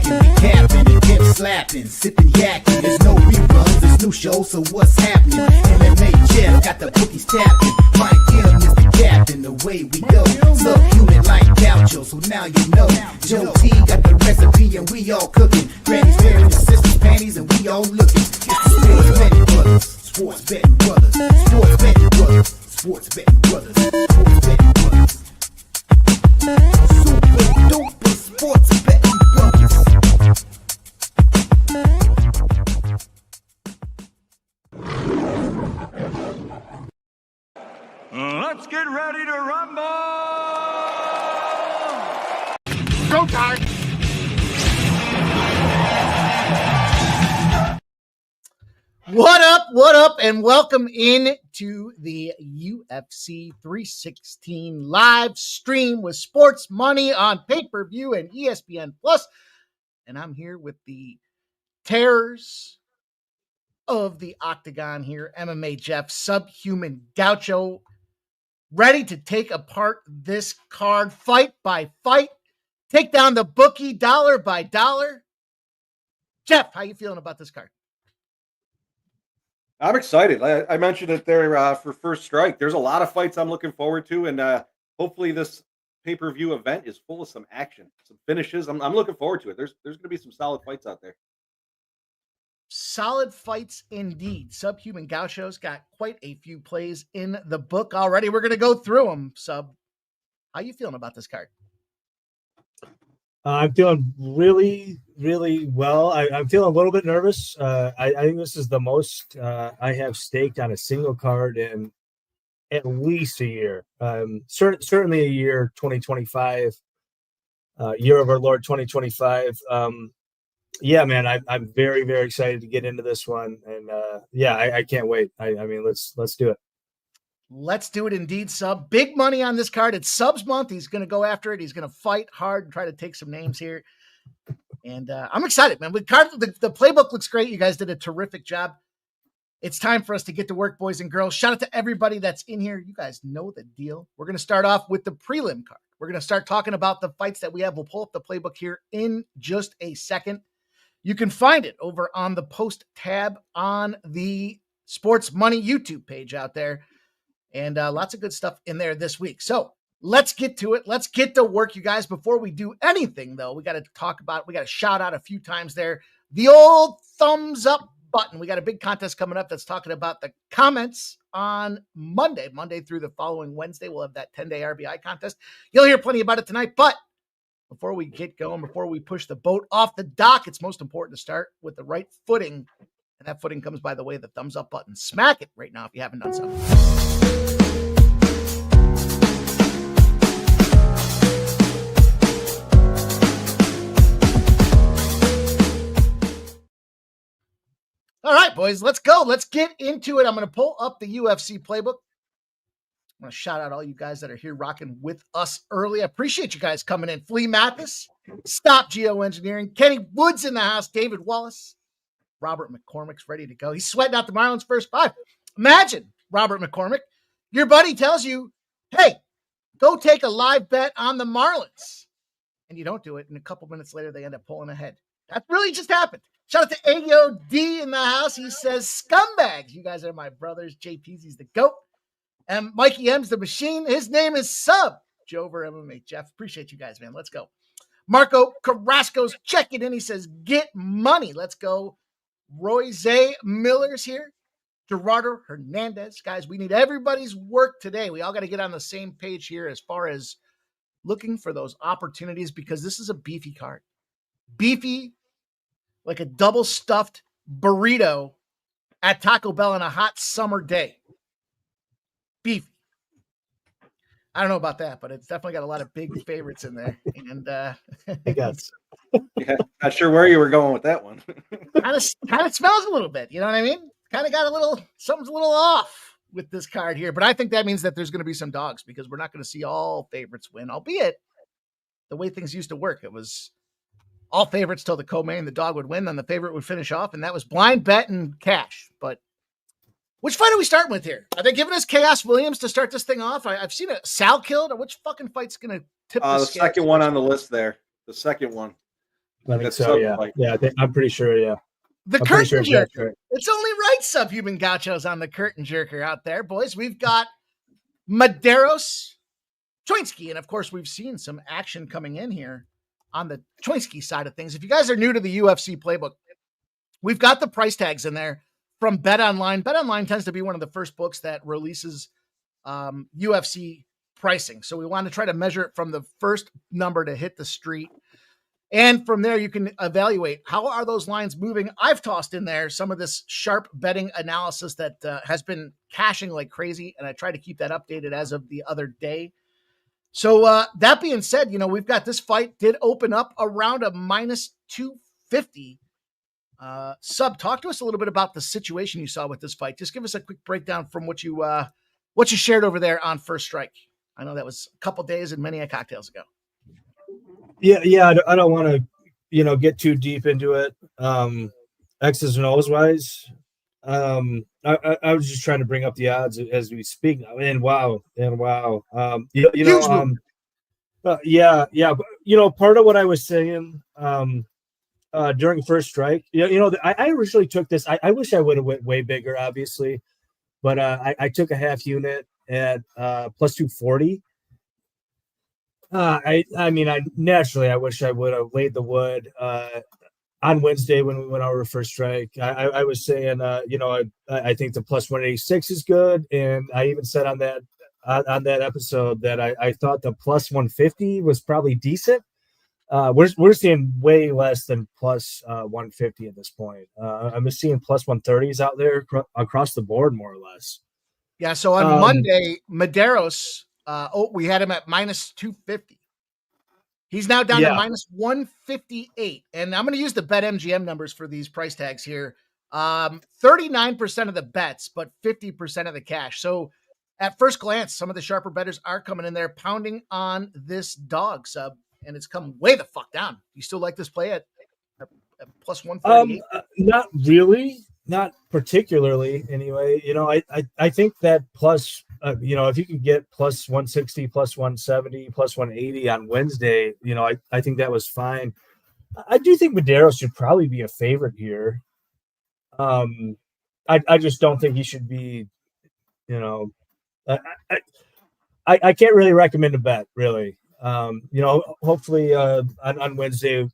jacking, we capping, and hip slapping, sipping yakking. There's no reruns, there's new shows, so what's happening? MMA Jeff got the bookies tapping. Mike M is the captain, the way we go. Subhuman like Gaucho, so now you know. Joe T got the recipe and we all cooking. Granny's wearing the sister's panties and we all looking. It's the Sports Betting Brothers, Sports Betting Brothers, Sports Betting Brothers, Sports Betting Brothers, Sports Betting Brothers. Super duper Sports Betting Brothers. Let's get ready to rumble! Go time! What up, and welcome in to the UFC 316 live stream with sports money on pay-per-view and ESPN Plus. And I'm here with the terrors of the octagon here, MMA Jeff, Subhuman Gaucho, ready to take apart this card fight by fight, take down the bookie dollar by dollar. Jeff, how you feeling about this card? I'm excited. I mentioned it there for First Strike. There's a lot of fights I'm looking forward to, and hopefully this pay-per-view event is full of some action, some finishes. I'm looking forward to it. There's going to be some solid fights out there. Solid fights indeed. Subhuman Gaucho's got quite a few plays in the book already. We're going to go through them. Sub, how you feeling about this card? I'm feeling really, really well. I'm feeling a little bit nervous. I think this is the most I have staked on a single card in at least a year. Certainly a year, 2025, year of our Lord 2025. Yeah, man, I'm very, very excited to get into this one, and I can't wait. I mean, let's do it. Let's do it indeed, Sub. Big money on this card. It's Sub's month. He's going to go after it. He's going to fight hard and try to take some names here. And I'm excited, man. With card, the playbook looks great. You guys did a terrific job. It's time for us to get to work, boys and girls. Shout out to everybody that's in here. You guys know the deal. We're going to start off with the prelim card. We're going to start talking about the fights that we have. We'll pull up the playbook here in just a second. You can find it over on the post tab on the Sports Money YouTube page out there. And lots of good stuff in there this week. So let's get to it. Let's get to work, you guys. Before we do anything, though, we got to shout out a few times there. The old thumbs up button. We got a big contest coming up that's talking about the comments on Monday through the following Wednesday. We'll have that 10-day RBI contest. You'll hear plenty about it tonight. But before we get going, before we push the boat off the dock, it's most important to start with the right footing. And that footing comes by the way of the thumbs up button. Smack it right now if you haven't done so. All right, boys, let's go. Let's get into it. I'm going to pull up the UFC playbook. I'm going to shout out all you guys that are here rocking with us early. I appreciate you guys coming in. Flea Mathis, Stop Geoengineering, Kenny Woods in the house, David Wallace, Robert McCormick's ready to go. He's sweating out the Marlins first five. Imagine, Robert McCormick, your buddy tells you, hey, go take a live bet on the Marlins. And you don't do it. And a couple minutes later, they end up pulling ahead. That really just happened. Shout out to AOD in the house. He says, scumbags. You guys are my brothers. JPZ's the GOAT. And Mikey M's the machine. His name is Sub. Jover MMA. Jeff, appreciate you guys, man. Let's go. Marco Carrasco's checking in. He says, get money. Let's go. Roy Zay Miller's here. Gerardo Hernandez. Guys, we need everybody's work today. We all got to get on the same page here as far as looking for those opportunities because this is a beefy card. Beefy, like a double stuffed burrito at Taco Bell on a hot summer day. Beefy. I don't know about that, but it's definitely got a lot of big favorites in there. And I guess. Yeah, not sure where you were going with that one. kind of smells a little bit. You know what I mean? Kind of got something's a little off with this card here. But I think that means that there's going to be some dogs because we're not going to see all favorites win, albeit the way things used to work. It was all favorites till the co-main, the dog would win, then the favorite would finish off, and that was blind bet and cash. But which fight are we starting with here? Are they giving us Chaos Williams to start this thing off? I've seen a Salkill. Which fucking fight's going to tip the second one on the list there. The second one. I think That's so. sub Yeah. fight. Yeah. I'm pretty sure. Yeah. The I'm pretty curtain sure that's jerker. right. It's only right, subhuman gachos on the curtain jerker out there, boys. We've got Maderos, Chinsky, and of course, we've seen some action coming in here on the Chinsky side of things. If you guys are new to the UFC playbook, we've got the price tags in there from BetOnline. BetOnline tends to be one of the first books that releases UFC pricing. So we want to try to measure it from the first number to hit the street. And from there, you can evaluate how are those lines moving. I've tossed in there some of this sharp betting analysis that has been cashing like crazy, and I try to keep that updated as of the other day. So that being said, we've got this fight did open up around a minus 250. Sub, talk to us a little bit about the situation you saw with this fight. Just give us a quick breakdown from what you shared over there on First Strike. I know that was a couple days and many cocktails ago. Yeah. I don't want to, get too deep into it. X's and O's wise. I was just trying to bring up the odds as we speak now. And wow. Yeah. Part of what I was saying, during First Strike, I originally took this. I wish I would have went way bigger, obviously, but I took a half unit at plus 240. I wish I would have laid the wood on Wednesday when we went over First Strike. I was saying, I think the plus 186 is good, and I even said on that episode that I thought the plus 150 was probably decent. We're seeing way less than plus 150 at this point. I'm just seeing plus 130s out there across the board, more or less. Yeah. So on Monday, Maderos, we had him at minus 250. He's now down to minus 158. And I'm going to use the BetMGM numbers for these price tags here. 39% of the bets, but 50% of the cash. So at first glance, some of the sharper bettors are coming in there pounding on this dog, Sub, and it's come way the fuck down. You still like this play at plus 138? Not really. Not particularly, anyway. I think that plus, if you can get plus 160, plus 170, plus 180 on Wednesday, I think that was fine. I do think Maderos should probably be a favorite here. I just don't think he should be, I can't really recommend a bet, really. Hopefully on Wednesday,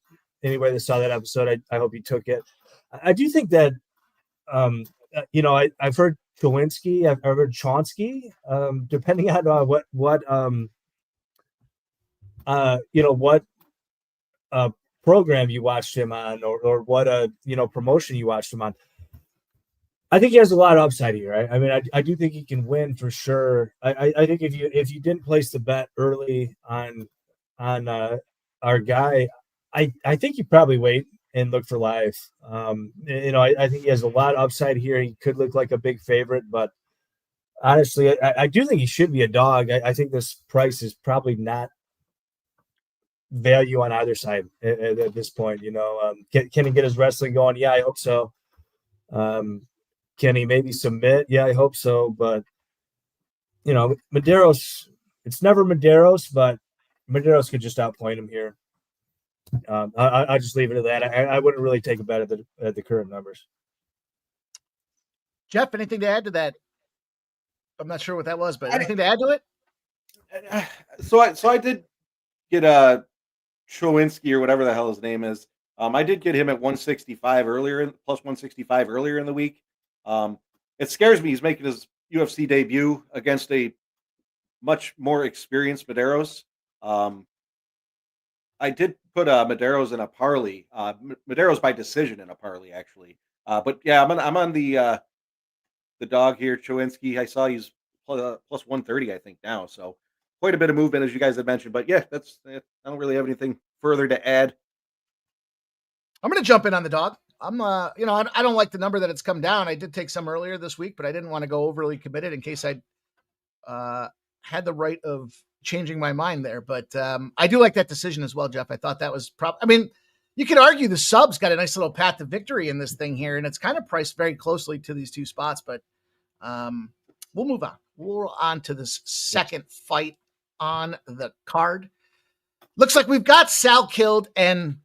anybody that saw that episode, I hope he took it. I do think that, I've heard Chinsky, I've heard Chinsky, depending on what program you watched him on or what, promotion you watched him on. I think he has a lot of upside here. Right? I mean, I do think he can win for sure. I think if you didn't place the bet early on our guy, I think you probably wait and look for live. I think he has a lot of upside here. He could look like a big favorite, but honestly, I do think he should be a dog. I think this price is probably not value on either side at this point. Can he get his wrestling going? Yeah, I hope so. Can he maybe submit? Yeah, I hope so. But Maderos, it's never Maderos, but Maderos could just outpoint him here. I'll just leave it at that. I wouldn't really take a bet at the current numbers. Jeff, anything to add to that? I'm not sure what that was, but anything to add to it? So I did get Chinsky or whatever the hell his name is. I did get him at 165 plus 165 earlier in the week. It scares me. He's making his UFC debut against a much more experienced Maderos. I did put Maderos in a parlay. Maderos by decision in a parlay, actually. But yeah, I'm on the dog here, Chinsky. I saw he's plus 130, I think now. So quite a bit of movement, as you guys had mentioned. But yeah, I don't really have anything further to add. I'm going to jump in on the dog. I don't like the number that it's come down. I did take some earlier this week, but I didn't want to go overly committed in case I had the right of changing my mind there. But I do like that decision as well, Jeff. I thought that was you could argue the sub's got a nice little path to victory in this thing here, and it's kind of priced very closely to these two spots, but we'll move on. We're on to this second fight on the card. Looks like we've got Salkill and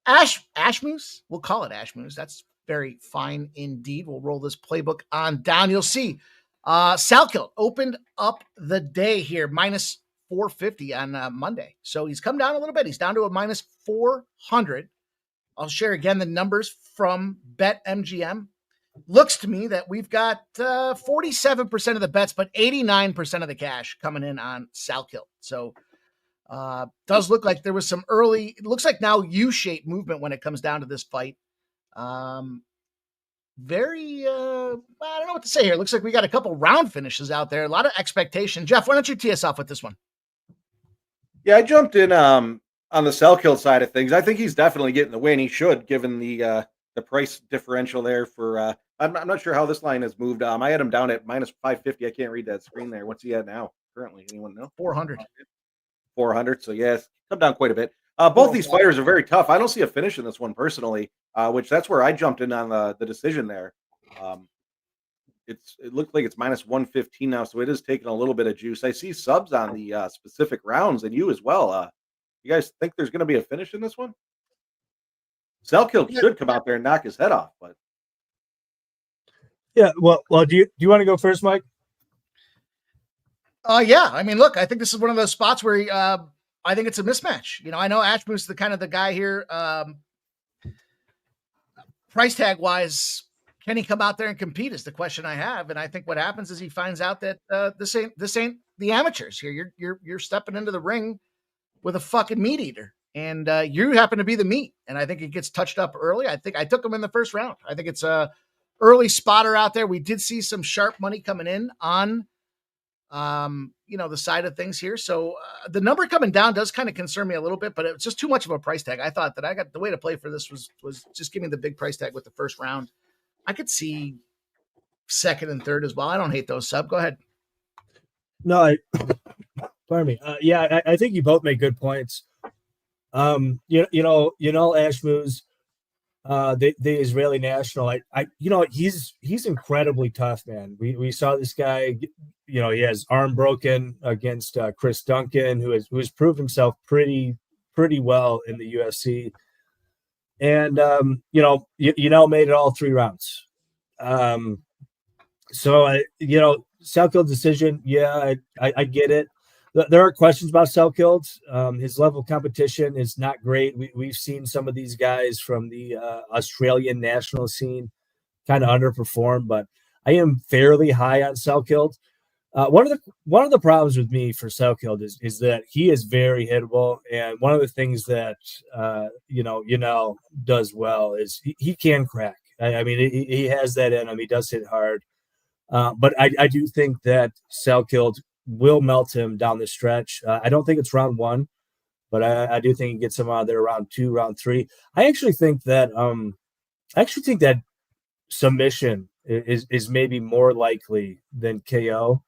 Ashmoose. We'll call it Ashmoose. That's very fine indeed. We'll roll this playbook on down. You'll see Salkill opened up the day here, minus 450 on Monday. So he's come down a little bit. He's down to a minus 400. I'll share again the numbers from BetMGM. Looks to me that we've got 47% of the bets, but 89% of the cash coming in on Salkill. So does look like there was some early, it looks like now U-shaped movement when it comes down to this fight. Very, I don't know what to say here. It looks like we got a couple round finishes out there. A lot of expectation. Jeff, why don't you tee us off with this one? Yeah, I jumped in on the Salkill side of things. I think he's definitely getting the win. He should, given the price differential there for I'm not sure how this line has moved. I had him down at minus 550. I can't read that screen there. What's he at now currently? Anyone know? 400. 400. So yes, come down quite a bit. Both these fighters are very tough. I don't see a finish in this one personally, which that's where I jumped in on the decision there. It looked like it's minus 115 now, so it is taking a little bit of juice. I see subs on the specific rounds and you as well. You guys think there's going to be a finish in this one? Salkill should come out there and knock his head off, but yeah. Well, do you want to go first, Mike? Yeah. I mean, look, I think this is one of those spots where I think it's a mismatch. You know, I know Ashmoose is the kind of the guy here. Price tag wise, can he come out there and compete is the question I have. And I think what happens is he finds out that this ain't the amateurs here. You're stepping into the ring with a fucking meat eater, and you happen to be the meat. And I think it gets touched up early. I think I took him in the first round. I think it's a early spotter out there. We did see some sharp money coming in on, the side of things here. So the number coming down does kind of concern me a little bit, but it's just too much of a price tag. I thought that I got the way to play for this was just give me the big price tag with the first round. I could see second and third as well. I don't hate those, Sub. Go ahead. No, pardon me. Yeah, I think you both make good points. Ashmoose, the Israeli national. He's incredibly tough, man. We saw this guy. He has arm broken against Chris Duncan, who's proved himself pretty well in the UFC. And made it all 3 rounds. Salkill decision. Yeah, I get it. There are questions about Salkill. His level of competition is not great. We've seen some of these guys from the Australian national scene kind of underperform, but I am fairly high on Salkill. One of the problems with me for Salkill is that he is very hittable, and one of the things that does well is he can crack. I mean, he has that in him. He does hit hard, but I do think that Salkill will melt him down the stretch. I don't think it's round 1, but I do think he gets him out of there round 2, round 3. I actually think that submission is maybe more likely than KO.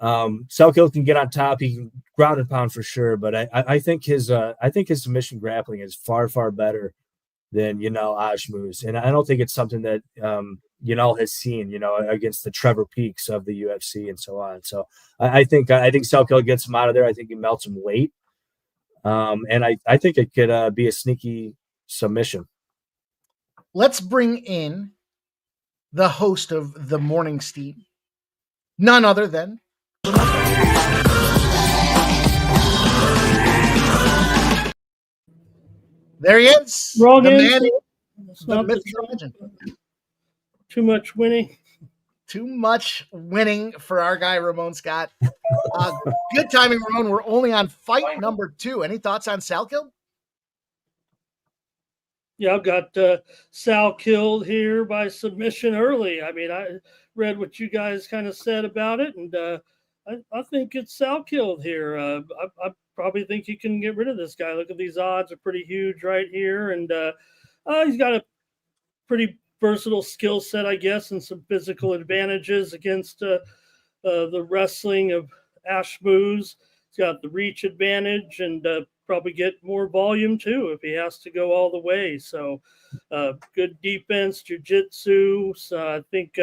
Salkill can get on top. He can ground and pound for sure, but I think his submission grappling is far better than Ashmoose, and I don't think it's something that has seen against the Trevor Peaks of the UFC and so on. So I think Salkill gets him out of there. I think he melts him late, and I think it could be a sneaky submission. Let's bring in the host of the Morning Steam, none other than. There he is. Wrong the answer. man, the myth, the legend. Too much winning. Too much winning for our guy Ramon Scott. Good timing, Ramon. We're only on fight number 2. Any thoughts on Salkill? Yeah, I've got Sal killed here by submission early. I mean, I read what you guys kind of said about it, and I think it's Sal killed here. I probably think you can get rid of this guy. Look at these odds are pretty huge right here, and he's got a pretty versatile skill set, I guess, and some physical advantages against the wrestling of Ashmoose. He's got the reach advantage and probably get more volume too if he has to go all the way. So good defense, jiu-jitsu. So I think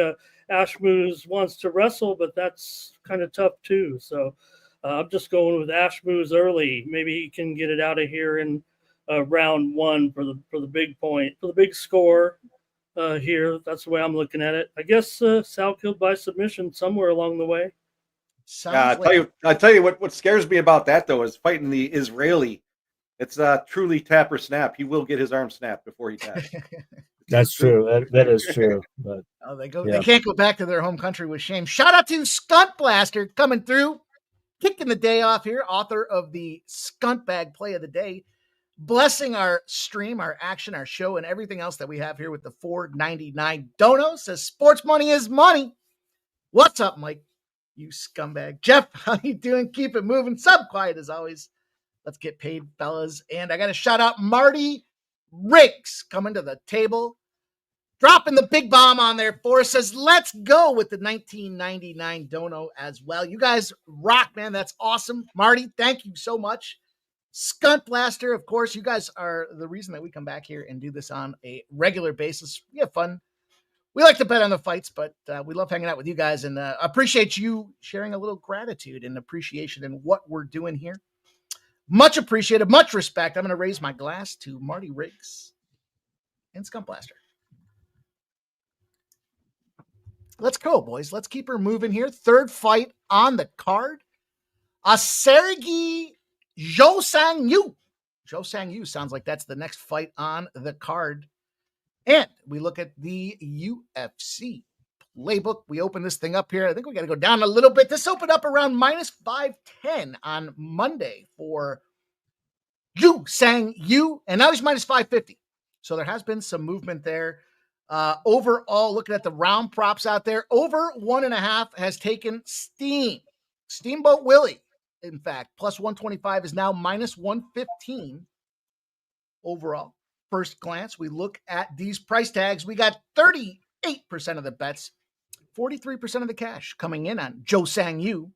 Ashmoose wants to wrestle, but that's kind of tough too. So I'm just going with Ashmoose early. Maybe he can get it out of here in round one for the big point, for the big score here. That's the way I'm looking at it. I guess Salkill by submission somewhere along the way. Sounds I tell you what scares me about that though is fighting the Israeli. It's truly tap or snap. He will get his arm snapped before he taps. That's true. That is true. But They can't go back to their home country with shame. Shout out to Skunt Blaster coming through, kicking the day off here, author of the Skunt Bag Play of the Day, blessing our stream, our action, our show, and everything else that we have here with the $4.99 dono. Says sports money is money. What's up, Mike? You scumbag. Jeff, how you doing? Keep it moving. Sub quiet as always. Let's get paid, fellas. And I got to shout out Marty Riggs coming to the table, dropping the big bomb on there for us. Says, let's go with the 1999 dono as well. You guys rock, man. That's awesome. Marty, thank you so much. Skunt Blaster, of course, you guys are the reason that we come back here and do this on a regular basis. We have fun. We like to bet on the fights, but we love hanging out with you guys and appreciate you sharing a little gratitude and appreciation in what we're doing here. Much appreciated, much respect. I'm going to raise my glass to Marty Riggs and Skunt Blaster. Let's go, boys. Let's keep her moving here. Third fight on the card. Sergey Josang-Yu. Josang-Yu sounds like that's the next fight on the card. And we look at the UFC playbook. We open this thing up here. I think we got to go down a little bit. This opened up around minus 510 on Monday for Josang-Yu, and now he's minus 550. So there has been some movement there. Overall, looking at the round props out there, over 1.5 has taken steam. Steamboat Willie, in fact, plus 125 is now minus 115 overall. First glance, we look at these price tags. We got 38% of the bets, 43% of the cash coming in on Josang-Yu.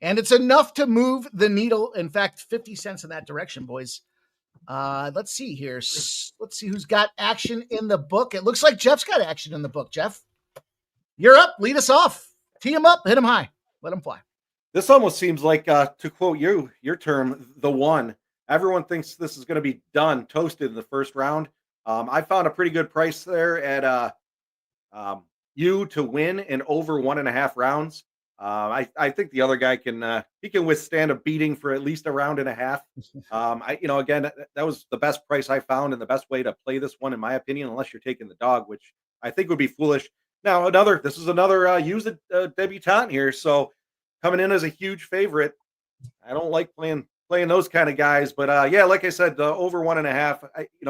And it's enough to move the needle. In fact, 50 cents in that direction, boys. Let's see here. Let's see who's got action in the book. It looks like Jeff's got action in the book. Jeff, you're up. Lead us off. Tee him up. Hit him high. Let him fly. This almost seems like, to quote your term, the one. Everyone thinks this is going to be done, toasted in the first round. I found a pretty good price there at you to win in over 1.5 rounds. I think the other guy can withstand a beating for at least a round and a half. Again, that was the best price I found and the best way to play this one, in my opinion, unless you're taking the dog, which I think would be foolish. Now, this is another use a debutante here, so coming in as a huge favorite. I don't like playing those kind of guys, but like I said, over 1.5.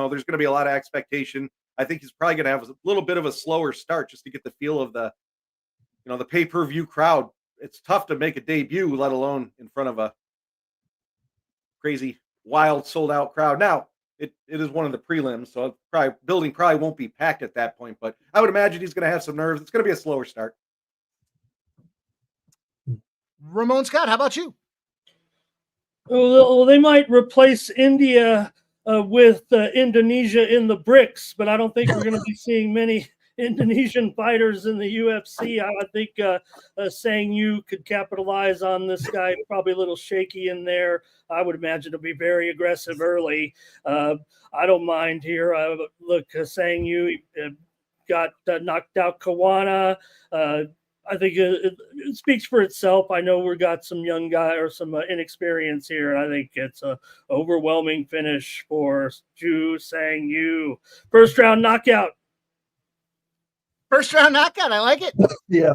There's going to be a lot of expectation. I think he's probably going to have a little bit of a slower start just to get the feel of the pay-per-view crowd. It's tough to make a debut, let alone in front of a crazy, wild, sold-out crowd. Now, it is one of the prelims, so building probably won't be packed at that point, but I would imagine he's going to have some nerves. It's going to be a slower start. Ramon Scott, how about you? Well, they might replace India with Indonesia in the BRICS, but I don't think we're going to be seeing many Indonesian fighters in the UFC. I think Sang-Yu could capitalize on this guy. Probably a little shaky in there. I would imagine it'll be very aggressive early. I don't mind here. Look, Sang-Yu got knocked out Kawana. I think it speaks for itself. I know we got some young guy or some inexperience here, and I think it's a overwhelming finish for Josang-Yu. First round knockout. First round knockout. I like it. Yeah.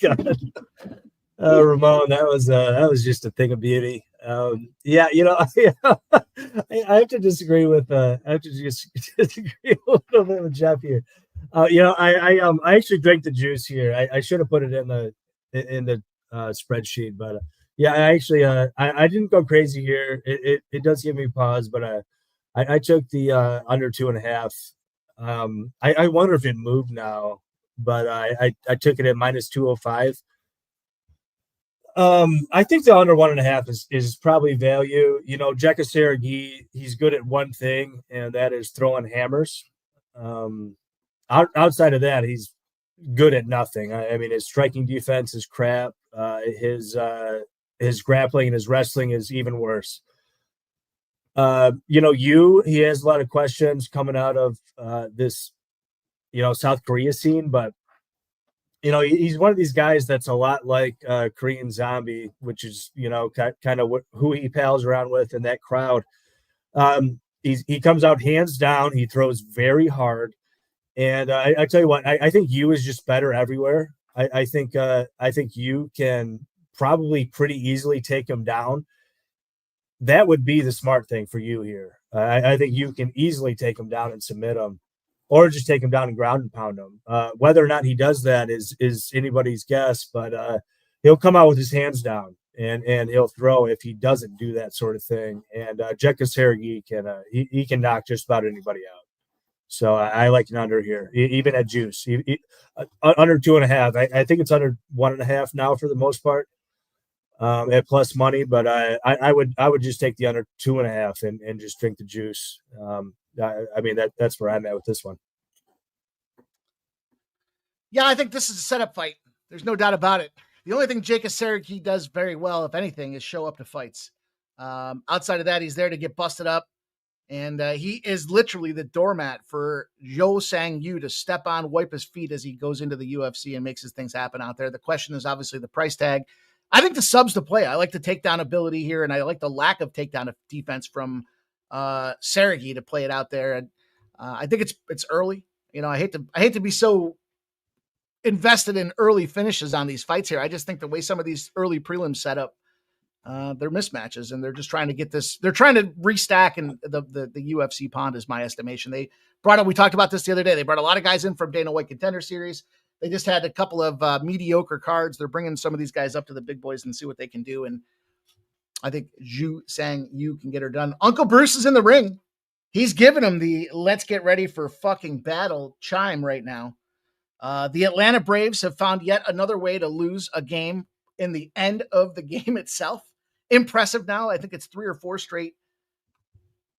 God. Ramon, that was just a thing of beauty. I have to disagree with disagree a little bit with Jeff here. I actually drank the juice here. I should have put it in the spreadsheet, but I didn't go crazy here. It does give me pause, but I took the under 2.5. I wonder if it moved now, but I took it at minus 205. I think the under 1.5 is probably value. Jeka Sergey, he's good at one thing, and that is throwing hammers. Outside of that, he's good at nothing. I mean, his striking defense is crap. His grappling and his wrestling is even worse. He has a lot of questions coming out of this, South Korea scene, but he's one of these guys that's a lot like Korean Zombie, which is, kind of who he pals around with in that crowd. He comes out hands down. He throws very hard. And I tell you what, I think you is just better everywhere. I think you can probably pretty easily take him down. That would be the smart thing for you here. I think you can easily take him down and submit him, or just take him down and ground and pound him. Whether or not he does that is anybody's guess, but he'll come out with his hands down and he'll throw if he doesn't do that sort of thing. And Sergey can knock just about anybody out. So I like an under here, even at juice. Under 2.5. I think it's under 1.5 now for the most part at plus money. But I would just take the under 2.5 and just drink the juice. That's where I'm at with this one. Yeah, I think this is a setup fight. There's no doubt about it. The only thing Sergey does very well, if anything, is show up to fights. Outside of that, he's there to get busted up. And he is literally the doormat for Zhou Sang-yu to step on, wipe his feet as he goes into the UFC and makes his things happen out there. The question is obviously the price tag. I think the sub's the play. I like the takedown ability here, and I like the lack of takedown defense from Sergey to play it out there. And I think it's early. I hate to be so invested in early finishes on these fights here. I just think the way some of these early prelims set up, they're mismatches, and they're just trying to get this. They're trying to restack in the UFC pond, is my estimation. They brought up. We talked about this the other day. They brought a lot of guys in from Dana White Contender Series. They just had a couple of mediocre cards. They're bringing some of these guys up to the big boys and see what they can do. And I think Zhou Sang-yu can get her done. Uncle Bruce is in the ring. He's giving him the "let's get ready for fucking battle" chime right now. The Atlanta Braves have found yet another way to lose a game in the end of the game itself. Impressive now. I think it's 3 or 4 straight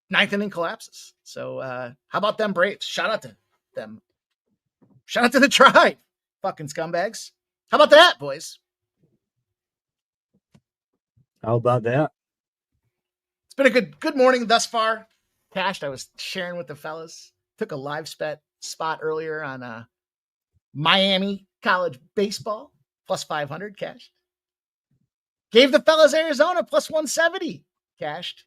ninth inning collapses. So how about them Braves? Shout out to them. Shout out to the Tribe. Fucking scumbags. How about that, boys? How about that? It's been a good morning thus far. Cashed. I was sharing with the fellas. Took a live spot earlier on Miami college baseball. Plus 500 cashed. Gave the fellas Arizona plus 170 cashed.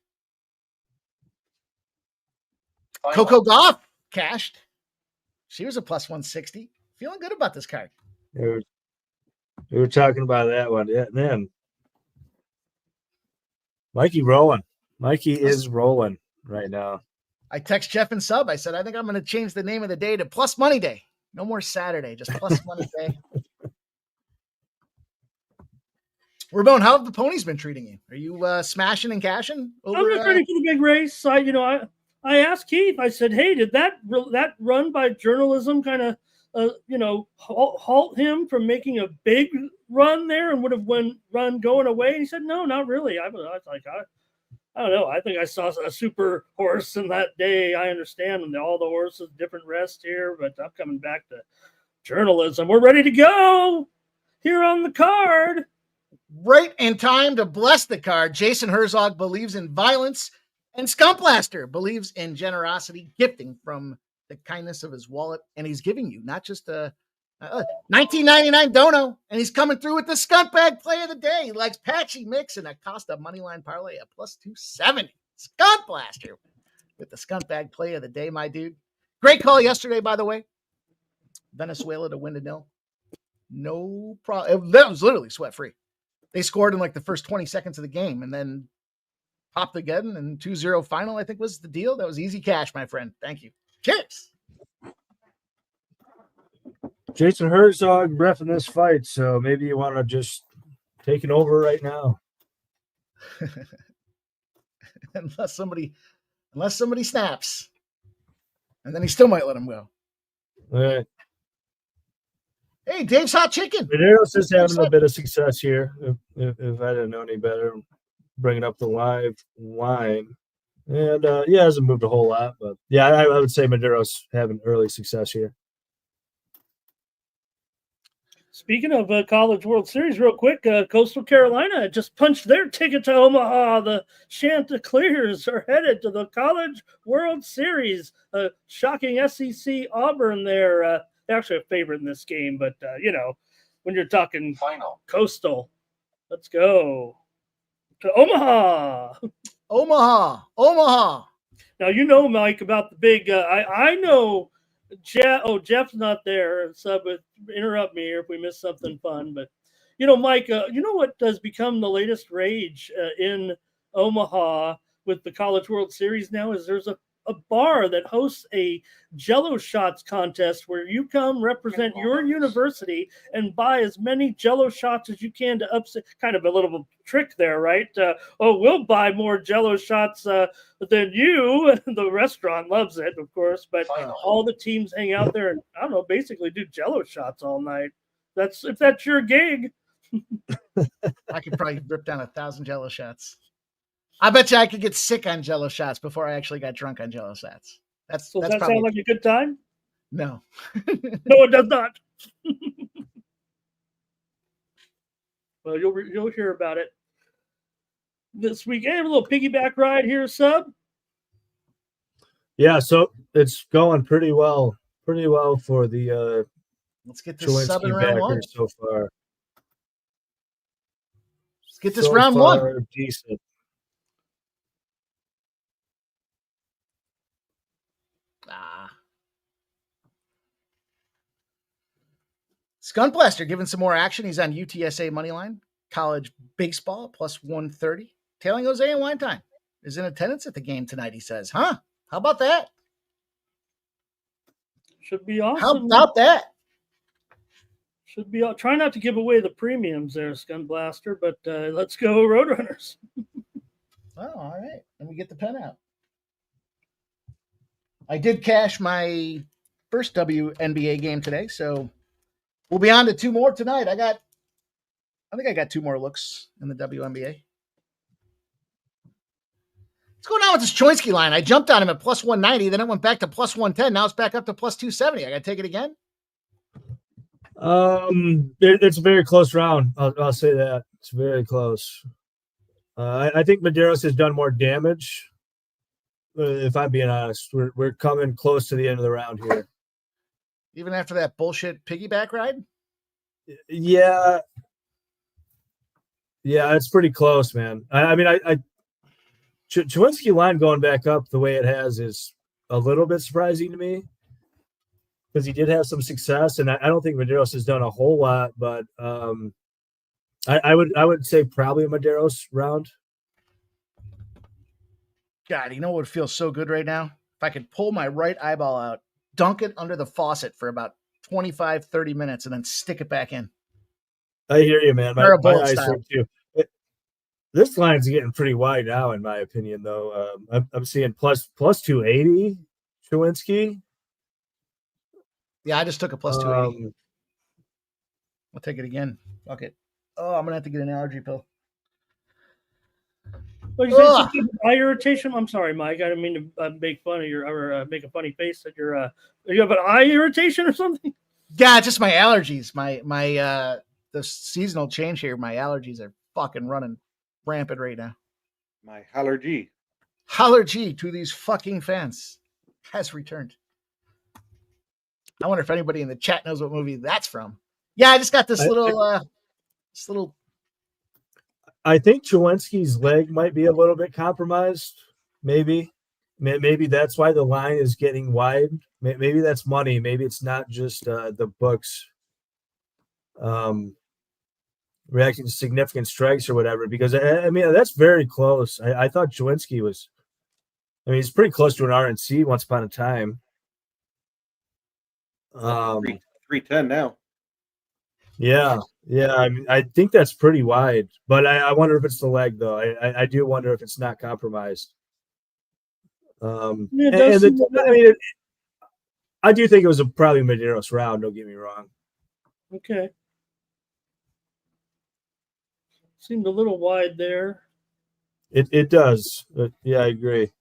Coco Gauff cashed. She was a plus 160. Feeling good about this card. We were talking about that one. Yeah, man. Mikey rolling. Mikey is rolling right now. I text Jeff and Sub. I said, I think I'm going to change the name of the day to Plus Money Day. No more Saturday, just Plus Money Day. Ramon, how have the ponies been treating you? Are you smashing and cashing? I'm just ready for the big race. I asked Keith. I said, "Hey, did that run by journalism kind of, halt him from making a big run there, and would have run going away?" And he said, "No, not really." I was like, I don't know. I think I saw a super horse in that day. I understand, and all the horses different rest here, but I'm coming back to journalism. We're ready to go here on the card. Right in time to bless the card. Jason Herzog believes in violence, and Scumplaster believes in generosity, gifting from the kindness of his wallet. And he's giving you not just a $19.99 dono, and he's coming through with the scumbag play of the day. He likes Patchy mix and a Costa moneyline parlay at plus 270. Scumplaster with the scumbag play of the day, my dude. Great call yesterday, by the way. Venezuela to win to nil. No problem. That was literally sweat free. They scored in like the first 20 seconds of the game and then popped again, and 2-0 final, I think, was the deal. That was easy cash, my friend. Thank you. Cheers. Jason Herzog reffing this fight, so maybe you want to just take it over right now. unless somebody snaps, and then he still might let him go. All right. Hey, Dave's Hot Chicken. Maderos is having a bit of success here. If I didn't know any better, bringing up the live line. And, hasn't moved a whole lot. But, yeah, I would say Maderos having early success here. Speaking of College World Series, real quick, Coastal Carolina just punched their ticket to Omaha. The Chanticleers are headed to the College World Series. Shocking SEC Auburn there. They're actually a favorite in this game, but, when you're talking final Coastal, let's go to Omaha. Omaha. Now, Mike, about the big I know Jeff's not there, so but interrupt me here if we miss something fun. But Mike, what has become the latest rage in Omaha with the College World Series now is there's a bar that hosts a Jello shots contest where you come represent your university and buy as many Jello shots as you can to upset. Kind of a little trick there, right? We'll buy more Jello shots than you. The restaurant loves it, of course, but all the teams hang out there and I don't know, basically do Jello shots all night. If that's your gig. I could probably rip down 1,000 Jello shots. I bet you I could get sick on Jello shots before I actually got drunk on Jello shots. Does that sound like a good time? No. No, it does not. Well, you'll hear about it this week. Hey, a little piggyback ride here, Sub. Yeah, so it's going pretty well for the let's get this sub in round one so far. Let's get this round one. Decent. Skunblaster giving some more action. He's on UTSA moneyline. College baseball plus 130. Tailing Jose and Wine Time is in attendance at the game tonight, he says. Huh? How about that? Should be awesome. How about that? Should be. Try not to give away the premiums there, Skunblaster, but let's go Roadrunners. Oh, all right. Let me get the pen out. I did cash my first WNBA game today, so we'll be on to two more tonight. I think I got two more looks in the WNBA. What's going on with this Chinsky line? I jumped on him at plus 190, then it went back to plus 110. Now it's back up to plus 270. I got to take it again? It's a very close round. I'll say that. It's very close. I think Maderos has done more damage. If I'm being honest, we're coming close to the end of the round here. Even after that bullshit piggyback ride? Yeah, it's pretty close, man. I mean, Chinsky line going back up the way it has is a little bit surprising to me because he did have some success, and I don't think Maderos has done a whole lot, but I would say probably a Maderos round. God, you know what would feel so good right now? If I could pull my right eyeball out, dunk it under the faucet for about 25, 30 minutes, and then stick it back in. I hear you, man. My eyes hurt too. This line's getting pretty wide now, in my opinion, though. I'm seeing plus 280, Chinsky. Yeah, I just took a plus 280. I'll take it again. Fuck it. Oh, I'm going to have to get an allergy pill. Well, you say something eye irritation? I'm sorry, Mike. I didn't mean to make fun of make a funny face at your. You have an eye irritation or something? Yeah, just my allergies. My the seasonal change here. My allergies are fucking running rampant right now. My allergy to these fucking fans has returned. I wonder if anybody in the chat knows what movie that's from. Yeah, I just got this little. I think Chinsky's leg might be a little bit compromised. Maybe that's why the line is getting wide. Maybe that's money. Maybe it's not just the books reacting to significant strikes or whatever. Because I mean that's very close. I thought Chinsky was. I mean he's pretty close to an RNC once upon a time. 310 now. Yeah. I mean, I think that's pretty wide, but I wonder if it's the leg, though. I do wonder if it's not compromised. I do think it was probably a Maderos round. Don't get me wrong. Okay. Seemed a little wide there. It does. Yeah, I agree.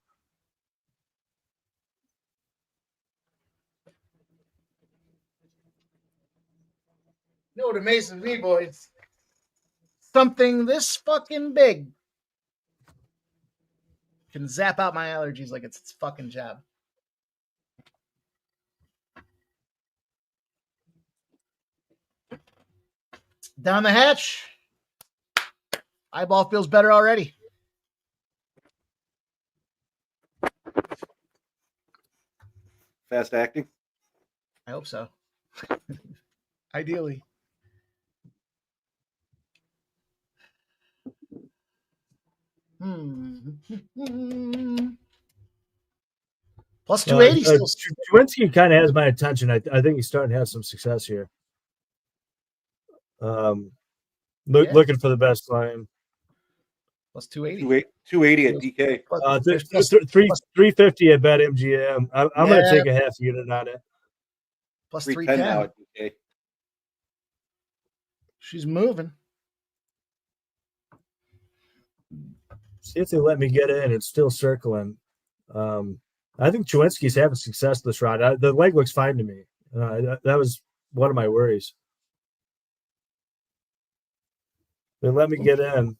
You know what amazes me, boys? Something this fucking big can zap out my allergies like it's its fucking job. Down the hatch. Eyeball feels better already. Fast acting. I hope so. Ideally. Plus 280 still. Chinsky kind of has my attention. I think he's starting to have some success here. Looking for the best line. Plus 280. 280 at DK. 350 at BetMGM. I'm going to take a half unit on it. Plus 310 now at DK. She's moving. See if they let me get in. It's still circling. I think Chinsky's having success this round. The leg looks fine to me. That was one of my worries. They let me get in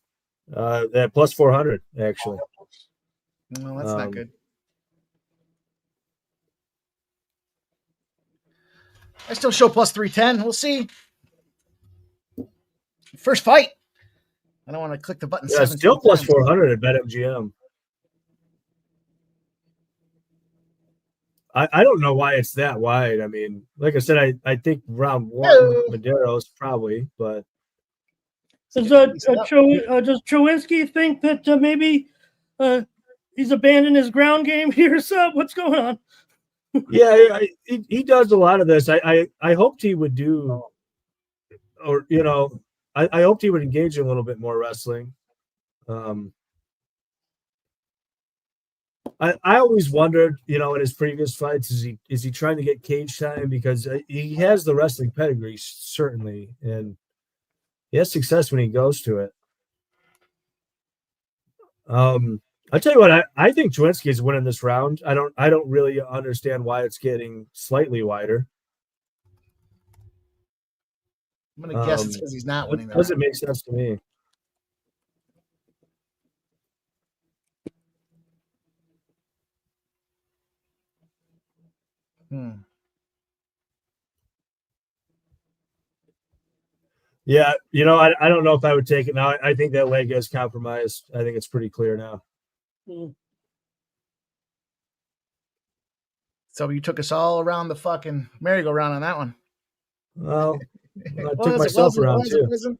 at plus 400, actually. No, that's not good. I still show plus 310. We'll see. First fight. I don't want to click the button. Yeah, still plus 400 at BetMGM. I don't know why it's that wide. I mean, like I said, I think round one, Maderos probably, but. Does Chinsky think that maybe he's abandoned his ground game here? So what's going on? Yeah, he does a lot of this. I hoped he would do, or I hoped he would engage in a little bit more wrestling. I always wondered, in his previous fights, is he trying to get cage time, because he has the wrestling pedigree certainly, and he has success when he goes to it. I'll tell you what, I think Chinsky is winning this round. I don't really understand why it's getting slightly wider. I'm gonna guess it's because he's not winning. It doesn't make sense to me. Yeah, I don't know if I would take it now. I think that leg is compromised. I think it's pretty clear now. So you took us all around the fucking merry-go-round on that one. Well, I took myself around too.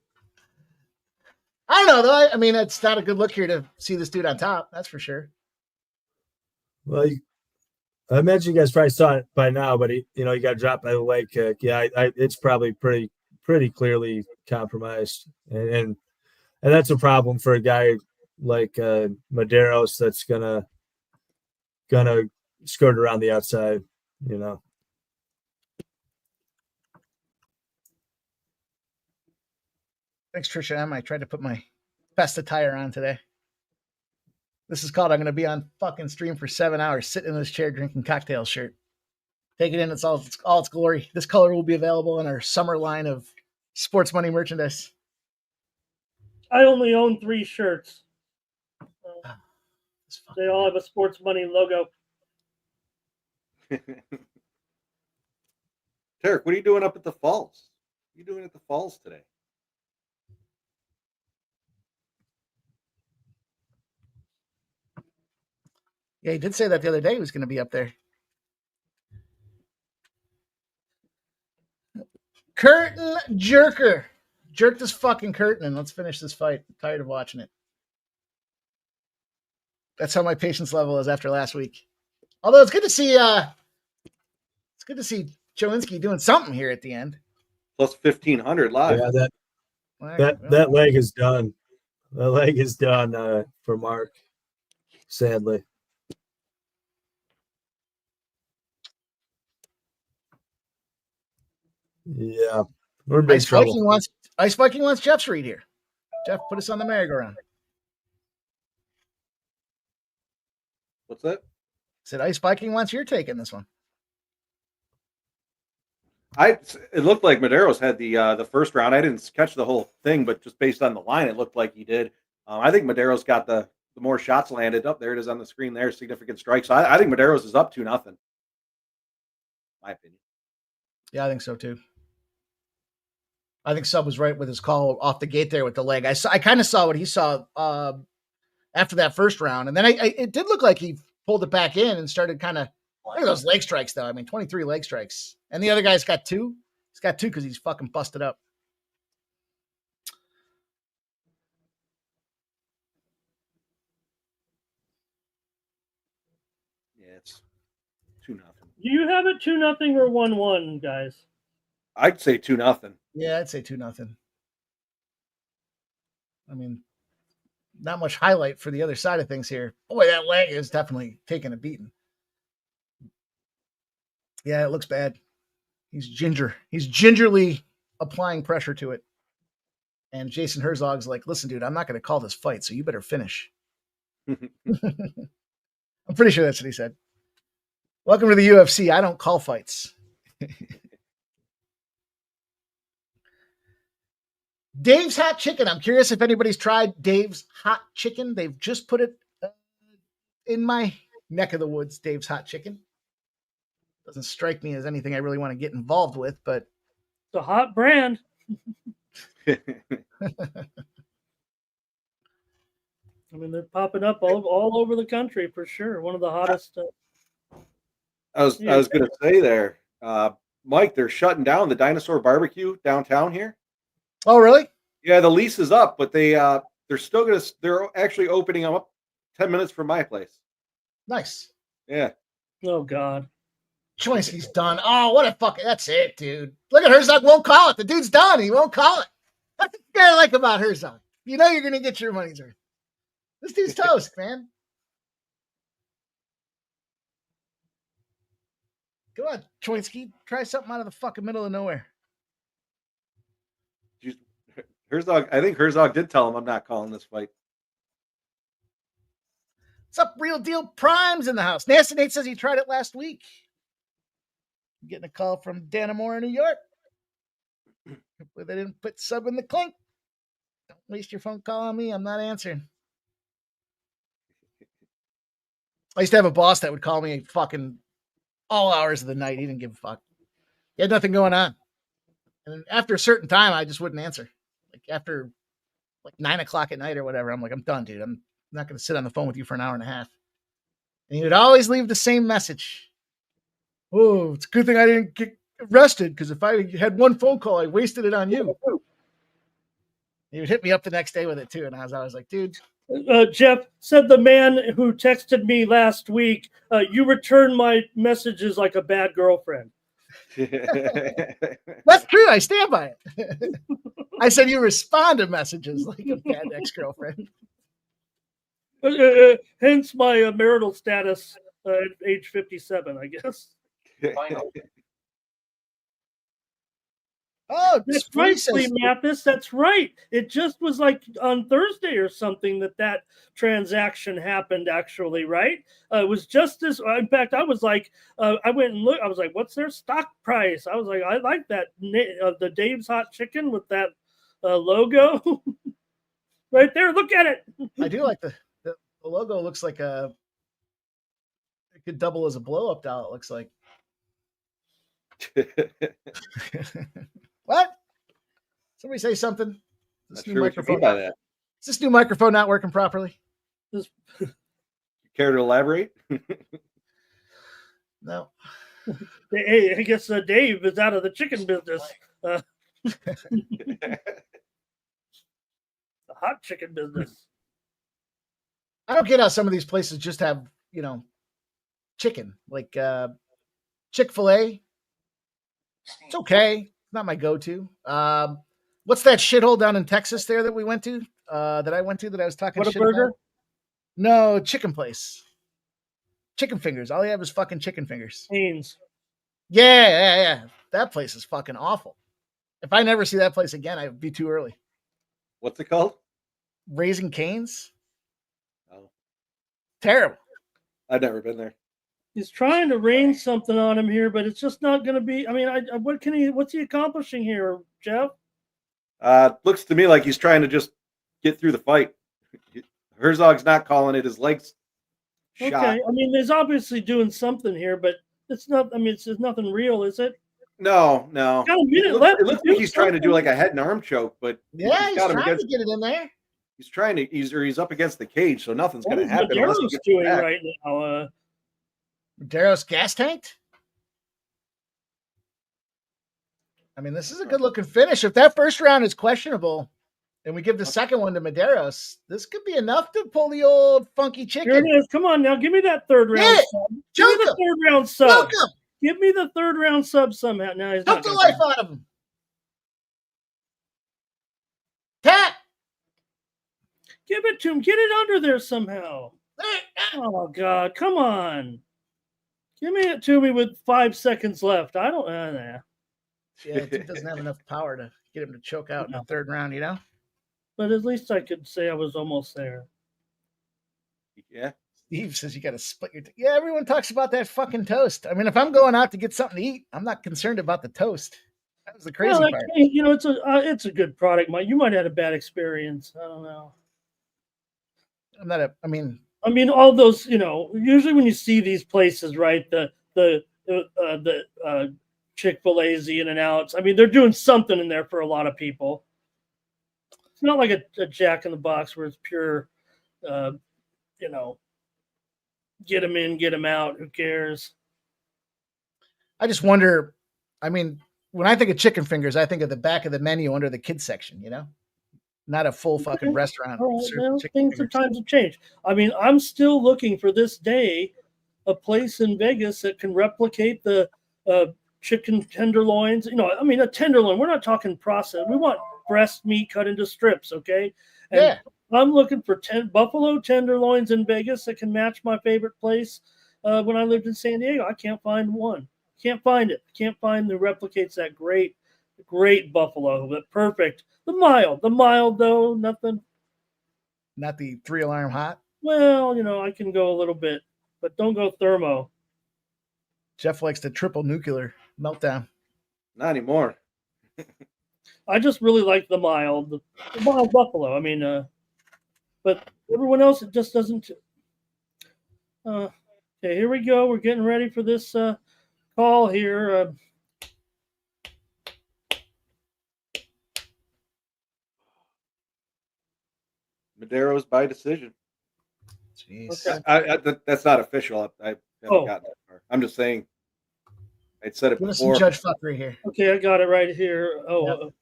I don't know, though. I mean, it's not a good look here to see this dude on top. That's for sure. Well, I imagine you guys probably saw it by now, but he got dropped by the leg kick. Yeah, it's probably pretty clearly compromised, and that's a problem for a guy like Maderos that's gonna skirt around the outside. Thanks, Trisha M. I tried to put my best attire on today. This is called I'm going to be on fucking stream for 7 hours, sitting in this chair drinking cocktails shirt. Take it in its all its glory. This color will be available in our summer line of sports money merchandise. I only own 3 shirts. They all have a sports money logo. Tarek, what are you doing up at the Falls? What are you doing at the Falls today? Yeah, he did say that the other day he was going to be up there. Curtain jerker. Jerk this fucking curtain and let's finish this fight. I'm tired of watching it. That's how my patience level is after last week. Although it's good to see Chinsky doing something here at the end. Plus 1,500 live. Yeah, that leg is done. The leg is done for Mark, sadly. Yeah, we're in big trouble. Ice Viking wants Jeff's read here. Jeff, put us on the merry-go-round. What's that? Said Ice Viking wants your take in this one. It looked like Maderos had the first round. I didn't catch the whole thing, but just based on the line, it looked like he did. I think Maderos got the more shots landed. Up there it is on the screen there, significant strikes. So I think Maderos is up 2-0. My opinion. Yeah, I think so too. I think Sub was right with his call off the gate there with the leg. I kind of saw what he saw after that first round, and then it did look like he pulled it back in and started kind of. Look at those leg strikes, though. I mean, 23 leg strikes, and the other guy's got 2. He's got 2 because he's fucking busted up. Yeah, it's 2-0. Do you have it 2-0 or 1-1, guys? I'd say 2-0. Yeah, I'd say 2-0. I mean, not much highlight for the other side of things here. Boy, that leg is definitely taking a beating. Yeah, it looks bad. He's gingerly applying pressure to it. And Jason Herzog's like, listen, dude, I'm not going to call this fight, so you better finish. I'm pretty sure that's what he said. Welcome to the UFC. I don't call fights. Dave's Hot Chicken. I'm curious if anybody's tried Dave's Hot Chicken. They've just put it in my neck of the woods, Dave's Hot Chicken. Doesn't strike me as anything I really want to get involved with, but it's a hot brand. I mean, they're popping up all over the country for sure. One of the hottest. I was going to say there, Mike, they're shutting down the Dinosaur Barbecue downtown here. Oh, really? Yeah, the lease is up, but they're actually opening them up 10 minutes from my place. Nice. Yeah. Oh God. Chinsky's done. Oh, what a fucking. That's it, dude. Look at Herzog. Won't call it. The dude's done. He won't call it. That's what I like about Herzog. You know you're going to get your money's worth. This dude's toast, man. Come on, Chinsky. Try something out of the fucking middle of nowhere. Herzog, I think Herzog did tell him I'm not calling this fight. What's up, Real Deal Prime's in the house? Nasty Nate says he tried it last week. I'm getting a call from Danamore in New York. Hopefully they didn't put sub in the clink. Don't waste your phone call on me. I'm not answering. I used to have a boss that would call me fucking all hours of the night. He didn't give a fuck. He had nothing going on. And after a certain time, I just wouldn't answer. Like after 9 o'clock at night or whatever, I'm like, I'm done, dude. I'm not going to sit on the phone with you for an hour and a half. And he would always leave the same message. Oh, it's a good thing I didn't get arrested, because if I had one phone call, I wasted it on you. He would hit me up the next day with it too. And I was always like, dude. Jeff said the man who texted me last week, you return my messages like a bad girlfriend. That's true. I stand by it. I said you respond to messages like a bad ex-girlfriend. Hence my marital status at age 57, I guess. Oh, that's right, Lee Mathis. That's right. It just was like on Thursday or something that transaction happened. Actually, right? It was just this. In fact, I was like, I went and looked. I was like, "What's their stock price?" I was like, "I like that the Dave's Hot Chicken with that logo right there. Look at it." I do like the logo. Looks like it could double as a blow up doll. It looks like. What? Somebody say something. This new microphone. By that. Is this new microphone not working properly? Care to elaborate? No. Hey, I guess Dave is out of the chicken business. The hot chicken business. I don't get how some of these places just have, chicken. Like Chick-fil-A. It's okay. Not my go-to. What's that shithole down in Texas there that we went to? That I was talking shit Whataburger? about? No, chicken place. Chicken fingers. All you have is fucking chicken fingers. Canes. Yeah. That place is fucking awful. If I never see that place again, I'd be too early. What's it called? Raising Cane's. Oh. Terrible. I've never been there. He's trying to range something on him here, but it's just not going to be. I mean, what's he accomplishing here, Jeff? Looks to me like he's trying to just get through the fight. Herzog's not calling it. His legs shot. Okay, I mean, he's obviously doing something here, but it's not. I mean, it's nothing real, is it? No. Got a minute left. It looks like he's trying to do like a head and arm choke, but Yeah, he's got him trying to get it in there. He's trying to. He's up against the cage, so nothing's What going is to happen. Unless he Maderos gets doing back. right now? Maderos gas tanked. I mean, this is a good looking finish. If that first round is questionable and we give the second one to Maderos, this could be enough to pull the old funky Here chicken. it is. Come on now, give me that third round Yeah, sub. Give me choke the him. third round sub. Choke him. Give me the third round sub somehow. No, he's Choke not the gonna life do it. out of him. Tap. Give it to him. Get it under there somehow. There. Oh God, come on. Give me it to me with 5 seconds left. I don't know. Yeah, it doesn't have enough power to get him to choke out in the third round, you know? But at least I could say I was almost there. Yeah. Steve says you got to split your. Yeah, everyone talks about that fucking toast. I mean, if I'm going out to get something to eat, I'm not concerned about the toast. That was the crazy Well, part. you know, it's a good product. You might have had a bad experience. I don't know. I'm not a. I mean, all those, you know, usually when you see these places, right, the Chick-fil-A's, the In-N-Outs, I mean, they're doing something in there for a lot of people. It's not like a Jack in the Box where it's pure, you know, get them in, get them out. Who cares? I just wonder. I mean, when I think of chicken fingers, I think of the back of the menu under the kids section. You know, not a full fucking restaurant. All right, serving well, chicken things fingers. times have changed. I mean, I'm still looking for this day a place in Vegas that can replicate the chicken tenderloins. You know, I mean, a tenderloin. We're not talking processed. We want breast meat cut into strips, okay? And Yeah. I'm looking for buffalo tenderloins in Vegas that can match my favorite place when I lived in San Diego. I can't find one. Can't find it. Can't find the replicates that great buffalo. But perfect. The mild though, nothing. Not the 3-alarm hot. Well, you know, I can go a little bit, but don't go thermo. Jeff likes the triple nuclear meltdown. Not anymore. I just really like the mild buffalo. I mean, but everyone else, it just doesn't. Okay, here we go. We're getting ready for this call here. Maderos by decision. Jeez. Okay. That's not official. I haven't gotten that far. I'm just saying. I said it Give us some before. judge fuckery here. Okay, I got it right here. Oh, Yep.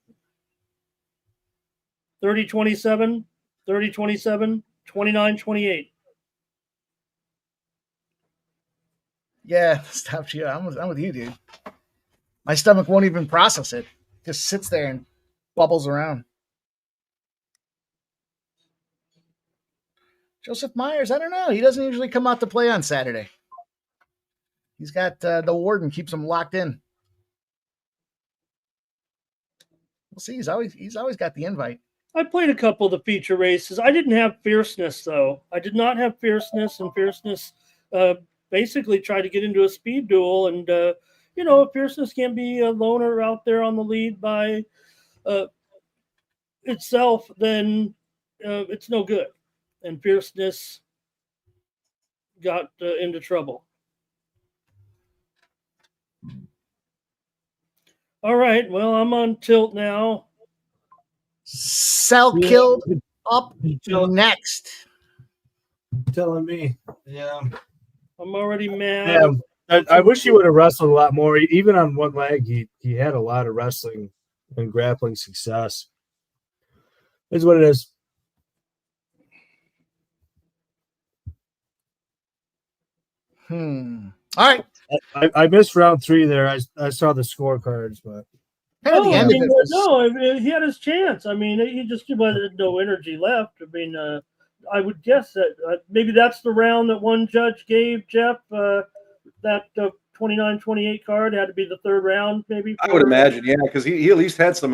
30-27, 30-27, 29-28. Yeah, stop you. I'm with you, dude. My stomach won't even process it. Just sits there and bubbles around. Joseph Myers, I don't know. He doesn't usually come out to play on Saturday. He's got the warden keeps him locked in. We'll see. He's always got the invite. I played a couple of the feature races. I didn't have fierceness, though. I did not have fierceness, and fierceness basically tried to get into a speed duel. And, you know, fierceness can't be a loner out there on the lead by itself, then it's no good. And fierceness got into trouble. All right. Well, I'm on tilt now. Salkill up next. Telling me. Yeah. I'm already mad. Yeah. I wish he would have wrestled a lot more. Even on one leg, he had a lot of wrestling and grappling success. Is what it is. All right. I missed round 3 there. I saw the scorecards, but Kind of the end of it was, No, he had his chance. I mean, he just had no energy left. I mean, I would guess that maybe that's the round that one judge gave Jeff. That 29-28 card had to be the third round, maybe. I would imagine, yeah, because he at least had some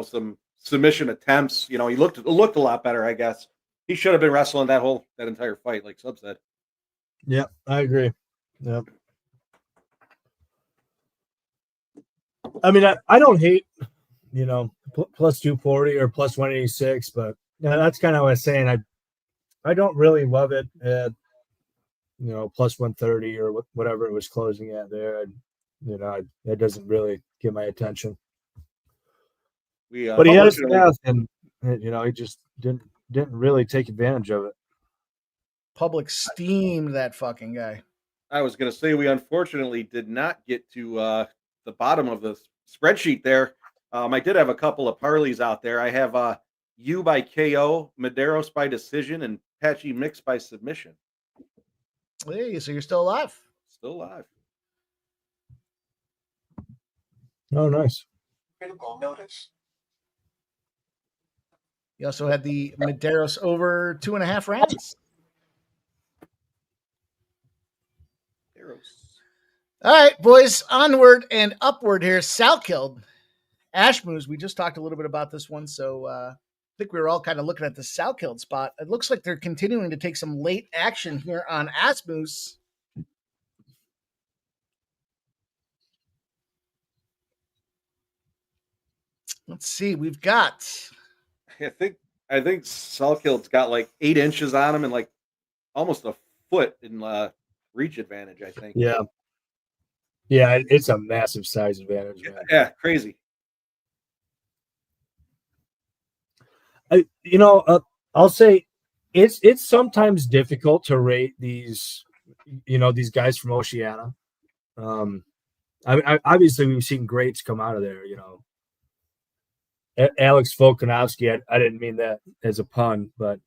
some submission attempts. You know, he looked a lot better, I guess. He should have been wrestling that entire fight, like Sub said. yeah, I agree. Yep. I mean, I don't hate, plus 240 or plus 186, but that's kind of what I was saying. I don't really love it at, plus 130 or whatever it was closing at there. That doesn't really get my attention. But he had his path, and he just didn't really take advantage of it. Public steamed that fucking guy. I was going to say we unfortunately did not get to the bottom of the spreadsheet there. I did have a couple of parlays out there. I have you by KO, Maderos by decision, and Patchy mixed by submission. Hey, so you're still alive? Still alive. Oh, nice. Notice. You also had the Maderos over 2.5 rounds. All right, boys, onward and upward here. Salkill, Ashmoos. We just talked a little bit about this one, so I think we were all kind of looking at the Salkill spot. It looks like they're continuing to take some late action here on Ashmoos. Let's see. We've got. I think Salkill's got like 8 inches on him and like almost a foot in reach advantage. I think. Yeah. Yeah, it's a massive size advantage, man. Yeah, crazy. I'll say it's sometimes difficult to rate these guys from Oceania. Obviously we've seen greats come out of there. Alex Volkanovski. I didn't mean that as a pun, but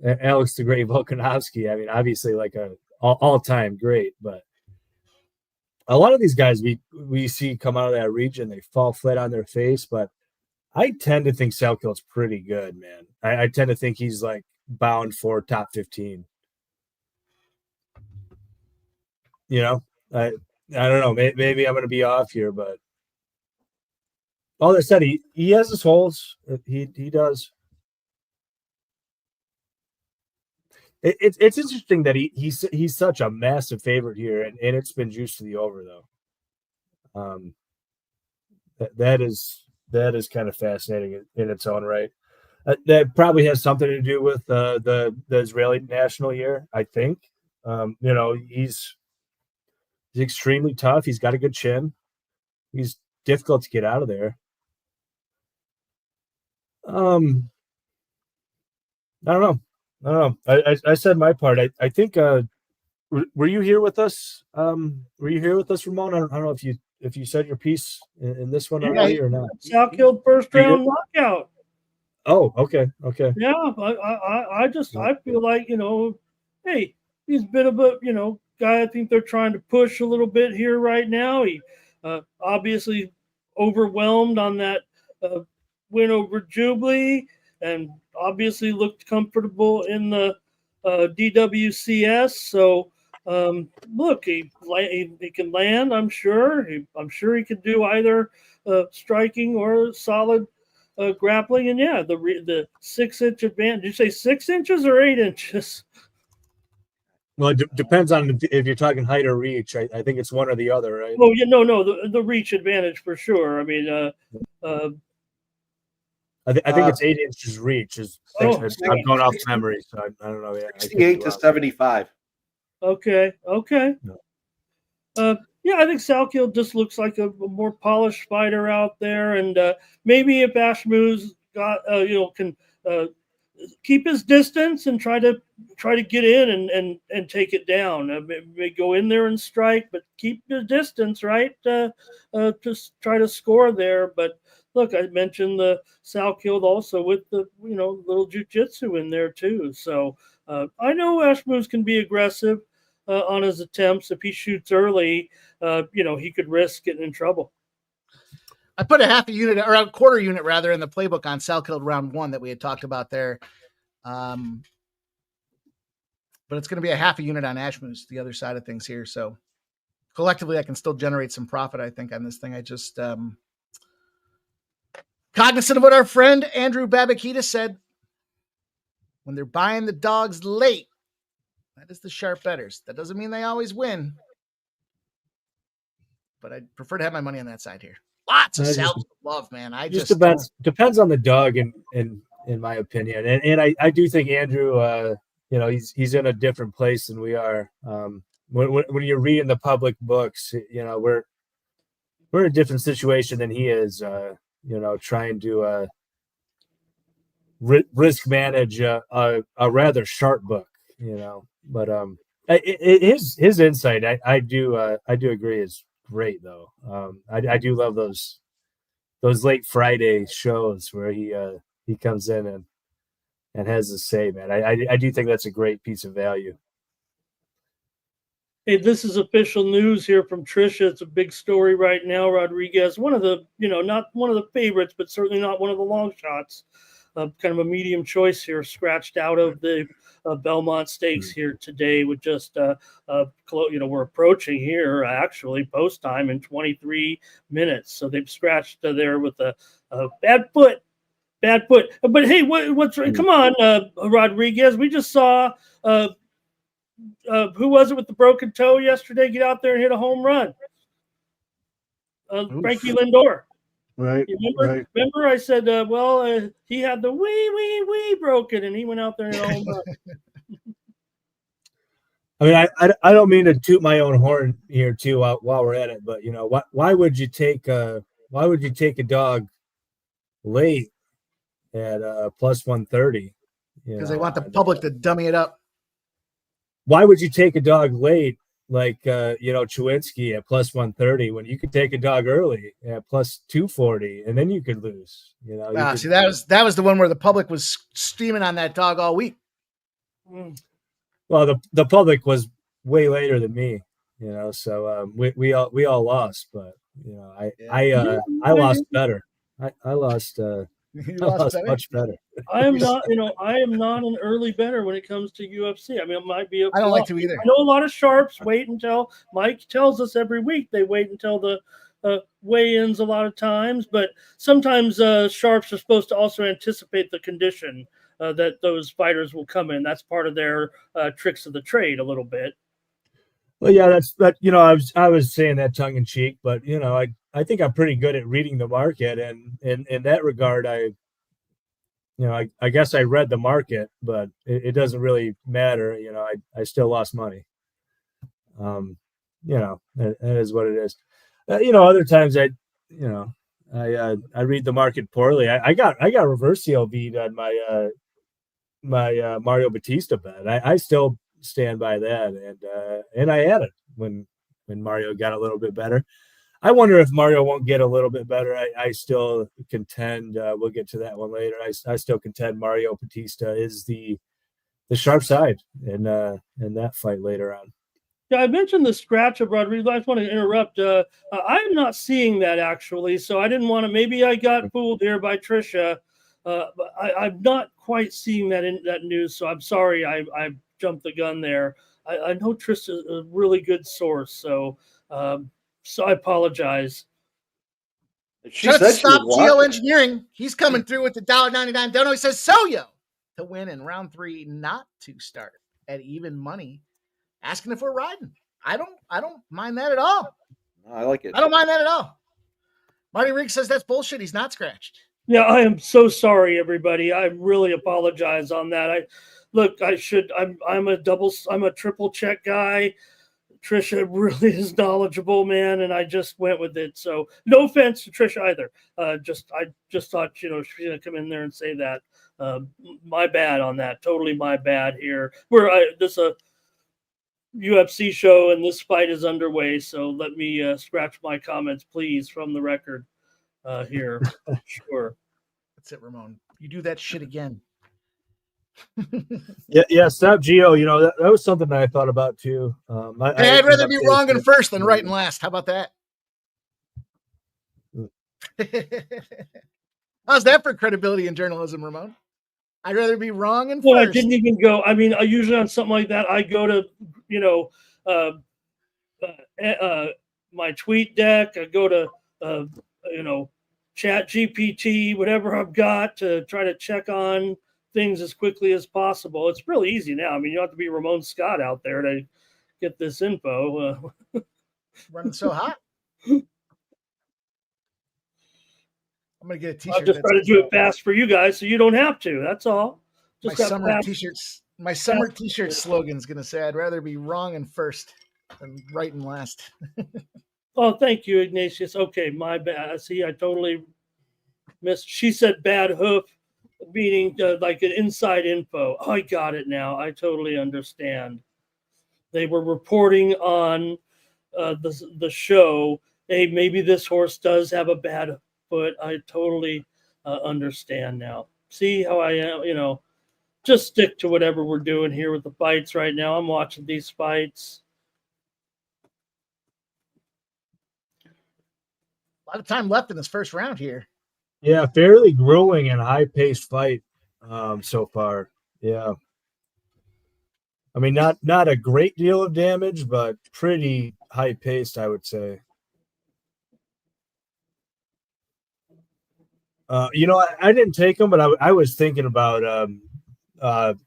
Alex the Great Volkanovski. I mean, obviously like a all-time great, but a lot of these guys we see come out of that region, they fall flat on their face. But I tend to think Salkill's pretty good, man. I tend to think he's like bound for top 15. I don't know. Maybe I'm going to be off here, but all that said, he has his holes. He does. It's interesting that he's such a massive favorite here, and it's been juiced to the over though. That is kind of fascinating in its own right. That probably has something to do with the Israeli national year. I think. He's extremely tough. He's got a good chin. He's difficult to get out of there. I don't know. I said my part. I think. Were you here with us? Ramon? I don't know if you said your piece in this one already or not. Salkill first round knockout. Oh, okay. Yeah, I feel like hey, he's a bit of a guy. I think they're trying to push a little bit here right now. He obviously overwhelmed on that win over Jubilee, and obviously looked comfortable in the DWCS. So look, he can land. I'm sure. I'm sure he could do either striking or solid grappling. And yeah, the 6-inch advantage. Did you say 6 inches or 8 inches? Well, it depends on if you're talking height or reach. I think it's one or the other, right? Oh, yeah, no, the reach advantage for sure. I mean, I think it's 8 inches reach. I'm going off memory, so I don't know. 68 to 75. Okay. Yeah, I think Salkill just looks like a more polished fighter out there, and maybe if Ashmoos can keep his distance and try to get in and take it down. Maybe go in there and strike, but keep the distance, right? Just try to score there. But look, I mentioned the Salkill also with the little jiu-jitsu in there too. So I know Ashmoos can be aggressive on his attempts. If he shoots early, he could risk getting in trouble. I put a half a unit or a quarter unit rather in the playbook on Salkill round 1 that we had talked about there. But it's going to be a half a unit on Ashmoos, the other side of things here. So collectively, I can still generate some profit, I think, on this thing. I just cognizant of what our friend Andrew Babakita said, when they're buying the dogs late, that is the sharp bettors. That doesn't mean they always win. but I prefer to have my money on that side here. Lots of Salkill love, man. I just depends on the dog, in my opinion, and I do think Andrew, he's in a different place than we are. When you're reading the public books, we're in a different situation than he is. Trying to risk manage a rather sharp book, but his insight, I do agree, is great though. I do love those late Friday shows where he comes in and has a say, man. I do think that's a great piece of value. Hey, this is official news here from Trisha. It's a big story right now. Rodriguez, one of the, not one of the favorites, but certainly not one of the long shots. Kind of a medium choice here, scratched out of the Belmont Stakes here today with just, we're approaching here actually post time in 23 minutes. So they've scratched there with a bad foot. But hey, what's come on, Rodriguez? We just saw who was it with the broken toe yesterday? Get out there and hit a home run. Frankie Lindor. Right. Remember I said, he had the wee broken, and he went out there and hit a home run. I mean, I don't mean to toot my own horn here too while we're at it, but why would you take a dog late at plus 130? Because they want the public to dummy it up. Why would you take a dog late like Chinsky at plus 130 when you could take a dog early at plus 240 and then you could lose? See, that was the one where the public was steaming on that dog all week. Well, the public was way later than me, so we all lost, but I lost better. I lost. I lost much better. I am not an early bettor when it comes to UFC. I mean, it might be. I don't like to either. I know a lot of sharps wait until Mike tells us every week. They wait until the weigh-ins a lot of times, but sometimes sharps are supposed to also anticipate the condition that those fighters will come in. That's part of their tricks of the trade a little bit. Well, yeah, I was saying that tongue in cheek, but I think I'm pretty good at reading the market, and in that regard, I guess I read the market, but it doesn't really matter. I still lost money. That is what it is. Other times I read the market poorly. I got reverse CLV'd on my Mario Bautista bet. I still stand by that, and I added when Mario got a little bit better. I wonder if Mario won't get a little bit better. I still contend, we'll get to that one later. I still contend Mario Bautista is the sharp side in that fight later on. Yeah, I mentioned the scratch of Rodriguez. I just want to interrupt. I'm not seeing that actually, so I didn't want to. Maybe I got fooled here by Trisha. But I'm not quite seeing that in that news, so I'm sorry. I jumped the gun there. I know Trista's a really good source, so I apologize. She said stop geoengineering. He's coming through with the $1.99 dono. He says Soyo to win in round 3, not to start at even money. Asking if we're riding. I don't mind that at all. I like it. I don't mind that at all. Marty Riggs says that's bullshit. He's not scratched. Yeah, I am so sorry, everybody. I really apologize on that. I'm a triple check guy. Trisha really is knowledgeable, man, and I just went with it. So no offense to Trisha either. I just thought, she's gonna come in there and say that. My bad on that. Totally my bad here. This a UFC show and this fight is underway, so let me scratch my comments, please, from the record here. Sure. That's it, Ramon. You do that shit again. Yeah. Stop Geo. That was something that I thought about too. I'd rather be wrong in first than right in last. How about that? How's that for credibility in journalism, Ramon? I'd rather be wrong in first. I didn't even go. I mean, usually on something like that, I go to my tweet deck. I go to Chat GPT, whatever I've got, to try to check on things as quickly as possible. It's really easy now. I mean, you don't have to be Ramon Scott out there to get this info. Running so hot. I'm gonna get a I'm T-shirt. just trying to do it fast for you guys, so you don't have to. That's all. My Just got summer fast. T-shirts. My summer T-shirt slogan's gonna say, "I'd rather be wrong in first than right in last." Oh, thank you, Ignatius. Okay, my bad. See, I totally missed. She said bad hoof, meaning like an inside info. I got it now. I totally understand. They were reporting on the show. Hey, maybe this horse does have a bad foot. I totally understand now. See how I am? Just stick to whatever we're doing here with the fights right now. I'm watching these fights. A lot of time left in this first round here. Yeah, fairly grueling and high-paced fight so far. Yeah. I mean, not a great deal of damage, but pretty high-paced, I would say. I didn't take them, but I was thinking about the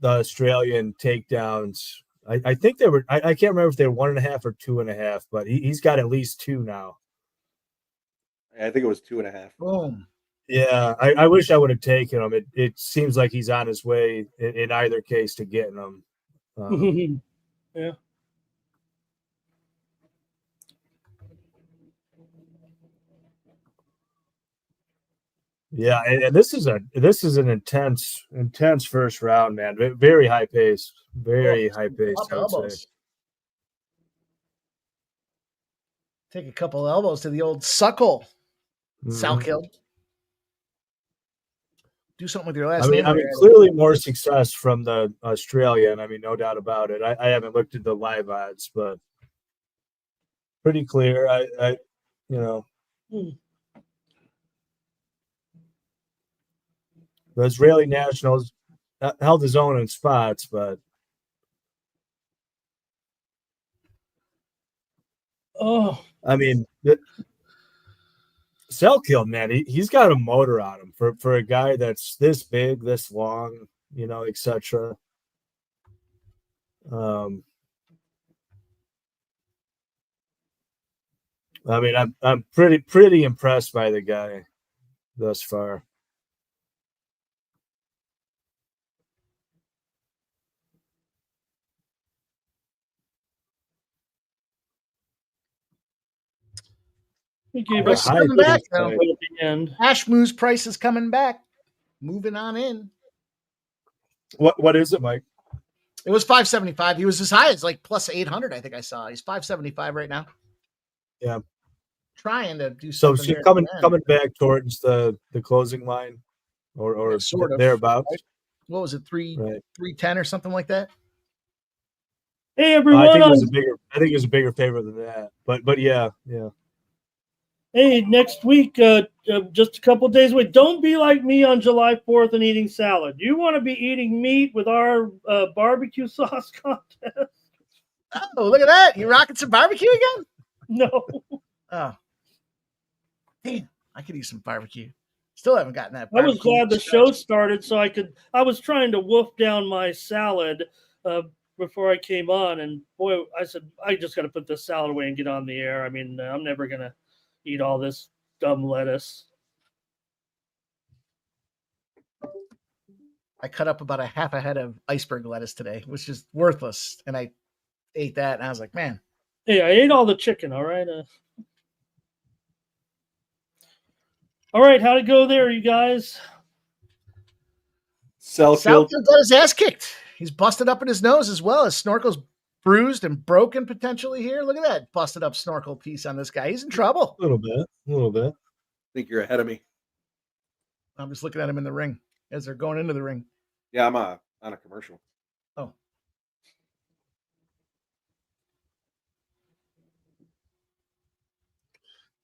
Australian takedowns. I think they were. I can't remember if they were 1.5 or 2.5, but he's got at least 2 now. I think it was 2.5. Boom. Yeah, I wish I would have taken him. It seems like he's on his way in either case to getting them. Yeah. Yeah, and this is an intense first round, man. Very high pace, very high pace. I would say. Take a couple elbows to the old suckle. Salkill. Do something with your last name. I mean, clearly more success from the Australian. I mean, no doubt about it. I haven't looked at the live odds, but pretty clear. The Israeli nationals held his own in spots, but I mean, Salkill, man, he's got a motor on him for a guy that's this big, this long, etc. I mean, I'm pretty impressed by the guy thus far. Price is coming back though. Ashmu's price is coming back. Moving on in. What is it, Mike? It was 575. He was as high as like plus 800. I think I saw. He's 575 right now. Yeah. Trying to do something. So coming back towards the closing line, or sort of thereabouts. Right? What was it? 310 or something like that. Hey everyone! I think it was a bigger favorite than that. But yeah. Hey, next week, just a couple days away. Don't be like me on July 4th and eating salad. You want to be eating meat with our barbecue sauce contest. Oh, look at that! You rocking some barbecue again? No. Oh, damn! I could eat some barbecue. Still haven't gotten that. I was glad the show started, so I was trying to wolf down my salad before I came on, and boy, I said I just got to put this salad away and get on the air. I mean, I'm never gonna eat all this dumb lettuce. I cut up about a half a head of iceberg lettuce today, which is worthless, and I ate that, and I was like, man. Hey, I ate all the chicken. All right. All right, how'd it go there, you guys? Salkill got his ass kicked. He's busted up in his nose as well. His snorkel's bruised and broken potentially here. Look at that busted up snorkel piece on this guy. He's in trouble. A little bit. I think you're ahead of me. I'm just looking at him in the ring as they're going into the ring. Yeah, I'm on a commercial. Oh.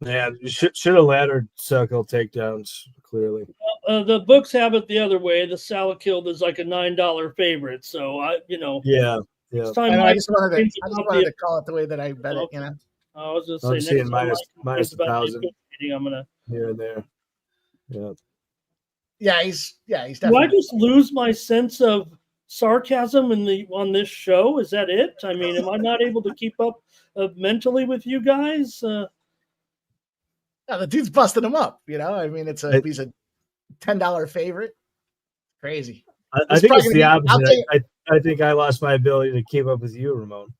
Yeah, you should have laddered Salkill takedowns, clearly. The books have it the other way. The Salkill is like a $9 favorite. So, Yeah. It's time I just wanted to call it the way that I bet it, I was just saying, seeing minus 1,000 I'm gonna here and there. Yeah. Yeah, he's definitely. Do I just lose my sense of sarcasm on this show? Is that it? I mean, am I not able to keep up mentally with you guys? Yeah, the dude's busting him up. You know, I mean, he's a $10 favorite. Crazy. I think it's the opposite. I think I lost my ability to keep up with you, Ramon.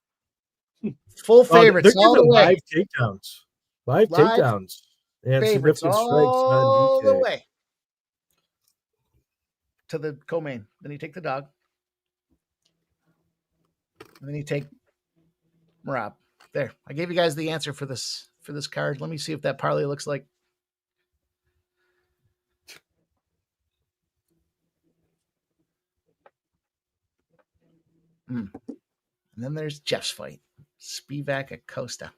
Full favorites all the way. 5 takedowns. 5 takedowns. And favorites significant strikes all on the DK. way to the co-main. Then you take the dog. And then you take Merab. There. I gave you guys the answer for this card. Let me see if that parlay looks like. And then there's Jeff's fight. Spivak Acosta.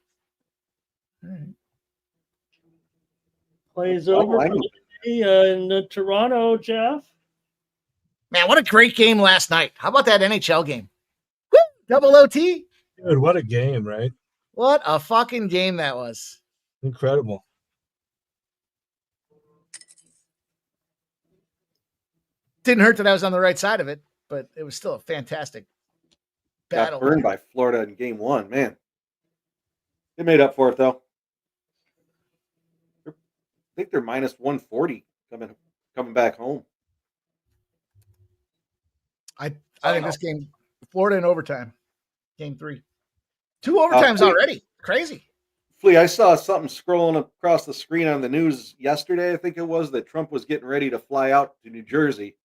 All right. Plays over in Toronto, Jeff. Man, what a great game last night. How about that NHL game? Woo! Double OT. Dude, what a game, right? What a fucking game that was. Incredible. Didn't hurt that I was on the right side of it, but it was still a fantastic battle. Got burned by Florida in game 1, man. They made up for it, though. I think they're minus 140 coming back home. I think this game, Florida in overtime, game 3. 2 overtimes already. Crazy. Flea, I saw something scrolling across the screen on the news yesterday, I think it was, that Trump was getting ready to fly out to New Jersey.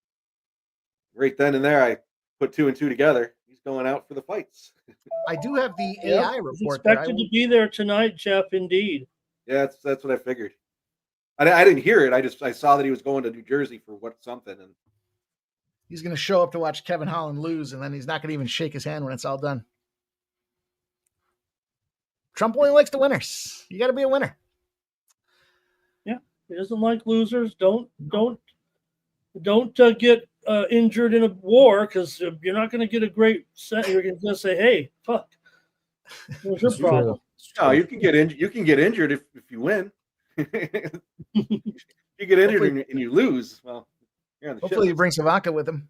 Right then and there, I put 2 and 2 together. He's going out for the fights. I do have the AI report. He's expected to be there tonight, Jeff, indeed. Yeah, that's what I figured. I didn't hear it. I saw that he was going to New Jersey for something. And he's going to show up to watch Kevin Holland lose, and then he's not going to even shake his hand when it's all done. Trump only likes the winners. You got to be a winner. Yeah, he doesn't like losers. Don't get injured in a war, because you're not going to get a great set. You're going to say, "Hey, fuck, what's your problem?" No, you can get injured. You can get injured if you win. You get injured and you lose. Well, you're on the hopefully, he brings Ivanka with him.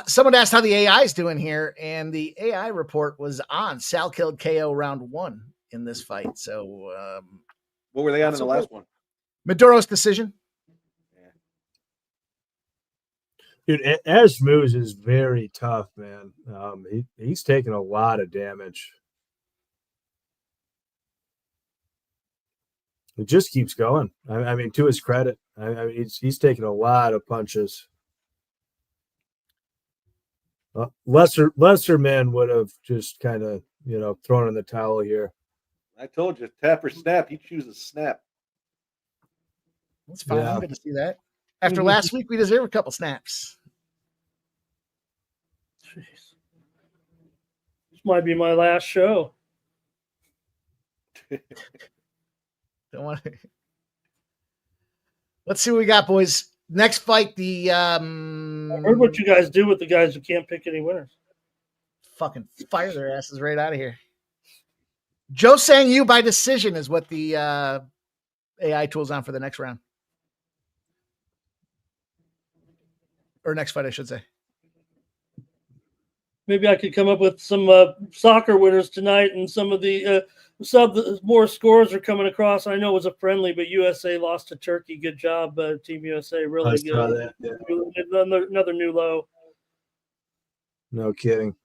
Someone asked how the AI is doing here, and the AI report was on Salkill KO round 1 in this fight. So, what were they on in the last one? Maderos decision. Dude, Ash moves is very tough, man. He's taking a lot of damage. It just keeps going. I mean, to his credit, I mean, he's taking a lot of punches. Lesser men would have just kind of, thrown in the towel here. I told you, tap or snap. He chooses snap. That's fine. Yeah. I'm good to see that. After last week, we deserve a couple snaps. Jeez. This might be my last show. Don't want to. Let's see what we got, boys. Next fight, I heard what you guys do with the guys who can't pick any winners. Fucking fire their asses right out of here. Joe saying you by decision is what the AI tool's on for the next round. Or next fight, I should say. Maybe I could come up with some soccer winners tonight, and some of the more scores are coming across. I know it was a friendly, but USA lost to Turkey. Good job, Team USA. Really good. Yeah. Another new low. No kidding.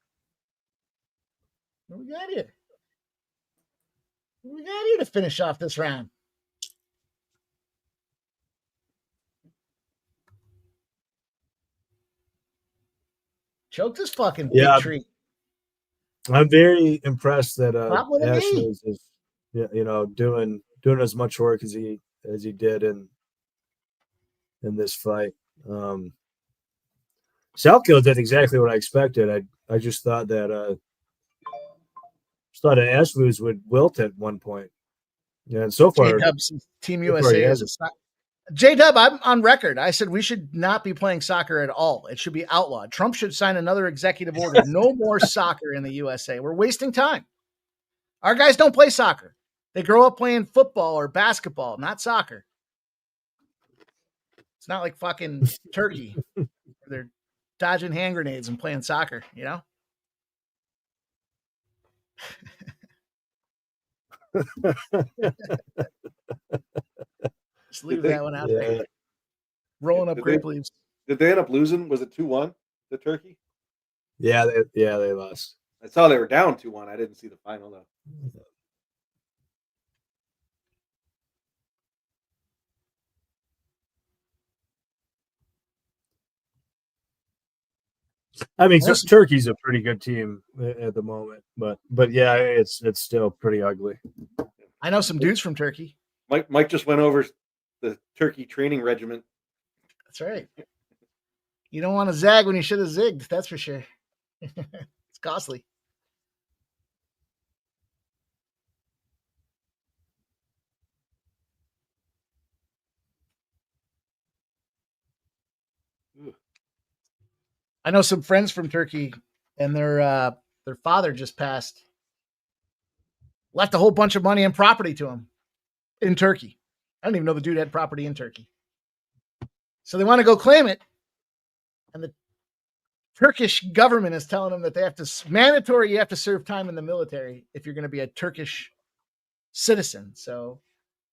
What we got here? What we got here to finish off this round? Choked his fucking big tree. I'm very impressed that Ashley is doing as much work as he did in this fight. Salkill did exactly what I expected. I just thought that Ashley would wilt at one point. Yeah, and so far, Team USA is J-Dub, I'm on record. I said we should not be playing soccer at all. It should be outlawed. Trump should sign another executive order. No more soccer in the USA. We're wasting time. Our guys don't play soccer. They grow up playing football or basketball, not soccer. It's not like fucking Turkey. They're dodging hand grenades and playing soccer, you know? Just leave Did they- that one out there. Rolling up Did grape they- leaves. Did they end up losing? Was it 2-1, the Turkey? Yeah, they lost. I saw they were down 2-1. I didn't see the final, though. I mean, Yes. Turkey's a pretty good team at the moment, but yeah, it's still pretty ugly. I know some dudes from Turkey. Mike just went over the Turkey training regiment. That's right. You don't want to zag when you should have zigged. That's for sure. It's costly. I know some friends from Turkey, and their father just passed. Left a whole bunch of money and property to him in Turkey. I didn't even know the dude had property in Turkey. So they want to go claim it. And the Turkish government is telling them that they have to, mandatory, you have to serve time in the military if you're going to be a Turkish citizen. So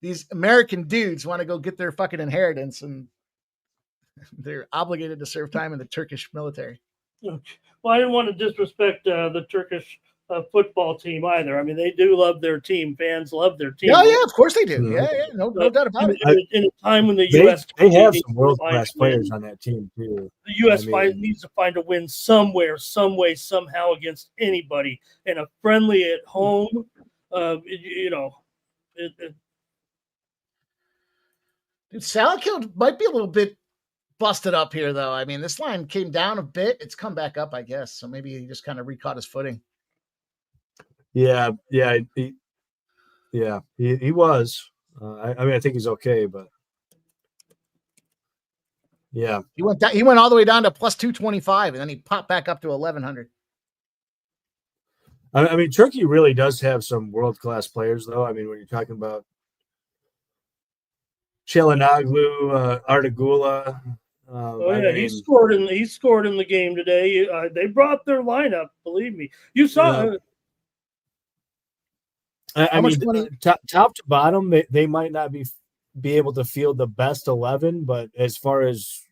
these American dudes want to go get their fucking inheritance, and they're obligated to serve time in the Turkish military. Well, I didn't want to disrespect the Turkish football team either. I mean, they do love their team. Fans love their team. Oh, yeah, of course they do. Mhm. Yeah, no doubt about it. In a time when the They U.S. have needs some to world find class a win, players on that team too. the U.S. I mean- needs to find a win somewhere, some way, somehow against anybody, and a friendly at home. Dude, Salkill might be a little bit busted up here, though. I mean, this line came down a bit. It's come back up, I guess. So maybe he just kind of recaught his footing. Yeah, he was. I mean, I think he's okay, but yeah, He went all the way down to plus 225, and then he popped back up to 1100. I mean, Turkey really does have some world class players, though. I mean, when you're talking about Çalhanoğlu, Artigula. He scored in the game today. They brought their lineup. Believe me, you saw. Yeah. I mean, top to bottom, they might not be able to field the best 11, but as far as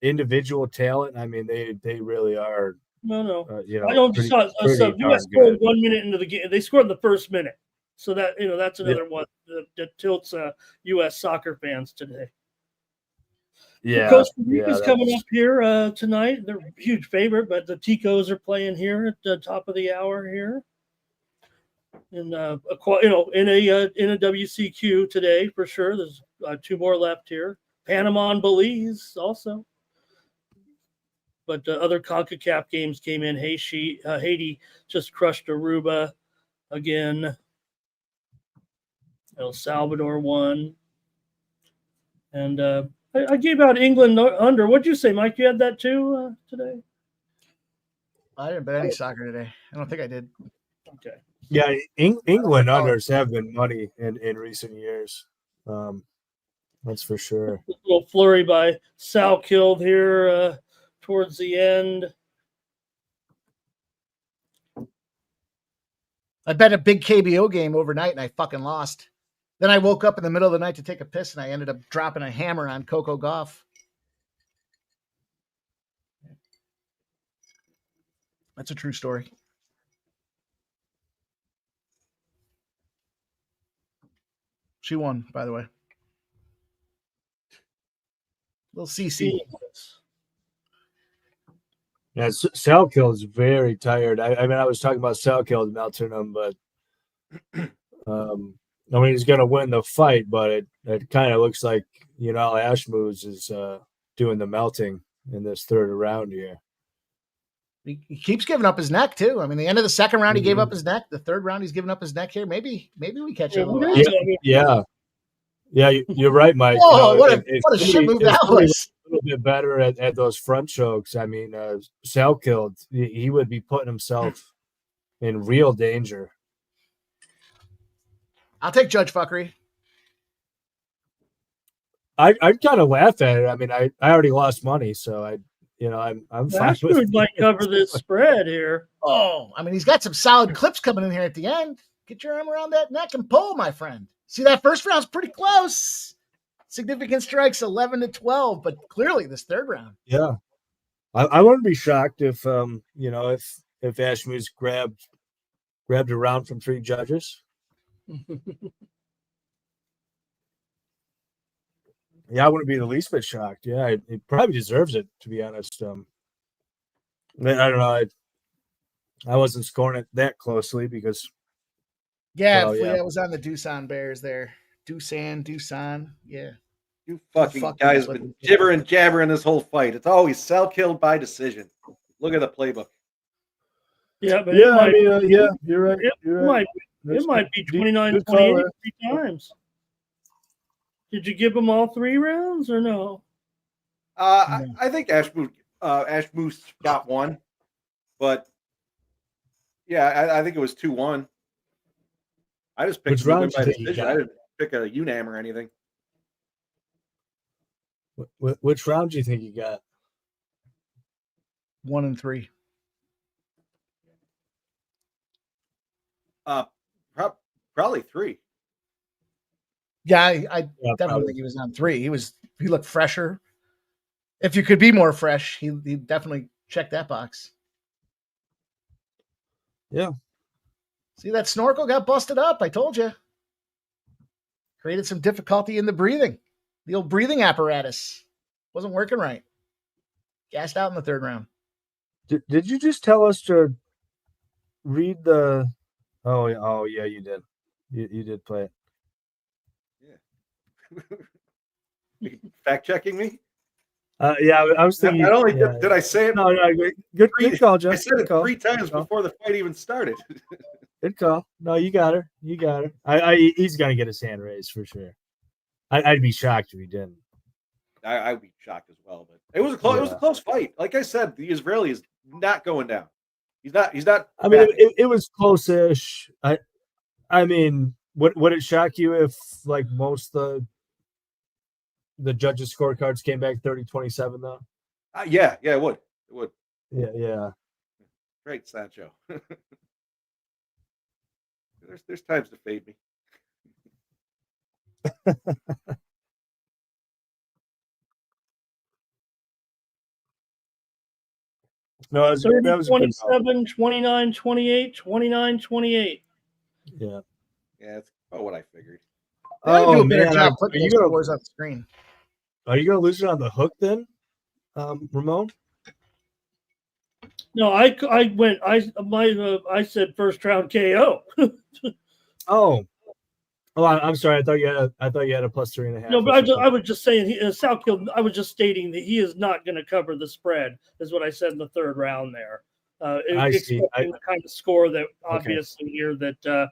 individual talent, I mean, they really are. No. I don't saw U.S. scored 1 minute into the game. They scored in the first minute, so that's another one that tilts U.S. soccer fans today. Yeah, Costa Rica's coming up here tonight. They're a huge favorite, but the Ticos are playing here at the top of the hour here. In a WCQ today for sure. There's 2 more left here. Panama and Belize also. But other CONCACAF games came in. Haiti just crushed Aruba again. El Salvador won. And I gave out England under. What'd you say, Mike? You had that too today? I didn't bet any soccer today. I don't think I did. Okay. Yeah, England unders have been money in recent years. That's for sure. A little flurry by Salkill here towards the end. I bet a big KBO game overnight, and I fucking lost. Then I woke up in the middle of the night to take a piss, and I ended up dropping a hammer on Coco Gauff. That's a true story. She won, by the way. Little CC. Yeah, Salkill is very tired. I mean, I was talking about Salkill melting him, but I mean, he's going to win the fight, but it kind of looks like Ashmoos is doing the melting in this third round here. He keeps giving up his neck too. I mean, the end of the second round, he gave up his neck. The third round, he's giving up his neck here. Maybe we catch him. Yeah, you're right, Mike. Oh, what a shit move that was. A little bit better at those front chokes. I mean, Salkill, he would be putting himself in real danger. I'll take Judge Fuckery. I'd kind of laugh at it. I mean, I already lost money, so I'm fine with it. Might cover this spread here. Oh, I mean, he's got some solid clips coming in here at the end. Get your arm around that neck and pull, my friend. See, that first round's pretty close. significant strikes 11-12, but clearly this third round. Yeah. I wouldn't be shocked if if Ashmuth grabbed a round from 3 judges. Yeah, I wouldn't be the least bit shocked. Yeah, it probably deserves it, to be honest. I don't know. I wasn't scoring it that closely because Yeah, well, I was on the Doosan Bears there. Doosan. Yeah. You fucking Fucking guys flipping. been jibbering jabbering this whole fight. It's always Salkill by decision. Look at the playbook. Yeah, but yeah, I mean, yeah, you're right. it You're right. might be Good 29-28 call there. 3 times. Did you give them all 3 rounds or no? I think Ashmuth got one, but yeah, I think it was 2-1. I just picked Which him to win round by do you think he decision. got? I didn't pick a UNAM or anything. Which round do you think you got? 1 and 3. Probably 3. Yeah, I definitely probably. think he was on 3. He looked fresher. If you could be more fresh, he definitely checked that box. Yeah. See, that snorkel got busted up. I told you. Created some difficulty in the breathing. The old breathing apparatus wasn't working right. Gassed out in the third round. Did you just tell us to read the? Oh yeah, you did. You did play it. Fact checking me? Yeah, I was thinking. Not only yeah, did I say it, No, good call, Jeff. I said it Good call. 3 times Good call. before the fight even started. Good call. No, you got her. You got her. He's gonna get his hand raised for sure. I'd be shocked if he didn't. I would be shocked as well, but it was a close. It was a close fight. Like I said, the Israeli is not going down. He's not. I mean, it was close-ish. I mean, would it shock you if like most the judges' scorecards came back 30-27 though? Yeah, it would. It would. Yeah. Great, Sancho. There's times to fade me. No, that was 27, 29, 28, 29, 28. Yeah. Yeah, that's about what I figured. They gotta do a better man, job are putting you those gonna scores on the screen. are you gonna lose it on the hook then, Ramon? No, I said first round KO. Oh, I'm sorry. I thought you had a plus 3.5. No, but I was just saying Salkill. I was just stating that he is not going to cover the spread, is what I said in the third round there. I see. The kind of score that obviously here that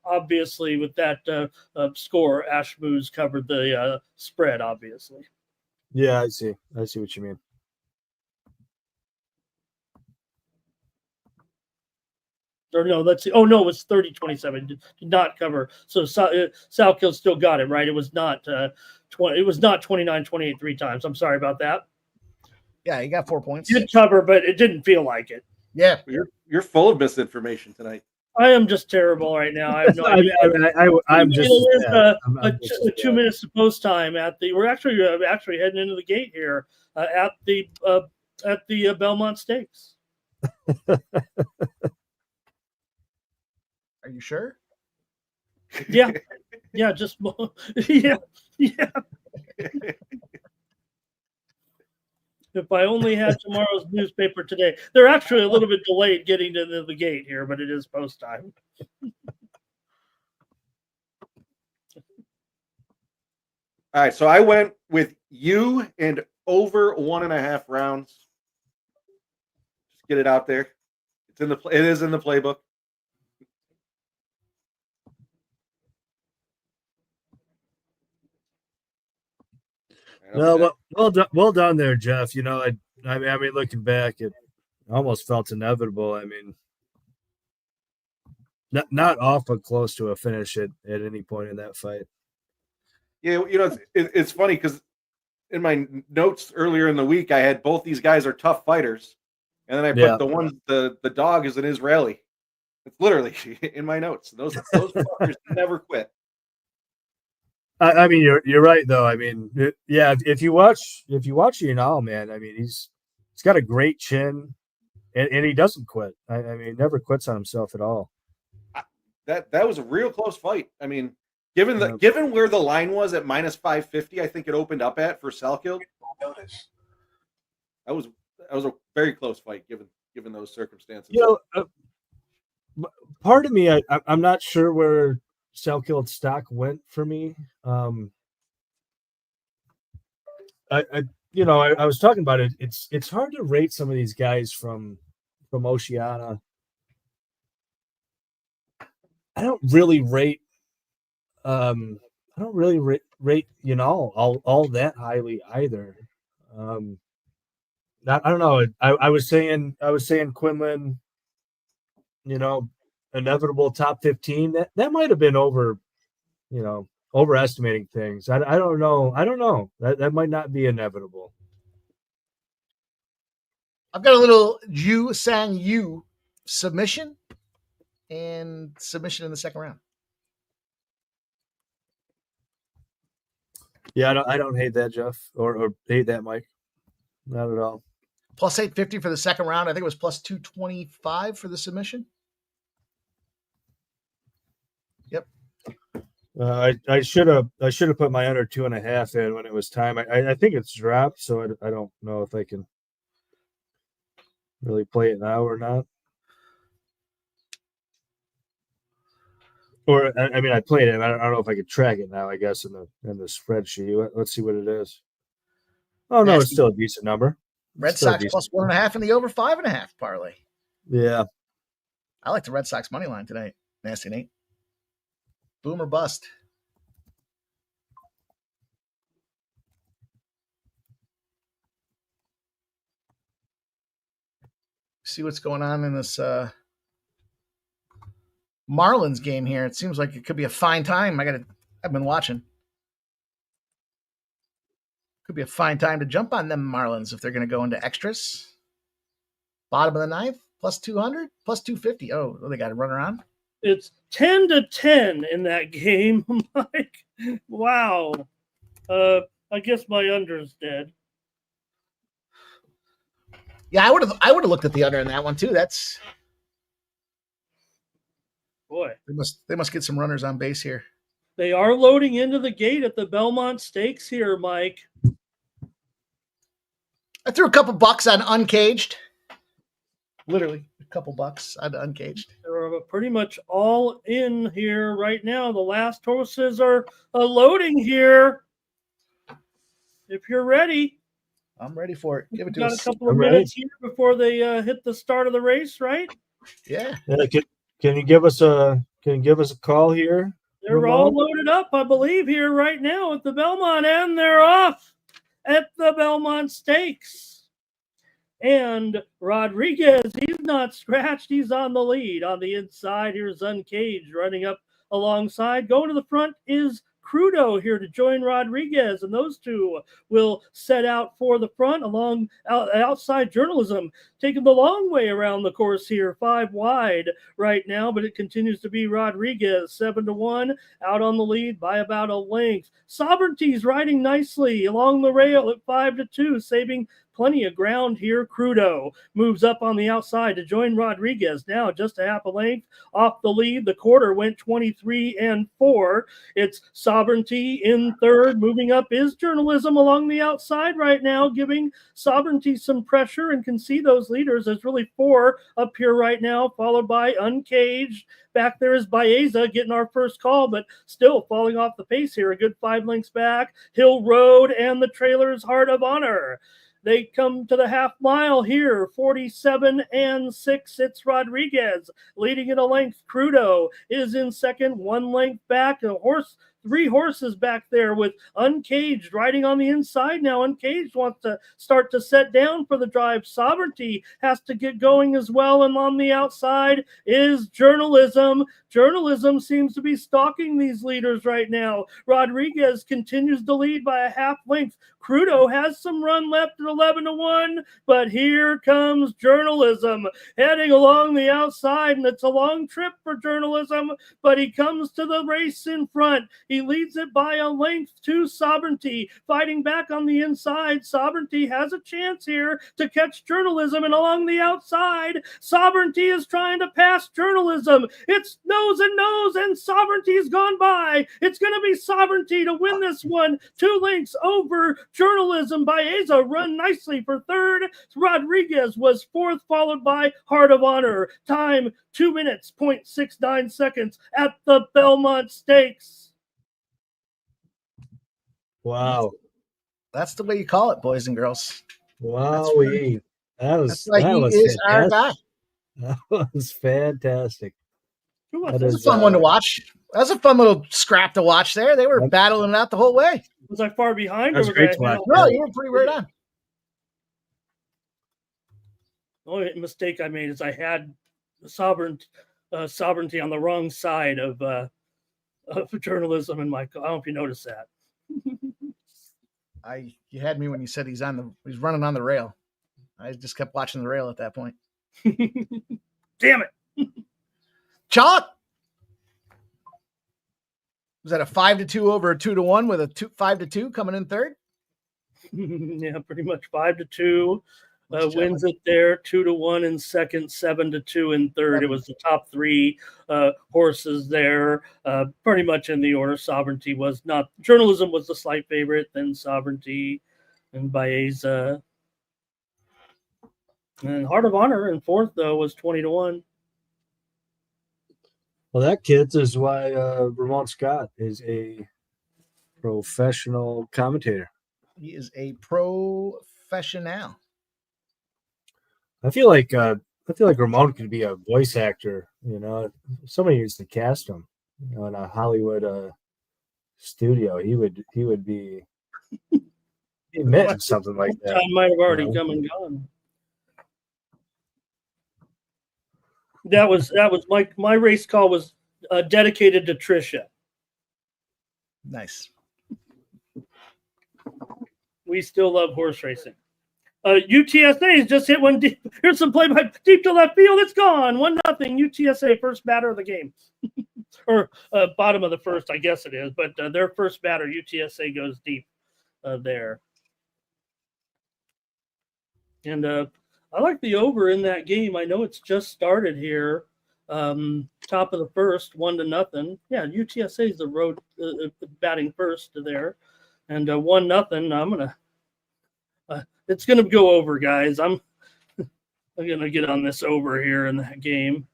obviously with that score, Ashmuth covered the spread. Obviously. Yeah, I see what you mean. Or no, let's see. Oh no, it was 30-27. Did not cover. So Salkill still got it right. It was not 20. It was not 29-28 3 times. I'm sorry about that. Yeah, he got 4 points. Did cover, but it didn't feel like it. Yeah, You're full of misinformation tonight. I am just terrible right now. I have no idea. I'm just. It is 2 minutes to post time at the. We're actually heading into the gate here at the Belmont Stakes. are you sure? Yeah, just yeah. If I only had tomorrow's newspaper today. They're actually a little bit delayed getting to the gate here, but it is post time. All right, so I went with you and over 1.5 rounds. Just get it out there. It is in the playbook. No, well done there, Jeff. You know, I mean, looking back, it almost felt inevitable. I mean, not awful close to a finish at any point in that fight. Yeah, it's funny because in my notes earlier in the week, I had both these guys are tough fighters, and then I put the dog is an Israeli. It's literally in my notes. Those fuckers never quit. I mean, you're right though. I mean, if you watch Yanal, man, I mean, he's got a great chin, and he doesn't quit. I mean, he never quits on himself at all. That was a real close fight. I mean, given where the line was at minus 550, I think it opened up at for Salkill. That was a very close fight given those circumstances. You know, part of me, I'm not sure where Salkill stock went for me. I was talking about it. It's hard to rate some of these guys from Oceania. I don't really rate you know all that highly either. I don't know. I was saying Quinlan, you know, inevitable top 15. That might have been overestimating things. I don't know. That might not be inevitable. I've got a little Yu Sang Yu submission and submission in the second round. Yeah, I don't hate that, Jeff, or hate that, Mike. Not at all. Plus 850 for the second round. I think it was plus 225 for the submission. Yep. I should have put my under 2.5 in when it was time. I think it's dropped, so I don't know if I can really play it now or not. Or I mean, I played it. I don't know if I could track it now. I guess in the spreadsheet. Let's see what it is. Oh no, it's still a decent number. Red Sox plus 1.5 in the over 5.5 parlay. Yeah, I like the Red Sox money line tonight. Nasty Nate. Boom or bust. See what's going on in this Marlins game here. It seems like it could be a fine time. I've been watching. Could be a fine time to jump on them Marlins if they're going to go into extras. Bottom of the ninth, plus 200, plus 250. Oh, they got to run around. It's 10-10 in that game, Mike. Wow. I guess my under's dead. Yeah, I would have looked at the under in that one too. That's boy. They must get some runners on base here. They are loading into the gate at the Belmont Stakes here, Mike. I threw a couple bucks on Uncaged. Literally a couple bucks on Uncaged. They're pretty much all in here right now. The last horses are loading here. If you're ready. I'm ready for it. Give it to us. Got a couple of minutes here before they hit the start of the race, right? Yeah. Can you give us a call here? They're all loaded up, I believe, here right now at the Belmont, and they're off at the Belmont Stakes. And Rodriguez, he's not scratched. He's on the lead. On the inside, here's Uncaged running up alongside. Going to the front is Crudo here to join Rodriguez, and those two will set out for the front along outside Journalism, taking the long way around the course here, 5 wide right now, but it continues to be Rodriguez, 7-1, out on the lead by about a length. Sovereignty's riding nicely along the rail at 5-2, saving plenty of ground here. Crudo moves up on the outside to join Rodriguez. Now just a half a length off the lead. The quarter went 23-4. It's Sovereignty in third. Moving up is Journalism along the outside right now, giving Sovereignty some pressure, and can see those leaders. There's really 4 up here right now, followed by Uncaged. Back there is Baeza getting our first call, but still falling off the pace here. A good 5 lengths back. Hill Road and the trailer's Heart of Honor. They come to the half mile here, 47-6. It's Rodriguez leading in a length. Crudo is in second, 1 length back. 3 horses back there with Uncaged riding on the inside now. Uncaged wants to start to set down for the drive. Sovereignty has to get going as well. And on the outside is Journalism. Journalism seems to be stalking these leaders right now. Rodriguez continues to lead by a half length. Crudo has some run left at 11-1, but here comes Journalism heading along the outside, and it's a long trip for Journalism, but he comes to the race in front. He leads it by a length to Sovereignty. Fighting back on the inside. Sovereignty has a chance here to catch Journalism, and along the outside, Sovereignty is trying to pass Journalism. It's nose and nose, and Sovereignty's gone by. It's going to be Sovereignty to win this one. 2 lengths over Journalism. Baeza run nicely for third. Rodriguez was fourth, followed by Heart of Honor. Time 2 minutes, 0.69 seconds at the Belmont Stakes. Wow. That's the way you call it, boys and girls. Wow. That's why he is our guy. That was fantastic. That's a fun one to watch. That was a fun little scrap to watch there. They were battling it out the whole way. Was I far behind? That's great to watch. No, you were pretty right on. The only mistake I made is I had Sovereignty on the wrong side of Journalism in my. I don't know if you noticed that. You had me when you said he's running on the rail. I just kept watching the rail at that point. Damn it. Chalk. Was that a 5-2 over a 2-1 with a 5-2 coming in third? Yeah, pretty much 5-2. Wins it there, 2-1 in second, 7-2 in third. It was the top 3 horses there, pretty much in the order. Sovereignty was not. Journalism was the slight favorite, then Sovereignty and Baeza. And Heart of Honor in fourth, though, was 20-1. Well, that, kids, is why Ramon Scott is a professional commentator. He is a professional. I feel like Ramon could be a voice actor. You know, somebody needs to cast him. You know, in a Hollywood studio, he would be meant in something like that. Time might have already come and gone. That was my race call was dedicated to Trisha. Nice. We still love horse racing. UTSA's just hit one deep. Here's some play by deep to left field. It's gone. 1-0. UTSA, first batter of the game. Or bottom of the first, I guess it is. But their first batter, UTSA, goes deep there. And I like the over in that game. I know it's just started here. Top of the first, 1-0. Yeah, UTSA is the road batting first there. And 1-0. I'm going to it's going to go over, guys. I'm going to get on this over here in that game.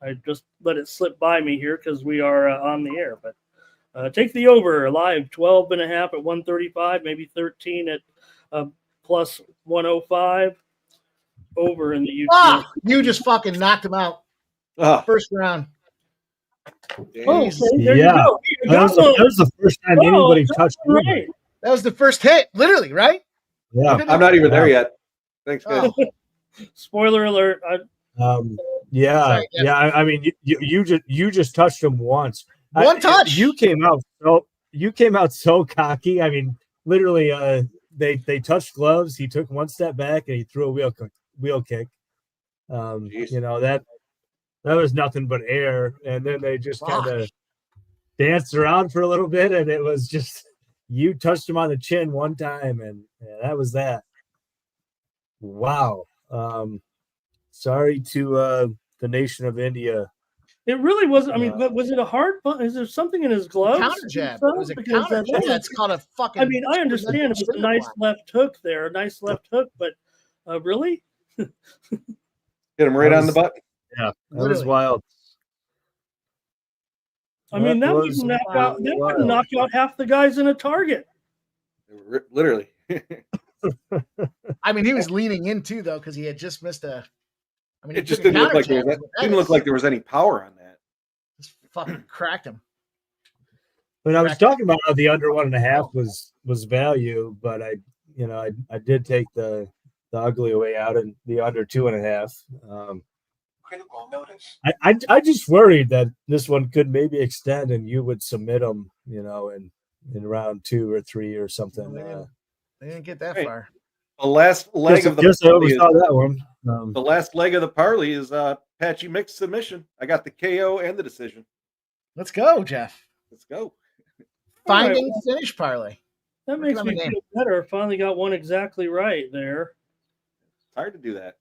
I just let it slip by me here because we are on the air. But take the over live, 12.5 at 135, maybe 13 at plus 105. Over in the UTS. You just fucking knocked him out. First round. Oh, there yeah. you go. That was the first time anybody touched him. Right. That was the first hit, literally, right? Yeah. I'm not even there yet. Thanks, guys. Spoiler alert. Yeah. I mean, you just touched him once. One touch. You came out so cocky. I mean, literally, they touched gloves. He took one step back and he threw a wheel kick. You know, that was nothing but air. And then they just kind of danced around for a little bit, and it was just you touched him on the chin one time, and that was that. Wow. Sorry to the nation of India. It really wasn't. I mean, but was it a hard? Is there something in his gloves? Counter jab. It was a counter jab. It's called a fucking. I mean, I understand it was a nice left hook there, but really? Hit him right on the butt. Yeah, that was wild. I mean, that would knock out half the guys in a target. Literally. I mean, he was leaning in too, though, because he had just missed a. I mean, it just didn't look like there was any power on that. Just fucking cracked him. When I was talking about how the under 1.5 was value, but I did take the ugly way out and the under 2.5. Critical notice. I just worried that this one could maybe extend and you would submit them, in round 2 or 3 or something. They didn't get that far. The last leg of the parlay saw that one. The last leg of the parlay is Patchy mixed submission. I got the KO and the decision. Let's go, Jeff. Let's go. Finding finish parlay. That makes me feel better. Finally got one exactly right there. It's hard to do that.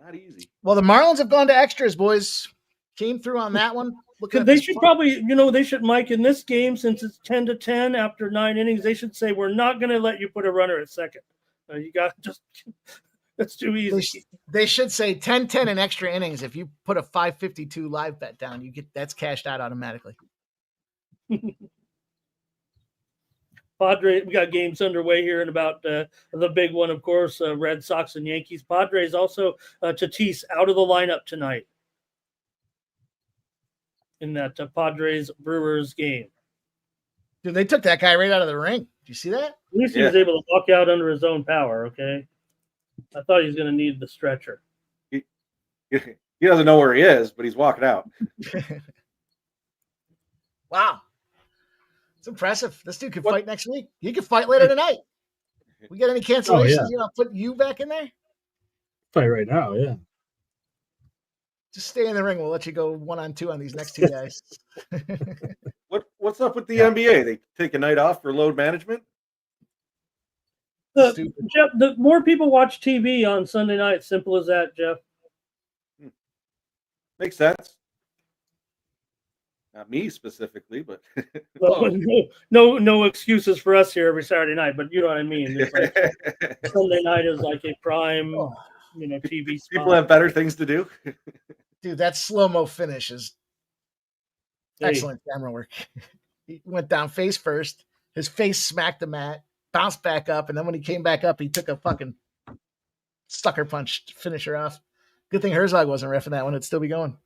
Not easy. Well, the Marlins have gone to extras, boys. Came through on that one. They should probably, they should, Mike, in this game, since it's 10-10 after 9 innings, they should say, we're not going to let you put a runner at second. You got that's too easy. They should say 10-10 in extra innings. If you put a 552 live bet down, that's cashed out automatically. Padres, we got games underway here in about the big one, of course, Red Sox and Yankees. Padres also, Tatis out of the lineup tonight in that Padres-Brewers game. Dude, they took that guy right out of the ring. Did you see that? At least he was able to walk out under his own power, okay? I thought he was going to need the stretcher. He doesn't know where he is, but he's walking out. Wow. It's impressive. This dude could fight next week. He could fight later tonight. We get any cancellations? I'll put you back in there? Fight right now, yeah. Just stay in the ring. We'll let you go 1-on-2 on these next two guys. What's up with the NBA? They take a night off for load management? Jeff, the more people watch TV on Sunday night. Simple as that, Jeff. Makes sense. Not me specifically, but well, no excuses for us here every Saturday night. But you know what I mean. Like Sunday night is like a prime, TV spot. People have better things to do. Dude, that slow-mo finish is excellent camera work. He went down face first. His face smacked the mat, bounced back up, and then when he came back up, he took a fucking sucker punch to finish her off. Good thing Herzog wasn't reffing that one. It'd still be going.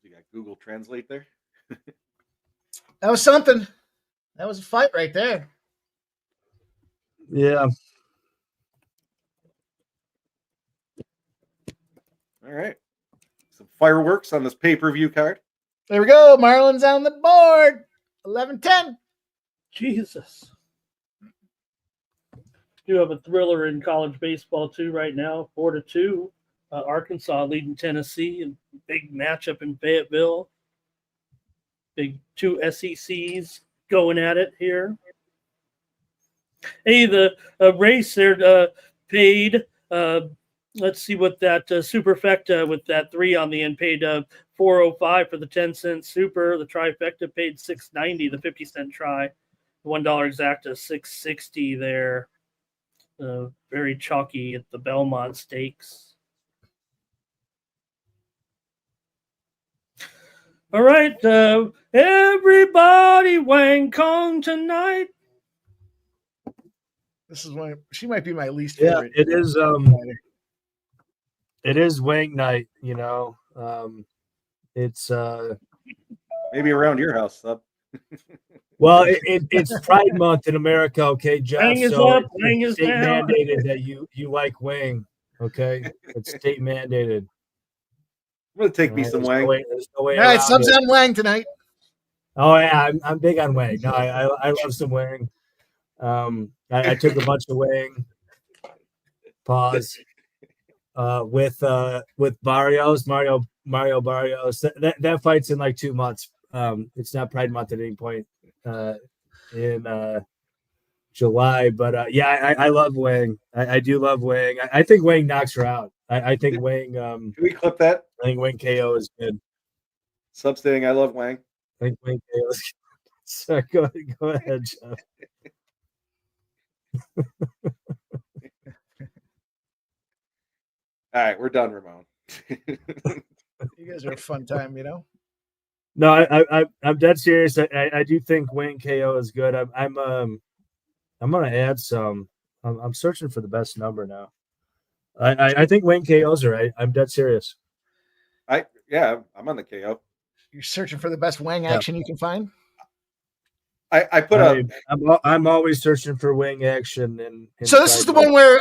You got Google Translate there? That was something. That was a fight right there. Yeah. All right. Some fireworks on this pay-per-view card. There we go. Marlins on the board. 11-10. Jesus. You have a thriller in college baseball too right now. 4-2. Arkansas leading Tennessee, and big matchup in Fayetteville. Big two SECs going at it here. Hey, the race there paid. Let's see what that superfecta with that 3 on the end paid $4.05 for the 10-cent super. The trifecta paid $6.90. The 50-cent try, $1 exacta $6.60 there. Very chalky at the Belmont Stakes. All right, everybody Wang Kong tonight. This is one. She might be my least favorite. Yeah, it is. It is Wang night. It's maybe around your house, sub. Well, it's Pride Month in America, okay, Jeff. Wang is so up, Wang is state down. mandated that you like Wang, okay? It's state mandated. I'm gonna take me some Wang. There's no way All right, around subs it. on Wang tonight. Oh yeah, I'm big on Wang. No, I love some Wang. I took a bunch of Wang. Pause. With Barrios, Mario Barrios. That fight's in like 2 months. It's not Pride Month at any point in July, but yeah, I love Wang. I do love Wang. I think Wang knocks her out. I think Wang. Can we clip that? I think Wang KO is good. Sub saying I love Wang. I think Wang KO is good. So go ahead, Jeff. All right, we're done, Ramon. You guys are a fun time, No, I'm dead serious. I do think Wang KO is good. I'm gonna add some. I'm searching for the best number now. I think Wang KO's are right. I'm dead serious. I'm on the KO. You're searching for the best Wang action you can find. I put I'm always searching for Wang action. So this is the one where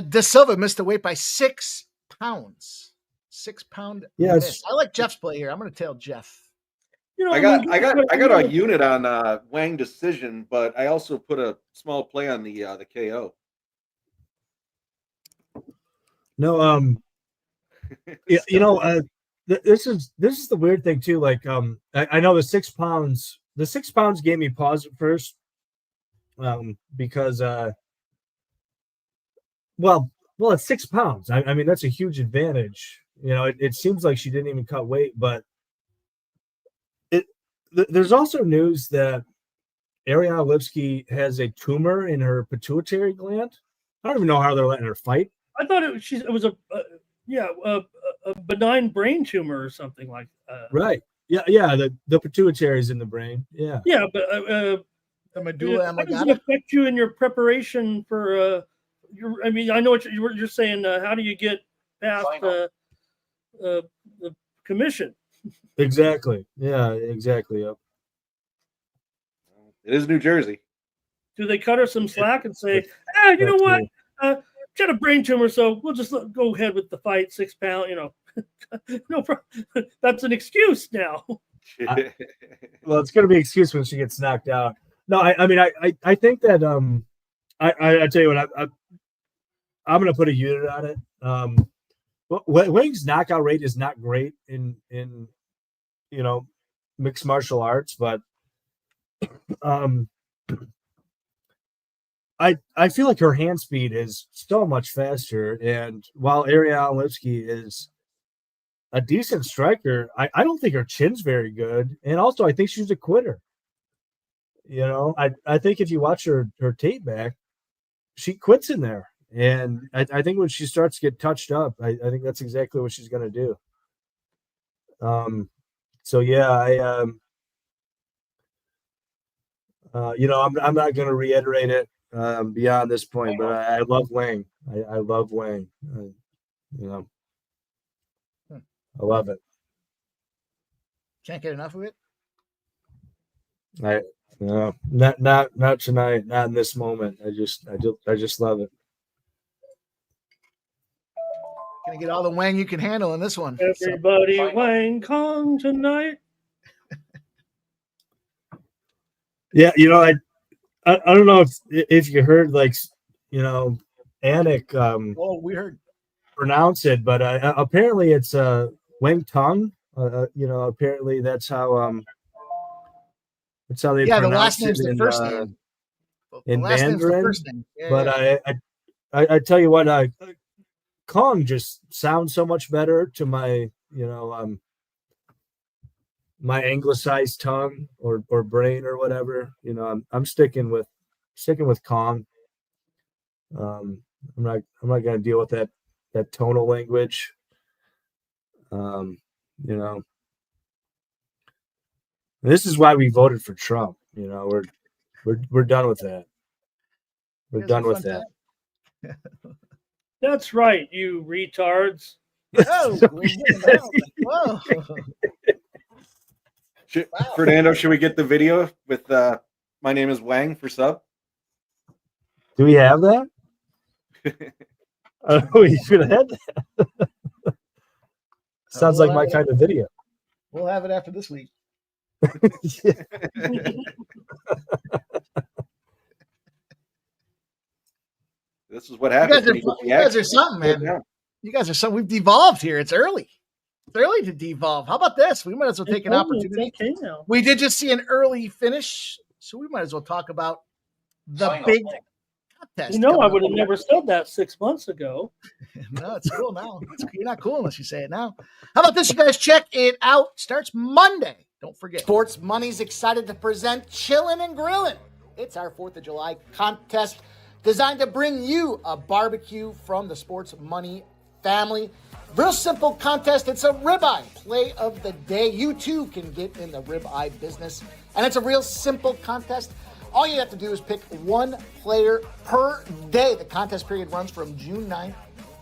De Silva missed the weight by 6 pounds. 6 pound. Yes. Miss. I like Jeff's play here. I'm going to tail Jeff. I got a unit on Wang decision, but I also put a small play on the KO. No, this is the weird thing too. Like, I know the 6 pounds gave me pause at first, because well, it's 6 pounds. I mean, that's a huge advantage. You know, it seems like she didn't even cut weight, but there's also news that Ariana Lipsky has a tumor in her pituitary gland. I don't even know how they're letting her fight. I thought it was a benign brain tumor or something like that. Right. Yeah. The pituitary is in the brain. Yeah. Yeah, but The medulla how does it oblongata. affect you in your preparation for I mean, I know what you're saying. How do you get past the commission? Exactly. Yeah. Exactly. Yep. It is New Jersey. Do they cut her some slack and say, you know what? She had a brain tumor, so we'll just go ahead with the fight, 6 pound, you know. No problem. That's an excuse now. Well, it's going to be an excuse when she gets knocked out. No, I mean, I think that I tell you what, I'm going to put a unit on it. Wang's knockout rate is not great in you know, mixed martial arts, but I feel like her hand speed is so much faster, and while Ariana Lipsky is a decent striker, I don't think her chin's very good, and also I think she's a quitter. You know, I think if you watch her tape back, she quits in there, and I think when she starts to get touched up, I think that's exactly what she's going to do. So yeah, you know, I'm not going to reiterate it beyond this point, but I love Wang. I love Wang. You know, I love it. Can't get enough of it. Not tonight, not in this moment. I just love it. Gonna get all the Wang you can handle in this one. Everybody Wang Kong tonight. Yeah, you know, I don't know if you heard, like, you know, Anik We heard. pronounce it, but apparently it's Wang Tong. You know, apparently that's how they Yeah, the pronounce last name's it the first name. The in last name's the Mandarin. first name. Yeah, But I tell you what, Kong just sounds so much better to my, you know, my anglicized tongue or brain or whatever. You know, I'm sticking with Kong. I'm not going to deal with that tonal language. You know, this is why we voted for Trump. You know, we're done with that. We're done with that. That's right, you retards. Oh, whoa. Fernando, should we get the video with my name is Wang for sub? Do we have that? We should have had that. Sounds like my kind of video. We'll have it after this week. This is what happens. You guys are something, man. You guys are something. We've devolved here. It's early. It's early to devolve. How about this? We might as well take an opportunity. Okay now. We did just see an early finish, so we might as well talk about the big contest. You know, I would have never said that 6 months ago. No, it's cool now. You're not cool unless you say it now. How about this? You guys check it out. Starts Monday. Don't forget. Sports Money's excited to present Chillin' and Grillin'. It's our 4th of July contest designed to bring you a barbecue from the Sports Money family. Real simple contest. It's a ribeye play of the day. You too can get in the ribeye business. And it's a real simple contest. All you have to do is pick one player per day. The contest period runs from June 9th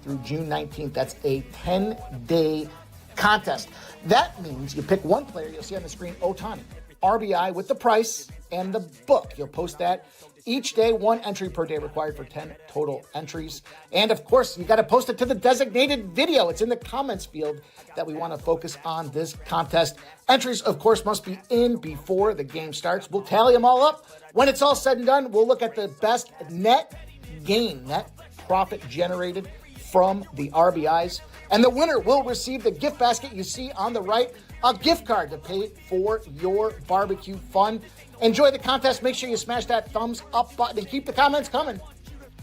through June 19th. That's a 10-day contest. That means you pick one player. You'll see on the screen, Otani, RBI with the price and the book. You'll post that each day, 1 entry per day required for 10 total entries. And of course, you got to post it to the designated video. It's in the comments field that we want to focus on this contest. Entries, of course, must be in before the game starts. We'll tally them all up. When it's all said and done, we'll look at the best net gain, net profit generated from the RBIs. And the winner will receive the gift basket you see on the right, a gift card to pay for your barbecue fun. Enjoy the contest. Make sure you smash that thumbs up button and keep the comments coming.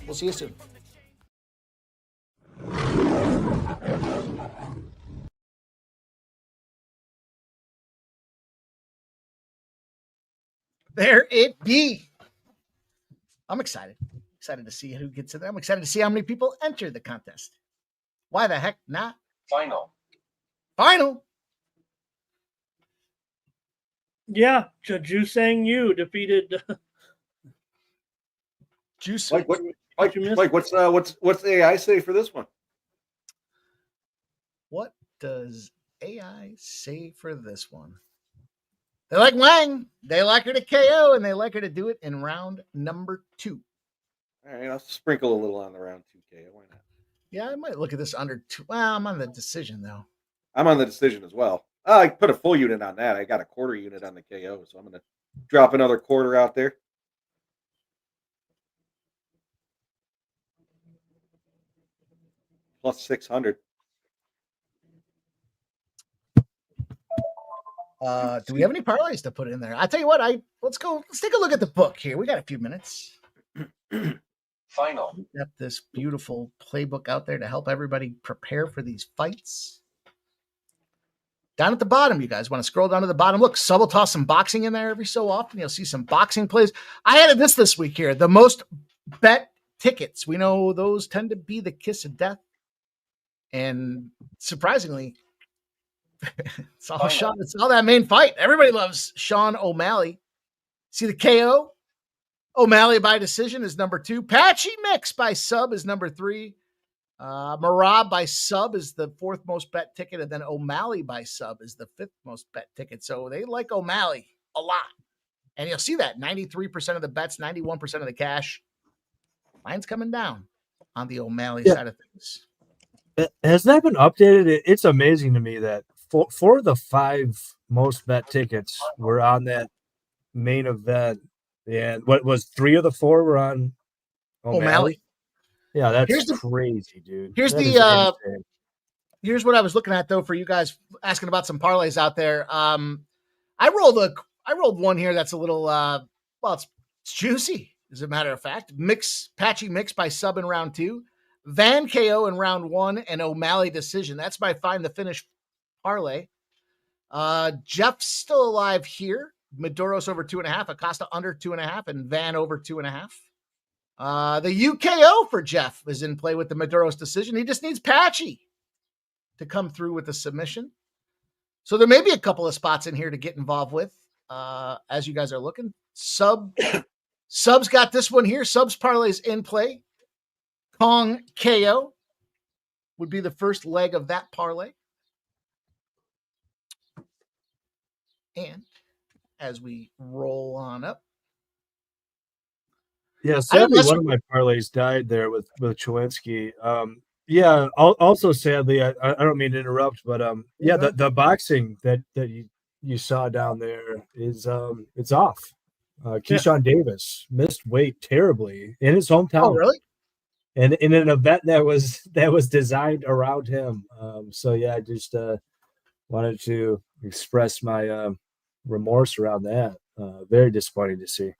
We'll see you soon. There it be. I'm excited. Excited to see who gets in there. I'm excited to see how many people enter the contest. Why the heck not? Final. Yeah, Jusang Yu defeated Juice. Mike, you missed? Mike, what's the AI say for this one? What does AI say for this one? They like Wang. They like her to KO, and they like her to do it in round number 2. All right, I'll sprinkle a little on the round 2K. Why not? Yeah, I might look at this under 2. Well, I'm on the decision, though. I'm on the decision as well. I put a full unit on that. I got a quarter unit on the KO, so I'm going to drop another quarter out there. Plus 600. Do we have any parlays to put in there? I tell you what, let's take a look at the book here. We got a few minutes. Final. We got this beautiful playbook out there to help everybody prepare for these fights. Down at the bottom, you guys want to scroll down to the bottom. Look, Sub will toss some boxing in there every so often. You'll see some boxing plays. I added this week here. The most bet tickets. We know those tend to be the kiss of death. And surprisingly, it's all Sean. It's all that main fight. Everybody loves Sean O'Malley. See the KO? O'Malley by decision is number 2. Patchy Mix by sub is number 3. Merab by sub is the 4th most bet ticket, and then O'Malley by sub is the 5th most bet ticket. So they like O'Malley a lot. And you'll see that 93% of the bets, 91% of the cash. Line's coming down on the O'Malley side of things. Has that been updated? It's amazing to me that four of the 5 most bet tickets were on that main event. And what was 3 of the 4 were on O'Malley? Yeah, that's crazy, dude. Here's what I was looking at though for you guys asking about some parlays out there. I rolled one here that's a little it's juicy, as a matter of fact. Patchy Mix by sub in round 2, Van KO in round 1, and O'Malley decision. That's my find the finish parlay. Jeff's still alive here. Maderos over 2.5, Acosta under 2.5, and Van over 2.5. The UKO for Jeff is in play with the Maderos decision. He just needs Patchy to come through with the submission. So there may be a couple of spots in here to get involved with as you guys are looking. Sub's got this one here. Sub's parlays in play. Kong KO would be the first leg of that parlay. And as we roll on up. Yeah, sadly, one of my parlays died there with Chinsky. Yeah, also sadly, I don't mean to interrupt, but the boxing that you saw down there is it's off. Keyshawn Davis missed weight terribly in his hometown. Oh, really? And in an event that was designed around him. So yeah, I just wanted to express my remorse around that. Very disappointing to see.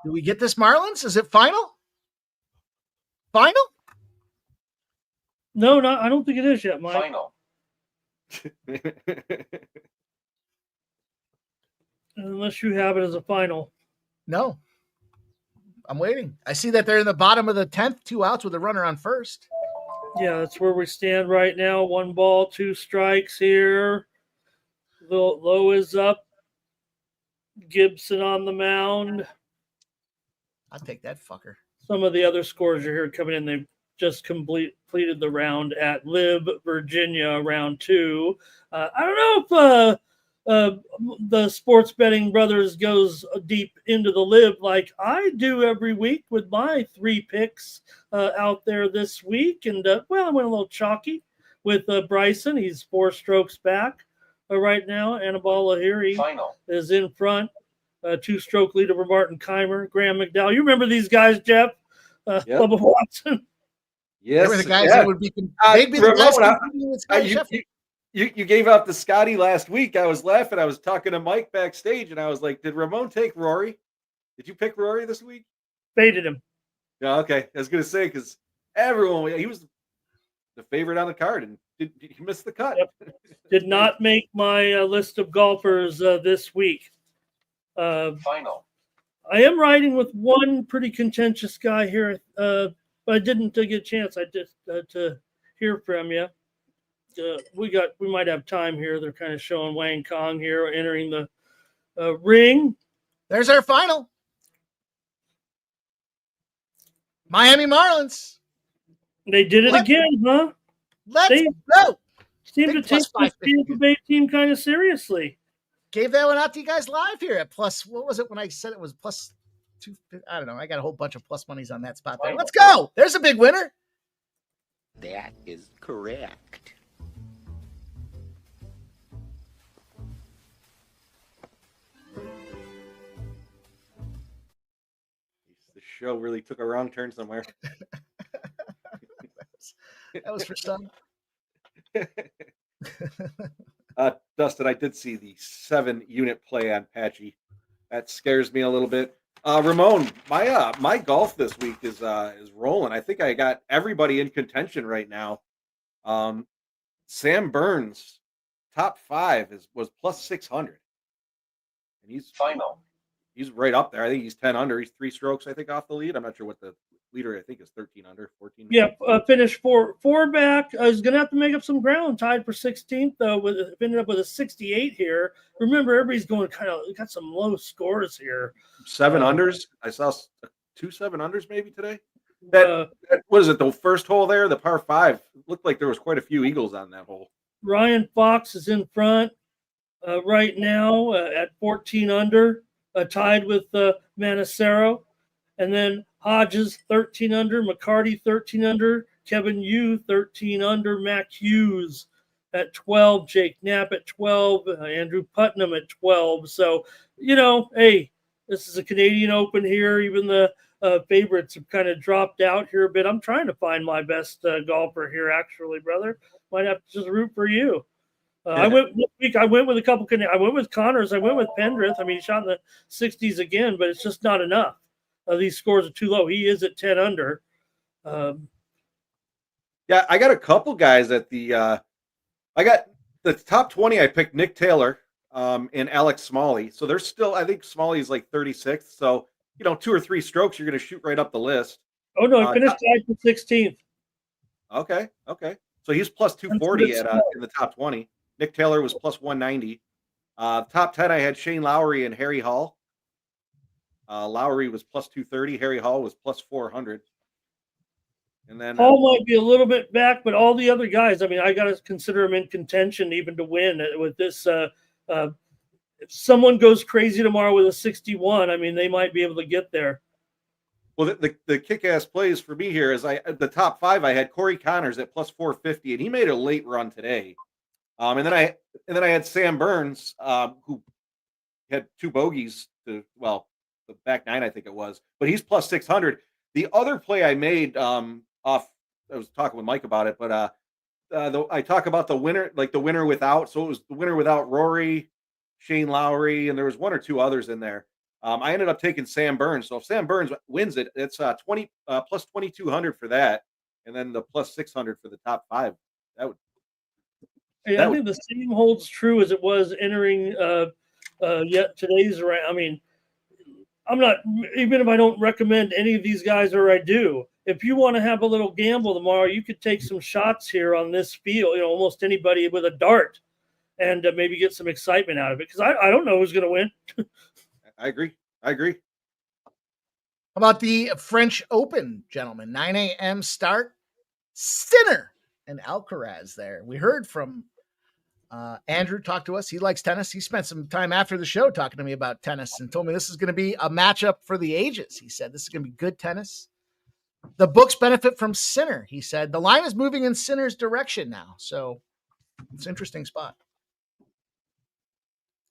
Do we get this, Marlins? Is it final? Final? No, I don't think it is yet, Mike. Final. Unless you have it as a final. No. I'm waiting. I see that they're in the bottom of the 10th, 2 outs with a runner on first. Yeah, that's where we stand right now. 1 ball, 2 strikes here. The low is up. Gibson on the mound. I'll take that fucker. Some of the other scores you're hearing coming in, they've just completed the round at Lib, Virginia, round 2. I don't know if the sports betting brothers goes deep into the Lib like I do every week with my 3 picks out there this week. And, I went a little chalky with Bryson. He's 4 strokes back right now. Anibal Lahiri is in front. 2-stroke lead over Martin Keimer, Graham McDowell. You remember these guys, Jeff? Yep. Bubba Watson. They Yes, were the guys that would be. They'd be the Ramon, guys competing with Scotty Scheffler. you gave out the Scotty last week. I was laughing. I was talking to Mike backstage, and I was like, "Did Ramon take Rory? Did you pick Rory this week?" Faded him. Yeah, okay. I was gonna say because everyone he was the favorite on the card, and he missed the cut. Yep. Did not make my list of golfers this week. Final. I am riding with one pretty contentious guy here, but I didn't get a chance. I just to hear from you. We might have time here. They're kind of showing Wang Kong here entering the ring. There's our final. Miami Marlins. They did it again, huh? Let's go. Seem to Big take plus this Tampa Bay team kind of seriously. Gave that one out to you guys live here at plus. What was it when I said it was plus 2? I don't know. I got a whole bunch of plus monies on that spot there. Let's go. There's a big winner. That is correct. The show really took a wrong turn somewhere. That was for some. Dustin, I did see the 7-unit play on Patchy. That scares me a little bit. Ramon, my golf this week is rolling. I think I got everybody in contention right now. Sam Burns, top 5 was plus 600, and he's Final. He's right up there. I think he's 10 under. He's 3 strokes, I think, off the lead. I'm not sure what the leader, I think, is 13 under, 14. Yeah, finished four back. I was gonna have to make up some ground. Tied for 16th though. Ended up with a 68 here. Remember, everybody's going got some low scores here. 7 unders. I saw 2 7 unders maybe today. That what is it? The first hole there, the par 5, looked like there was quite a few eagles on that hole. Ryan Fox is in front right now at 14 under, tied with Maderos, and then Hodges 13 under, McCarty 13 under, Kevin Yu 13 under, Mac Hughes at 12, Jake Knapp at 12, Andrew Putnam at 12. So, hey, this is a Canadian Open here. Even the favorites have kind of dropped out here a bit. I'm trying to find my best golfer here, actually, brother. Might have to just root for you. I went this week. I went with a couple. I went with Connors. I went with Pendrith. I mean, he shot in the 60s again, but it's just not enough. These scores are too low. He is at 10 under. Yeah, I got a couple guys at the. I got the top 20. I picked Nick Taylor and Alex Smalley. So there's still. I think Smalley's like 36th. So 2 or 3 strokes, you're going to shoot right up the list. Oh no, he finished tied for 16th. Okay. So he's plus 240 in the top 20. Nick Taylor was plus 190. Top 10, I had Shane Lowry and Harry Hall. Lowry was plus 230. Harry Hall was plus 400. And then Hall might be a little bit back, but all the other guys, I mean, I got to consider him in contention even to win with this. If someone goes crazy tomorrow with a 61, I mean, they might be able to get there. Well, the kick-ass plays for me here is the top 5. I had Corey Connors at plus 450, and he made a late run today. And then I had Sam Burns, who had 2 bogeys the back 9, I think it was, but he's plus 600. The other play I made I was talking with Mike about it, but I talk about the winner, like the winner without. So it was the winner without Rory, Shane Lowry, and there was 1 or 2 others in there. I ended up taking Sam Burns. So if Sam Burns wins it, it's 20 plus 2,200 for that, and then the plus 600 for the top 5. That would. I think the same holds true as it was entering yet today's round. I mean, I'm not, even if I don't recommend any of these guys, or I do, if you want to have a little gamble tomorrow, you could take some shots here on this field, almost anybody with a dart, and maybe get some excitement out of it. Because I don't know who's going to win. I agree. How about the French Open, gentlemen? 9 a.m. start. Sinner and Alcaraz there. We heard from Andrew talked to us. He likes tennis. He spent some time after the show talking to me about tennis and told me this is going to be a matchup for the ages. He said this is going to be good tennis. The books benefit from Sinner. He said the line is moving in Sinner's direction now. So it's an interesting spot.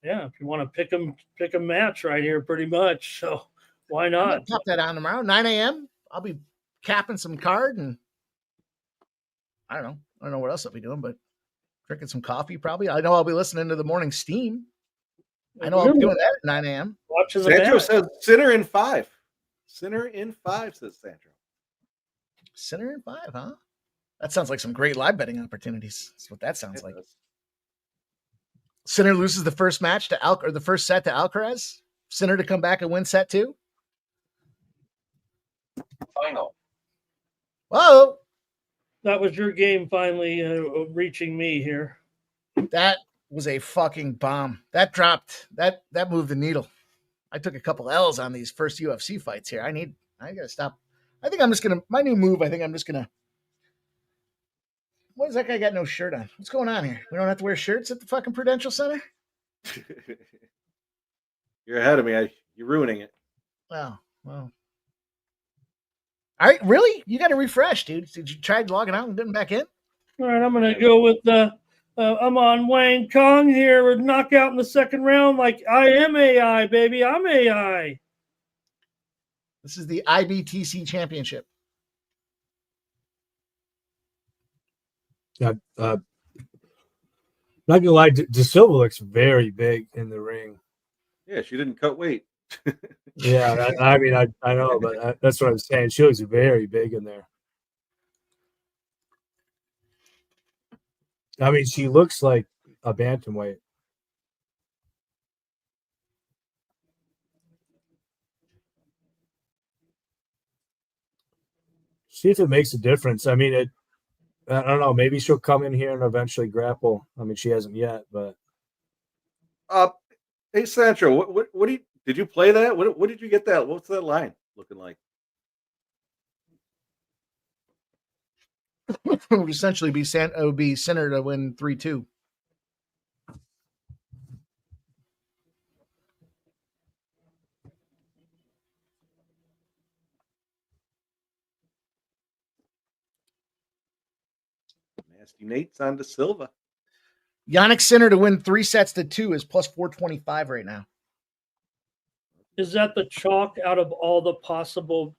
Yeah, if you want to pick a match right here, pretty much. So why not? Pop that on tomorrow, 9 a.m. I'll be capping some card and I don't know. I don't know what else I'll be doing, but drinking some coffee probably. I know I'll be listening to the morning steam. I know I'll be doing that at 9 a.m. Watching the Sancho back. says Sinner in 5. Sinner in 5, says Sancho. Sinner in 5, huh? That sounds like some great live betting opportunities. That's what that sounds like. Does. Sinner loses the first match to or the first set to Alcaraz. Sinner to come back and win set 2. Final. Whoa. That was your game finally reaching me here. That was a fucking bomb. That dropped. That moved the needle. I took a couple L's on these first UFC fights here. I gotta stop. I think I'm just gonna, my new move, I think I'm just gonna, what is that guy got no shirt on? What's going on here? We don't have to wear shirts at the fucking Prudential Center? You're ahead of me. You're ruining it. Wow. Well. All right, really? You got to refresh, dude. Did you try logging out and getting back in? All right, I'm going to go with I'm on Wang Kong here with knockout in the second round. Like, I am AI, baby. I'm AI. This is the IBTC Championship. Not gonna lie, De Silva looks very big in the ring. Yeah, she didn't cut weight. Yeah, I mean, I know, but that's what I'm saying. She looks very big in there. I mean, she looks like a bantamweight. See if it makes a difference. I mean, I don't know. Maybe she'll come in here and eventually grapple. I mean, she hasn't yet, but. Hey Sancho, what did you play that? What did you get that? What's that line looking like? It would essentially be Sinner to win 3-2. Nasty Nate's on De Silva. Yannick Sinner to win 3-2 is plus 425 right now. Is that the chalk out of all the possible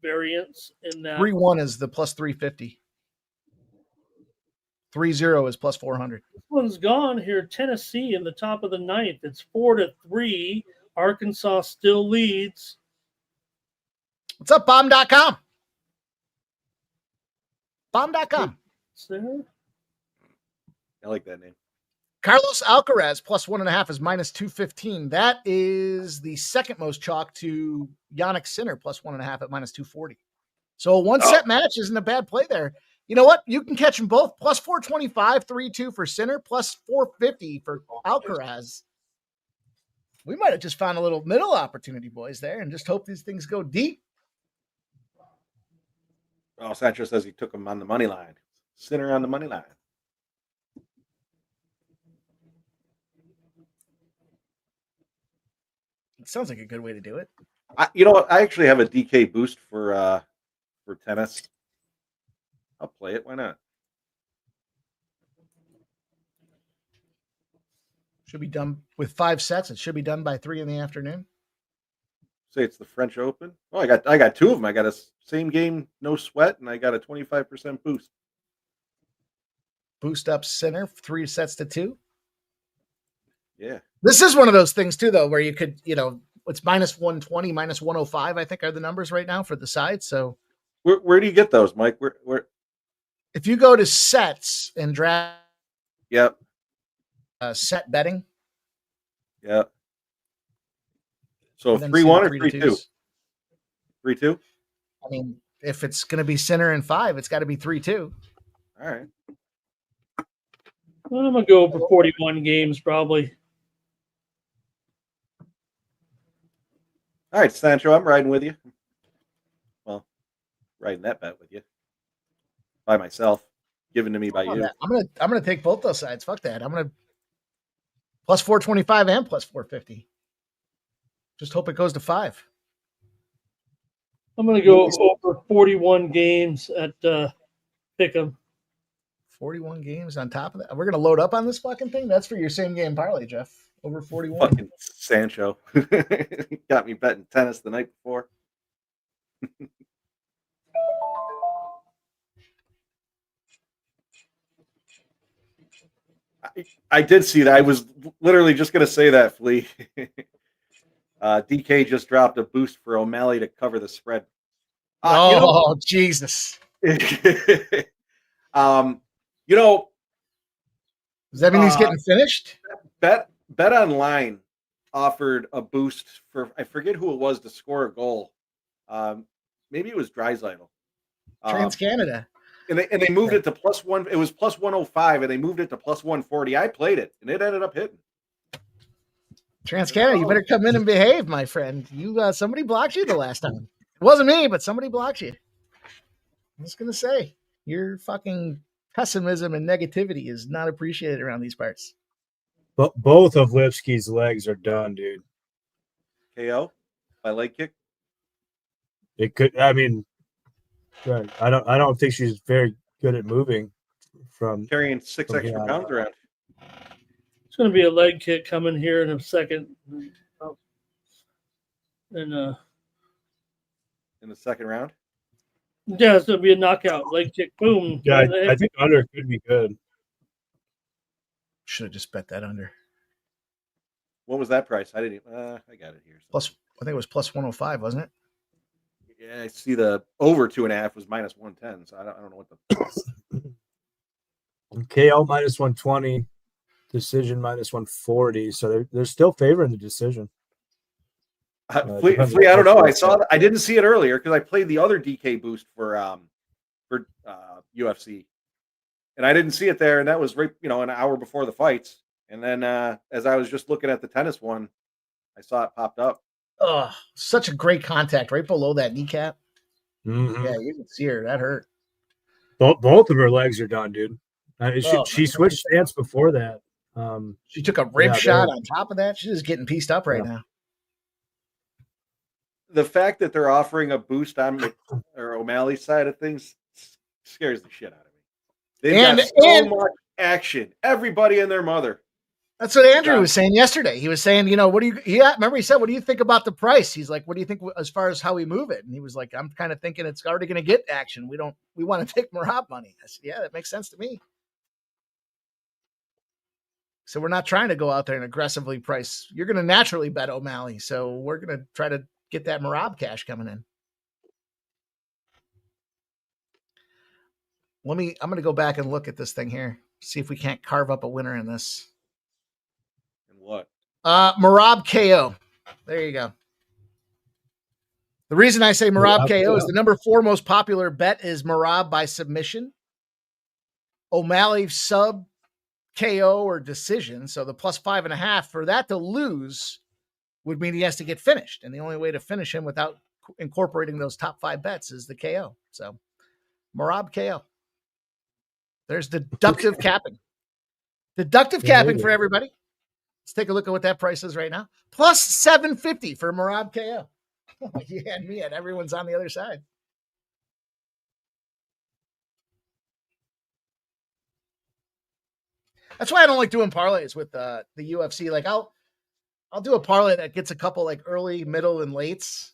variants in that? 3-1 is the plus 350. 3-0 is plus 400. This one's gone here. Tennessee in the top of the ninth. It's 4-3. Arkansas still leads. What's up, bomb.com? Bomb.com. There. I like that name. Carlos Alcaraz plus 1.5 is minus 215. That is the second most chalk to Yannick Sinner plus 1.5 at minus 240. So a one set match isn't a bad play there. You know what? You can catch them both. Plus 425, 3-2 for Sinner, plus 450 for Alcaraz. We might have just found a little middle opportunity, boys, there, and just hope these things go deep. Oh, Sancho says he took him on the money line. Sinner on the money line. It sounds like a good way to do it. You know what? I actually have a DK boost for tennis. I'll play it. Why not? Should be done with 5 sets. It should be done by 3 in the afternoon. Say it's the French Open. Oh, I got 2 of them. I got a same game, no sweat, and I got a 25% boost. Boost up Sinner 3-2. Yeah. This is one of those things too, though, where you could, it's minus 120, minus 105, I think are the numbers right now for the side. So where do you get those, Mike? Where? If you go to sets and draft, Yep. Set betting. Yeah. So 3-1 or 3-2? 3-2? I mean, if it's going to be Sinner in 5, it's got to be 3-2. All right. I'm going to go for 41 games probably. All right, Sancho, I'm riding with you. Well, riding that bet with you. By myself. Given to me by you. I'm gonna take both those sides. Fuck that. I'm gonna plus 425 and plus 450. Just hope it goes to 5. I'm going to go over 41 games at Pick'em. 41 games on top of that. We're gonna load up on this fucking thing. That's for your same game parlay, Jeff. Over 41. Fucking Sancho. Got me betting tennis the night before. I did see that. I was literally just going to say that, Flea. DK just dropped a boost for O'Malley to cover the spread. Jesus. You know, Does that mean he's getting finished? Bet Online offered a boost for, I forget who it was, to score a goal. Maybe it was Draisaitl. TransCanada. And they moved it to +1. It was +105, and they moved it to +140. I played it, and it ended up hitting. TransCanada, you better come in and behave, my friend. You somebody blocked you the last time. It wasn't me, but somebody blocked you. I'm just gonna say your fucking pessimism and negativity is not appreciated around these parts. But both of Lipsky's legs are done, dude. KO by leg kick. It could. I mean, right. I don't think she's very good at moving from Carrying 6 extra pounds around. It's going to be a leg kick coming here in a second. And in the second round. yeah, it's going to be a knockout leg kick. Boom. Yeah, I think under could be good. Should have just bet that under. What was that price? I didn't. I got it here. Plus, I think it was +105, wasn't it? Yeah, I see the over 2.5 was -110. So I don't know what the KO -120, decision -140. So they're still favoring the decision. Flea, I don't know. I saw that. I didn't see it earlier because I played the other DK boost for UFC, and I didn't see it there. And that was right, an hour before the fights. And then as I was just looking at the tennis one, I saw it popped up. Oh, such a great contact right below that kneecap. Mm-hmm. Yeah, you can see her. That hurt. Both of her legs are done, dude. She switched stance before that. She took a rib shot on top of that. She's just getting pieced up right now. The fact that they're offering a boost on O'Malley's side of things scares the shit out of me. They've got so much action. Everybody and their mother. That's what Andrew was saying yesterday. He was saying, remember he said, what do you think about the price? He's like, what do you think as far as how we move it? And he was like, I'm kind of thinking it's already going to get action. We want to take Merab money. I said, yeah, that makes sense to me. So we're not trying to go out there and aggressively price. You're going to naturally bet O'Malley. So we're going to try to get that Merab cash coming in. I'm going to go back and look at this thing here. See if we can't carve up a winner in this. What? Merab KO. There you go. The reason I say Merab KO is the number 4 most popular bet is Merab by submission. O'Malley sub KO or decision. So the +5.5 for that to lose would mean he has to get finished. And the only way to finish him without incorporating those top 5 bets is the KO. So Merab KO. There's deductive capping. Deductive capping for everybody. Let's take a look at what that price is right now. +750 for Merab KO. You and me, and everyone's on the other side. That's why I don't like doing parlays with the UFC. Like I'll do a parlay that gets a couple like early, middle, and lates.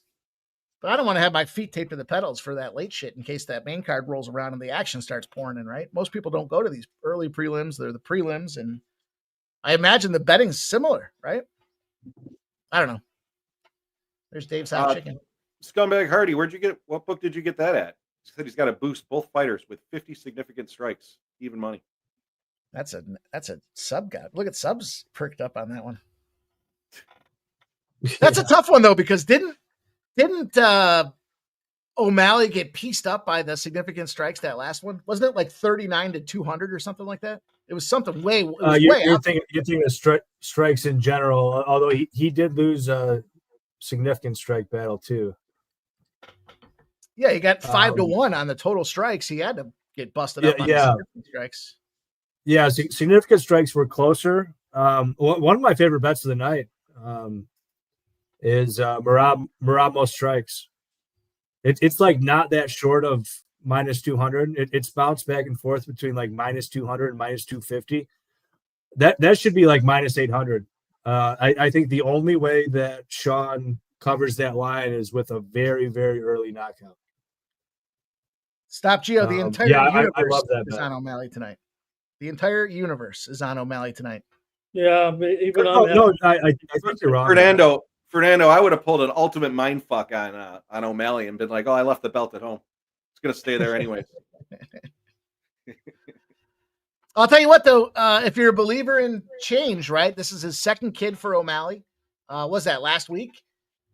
But I don't want to have my feet taped to the pedals for that late shit in case that main card rolls around and the action starts pouring in, right? Most people don't go to these early prelims. They're the prelims, and I imagine the betting's similar, right? I don't know. There's Dave's Hot Chicken. Scumbag Hardy, what book did you get that at? He said he's got to boost both fighters with 50 significant strikes, even money. That's a sub guy. Look at subs perked up on that one. That's a tough one though, because didn't O'Malley get pieced up by the significant strikes that last one? Wasn't it like 39-200 or something like that? It was something way. You're thinking of strikes in general. Although he did lose a significant strike battle too. Yeah, he got 5-1 on the total strikes. He had to get busted up on the significant strikes. Yeah, significant strikes were closer. One of my favorite bets of the night is Merab most strikes. It's like not that short of -200. It's bounced back and forth between like -200 and -250. That should be like -800. I think the only way that Sean covers that line is with a very, very early knockout. Stop Geo. The entire universe I love that is bet. on O'Malley tonight. The entire universe is on O'Malley tonight. Yeah, but even I think you're wrong. Fernando, I would have pulled an ultimate mindfuck on O'Malley and been like, "Oh, I left the belt at home. It's gonna stay there anyways." I'll tell you what, though, if you're a believer in change, right? This is his second kid for O'Malley. Was that last week?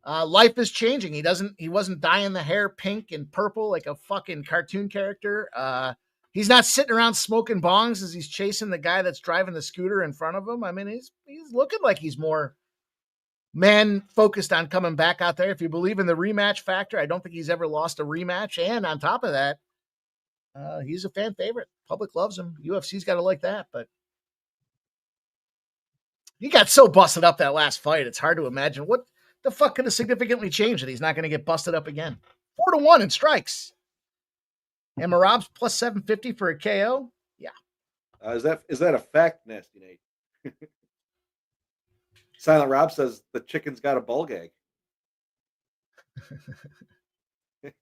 Life is changing. He wasn't dyeing the hair pink and purple like a fucking cartoon character. He's not sitting around smoking bongs as he's chasing the guy that's driving the scooter in front of him. I mean, he's looking like he's more man focused on coming back out there. If you believe in the rematch factor, I don't think he's ever lost a rematch. And on top of that, he's a fan favorite. Public loves him. UFC's got to like that, but he got so busted up that last fight. It's hard to imagine what the fuck could have significantly changed that he's not going to get busted up again. 4-1 in strikes. And Merab's plus 750 for a KO. Yeah. Is that a fact, Nasty Nate? Silent Rob says the chicken's got a ball gag. That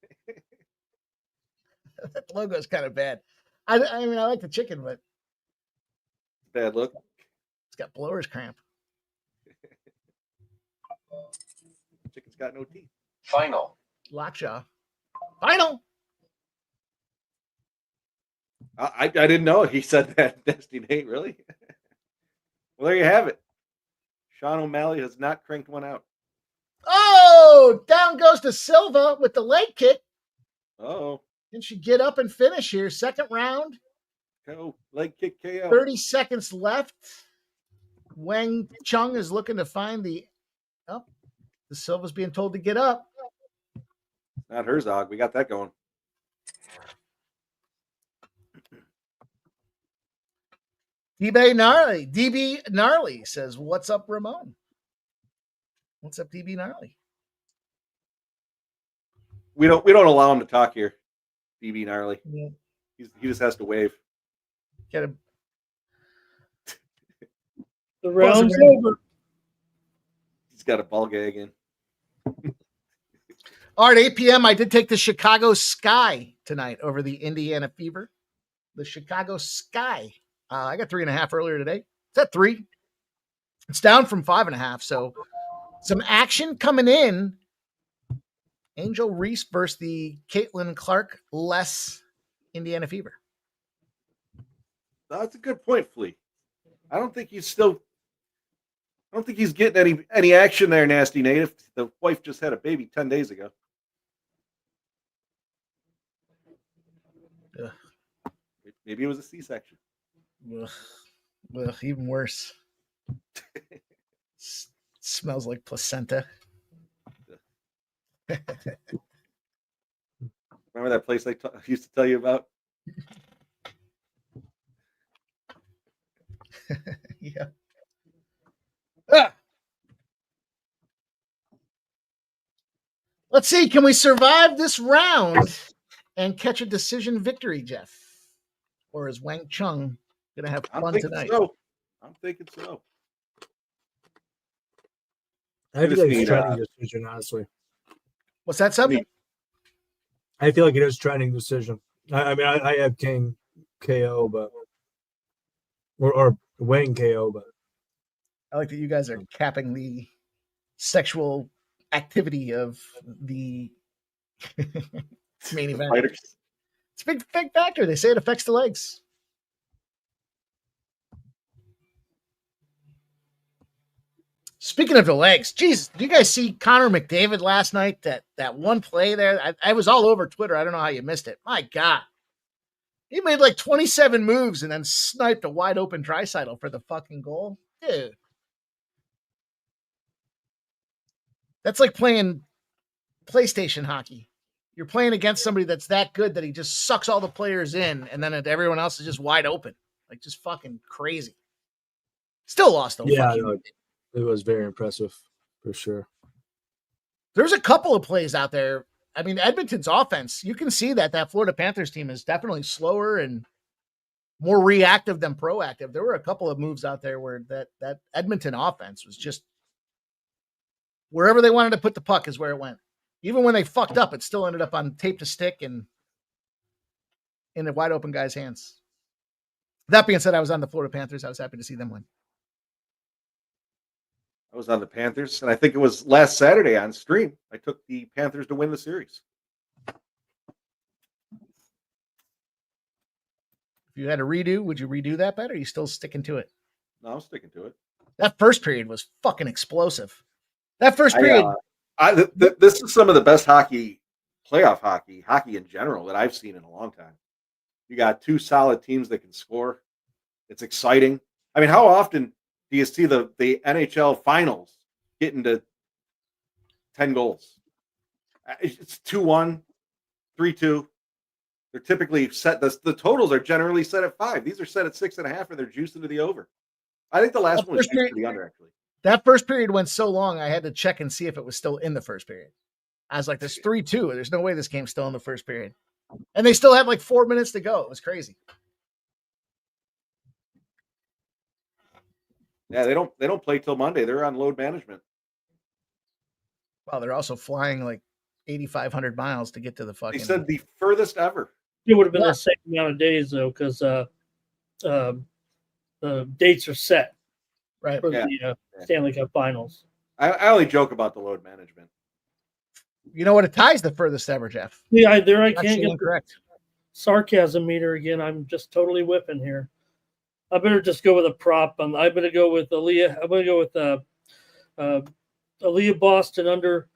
logo's kind of bad. I mean, I like the chicken, but Bad look. it's got blower's cramp. Chicken's got no teeth. Final. Lockjaw. Final. I didn't know he said that. Nasty Nate, really? Well, there you have it. Sean O'Malley has not cranked one out. Oh, down goes to Silva with the leg kick. Oh, Can she get up and finish here? Second round. KO. Leg kick KO. 30 seconds left. Wang Chung is looking to find the Silva's being told to get up. Not Herzog. We got that going. DB Gnarly says, "What's up, Ramon? What's up, DB Gnarly?" We don't allow him to talk here. DB Gnarly. Yeah. He just has to wave. Get him. the round's over. He's got a ball gag in. All right, 8 p.m. I did take the Chicago Sky tonight over the Indiana Fever. The Chicago Sky. I got 3.5 earlier today. It's at 3. It's down from 5.5. So some action coming in. Angel Reese versus the Caitlin Clark less Indiana Fever. That's a good point, Flea. I don't think he's getting any action there, Nasty Nate. If the wife just had a baby 10 days ago. Ugh. Maybe it was a C-section. Ugh, even worse. Smells like placenta. Remember that place I used to tell you about? Yeah. Let's see. Can we survive this round and catch a decision victory, Jeff? Or is Wang Chung going to have fun tonight? So. I'm thinking so. I feel like it's trending decision, honestly. What's that, something? I feel like it is trending decision. I mean, I have King KO, but or Wayne KO, but I like that you guys are capping the sexual activity of the main event. Fighters. It's a big factor. They say it affects the legs. Speaking of the legs, Jesus, did you guys see Connor McDavid last night? That one play there? I was all over Twitter. I don't know how you missed it. My God. He made like 27 moves and then sniped a wide open Draisaitl for the fucking goal. Dude. That's like playing PlayStation hockey. You're playing against somebody that's that good that he just sucks all the players in, and then everyone else is just wide open. Like, just fucking crazy. Still lost, though. Yeah, it was very impressive, for sure. There's a couple of plays out there. I mean, Edmonton's offense, you can see that Florida Panthers team is definitely slower and more reactive than proactive. There were a couple of moves out there where that Edmonton offense was just wherever they wanted to put the puck is where it went. Even when they fucked up, it still ended up on tape to stick and in a wide open guy's hands. That being said, I was on the Florida Panthers. I was happy to see them win. I was on the Panthers, and I think it was last Saturday on stream. I took the Panthers to win the series. If you had a redo, would you redo that bet, or are you still sticking to it? No, I'm sticking to it. That first period was fucking explosive. That first period. This is some of the best playoff hockey in general that I've seen in a long time. You got two solid teams that can score. It's exciting. I mean, how often do you see the NHL finals get into 10 goals? It's 2-1, 3-2. They're typically set. The totals are generally set at 5. These are set at 6.5, and they're juiced into the over. I think the last one was juiced to the under, actually. That first period went so long, I had to check and see if it was still in the first period. I was like, there's 3-2. There's no way this game's still in the first period. And they still had like 4 minutes to go. It was crazy. Yeah, they don't play till Monday. They're on load management. Wow, they're also flying like 8,500 miles to get to the fucking. They said the furthest ever. It would have been the same amount of days though, because the dates are set right for the Stanley Cup Finals. I only joke about the load management. You know what? It ties the furthest ever, Jeff. Yeah, I can't get incorrect. Sarcasm meter again. I'm just totally whipping here. I better just go with a prop. I better go with Aaliyah. I'm going to go with Aaliyah Boston under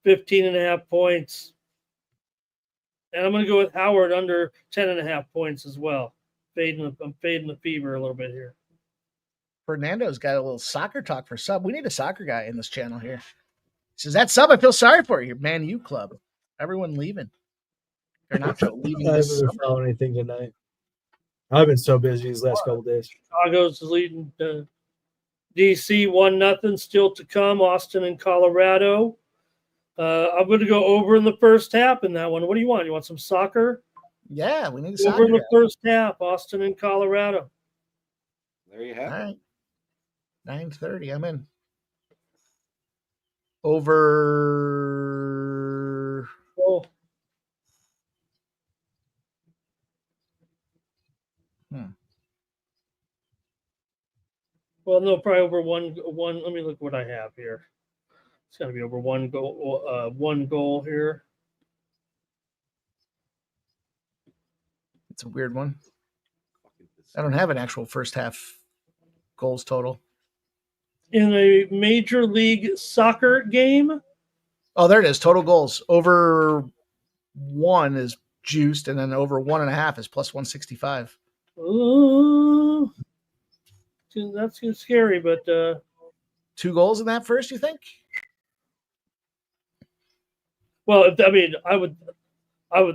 15.5 points. And I'm going to go with Howard under 10.5 points as well. I'm fading the fever a little bit here. Fernando's got a little soccer talk for sub. We need a soccer guy in this channel here. He says, that sub, I feel sorry for you. Man U club. Everyone leaving. They're not leaving. I haven't found anything tonight. I've been so busy these last couple of days. Chicago's leading DC 1-0. Still to come. Austin and Colorado. I'm going to go over in the first half in that one. What do you want? You want some soccer? Yeah, we need a soccer over in the guy. first half. Austin and Colorado. There you have it. All right. 9:30. I'm in. Over. Oh. Well, no, probably over one. Let me look what I have here. It's got to be over one goal here. It's a weird one. I don't have an actual first half goals total. In a Major League Soccer game. Oh, there it is. Total goals. Over 1 is juiced, and then over 1.5 is plus 165. Oh, that's scary, but 2 goals in that first, you think? Well, I mean, I would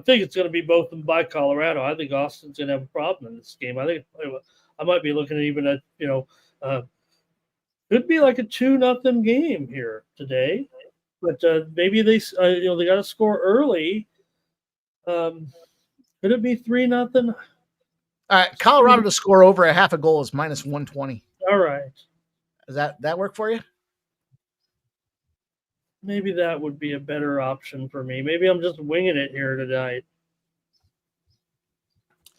think it's going to be both of them by Colorado. I think Austin's going to have a problem in this game. I think I might be looking at even at could be like a 2-0 game here today, but maybe they got to score early. Could it be 3-0? All right, Colorado to score over a half a goal is minus 120. All right. Does that work for you? Maybe that would be a better option for me. Maybe I'm just winging it here tonight.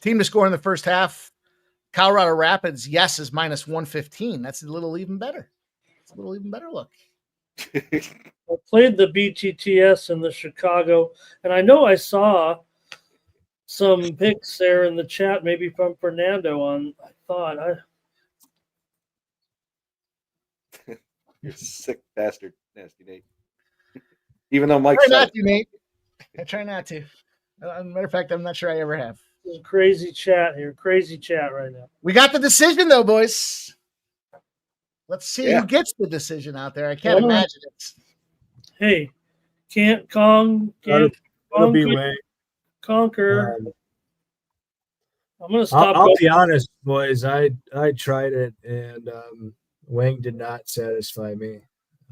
Team to score in the first half. Colorado Rapids, yes, is minus 115. That's a little even better. It's a little even better look. I played the BTTS in the Chicago, and I know I saw some picks there in the chat, maybe from Fernando on. I thought You're a sick bastard, Nasty Nate. Even though Mike said not to, Nate. I try not to. As a matter of fact, I'm not sure I ever have. there's a crazy chat here. Crazy chat right now. We got the decision, though, boys. Let's see who gets the decision out there. I can't imagine it. Hey, can't conquer. I'm going to stop. I'll be honest, boys. I tried it, and Wang did not satisfy me.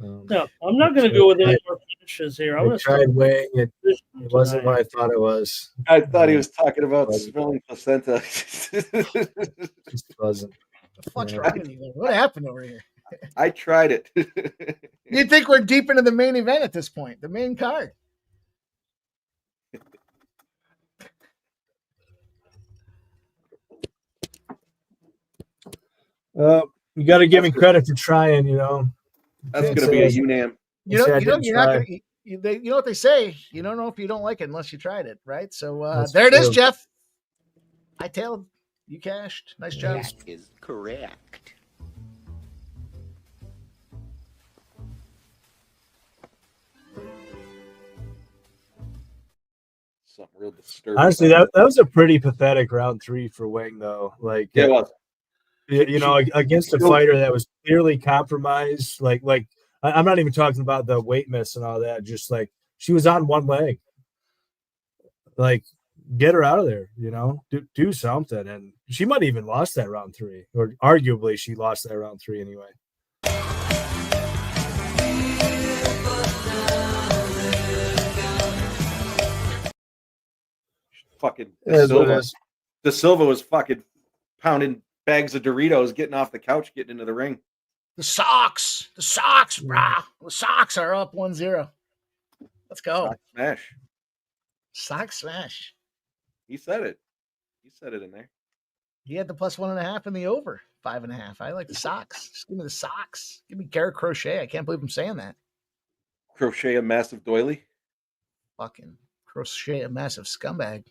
No, I'm not going to go with any more finishes here. I'm I going to tried Wang. It wasn't what I thought it was. I thought he was talking about smelling placenta. It just wasn't. The fuck's wrong with you? What happened over here? I tried it. You'd think we're deep into the main event at this point, the main card. You got to give him credit for trying. That's going to be a UNAM. You're not going to. You know what they say? You don't know if you don't like it unless you tried it, right? So there it is, Jeff. I tailed. You cashed. Nice job. That is correct. Something real disturbing. Honestly, that was a pretty pathetic round 3 for Wang, though. Like, yeah, it was. Against a fighter that was clearly compromised. Like I'm not even talking about the weight miss and all that. Just like she was on one leg. Like, get her out of there. Do something. And she might have even lost that round 3, or arguably she lost that round 3 anyway. Fucking De Silva was fucking pounding bags of Doritos, getting off the couch, getting into the ring. The Sox, brah. The Sox are up 1-0. Let's go. Sox smash. Sox smash. He said it. He said it in there. He had the +1.5 in the over 5.5. I like the Sox. Just give me the Sox. Give me Garrett Crochet. I can't believe I'm saying that. Crochet a massive doily. Fucking Crochet a massive scumbag.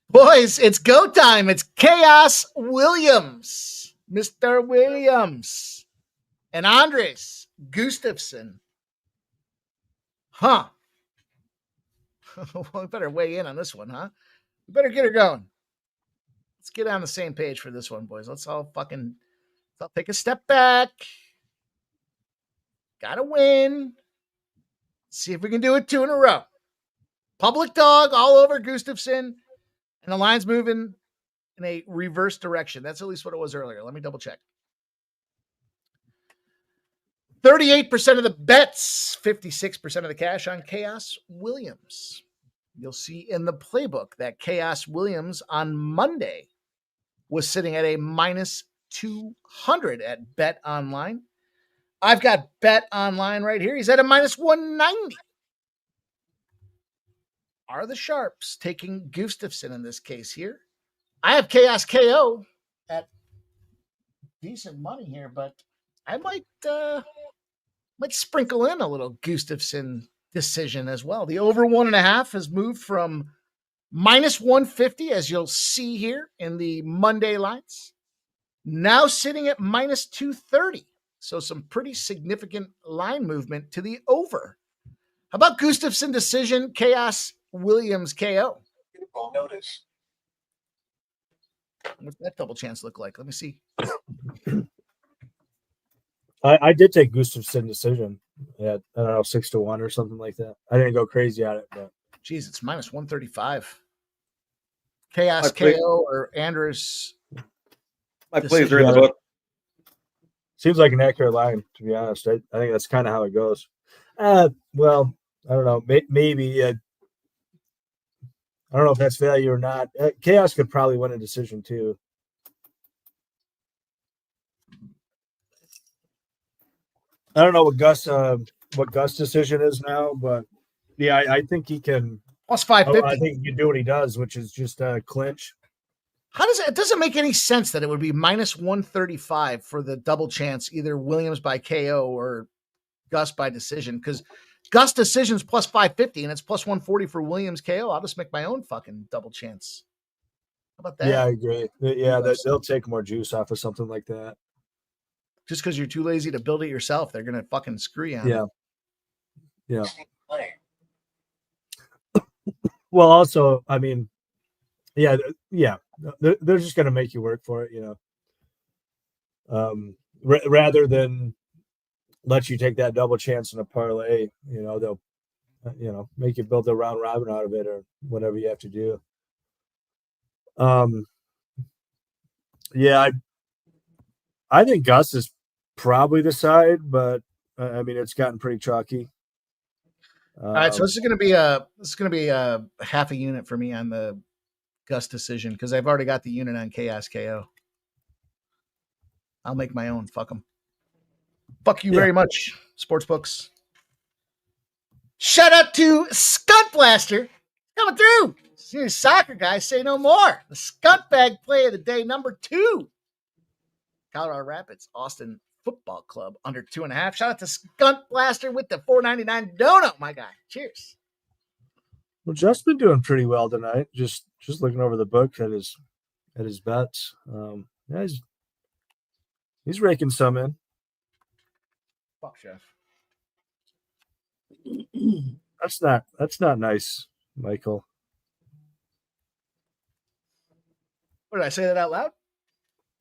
Boys, it's go time. It's Chaos Williams, Mr. Williams, and Andres Gustiffson. Huh. We better weigh in on this one, huh? We better get her going. Let's get on the same page for this one, boys. Let's all take a step back. Gotta win. See if we can do it 2 in a row. Public dog all over Gustiffson. And the line's moving in a reverse direction. That's at least what it was earlier. Let me double check. 38% of the bets, 56% of the cash on Chaos Williams. You'll see in the playbook that Chaos Williams on Monday was sitting at a -200 at Bet Online. I've got Bet Online right here. He's at a -190. Are the Sharps taking Gustiffson in this case here? I have Chaos KO at decent money here, but I might sprinkle in a little Gustiffson decision as well. The over 1.5 has moved from -150, as you'll see here in the Monday lines, now sitting at -230. So some pretty significant line movement to the over. How about Gustiffson decision, Chaos Williams KO? People notice. What's that double chance look like? Let me see. I did take Gustiffson decision at, I don't know, 6-1 or something like that. I didn't go crazy at it, but geez, it's -135. Chaos KO or Andrews. My plays are in the book. Seems like an accurate line, to be honest. I think that's kind of how it goes. Well, I don't know. Maybe. I don't know if that's value or not. Chaos could probably win a decision too. I don't know what Gus' decision is now, but yeah, I think he can. +550. I think he can do what he does, which is just clinch. How does it doesn't make any sense that it would be -135 for the double chance, either Williams by KO or Gus by decision, because Gus decision's +550 and it's +140 for Williams KO. I'll just make my own fucking double chance. How about that? Yeah, I agree. Yeah, they'll take more juice off of something like that. Just because you're too lazy to build it yourself, they're gonna fucking screw you on it. Yeah. Well, also, I mean, yeah, they're just gonna make you work for it, rather than let you take that double chance in a parlay. They'll make you build a round robin out of it or whatever you have to do. Yeah, I think Gus is probably the side, but I mean it's gotten pretty chalky. All right, so this is going to be a half a unit for me on the Gus decision because I've already got the unit on Chaos KO. I'll make my own. Fuck them. Fuck you very much, sportsbooks. Shout out to Skunt Blaster coming through. Senior soccer guys say no more. The Skunt Bag play of the day, number 2. Colorado Rapids, Austin Football Club under 2.5. Shout out to Skunt Blaster with the $4.99 donut, my guy. Cheers. Well, Jeff's been doing pretty well tonight. Just looking over the book at his bets. Yeah, he's raking some in. Fuck, Chef. That's not nice, Michael. What, did I say that out loud?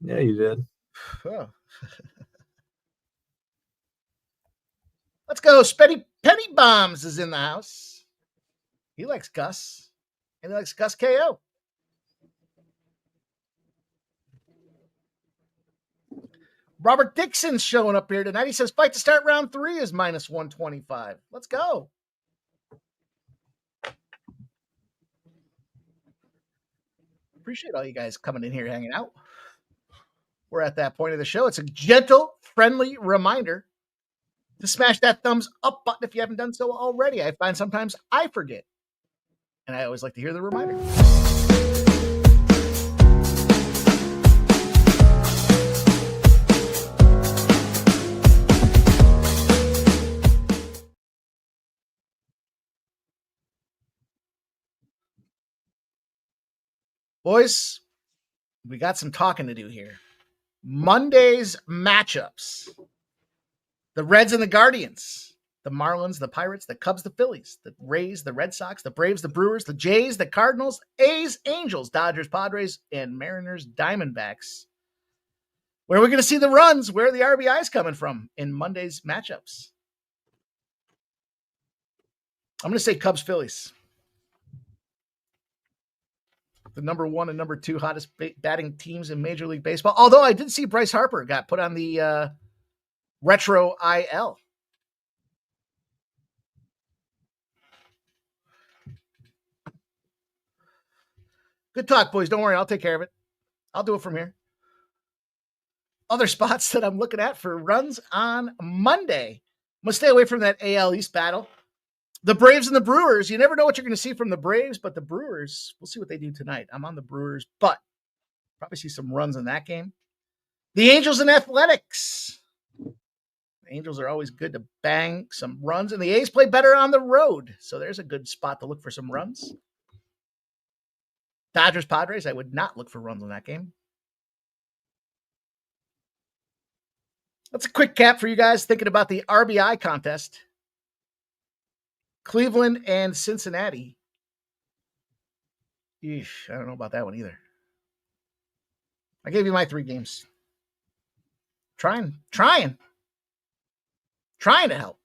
Yeah, you did. Oh. Let's go. Penny Bombs is in the house. He likes Gus. And he likes Gus KO. Robert Dixon's showing up here tonight. He says fight to start round 3 is minus 125. Let's go. Appreciate all you guys coming in here hanging out. We're at that point of the show. It's a gentle, friendly reminder to smash that thumbs up button if you haven't done so already. I find sometimes I forget. And I always like to hear the reminder. Boys, we got some talking to do here. Monday's matchups. The Reds and the Guardians. The Marlins, the Pirates, the Cubs, the Phillies, the Rays, the Red Sox, the Braves, the Brewers, the Jays, the Cardinals, A's, Angels, Dodgers, Padres, and Mariners, Diamondbacks. Where are we going to see the runs? Where are the RBIs coming from in Monday's matchups? I'm going to say Cubs, Phillies. The number 1 and number 2 hottest batting teams in Major League Baseball. Although I did see Bryce Harper got put on the retro IL. Good talk, boys. Don't worry. I'll take care of it. I'll do it from here. Other spots that I'm looking at for runs on Monday. I'm going to stay away from that AL East battle. The Braves and the Brewers. You never know what you're going to see from the Braves, but the Brewers, we'll see what they do tonight. I'm on the Brewers, but probably see some runs in that game. The Angels and Athletics. The Angels are always good to bang some runs, and the A's play better on the road. So there's a good spot to look for some runs. Dodgers, Padres, I would not look for runs in that game. That's a quick cap for you guys thinking about the RBI contest. Cleveland and Cincinnati. Eesh, I don't know about that one either. I gave you my 3 games. Trying to help.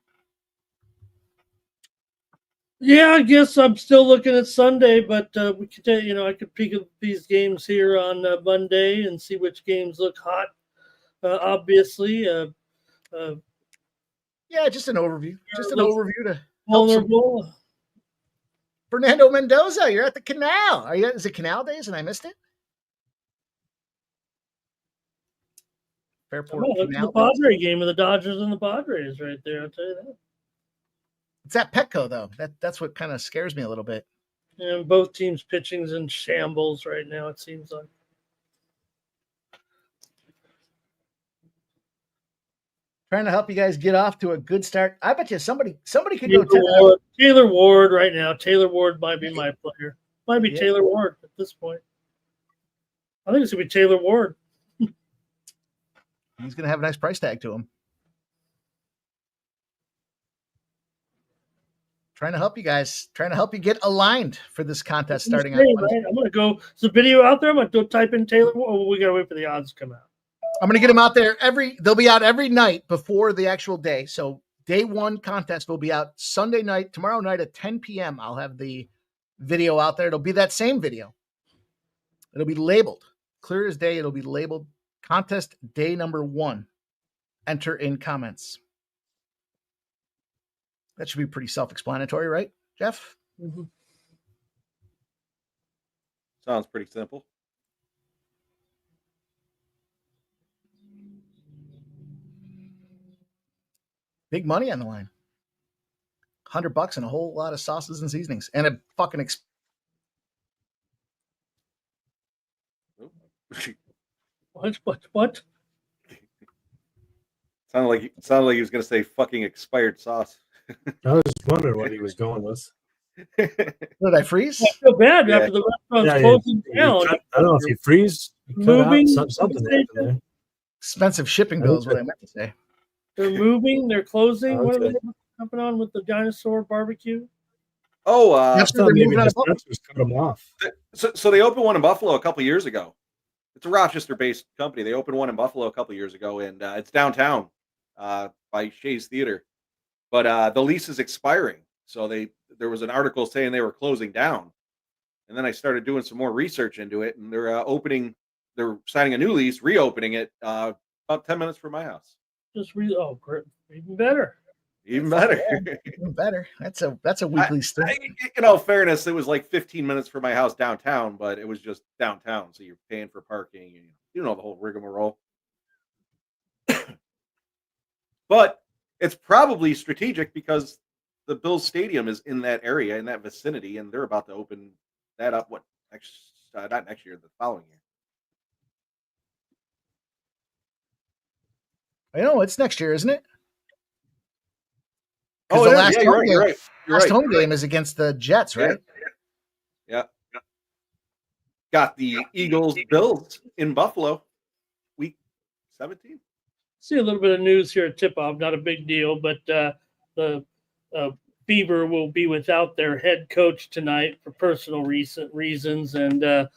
Yeah, I guess I'm still looking at Sunday, but we could, I could pick up these games here on Monday and see which games look hot. Obviously, yeah, just an overview. Just an overview to vulnerable. Fernando Mendoza, you're at the Canal. Is it Canal Days and I missed it? Fairport Canal. The Padre game of the Dodgers and the Padres right there. I'll tell you that. It's at Petco though. That's what kind of scares me a little bit. And both teams' pitching's in shambles right now. It seems like. Trying to help you guys get off to a good start. I bet you somebody could Taylor go Ward. Taylor Ward right now. Taylor Ward might be my player. Might be Taylor Ward at this point. I think it's going to be Taylor Ward. He's going to have a nice price tag to him. Trying to help you guys. Trying to help you get aligned for this contest starting on Wednesday. I'm going to go. Is the video out there? I'm going to go type in Taylor Ward. Oh, we got to wait for the odds to come out. I'm going to get them out there they'll be out every night before the actual day. So day 1 contest will be out Sunday night, tomorrow night at 10 p.m. I'll have the video out there. It'll be that same video. It'll be labeled clear as day. It'll be labeled contest day number 1. Enter in comments. That should be pretty self-explanatory, right, Jeff? Mm-hmm. Sounds pretty simple. Big money on the line. $100 and a whole lot of sauces and seasonings and a fucking What? Sounded like he was going to say fucking expired sauce. I was wondering what he was going with. Did I freeze? I feel bad Yeah. after the restaurant's Yeah, closing you down. cut- I don't know if you freeze, you cut out, Moving, something happened there. Expensive shipping I bill think is what I meant to say. They're moving. They're closing. Oh, What are okay. they jumping on with the dinosaur barbecue? Oh, I That's thought they're maybe moving the out of Buffalo. sponsors cut them off. so they opened one in Buffalo a couple years ago. It's a Rochester-based company. They opened one in Buffalo a couple years ago, and it's downtown by Shays Theater. But the lease is expiring, so there was an article saying they were closing down, and then I started doing some more research into it, and they're signing a new lease, reopening it about 10 minutes from my house. Oh, great. Even better. Even better. Even better. That's a weekly stuff. In all fairness, it was like 15 minutes from my house downtown, but it was just downtown, so you're paying for parking, and you know the whole rigmarole. But it's probably strategic because the Bills Stadium is in that area, in that vicinity, and they're about to open that up. Not next year, the following year. I know it's next year, isn't it? Oh, the yeah, last you're home right. game, You're right. last home game is against the Jets, right? Yeah. Got the Eagles Bills in Buffalo, week 17. See a little bit of news here at tip-off. Not a big deal, but the Fever will be without their head coach tonight for personal reasons, and they'll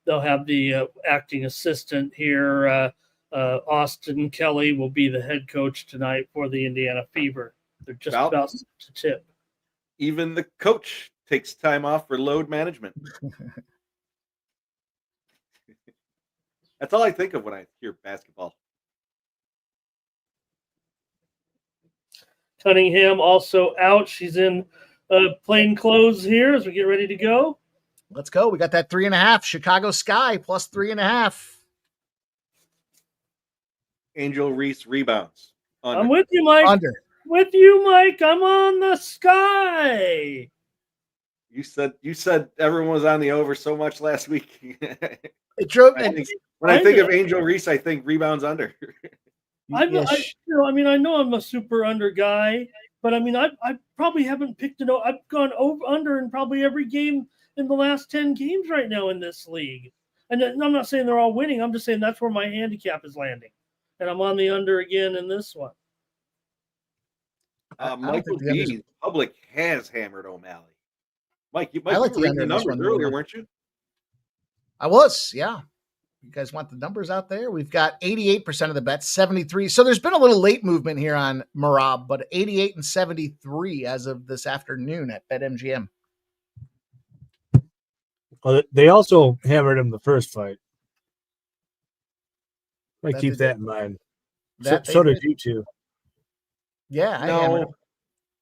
have the acting assistant here. Austin Kelly will be the head coach tonight for the Indiana Fever. They're just about to tip. Even the coach takes time off for load management. That's all I think of when I hear basketball. Cunningham also out. She's in plain clothes here as we get ready to go. Let's go. We got that 3.5. Chicago Sky plus 3.5. Angel Reese rebounds. I'm with you, Mike. Under. With you, Mike. I'm on the Sky. You said everyone was on the over so much last week. It drove. When I think of Angel Reese, I think rebounds under. I know I'm a super under guy, but I mean, I probably haven't picked it. I've gone over under in probably every game in the last 10 games right now in this league. And I'm not saying they're all winning. I'm just saying that's where my handicap is landing. And I'm on the under again in this one. Michael B. Public has hammered O'Malley. Mike, you were reading the numbers earlier, weren't you? I was, yeah. You guys want the numbers out there? We've got 88% of the bets, 73. So there's been a little late movement here on Merab, but 88 and 73 as of this afternoon at BetMGM. Well, they also hammered him the first fight. I keep that in mind. So did you two. Yeah, I hammered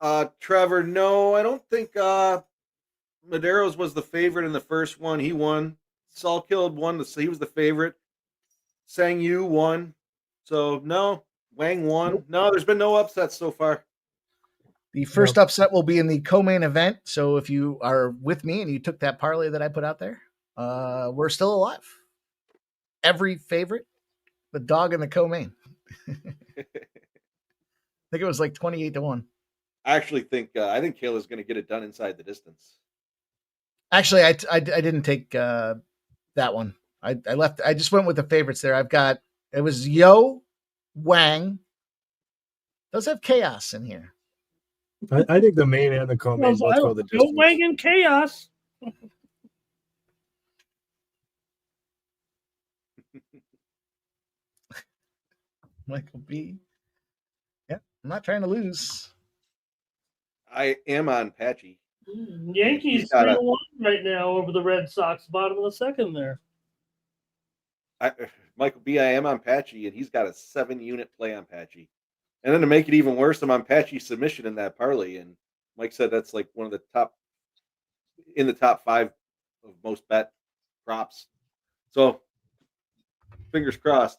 him. Trevor, no, I don't think Maderos was the favorite in the first one. He won. Salkill won. He was the favorite. Sang Yu won. So, no. Wang won. Nope. No, there's been no upsets so far. The first upset will be in the co-main event. So if you are with me and you took that parlay that I put out there, we're still alive. Every favorite, the dog in the co-main. I think it was like 28-1. I actually think Kayla's going to get it done inside the distance. Actually, I didn't take that one. I just went with the favorites there. It was Yo, Wang. Does have Chaos in here. I think the main and the co-main both go the distance. Yo, Wang and Chaos. Michael B. Yeah, I'm not trying to lose. I am on Patchy. Yankees 3-1 right now over the Red Sox, bottom of the second there. Michael B, I am on Patchy, and he's got a 7-unit play on Patchy. And then to make it even worse, I'm on Patchy's submission in that parlay, and Mike said that's like one of the top 5 of most bet props. So fingers crossed.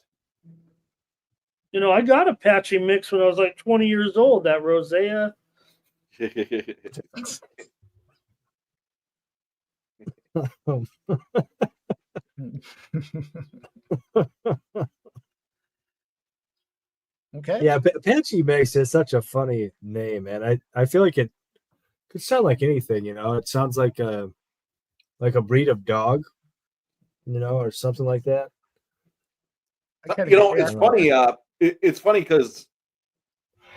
You know, I got a Patchy mix when I was like 20 years old. That Rosea. Okay. Yeah, Patchy makes it such a funny name, man. I feel like it could sound like anything, you know. It sounds like a breed of dog, you know, or something like that. You know, it's funny. It's funny because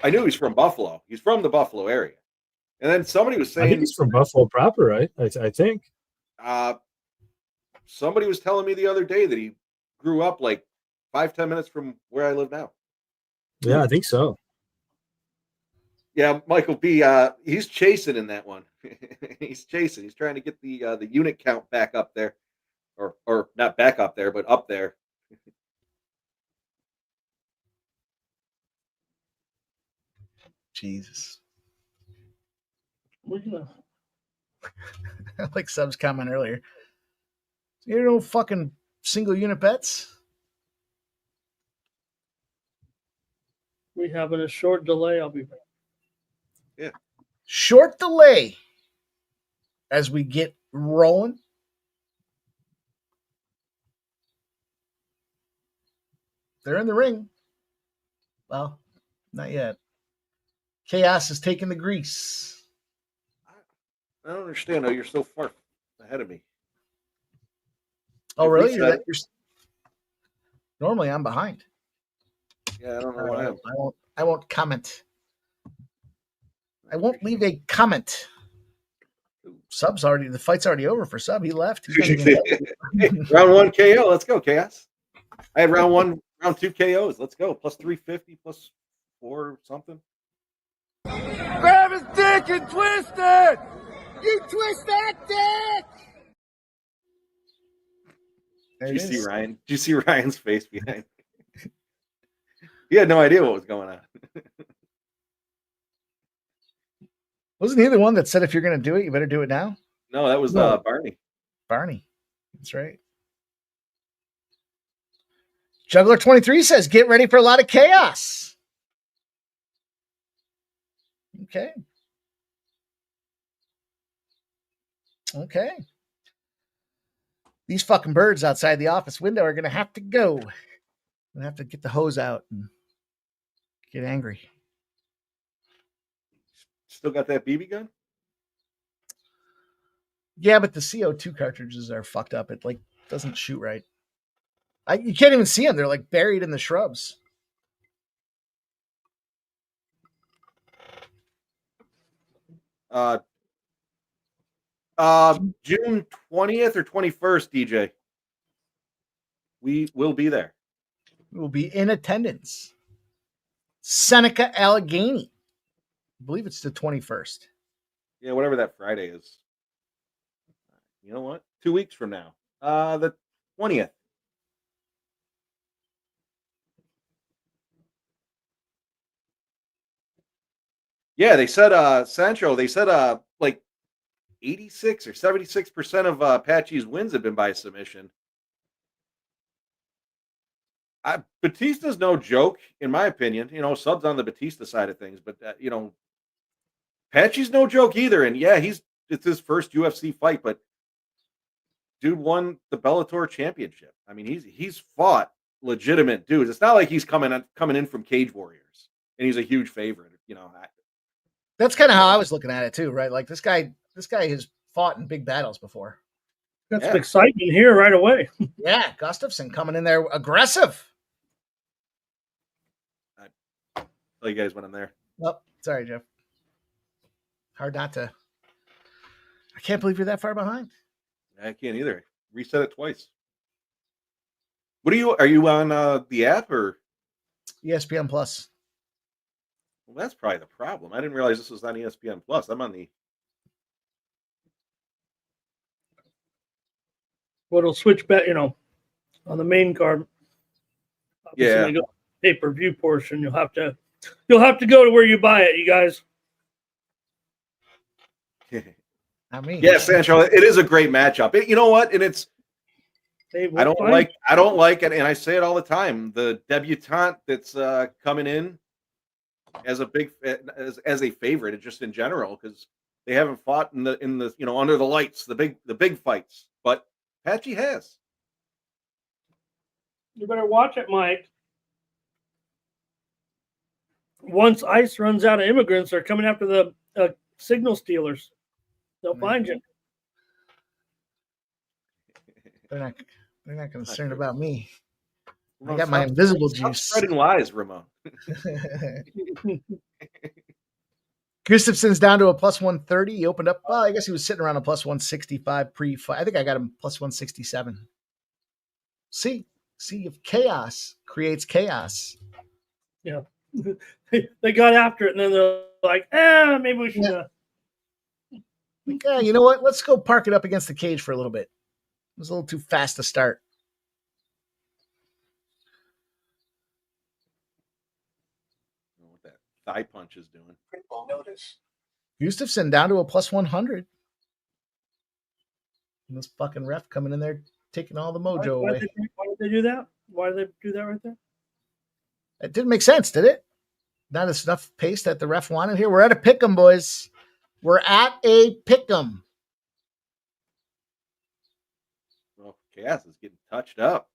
I knew he's from Buffalo. He's from the Buffalo area, and then somebody was I think saying he's from Buffalo proper, right? I think. Somebody was telling me the other day that he grew up like 5-10 minutes from where I live now. Yeah, I think so. Yeah, Michael B. He's chasing in that one. He's chasing. He's trying to get the unit count back up there, or not back up there, but up there. Jesus. We're gonna Like Sub's comment earlier. You know, fucking single unit bets. we having a short delay. I'll be back. Yeah. Short delay as we get rolling. They're in the ring. Well, not yet. Chaos is taking the grease. I don't understand how you're so far ahead of me. Oh, really? Reset. Normally I'm behind. Yeah, I don't know why. I won't comment. I won't leave a comment. The fight's already over for Sub. He left. Round 1 KO. Let's go, Chaos. I had round 2 KOs. Let's go. Plus 350, plus 4 something. Grab his dick and twist it! You twist that dick! Did you see Ryan? Did you see Ryan's face behind? He had no idea what was going on. Wasn't he the one that said if you're going to do it, you better do it now? No, that was Barney. Barney. That's right. Juggler 23 says, get ready for a lot of chaos. Okay. These fucking birds outside the office window are going to have to go. I'm going to have to get the hose out and get angry. Still got that BB gun? Yeah, but the CO2 cartridges are fucked up. It doesn't shoot right. You can't even see them. They're buried in the shrubs. June 20th or 21st, DJ. We will be there. We will be in attendance. Seneca, Allegheny. I believe it's the 21st. Yeah, whatever that Friday is. You know what? 2 weeks from now. The 20th. Yeah, they said Sancho, they said 86 or 76% of Patchy's wins have been by submission. Bautista's no joke, in my opinion. You know, Sub's on the Bautista side of things, but you know, Patchy's no joke either. And yeah, it's his first UFC fight, but dude won the Bellator championship. I mean, he's fought legitimate dudes. It's not like he's coming in from Cage Warriors and he's a huge favorite. You know, that's kind of how I was looking at it too, right? Like this guy has fought in big battles before. Got some excitement here right away. Yeah, Gustiffson coming in there aggressive. I'll tell you guys when I'm there. Oh, sorry, Jeff. Hard not to. I can't believe you're that far behind. I can't either. Reset it twice. Are you on the app or ESPN Plus? Well, that's probably the problem. I didn't realize this was on ESPN Plus. I'm on the. Well, it'll switch back, you know, on the main card. Yeah. Pay-per-view portion. You'll have to go to where you buy it, you guys. I mean, yeah, Sancho, it is a great matchup. You know what? And it's I don't like it, and I say it all the time. The debutante that's coming in as a favorite, just in general, because they haven't fought in the you know, under the lights, the big fights. But Patchy has. You better watch it, Mike. once ICE runs out of immigrants, they're coming after the signal stealers. They'll find you. They're not concerned about me. Ramon, I got my stop- invisible stop juice. Spreading lies, Ramon. Gustiffson's down to a plus 130. He opened up. Well, I guess he was sitting around a plus 165 pre-fight. I think I got him plus 167. See if chaos creates chaos. Yeah. They got after it, and then they're like, maybe we should. Yeah, you know what? Let's go park it up against the cage for a little bit. It was a little too fast to start. What that thigh punch is doing. Critical notice. Gustiffson down to a plus 100. And this fucking ref coming in there taking all the mojo Why away. did they do that? Why did they do that right there? It didn't make sense, did it? Not enough pace that the ref wanted here. We're at a pick'em, boys. We're at a pick'em. Well, Chaos is getting touched up.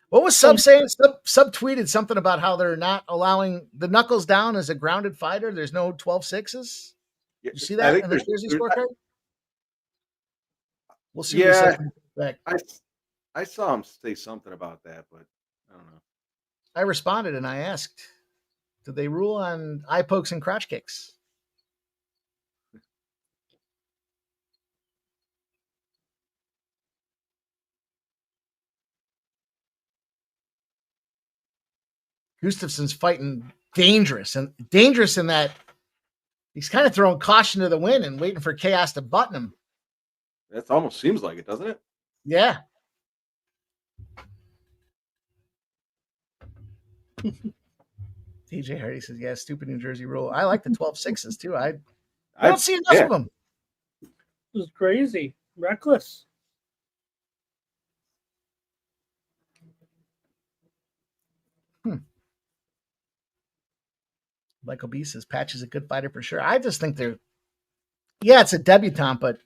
What was Sub saying? Sub tweeted something about how they're not allowing the knuckles down as a grounded fighter. There's no 12-6s. Yeah, You see I that think in the there's- Jersey there's- scorecard? We'll see. Yeah. Back. I saw him say something about that, but I don't know. I responded and I asked, did they rule on eye pokes and crotch kicks? Gustiffson's fighting dangerous in that he's kind of throwing caution to the wind and waiting for chaos to button him. That almost seems like it, doesn't it? Yeah. TJ Hardy says, yeah, stupid New Jersey rule. I like the 12-6s too. I don't see enough of them. This is crazy. Reckless. Michael B says Patch is a good fighter for sure. I just think it's a debutante, but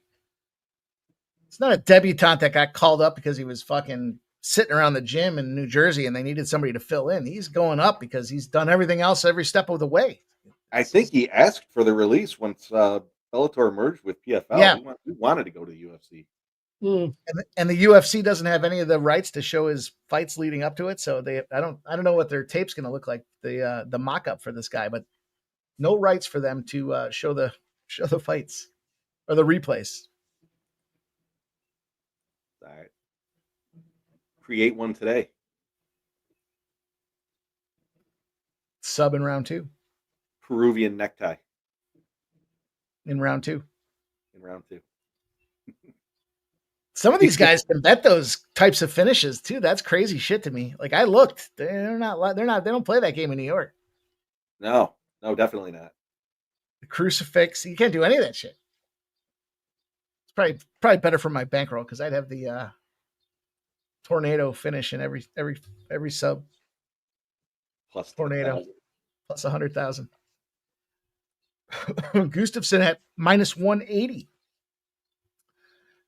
it's not a debutante that got called up because he was fucking sitting around the gym in New Jersey and they needed somebody to fill in. He's going up because he's done everything else every step of the way. I think he asked for the release once Bellator merged with PFL. Yeah. He wanted to go to the UFC. And the UFC doesn't have any of the rights to show his fights leading up to it, so I don't know what their tape's going to look like, the mock-up for this guy, but no rights for them to show the fights or the replays. All right. Create one today. Sub in round 2. Peruvian necktie In round 2. in round 2. Some of these guys can bet those types of finishes too. That's crazy shit to me. Like I looked, they don't play that game in New York. No, definitely not. The crucifix, you can't do any of that shit. It's probably better for my bankroll because I'd have the tornado finish in every sub. Plus Tornado. 10,000. Plus 100,000. Gustiffson at minus 180.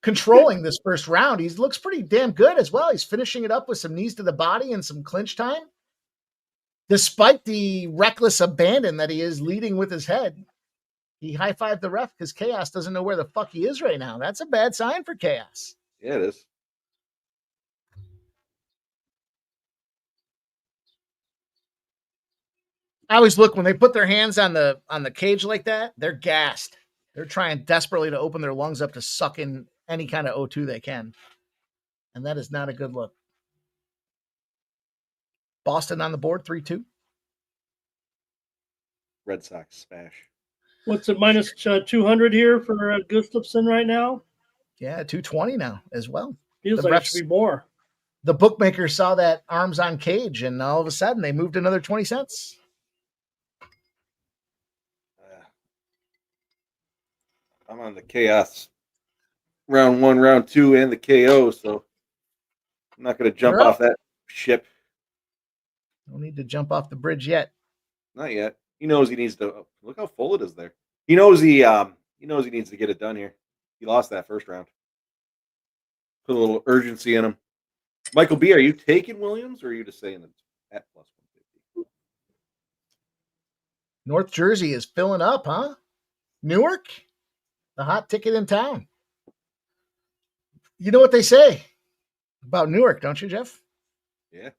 Controlling this first round. He looks pretty damn good as well. He's finishing it up with some knees to the body and some clinch time. Despite the reckless abandon that he is leading with his head. He high-fived the ref because Chaos doesn't know where the fuck he is right now. That's a bad sign for Chaos. Yeah, it is. I always look when they put their hands on the cage like that, they're gassed. They're trying desperately to open their lungs up to suck in any kind of O2 they can. And that is not a good look. Boston on the board, 3-2. Red Sox smash. What's it, minus 200 here for Gustiffson right now? Yeah, 220 now as well. Feels The like it refs- should be more. The bookmaker saw that arms on cage, and all of a sudden they moved another 20 cents. I'm on the Chaos round 1, round 2, and the KO, so I'm not going to jump You're off up. that ship. No need to jump off the bridge yet. Not yet. He knows he needs to. Look how full it is there. He knows he needs to get it done here. He lost that first round. Put a little urgency in him. Michael B, are you taking Williams or are you just saying it's at plus 150? North Jersey is filling up, huh? Newark, the hot ticket in town. You know what they say about Newark, don't you, Jeff? Yeah.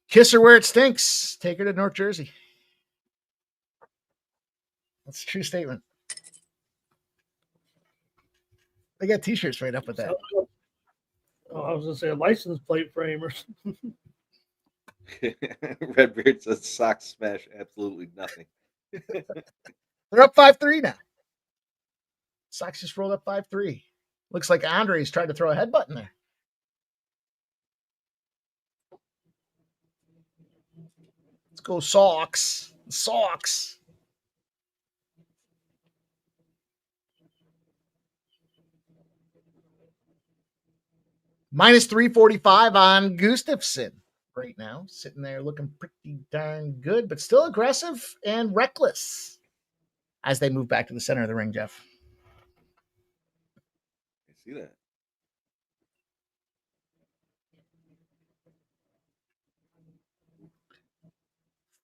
Kiss her where it stinks. Take her to North Jersey. That's a true statement. They got T-shirts right up with that. Oh, I was going to say a license plate frame or something. Redbeard says Sox smash absolutely nothing. They're up 5-3 now. Sox just rolled up 5-3. Looks like Andre's tried to throw a headbutt in there. Let's go Sox. Sox. Minus 345 on Gustiffson right now. Sitting there looking pretty darn good, but still aggressive and reckless as they move back to the center of the ring, Jeff. I see that.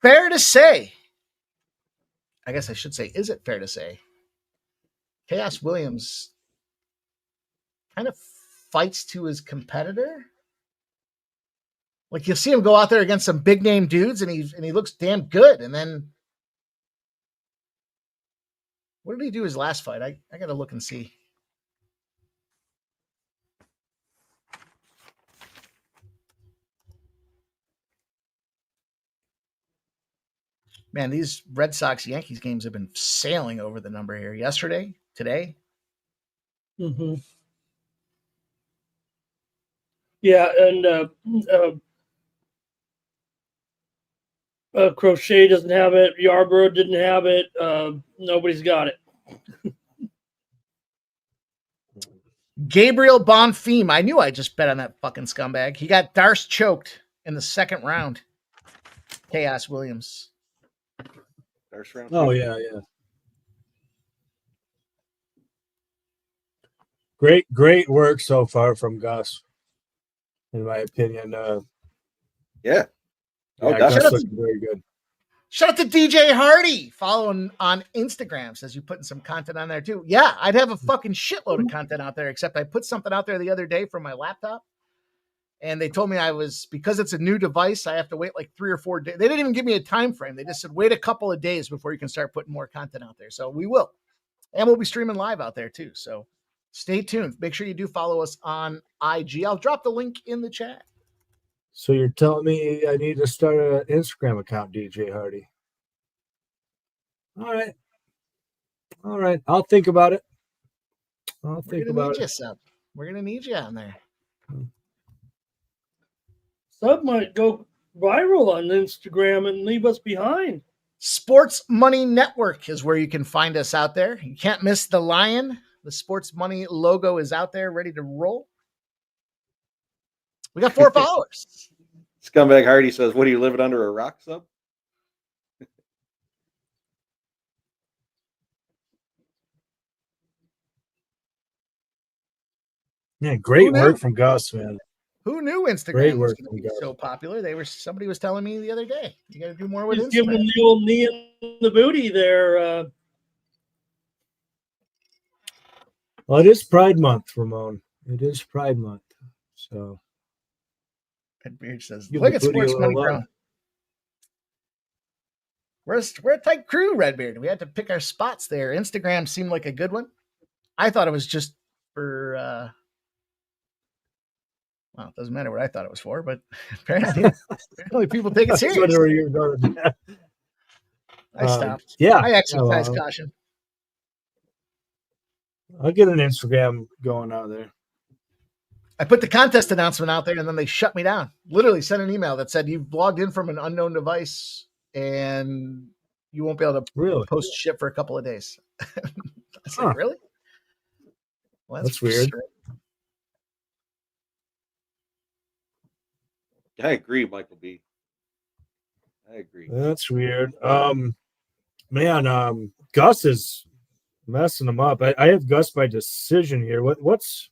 Fair to say, I guess I should say, is it fair to say, Chaos Williams kind of fights to his competitor? Like you'll see him go out there against some big name dudes and he looks damn good. And then what did he do his last fight? I got to look and see. Man, these Red Sox-Yankees games have been sailing over the number here. Yesterday, today. Mm-hmm. Yeah, and Crochet doesn't have it. Yarborough didn't have it. Nobody's got it. Gabriel Bonfim. I knew I just bet on that fucking scumbag. He got Darce choked in the second round. Chaos Williams. Darce round. Oh, yeah. Great work so far from Gus, in my opinion. Yeah. Oh, Gus Gus looking very good. Shout out to DJ Hardy, following on Instagram. Says you putting some content on there too. Yeah, I'd have a fucking shitload of content out there, except I put something out there the other day from my laptop. And they told me because it's a new device, I have to wait like 3 or 4 days. They didn't even give me a time frame. They just said, wait a couple of days before you can start putting more content out there. So we will. And we'll be streaming live out there too. So stay tuned. Make sure you do follow us on IG. I'll drop the link in the chat. So you're telling me I need to start an Instagram account, DJ Hardy? All right. I'll think about it. We're going to need you on there. Sub might go viral on Instagram and leave us behind. Sports Money Network is where you can find us out there. You can't miss the lion. The Sports Money logo is out there ready to roll. We got 4 followers. Scumbag Hardy says, what are you living under a rock, sub? Yeah, great work from Gus, man. Who knew Instagram was going to be so popular? Somebody was telling me the other day. You got to do more with Instagram. Giving the old knee in the booty there. Well, it is Pride Month, Ramon. It is Pride Month. So Beard says, look at Sports Money Ground. We're a tight crew, Redbeard. We had to pick our spots there. Instagram seemed like a good one. I thought it was just for well, it doesn't matter what I thought it was for, but apparently people take it seriously. I stopped. Yeah. I exercise caution. I'll get an Instagram going out there. I put the contest announcement out there and then they shut me down. Literally sent an email that said you've logged in from an unknown device and you won't be able to post shit for a couple of days. I was like, really? Well, that's weird. Strange. I agree, Michael B. I agree. That's weird. Man, Gus is messing him up. I have Gus by decision here. What's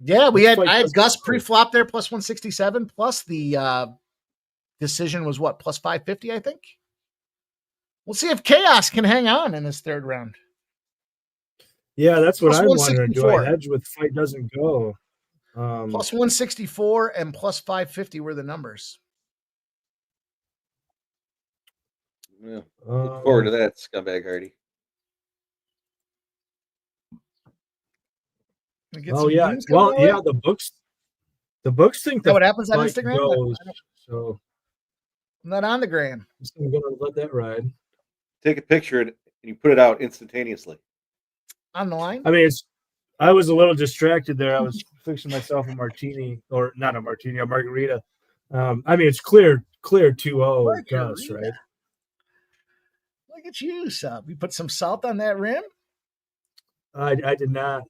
Yeah, I had doesn't Gus go. pre-flop there plus 167, plus the decision was what, plus 550, I think. We'll see if Chaos can hang on in this third round. Yeah, that's what Plus I'm wondering. Do 164. I hedge with fight doesn't go? Plus 164 and plus 550 were the numbers. Yeah, look forward to that, scumbag Hardy. Oh yeah, well yeah, the books think that what happens on fight Instagram? goes, so I'm not on the gram. I'm gonna let that ride. Take a picture and you put it out instantaneously. On the line? I mean, I was a little distracted there. I was fixing myself a martini, or not a martini, a margarita. I mean, it's clear 2-0 Gus, right? Look at you, Sub. You put some salt on that rim? I did not.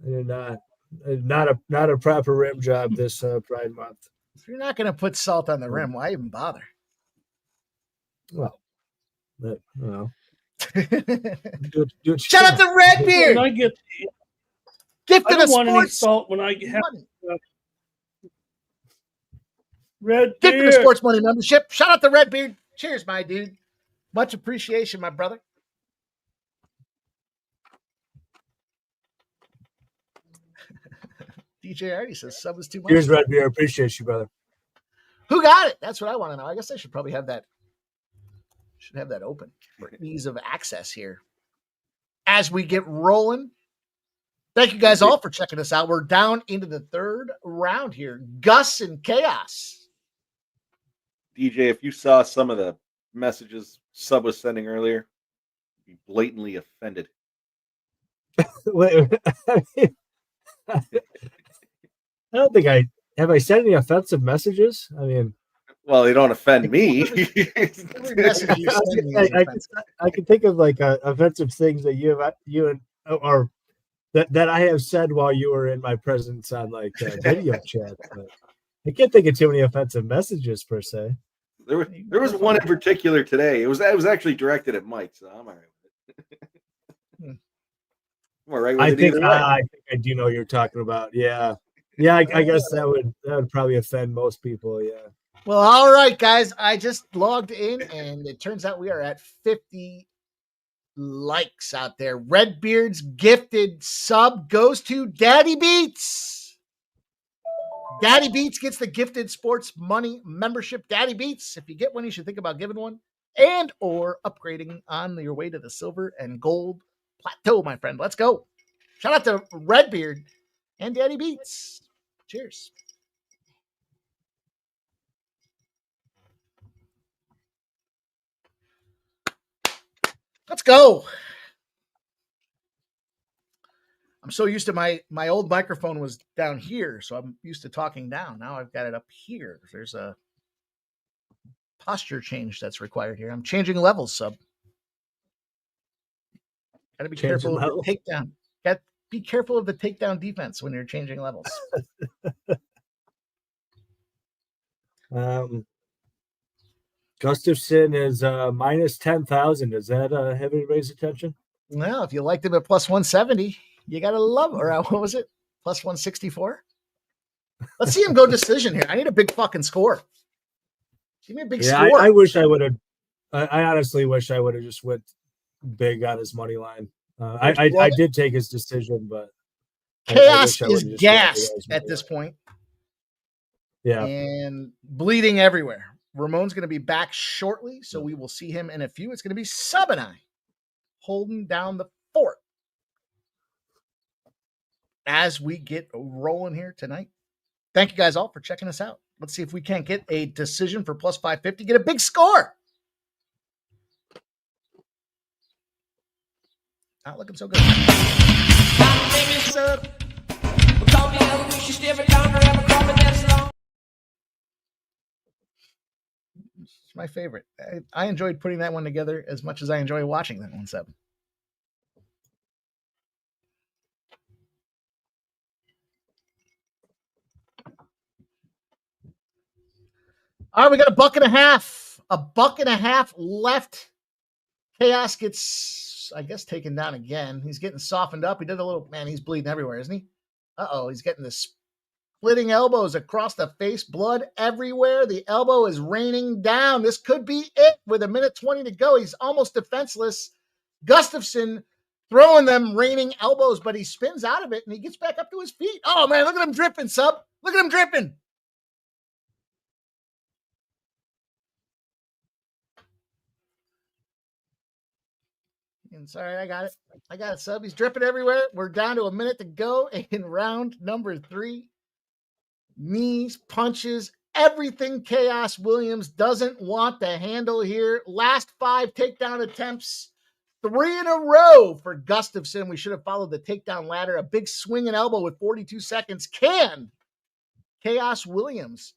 Not a proper rim job this Pride Month. If you're not going to put salt on the rim, why even bother? Well, Shout out to Redbeard. When I get, Gifted I don't a want any sports salt when I have money. Red Gifted a beer. sports money membership. Shout out to Redbeard. Cheers, my dude. Much appreciation, my brother. DJ already says sub is too much. Here's Red Beer. Appreciate you, brother. Who got it? That's what I want to know. I guess I should probably have that. Should have that open for ease of access here as we get rolling. Thank you guys all for checking us out. We're down into the third round here. Gus and Chaos. DJ, if you saw some of the messages Sub was sending earlier, you'd be blatantly offended. Wait, I don't think I sent any offensive messages. I mean, well, they don't offend me. Every message you send me is offensive. I can think of like offensive things that you that I have said while you were in my presence on like video chat. But I can't think of too many offensive messages per se. There was one in particular today. It was actually directed at Mike, so I'm all right with it. I'm all right with I it think either way. I think I do know what you're talking about. Yeah. I guess that would probably offend most people. Yeah. Well, all right, guys. I just logged in, and it turns out we are at 50 likes out there. Redbeard's gifted sub goes to Daddy Beats. Daddy Beats gets the gifted sports money membership. Daddy Beats, if you get one, you should think about giving one and or upgrading on your way to the silver and gold plateau, my friend. Let's go. Shout out to Redbeard and Daddy Beats. Cheers. Let's go. I'm so used to my old microphone was down here, so I'm used to talking down. Now I've got it up here. There's a posture change that's required here. I'm changing levels, Sub. Got to be careful of the takedown. Got to be careful of the takedown defense when you're changing levels. Gustiffson is minus 10,000. Does that have anybody's attention? Well, if you liked him at plus 170, you got to love, or what was it? Plus 164? Let's see him go decision here. I need a big fucking score. Give me a big score. I wish I would have. I honestly wish I would have just went big on his money line. I did take his decision, but Chaos is gassed at this point. Yeah. And bleeding everywhere. Ramon's going to be back shortly, so we will see him in a few. It's going to be Sub and I holding down the fort as we get rolling here tonight. Thank you guys all for checking us out. Let's see if we can't get a decision for plus 550, get a big score. Not looking so good. It's my favorite. I enjoyed putting that one together as much as I enjoy watching that 1-7. All right, we got a buck and a half. A buck and a half left. Chaos gets, I guess, taken down again. He's getting softened up. He did a little, man, he's bleeding everywhere, isn't he? Uh-oh, he's getting this splitting elbows across the face, blood everywhere. The elbow is raining down. This could be it with 1:20 to go. He's almost defenseless. Gustiffson throwing them raining elbows, but he spins out of it and he gets back up to his feet. Oh, man, look at him dripping, sub. Look at him dripping. And sorry, I got it. I got it, sub. He's dripping everywhere. We're down to 1 minute to go in round number 3. Knees, punches, everything Chaos Williams doesn't want to handle here. Last 5 takedown attempts, 3 in a row for Gustiffson. We should have followed the takedown ladder. A big swinging elbow with 42 seconds. Can Chaos Williams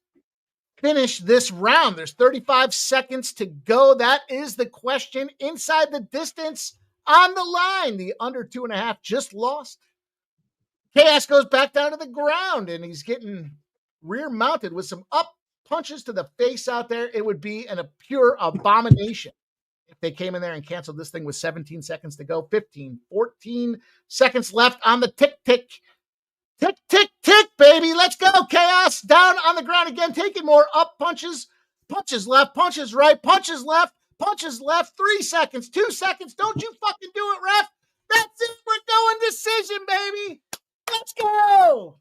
finish this round? There's 35 seconds to go. That is the question. Inside the distance, on the line, the under 2.5 just lost. Chaos goes back down to the ground, and he's getting rear mounted with some up punches to the face out there. It would be a pure abomination if they came in there and canceled this thing with 17 seconds to go. 15, 14 seconds left on the tick. Tick, tick, tick, baby. Let's go. Chaos down on the ground again, taking more up punches. Punches left, punches right, punches left. 3 seconds, 2 seconds. Don't you fucking do it, ref. That's it. We're going decision, baby. Let's go.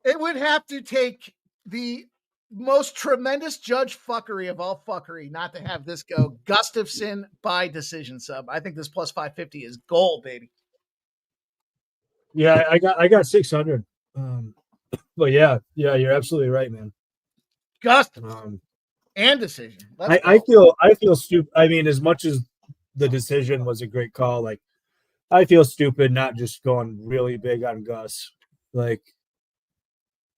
It would have to take the most tremendous judge fuckery of all fuckery not to have this go. Gustiffson by decision, sub. I think this plus 550 is gold, baby. Yeah, I got 600. But yeah, you're absolutely right, man. Gustiffson and decision. I feel stupid. I mean, as much as the decision was a great call, like I feel stupid not just going really big on Gus. Like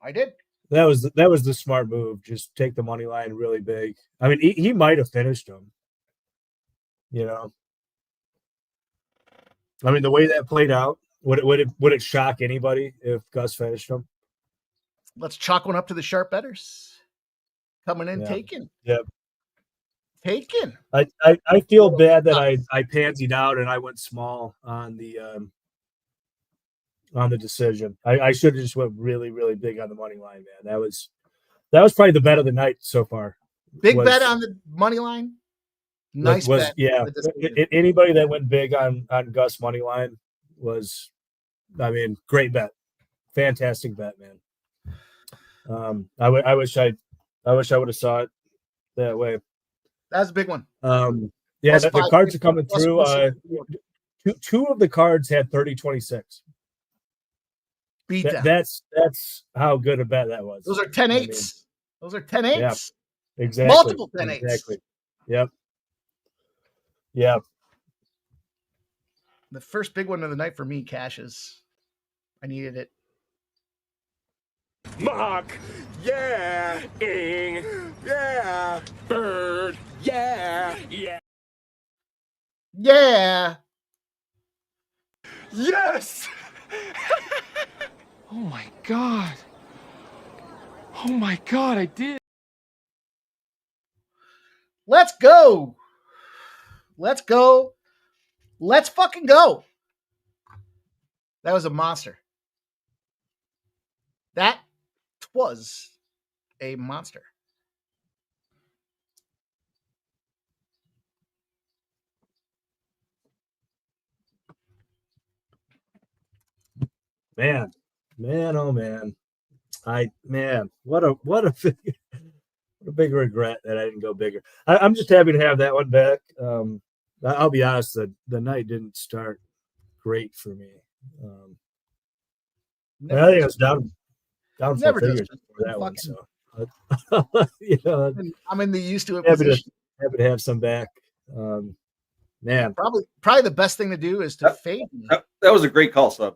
I did. That was the smart move. Just take the money line really big. I mean, he might have finished him. You know. I mean, the way that played out, would it shock anybody if Gus finished him? Let's chalk one up to the sharp bettors. Coming in, taking. Yep. Taken. I feel bad that I pansied out and I went small on the decision. I should have just went really, really big on the money line, man. That was probably the bet of the night so far. Big bet on the money line. Nice bet. Yeah. Anybody that went big on Gus money line was, I mean, great bet. Fantastic bet, man. I wish I would have saw it that way. That's a big one. Yeah, the cards are coming through. Two of the cards had 30-26. Beat them. That's how good a bet that was. Those are 10-8s. Those are 10-8s. Yeah, exactly. Multiple 10-8s. Exactly. Yep. Yeah. The first big one of the night for me, cashes. I needed it. Mock, yeah, ing, yeah, bird, yeah, yeah. Yes! Oh my god. Oh my god, I did. Let's go. Let's go. Let's fucking go. That was a monster. That was a monster. Man, oh man. What a big regret that I didn't go bigger. I'm just happy to have that one back. I'll be honest, the night didn't start great for me. I think I was down four figures for that one. So, you know, I'm in the used to it happy position. Happy to have some back. Man, probably the best thing to do is to fade. That was a great call, sub.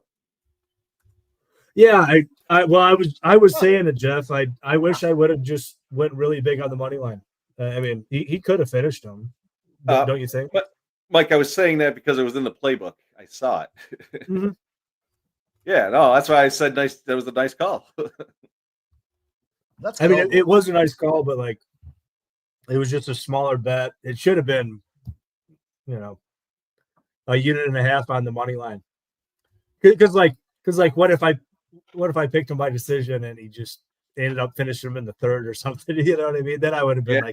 Yeah, I was saying to Jeff, I wish I would have just went really big on the money line. I mean, he could have finished him, don't you think? But Mike, I was saying that because it was in the playbook. I saw it. Mm-hmm. Yeah, no, that's why I said nice. That was a nice call. Let's I go. mean, it was a nice call, but like, it was just a smaller bet. It should have been a unit and a half on the money line. Because what if I picked him by decision and he just ended up finishing him in the third or something? You know what I mean? Then I would have been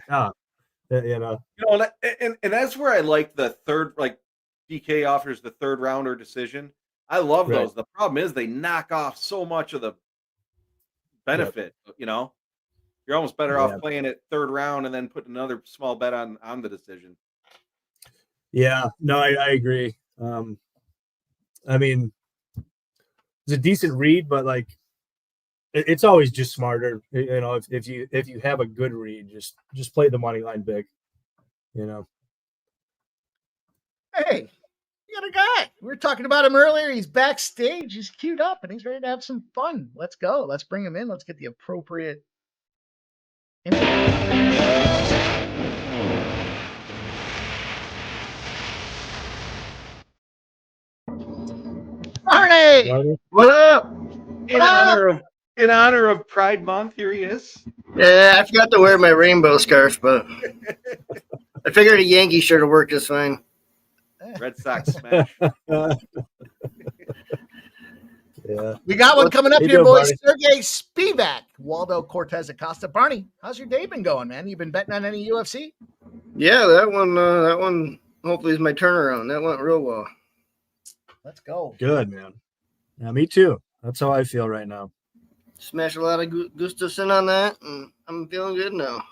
and that's where I like the third, like DK offers the third rounder decision. I love those. The problem is they knock off so much of the benefit. You're almost better off playing it third round and then putting another small bet on the decision. Yeah, no, I agree. I mean, it's a decent read, but like it's always just smarter, if you have a good read, just play the money line big, Hey, you got a guy. We were talking about him earlier. He's backstage. He's queued up and he's ready to have some fun. Let's go. Let's bring him in. Let's get the appropriate Barney! What up? In honor of Pride Month, here he is. Yeah, I forgot to wear my rainbow scarf, but I figured a Yankee shirt would work just fine. Red Sox smash. Yeah. We got one coming up How you here, doing, boys. Sergey Spivak, Waldo Cortez Acosta. Barney, how's your day been going, man? You been betting on any UFC? Yeah, that one hopefully is my turnaround. That went real well. Let's go. Good, man. Yeah, me too. That's how I feel right now. Smashed a lot of Gustiffson on that, and I'm feeling good now.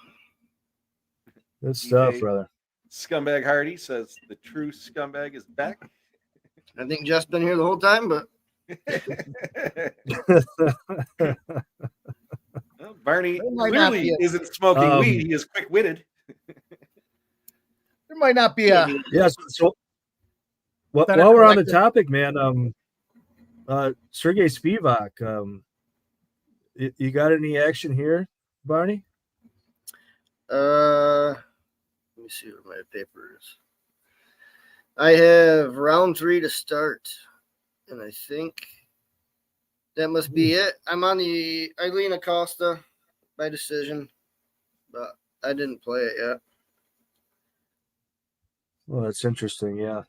Good stuff, brother. Scumbag Hardy says the true scumbag is back. I think Jeff's been here the whole time, but Well, Barney clearly isn't smoking weed. He is quick-witted. There might not be a So while we're on the topic, man, Sergey Spivak, you got any action here, Barney? let me see what my paper is. I have round 3 to start, and I think that must be it. I'm on the Eileen Acosta by decision, but I didn't play it yet. Well, that's interesting. Yeah.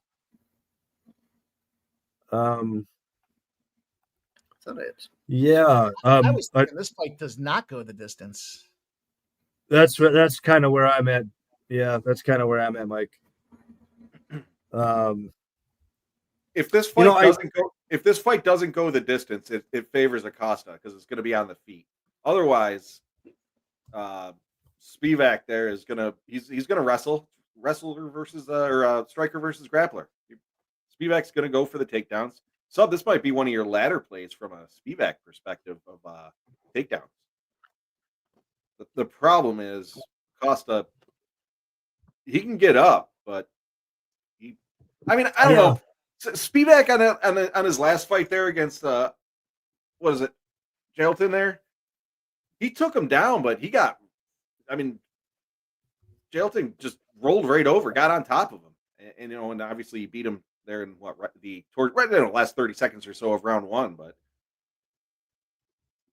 Yeah. I was thinking this fight does not go the distance. That's kind of where I'm at. Yeah, that's kind of where I'm at, Mike. If this fight doesn't go the distance, it favors Acosta because it's going to be on the feet. Otherwise, Spivak there is he's gonna wrestler versus or striker versus grappler. Spivak's gonna go for the takedowns. So this might be one of your ladder plays from a Spivak perspective of takedowns. The problem is Acosta. He can get up, but I don't know. Spivak on his last fight there against what is it, Jailton there? He took him down, but Jailton just rolled right over, got on top of him, and obviously he beat him there in right in the last 30 seconds or so of round 1. But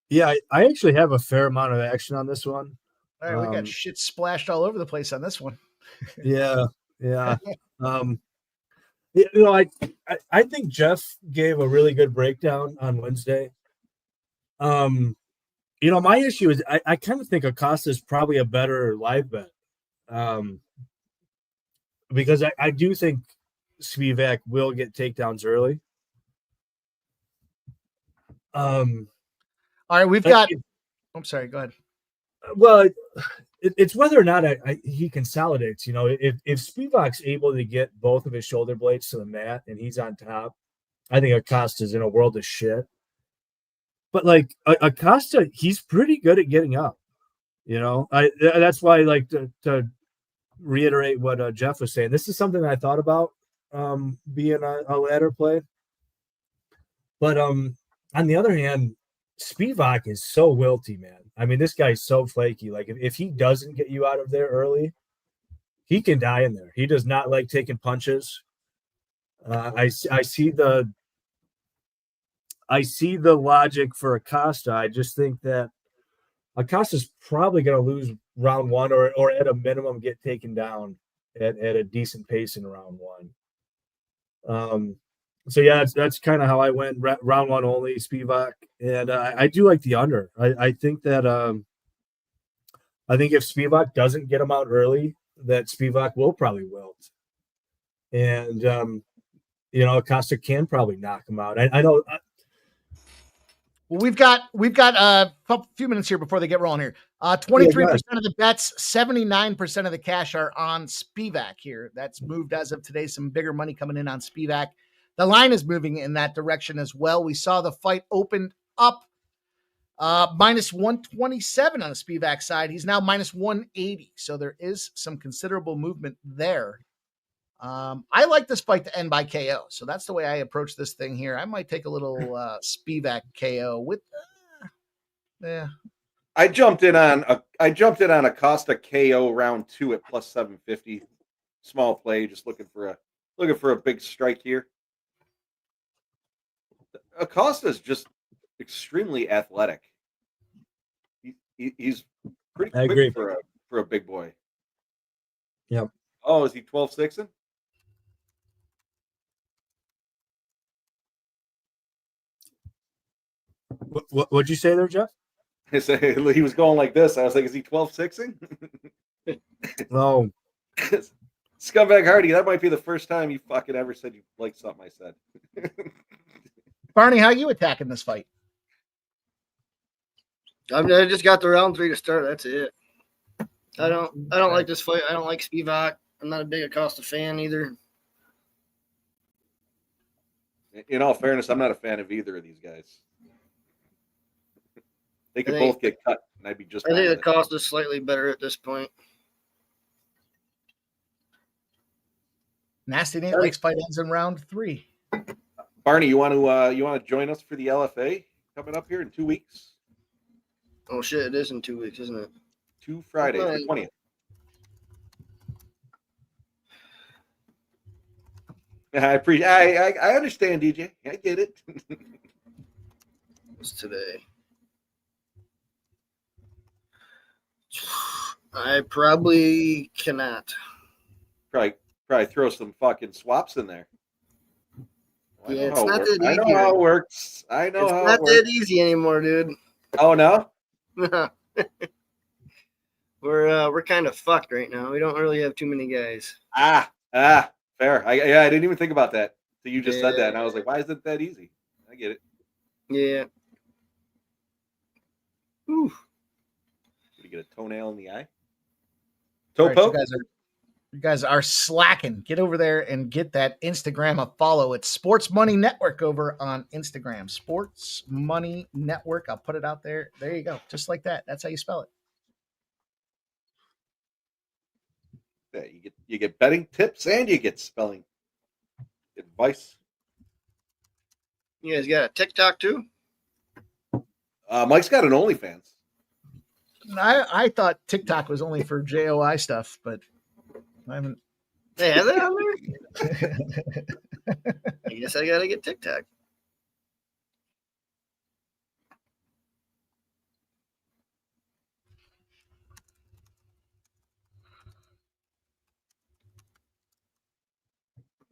yeah, I actually have a fair amount of action on this one. All right, we got shit splashed all over the place on this one. Yeah. I think Jeff gave a really good breakdown on Wednesday. My issue is I kind of think Acosta is probably a better live bet. Because I do think Spivak will get takedowns early. All right, we've got. I'm sorry. Go ahead. Well, it's whether or not he consolidates. If Spivak's able to get both of his shoulder blades to the mat and he's on top, I think Acosta's in a world of shit. But like Acosta, he's pretty good at getting up. That's why I like to reiterate what Jeff was saying. This is something I thought about being a ladder play. But on the other hand, Spivak is so wilty, man. I mean, this guy's so flaky. Like if he doesn't get you out of there early, he can die in there. He does not like taking punches. I see the logic for Acosta. I just think that Acosta's probably going to lose round 1 or at a minimum get taken down. at a decent pace in round one. So yeah, that's kind of how I went. Round one only, Spivak, and I do like the under. I think that I think if Spivak doesn't get him out early, that Spivak will probably wilt, and Acosta can probably knock him out. I know. Well, we've got a few minutes here before they get rolling here. 23% of the bets, 79% of the cash are on Spivak here. That's moved as of today. Some bigger money coming in on Spivak. The line is moving in that direction as well. We saw the fight opened up minus 127 on the Spivak side. He's now minus 180. So there is some considerable movement there. I like this fight to end by KO. So that's the way I approach this thing here. I might take a little Spivak KO with I jumped in on Acosta KO round 2 at plus 750. Small play, just looking for a big strike here. Acosta is just extremely athletic. He's pretty quick for a big boy. Yep. Oh, is he 12-6ing? What'd you say there, Jeff? He was going like this. I was like, is he 12-6ing? No. Scumbag Hardy, that might be the first time you fucking ever said you liked something I said. Barney, how you attacking this fight? I just got the round 3 to start. That's it. I don't like this fight. I don't like Spivak. I'm not a big Acosta fan either. In all fairness, I'm not a fan of either of these guys. They could both get cut, and I'd be just. I think Acosta's slightly better at this point. Nasty Nate Lake's fight ends in round 3. Barney, you want to join us for the LFA coming up here in 2 weeks? Oh shit! It is in 2 weeks, isn't it? 2 Fridays, the 20th. I understand, DJ. I get it. What's today? I probably cannot. Probably throw some fucking swaps in there. Yeah, it's not that easy. I know how it works. I know how it works. It's not that easy anymore, dude. Oh no? We're kind of fucked right now. We don't really have too many guys. Fair. I didn't even think about that. So you just said that, and I was like, why is it that easy? I get it. Yeah. Ooh. Did you get a toenail in the eye? Toe poke? You guys are slacking. Get over there and get that Instagram a follow. It's Sports Money Network over on Instagram. Sports Money Network. I'll put it out there. There you go. Just like that. That's how you spell it. Yeah, you get betting tips and you get spelling advice. You guys got a TikTok too? Mike's got an OnlyFans. I thought TikTok was only for JOI stuff, but I haven't. Hey, have that on there? I guess I gotta get TikTok.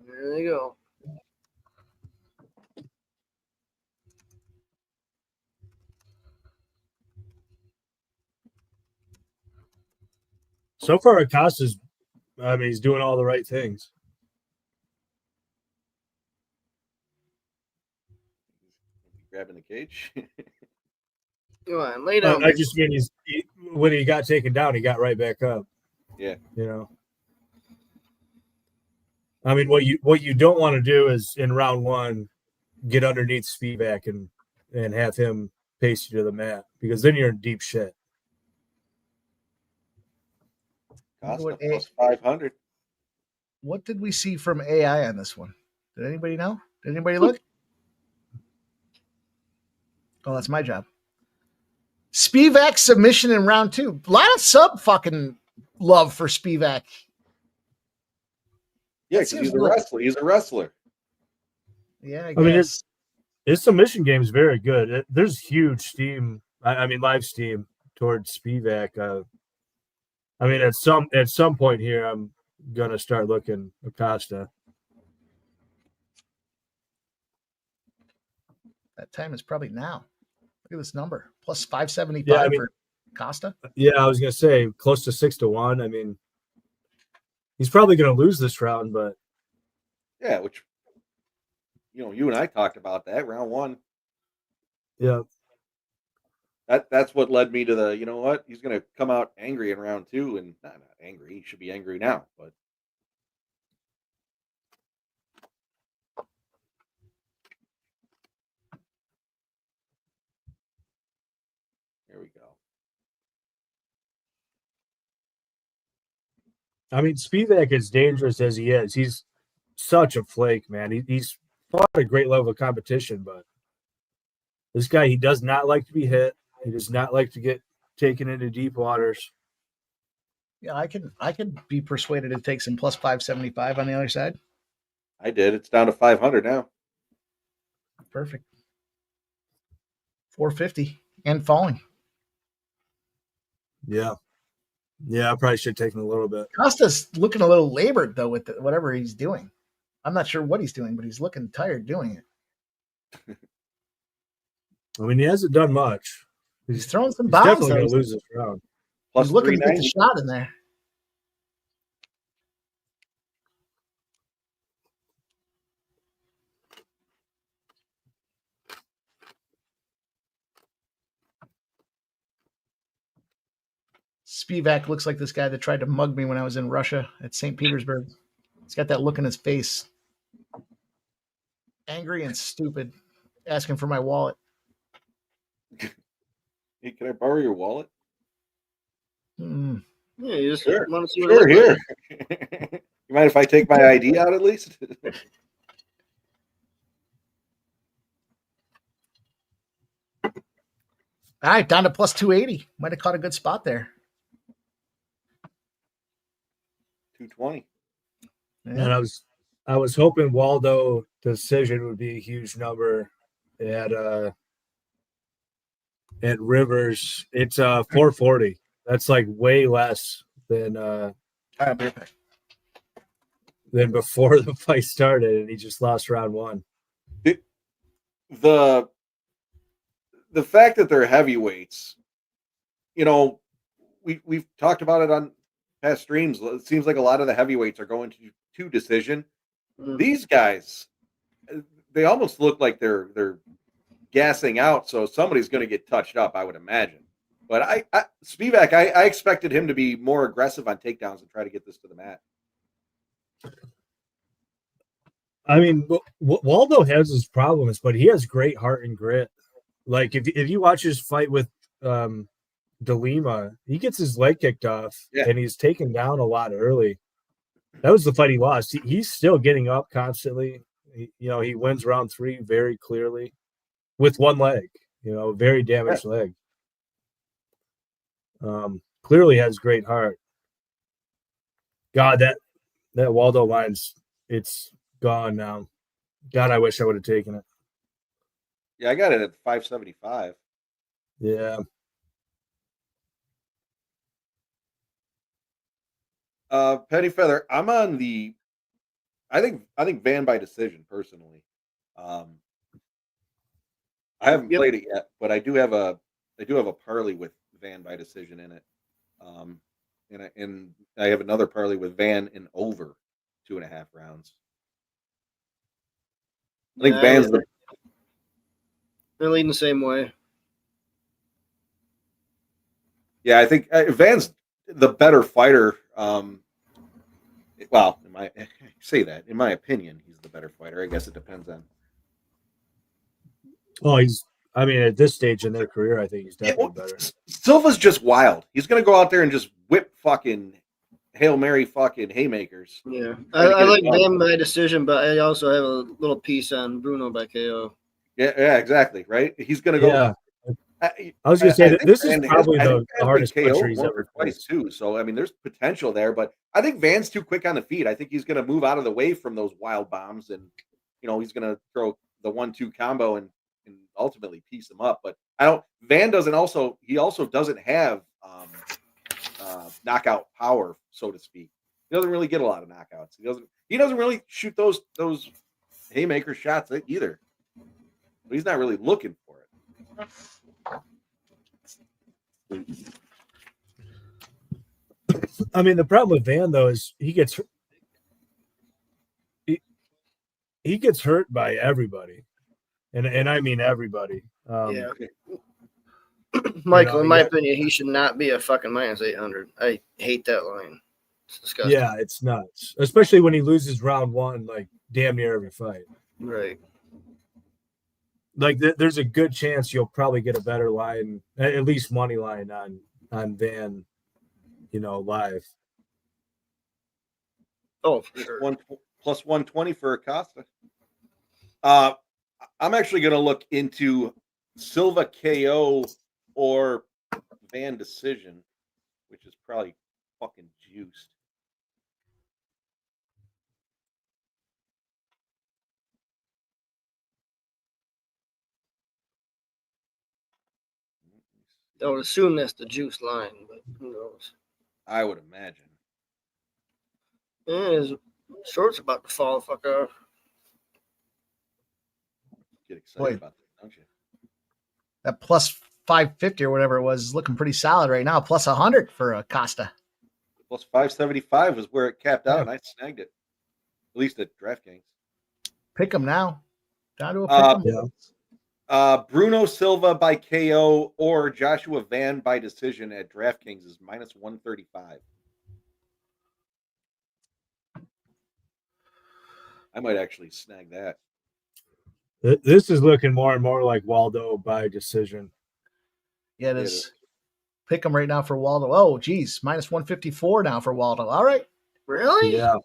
There you go. So far, Acosta's, he's doing all the right things. Grabbing the cage. Come on, lay down. I just mean when he got taken down, he got right back up. Yeah. You know. I mean, what you don't want to do is in round 1 get underneath Spivak and have him pace you to the mat, because then you're in deep shit. Costa plus 500. What did we see from AI on this one? Did anybody know? Did anybody look? Oh, that's my job. Spivak submission in round 2. A lot of sub fucking love for Spivak. Yeah, because he's a wrestler. He's a wrestler. Yeah, I mean, guess. His submission game is very good. There's huge steam. Live steam towards Spivak. At some point here, gonna start looking Acosta. That time is probably now. Look at this number. Plus 575 Yeah, I mean, for Costa. Yeah, I was gonna say close to 6-1. I mean, he's probably gonna lose this round, but Yeah, which you and I talked about that round one. yeah. That's what led me to the, you know what, he's gonna come out angry in round two, and not angry. He should be angry now, but here we go. I mean, Spivak, as dangerous as he is, he's such a flake, man. He's fought a great level of competition, but this guy, he does not like to be hit. He does not like to get taken into deep waters. Yeah, I can be persuaded to take some plus 575 on the other side. I did. It's down to 500 now. Perfect. 450 and falling. Yeah. Yeah, I probably should have taken a little bit. Costa's looking a little labored though with whatever he's doing. I'm not sure what he's doing, but he's looking tired doing it. I mean, he hasn't done much. He's throwing some He's bombs. definitely Though. going to lose this round. Plus He's looking to get the 390. shot in there. Spivak looks like this guy that tried to mug me when I was in Russia at St. Petersburg. He's got that look in his face. Angry and stupid. Asking for my wallet. Hey, can I borrow your wallet? Hmm. Yeah, you just Sure. want to see what it Sure, looks here. like. You mind if I take my ID out at least? All right, down to plus 280. Might have caught a good spot there. 220. And I was hoping Waldo decision would be a huge number at Rivers. It's 440. That's like way less than before the fight started, and he just lost round one. The fact that they're heavyweights, we've talked about it on past streams. It seems like a lot of the heavyweights are going to decision. These guys, they almost look like they're gassing out, so somebody's going to get touched up, I would imagine. But Spivak, I expected him to be more aggressive on takedowns and try to get this to the mat. I mean, Waldo has his problems, but he has great heart and grit. Like if you watch his fight with DeLima, he gets his leg kicked off, and he's taken down a lot early. That was the fight he lost. He's still getting up constantly. He wins round 3 very clearly with one leg. Very damaged leg. Clearly has great heart. God, that Waldo line's it's gone now. God, I wish I would have taken it. Yeah, I got it at 575. Yeah. Petty Feather, I'm on the I think Van by decision personally. I haven't played it yet, but I do have a parlay with Van by decision in it. And I have another parlay with Van in over 2.5 rounds. I think Van's they're leading the same way. Yeah, I think Van's the better fighter. Well, I say that in my opinion, he's the better fighter. I guess it depends on. Oh, at this stage in their career, I think he's definitely better. Silva's just wild. He's going to go out there and just whip fucking Hail Mary fucking haymakers. Yeah. I like Van by decision, but I also have a little piece on Bruno by KO. Yeah, exactly. Right. He's going to go. Yeah. I was going to say that this is probably the hardest puncher he's ever faced too. So, I mean, there's potential there, but I think Van's too quick on the feet. I think he's going to move out of the way from those wild bombs, and he's going to throw the 1-2 combo and ultimately piece him up. But Van doesn't also doesn't have knockout power, so to speak. He doesn't really get a lot of knockouts. He doesn't really shoot those haymaker shots either. But he's not really looking for it. I mean, the problem with Van though is he gets hurt by everybody, and I mean everybody. Yeah. Michael, in my yeah. opinion, he should not be a fucking minus 800. I hate that line. It's disgusting. Yeah, it's nuts, especially when he loses round one, like damn near every fight. Right. Like there's a good chance you'll probably get a better line, at least money line on Van, live. Oh, for sure. Plus 120 for Acosta. I'm actually going to look into Silva KO or Van decision, which is probably fucking juiced. I would assume that's the juice line, but who knows? I would imagine. Yeah, his short's about to fall the fuck off. Get excited about that, don't you? That plus 550 or whatever it was is looking pretty solid right now. Plus 100 for Acosta. Plus 575 was where it capped out, and I snagged it. At least at DraftKings. Pick him now. Down to a pick 'em. Bruno Silva by KO or Joshua Van by decision at DraftKings is minus 135. I might actually snag that. This is looking more and more like Waldo by decision. Yeah, it is. Pick him right now for Waldo. Oh, geez. Minus 154 now for Waldo. All right. Really? Yeah.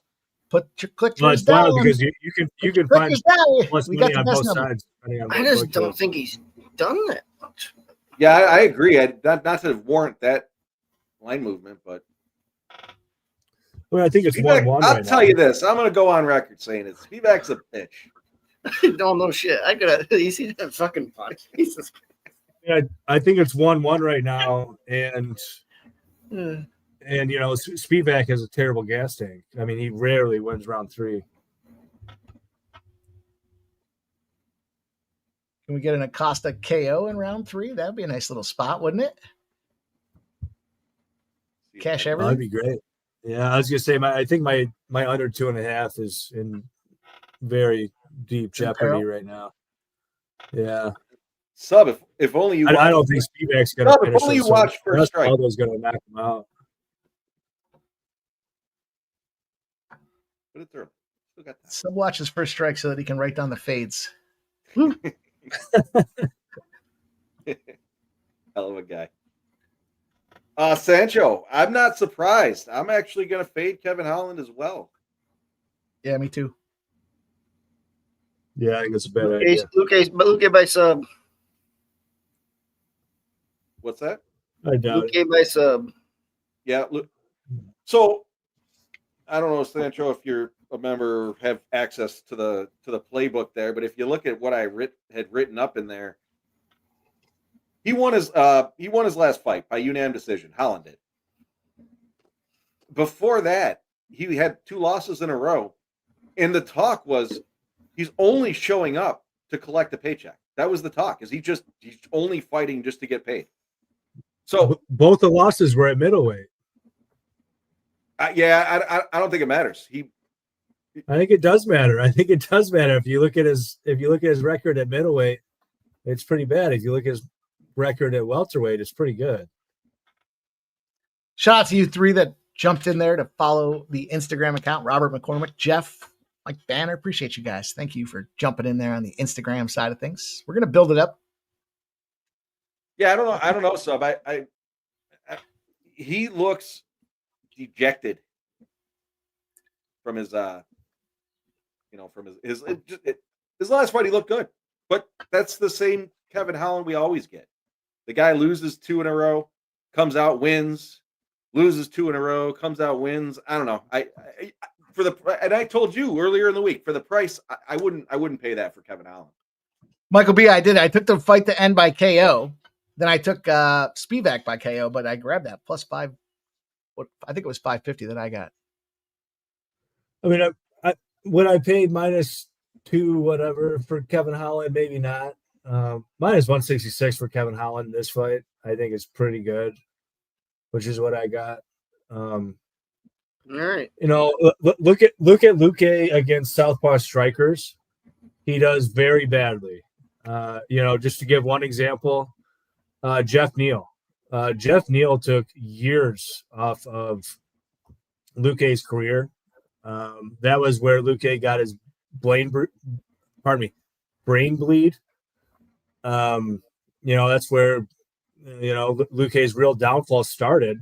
Put your click Well, it's wild because you can find plus we money got on the both best number. sides. I just don't think he's done that much. Yeah, I agree. Not to warrant that line movement, but well, I think it's 1-1. I'll tell you this. I'm going to go on record saying it. Spivak's a bitch. I don't know shit. I could have. You see that fucking body? Jesus. Yeah, I think it's 1-1 right now, and Spivak has a terrible gas tank. I mean, he rarely wins round 3. Can we get an Acosta KO in round 3? That'd be a nice little spot, wouldn't it? Cash everything. That'd be great. Yeah, I was gonna say I think my under 2.5 is in very deep jeopardy right now. Yeah. Sub, if only you. I don't think Spivak's gonna finish. If only you watch First Strike. Aldo's gonna knock him out. Put it through. Still got that. Sub watches First Strike so that he can write down the fades. Hell of a guy. Sancho, I'm not surprised. I'm actually going to fade Kevin Holland as well. Yeah, me too. Yeah, I think it's a bad idea. Luque by sub. What's that? I doubt it. Luque by sub. Yeah. So, I don't know, Sancho, if you're a member or have access to the playbook there, but if you look at what I had written up in there, he won his last fight by unanimous decision. Holland did. Before that, he had 2 losses in a row, and the talk was he's only showing up to collect a paycheck. That was the talk. He's only fighting just to get paid. So both the losses were at middleweight. I don't think it matters. I think it does matter. If you look at his record at middleweight, it's pretty bad. If you look at his record at welterweight, it's pretty good. Shout out to you 3 that jumped in there to follow the Instagram account. Robert McCormick, Jeff, Mike Banner. Appreciate you guys. Thank you for jumping in there on the Instagram side of things. We're going to build it up. Yeah, I don't know, Sub. He looks dejected from his his last fight. He looked good, but that's the same Kevin Holland we always get. The guy loses 2 in a row, comes out, wins, loses 2 in a row, comes out, wins. I don't know. I told you earlier in the week, for the price, I wouldn't pay that for Kevin Holland. Michael B, I did. I took the fight to end by KO. Then I took Spivak by KO, but I grabbed that plus 5. I think it was 550 that I got. I mean, when I paid -2 whatever for Kevin Holland, maybe not. -166 for Kevin Holland in this fight, I think is pretty good, which is what I got. All right. You know, look at Luque against Southpaw strikers. He does very badly. You know, just to give one example, Jeff Neal. Jeff Neal took years off of Luque's career. That was where Luque got his brain bleed. You know, that's where, you know, Luque's real downfall started.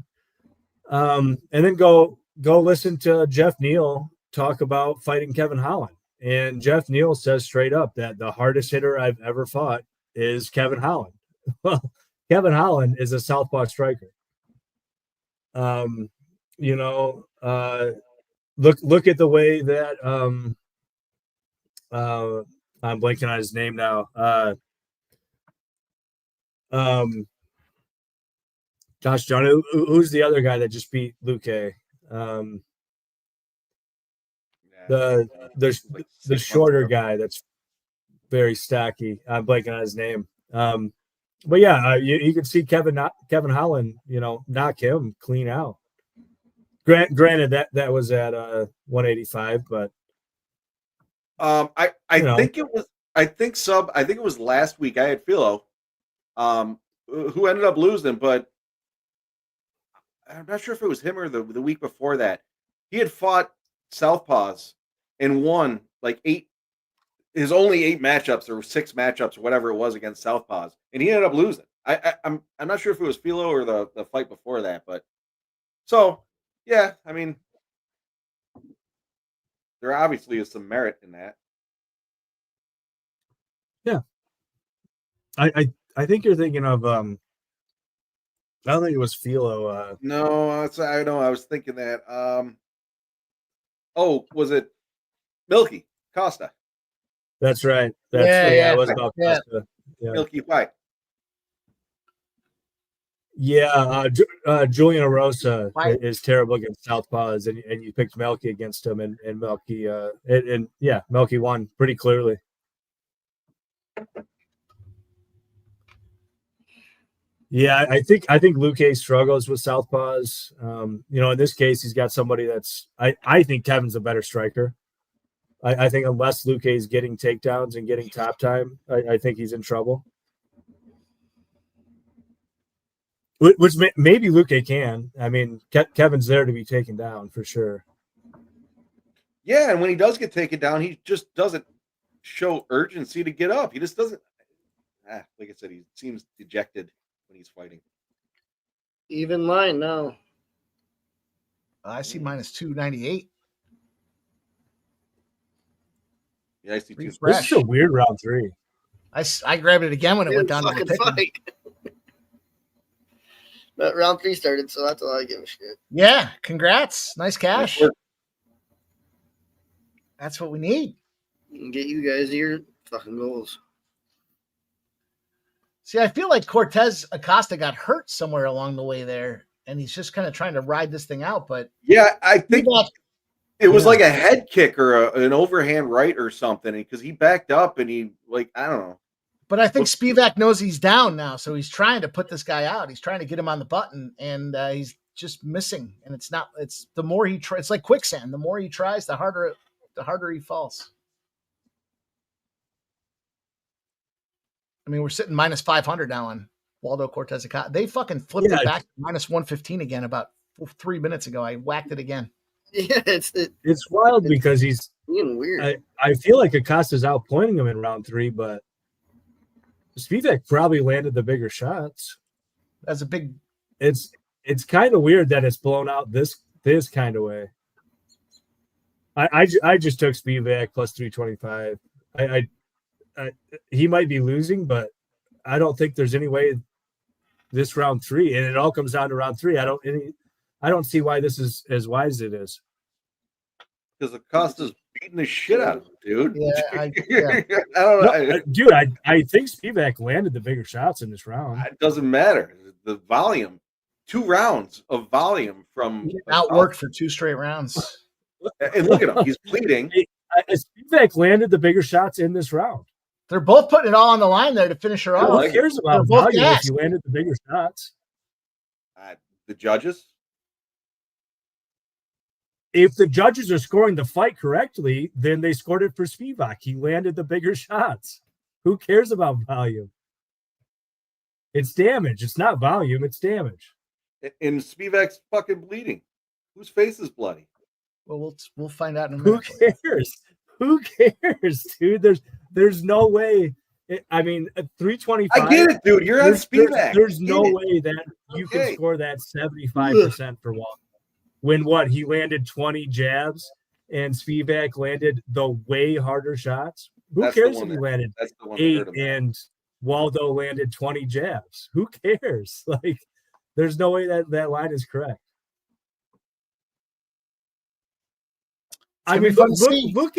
And then go listen to Jeff Neal talk about fighting Kevin Holland. And Jeff Neal says straight up that the hardest hitter I've ever fought is Kevin Holland. Well, Kevin Holland is a southpaw striker. You know, look at the way that I'm blanking on his name now. Gosh, John, who's the other guy that just beat Luque? The shorter guy that's very stacky. I'm blanking on his name. But yeah, you can see Kevin Holland, you know, knock him clean out. Granted that was at 185, but I think it was last week. I had Philo, who ended up losing, but I'm not sure if it was him or the week before that. He had fought Southpaws and won like his only 8 matchups or 6 matchups or whatever it was against Southpaws, and he ended up losing. I'm not sure if it was Philo or the fight before that, but so yeah, I mean, there obviously is some merit in that. Yeah, I think you're thinking of I don't think it was Philo. No, I know. I was thinking that. Oh, was it Milky Costa? That's right. Yeah, it was about yeah. Costa. Yeah. Milky fight. Yeah, Julian Rosa is terrible against Southpaws, and you picked Melky against him, and Melky, Melky won pretty clearly. Yeah, I think Luque struggles with Southpaws. You know, in this case, he's got somebody that's I think Kevin's a better striker. I think unless Luque is getting takedowns and getting top time, I think he's in trouble. Which maybe Luque can. I mean, Kevin's there to be taken down for sure. Yeah, and when he does get taken down, he just doesn't show urgency to get up. He just doesn't. Like I said, he seems dejected when he's fighting. Even line now. I see -298. Yeah, I see too. This is a weird round 3. I grabbed it again when it went down to the pick. Fight. But round 3 started, so that's all I give a shit. Yeah, congrats. Nice cash. That's what we need. Get you guys your fucking goals. See, I feel like Cortez Acosta got hurt somewhere along the way there, and he's just kind of trying to ride this thing out. But yeah, I think it was like a head kick or an overhand right or something, because he backed up and he, like, I don't know. But I think Spivak knows he's down now, so he's trying to put this guy out. He's trying to get him on the button, and he's just missing. And it's not. It's the more he tries. It's like quicksand. The more he tries, the harder he falls. I mean, we're sitting -500 now on Waldo Cortez Acosta. They fucking flipped it back to -115 again about 3 minutes ago. I whacked it again. Yeah, it's wild because he's being weird. I feel like Acosta's outpointing him in round 3, but Spivak probably landed the bigger shots. That's a big. It's kind of weird that it's blown out this kind of way. I just took Spivak plus 325. He might be losing, but I don't think there's any way this round 3, and it all comes down to round 3. I don't see why this is as wise as it is. Because Acosta's beating the shit out of him, dude. Yeah, I don't know. Dude, I think Spivak landed the bigger shots in this round. It doesn't matter. The volume, 2 rounds of volume from outworked for 2 straight rounds. And look at him. He's bleeding. Spivak landed the bigger shots in this round. They're both putting it all on the line there to finish her off. Who cares about They're both value if gassed. you landed the bigger shots? The judges? If the judges are scoring the fight correctly, then they scored it for Spivak. He landed the bigger shots. Who cares about value? It's damage. It's not volume. It's damage. And Spivak's fucking bleeding. Whose face is bloody? Well, we'll find out in a Who minute. cares? Who cares, dude? There's no way. I mean, at 325. I get it, dude. You're on Spivak. There's no way that you can score that 75% for Waldo. When he landed 20 jabs and Spivak landed the way harder shots. Who cares if he landed 8 and Waldo landed 20 jabs? Who cares? Like, there's no way that line is correct. I mean, look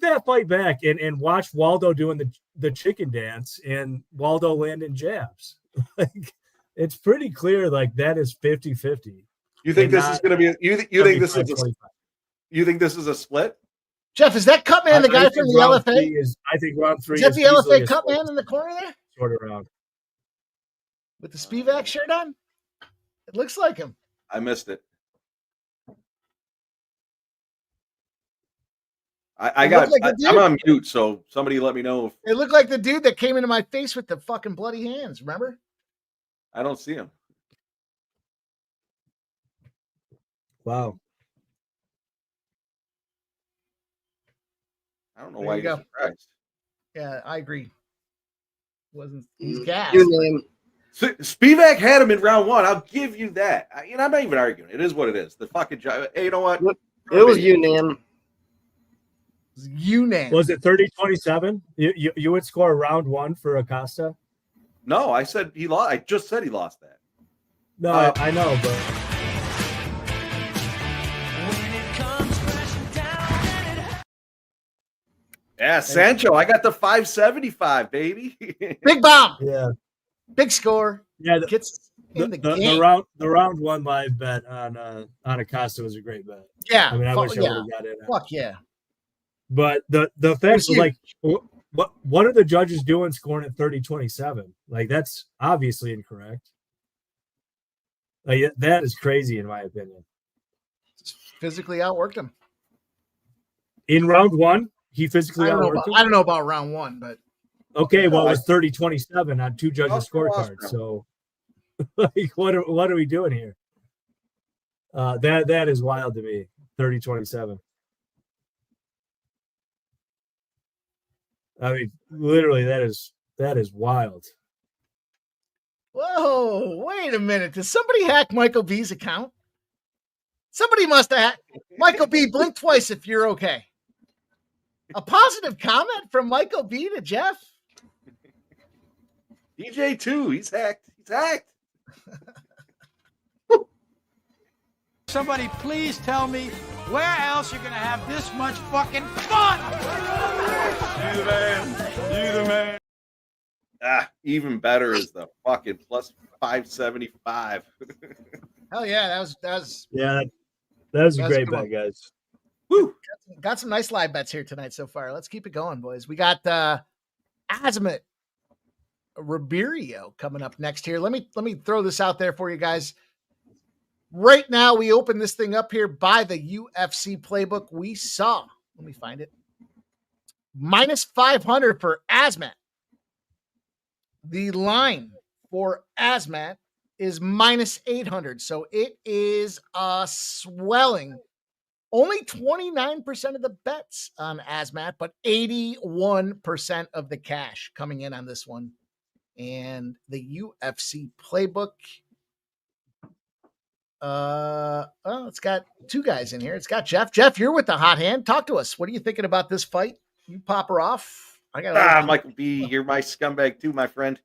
that fight back and watch Waldo doing the chicken dance and Waldo landing jabs. Like, it's pretty clear, like, that is 50-50. You think this is going to be? You think this is? You think this is a split? Jeff, is that Cutman the guy from the LFA? I think round 3 is that the LFA Cutman in the corner there? Shorter round with the Spivak shirt on. It looks like him. I missed it. I'm on mute, so somebody let me know. It looked like the dude that came into my face with the fucking bloody hands. Remember? I don't see him. Wow. I don't know why you're surprised. Yeah, I agree. He's gassed. Spivak had him in round 1. I'll give you that. I'm not even arguing. It is what it is. The fucking job. Hey, you know what? It was unanimous. Was it 30-27? You would score round 1 for Acosta? No, I said he lost. I just said he lost that. No, I know, but yeah, Sancho. I got the 575, baby. Big bomb. Yeah. Big score. Yeah, gets in the game. The round 1 live bet on Acosta was a great bet. Yeah. I mean, I wish I would have got in. Fuck yeah. But the fact is, like, what are the judges doing scoring at 30-27? Like, that's obviously incorrect. Like, that is crazy in my opinion. Just physically outworked him. In round 1, he physically outworked him? I don't know about round 1, but okay, well, it was 30-27 on 2 judges' scorecards. So, like, what are we doing here? That is wild to me. 30-27. I mean, literally, that is wild. Whoa, wait a minute. Did somebody hack Michael B's account? Somebody must have hacked. Michael B, blink twice if you're okay. A positive comment from Michael B to Jeff. DJ too. He's hacked. Somebody please tell me where else you're going to have this much fucking fun. You the man. Even better is the fucking plus 575. Hell yeah, that was that was a great bet, guys. Woo! Got some nice live bets here tonight so far. Let's keep it going, boys. We got Azimuth Ribeiro coming up next here. Let me throw this out there for you guys. Right now, we open this thing up here by the UFC playbook. We saw, let me find it, minus 500 for Azimuth. The line for Azimuth is minus 800. So it is swelling. Only 29% of the bets on Azimuth, but 81% of the cash coming in on this one. And the UFC playbook. It's got 2 guys in here. It's got Jeff. Jeff, you're with the hot hand. Talk to us. What are you thinking about this fight? You pop her off. I got Michael B, you're my scumbag too, my friend.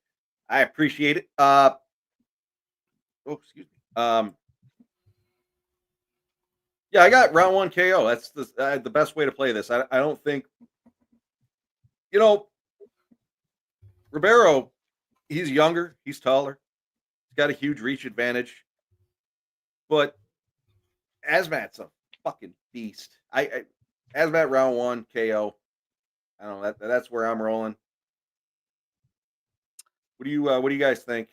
I appreciate it. Excuse me. Yeah, I got round 1 KO. That's the best way to play this. I don't think, Ribeiro, he's younger, he's taller, he's got a huge reach advantage. But Azimuth's a fucking beast. Asmat round 1 KO. I don't know. That's where I'm rolling. What do you guys think?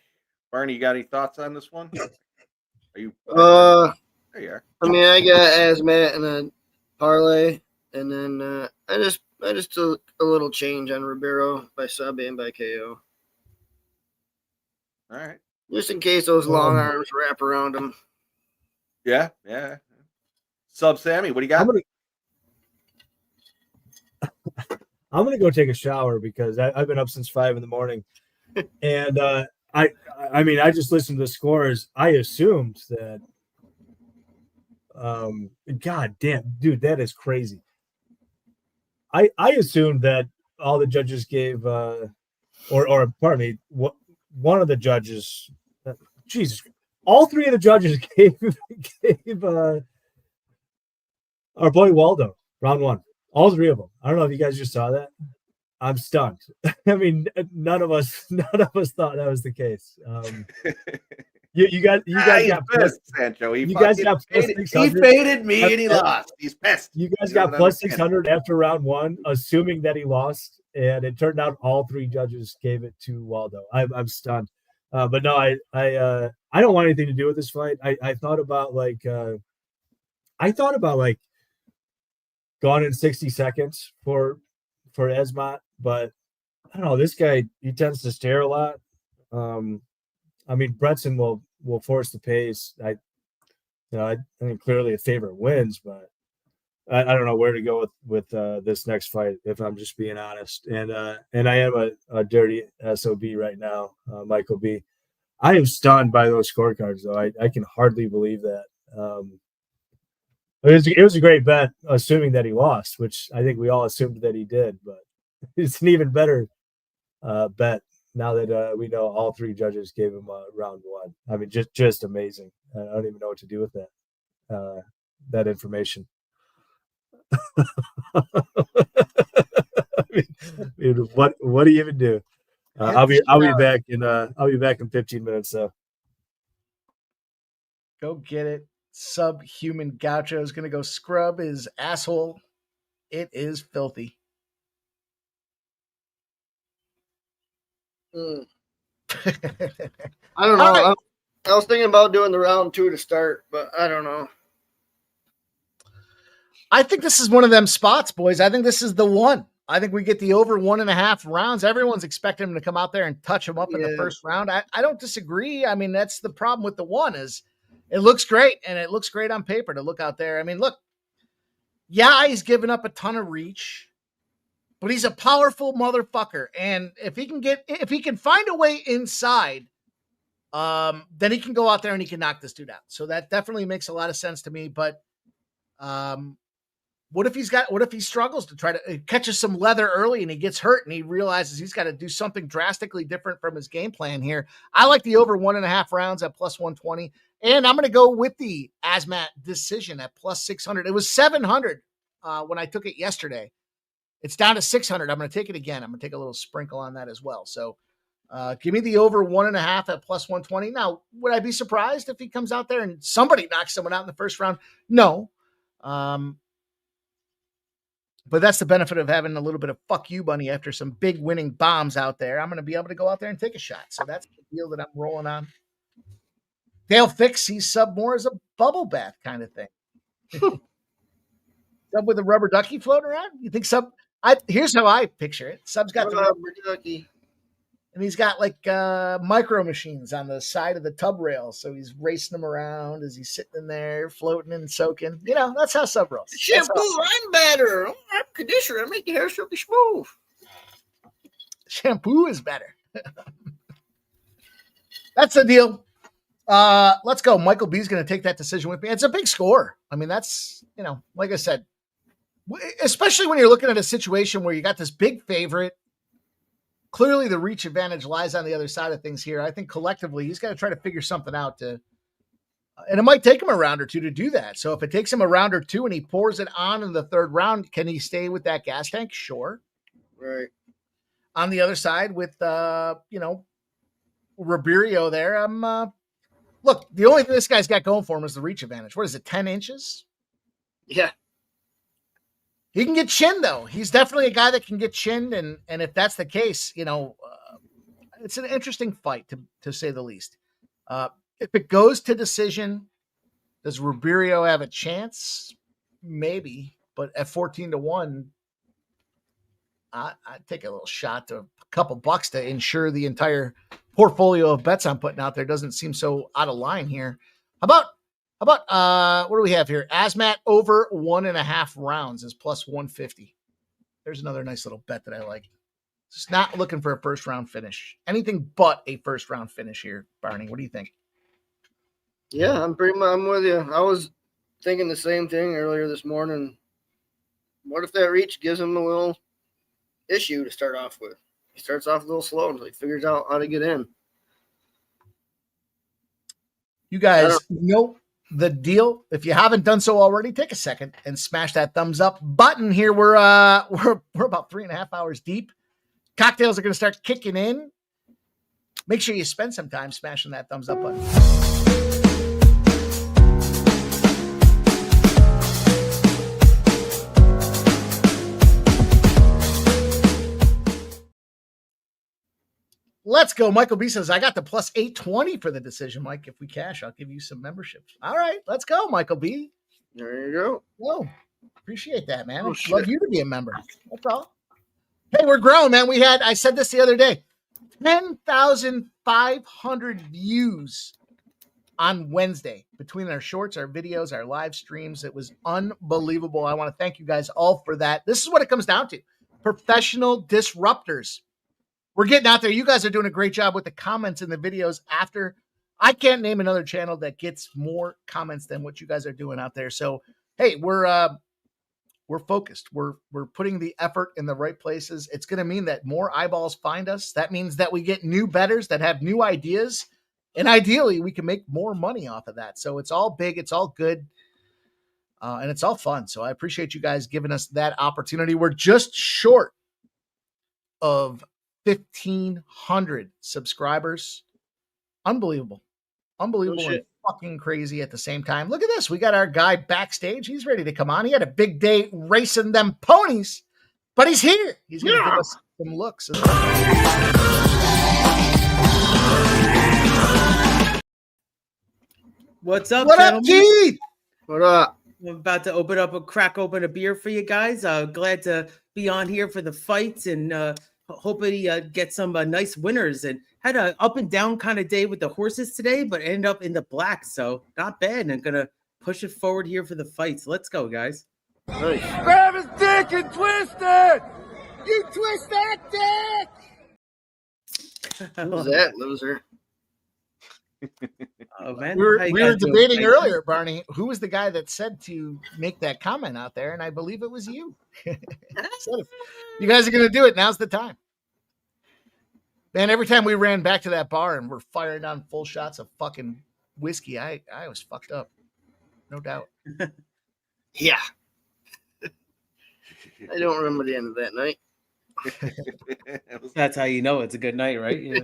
Barney, you got any thoughts on this one? Are you? There you are. I mean, I got Asmat and a parlay, and then I just took a little change on Ribeiro by sub and by KO. All right. Just in case those long arms wrap around him. Yeah. Sub Sammy, what do you got? I'm gonna go take a shower because I've been up since 5 a.m. and I mean I just listened to the scores. I assumed that God damn, dude, that is crazy. I assumed that all the judges gave or pardon me, one of the judges, Jesus, all 3 of the judges gave our boy Waldo round 1. All 3 of them. I don't know if you guys just saw that. I'm stunned. I mean, none of us thought that was the case. You guys got pissed, Sancho. He faded me and he lost. He's pissed. You guys got plus 600 after round 1, assuming that he lost, and it turned out all 3 judges gave it to Waldo. I'm stunned. But no, I don't want anything to do with this fight. I thought about gone in 60 seconds for Esmat, but I don't know. This guy, he tends to stare a lot. I mean, Bretson will force the pace. I think clearly a favorite wins, but I don't know where to go with this next fight, if I'm just being honest. And I am a dirty SOB right now, Michael B. I am stunned by those scorecards, though. I can hardly believe that. It was a great bet, assuming that he lost, which I think we all assumed that he did. But it's an even better bet now that we know all 3 judges gave him round 1. I mean, just amazing. I don't even know what to do with that information. I mean, what do you even do? I'll be back in 15 minutes. So go get it. Subhuman Gaucho is going to go scrub his asshole. It is filthy. I don't know. Right. I was thinking about doing the round 2 to start, but I don't know. I think this is one of them spots, boys. I think this is the one. I think we get the over 1.5 rounds. Everyone's expecting him to come out there and touch him up in the first round. I don't disagree. I mean, that's the problem with the one is it looks great, and it looks great on paper to look out there. I mean, look, yeah, he's given up a ton of reach, but he's a powerful motherfucker. And if he can find a way inside, then he can go out there and he can knock this dude out. So that definitely makes a lot of sense to me. But what if he struggles to try to catches some leather early and he gets hurt and he realizes he's got to do something drastically different from his game plan here? I like the over 1.5 rounds at plus 120. And I'm going to go with the Asmat decision at plus 600. It was 700 when I took it yesterday. It's down to 600. I'm going to take it again. I'm going to take a little sprinkle on that as well. So give me the over 1.5 at plus 120. Now, would I be surprised if he comes out there and somebody knocks someone out in the first round? No. But that's the benefit of having a little bit of fuck you bunny after some big winning bombs out there. I'm going to be able to go out there and take a shot. So that's the deal that I'm rolling on. Dale Fix sees sub more as a bubble bath kind of thing. Sub with a rubber ducky floating around? You think sub? Here's how I picture it. Sub's got the rubber ducky. And he's got like micro machines on the side of the tub rail. So he's racing them around as he's sitting in there, floating and soaking. You know, that's how sub rolls. Shampoo, I'm better. I'm conditioner. I make your hair silky smooth. Shampoo is better. That's the deal. Let's go. Michael B is going to take that decision with me. It's a big score. I mean, that's, you know, like I said, especially when you're looking at a situation where you got this big favorite. Clearly the reach advantage lies on the other side of things here. I think collectively he's got to try to figure something out and it might take him a round or two to do that. So if it takes him a round or two and he pours it on in the third round, can he stay with that gas tank? Sure. Right. On the other side with, Ribeiro there, look, the only thing this guy's got going for him is the reach advantage. What is it, 10 inches? Yeah. He can get chinned, though. He's definitely a guy that can get chinned, and if that's the case, it's an interesting fight, to say the least. If it goes to decision, does Rubirio have a chance? Maybe, but at 14-1, I'd take a little shot to a couple bucks to ensure the entire portfolio of bets I'm putting out there doesn't seem so out of line here. How about what do we have here? Asmat over 1.5 rounds is plus 150. There's another nice little bet that I like. Just not looking for a first round finish. Anything but a first round finish here, Barney. What do you think? Yeah, I'm with you. I was thinking the same thing earlier this morning. What if that reach gives him a little issue to start off with? He starts off a little slow until he figures out how to get in. You guys know the deal. If you haven't done so already, take a second and smash that thumbs up button here. We're about 3.5 hours deep. Cocktails are going to start kicking in. Make sure you spend some time smashing that thumbs up button. Let's go. Michael B says, I got the plus 820 for the decision, Mike. If we cash, I'll give you some memberships. All right, let's go, Michael B. There you go. Whoa, appreciate that, man. I'd love you to be a member. That's all. Hey, we're growing, man. I said this the other day, 10,500 views on Wednesday between our shorts, our videos, our live streams. It was unbelievable. I want to thank you guys all for that. This is what it comes down to. Professional disruptors. We're getting out there. You guys are doing a great job with the comments in the videos after. I can't name another channel that gets more comments than what you guys are doing out there. So, hey, we're focused. We're putting the effort in the right places. It's going to mean that more eyeballs find us. That means that we get new bettors that have new ideas. And ideally, we can make more money off of that. So it's all big. It's all good. And it's all fun. So I appreciate you guys giving us that opportunity. We're just short of 1,500 subscribers. Unbelievable and fucking crazy at the same time. Look at this. We got our guy backstage. He's ready to come on. He had a big day racing them ponies, but he's here. He's going to give us some looks. What's up, What gentlemen? up, Keith? What up? I'm about to crack open a beer for you guys. Glad to be on here for the fights and hopefully get some nice winners. And had an up and down kind of day with the horses today, but ended up in the black. So not bad. And I'm going to push it forward here for the fights. Let's go, guys. Nice. Grab his dick and twist it! You twist that dick! Who's that loser? Oh, man. We were How you guys doing? debating earlier, Barney, who was the guy that said to make that comment out there, and I believe it was you. So if you guys are going to do it, now's the time. Man, every time we ran back to that bar and we're firing down full shots of fucking whiskey, I was fucked up. No doubt. Yeah. I don't remember the end of that night. That's how you know it's a good night, right? Yeah.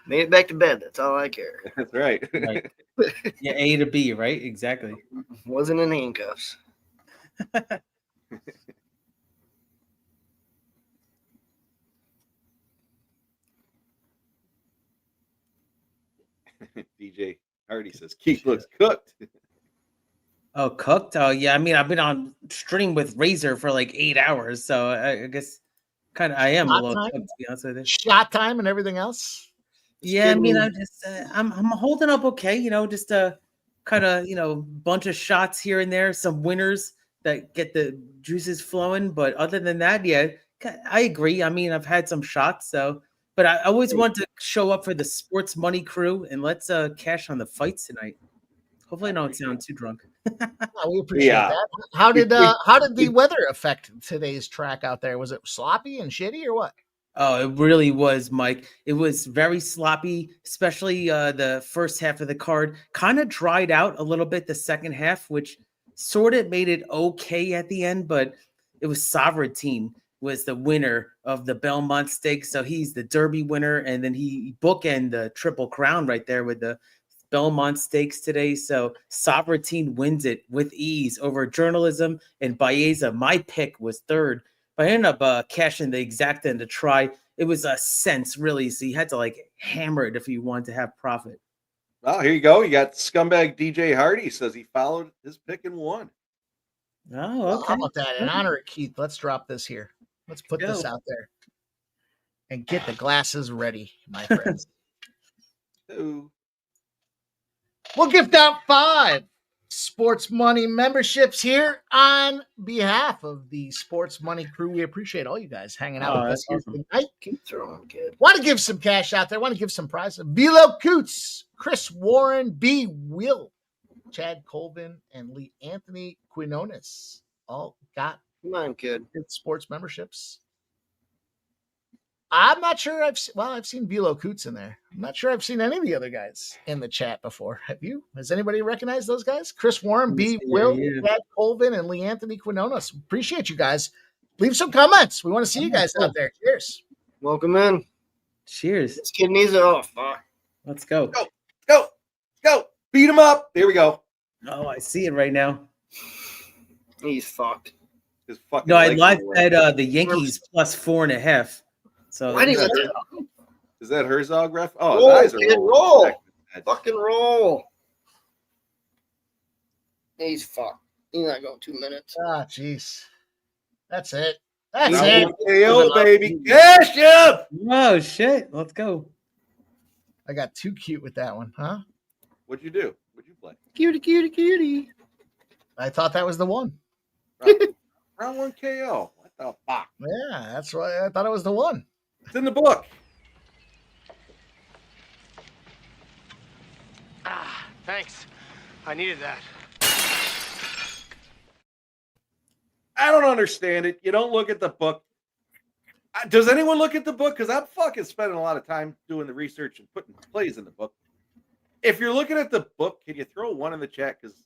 Made it back to bed. That's all I care. That's right. Right. Yeah, A to B, right? Exactly. Wasn't in handcuffs. DJ Hardy says Keith looks cooked. Oh, cooked? Oh, yeah. I mean, I've been on stream with Razor for like 8 hours, so I guess kind of I am Shot a little time? cooked, to be honest with you. Shot time and everything else. Yeah, I mean, I'm just I'm holding up okay. Just a kind of bunch of shots here and there, some winners that get the juices flowing. But other than that, yeah, I agree. I mean, I've had some shots, but I always want to show up for the sports money crew, and let's cash on the fights tonight. Hopefully, I don't sound too drunk. Oh, we appreciate that. How did the weather affect today's track out there? Was it sloppy and shitty or what? Oh, it really was, Mike. It was very sloppy, especially the first half of the card. Kind of dried out a little bit the second half, which sort of made it okay at the end, but it was Sovereignteen was the winner of the Belmont Stakes. So he's the Derby winner, and then he bookended the Triple Crown right there with the Belmont Stakes today. So Sovereignteen wins it with ease over Journalism and Baeza. My pick was third, but I ended up cashing the exact end to try. It was a cents, really. So you had to like hammer it if you wanted to have profit. Well, here you go. You got scumbag DJ Hardy says he followed his pick and won. Oh, Well, okay. how about that? In honor of Keith, let's drop this here. Let's put this out there and get the glasses ready, my friends. Ooh. We'll gift out 5 Sports Money memberships here on behalf of the Sports Money crew. We appreciate all you guys hanging out with us here tonight. Keep throwing, kid. Want to give some cash out there. Want to give some prizes. Velo Coots, Chris Warren, B. Will, Chad Colvin, and Lee Anthony Quinones all got Come on, kid. sports memberships. I'm not sure I've seen Velo Coots in there. I'm not sure I've seen any of the other guys in the chat before. Have you? Has anybody recognized those guys? Chris Warren, B. Will, Chad Colvin, and Lee Anthony Quinones. Appreciate you guys. Leave some comments. We want to see you guys out there. Cheers. Welcome in. Cheers. This kid needs it off. Let's go. Go. Beat him up. There we go. Oh, I see it right now. He's fucked. His fucking No, I legs live are bet the Yankees plus 4.5. So Why did Is that Herzog ref? Oh, roll, his eyes are kid, rolling. roll. Fucking roll. He's fucked. He's not going 2 minutes. Ah, jeez. That's it. That's Now it. one KO, baby. Cash him. Oh shit. Let's go. I got too cute with that one, huh? What'd you do? What'd you play? Cutie, cutie, cutie. I thought that was the one. Round 1 KO. What the fuck? Yeah, that's why I thought it was the one. It's in the book. Thanks. I needed that. I don't understand it. You don't look at the book. Does anyone look at the book? Because I'm fucking spending a lot of time doing the research and putting plays in the book. If you're looking at the book, can you throw one in the chat? Because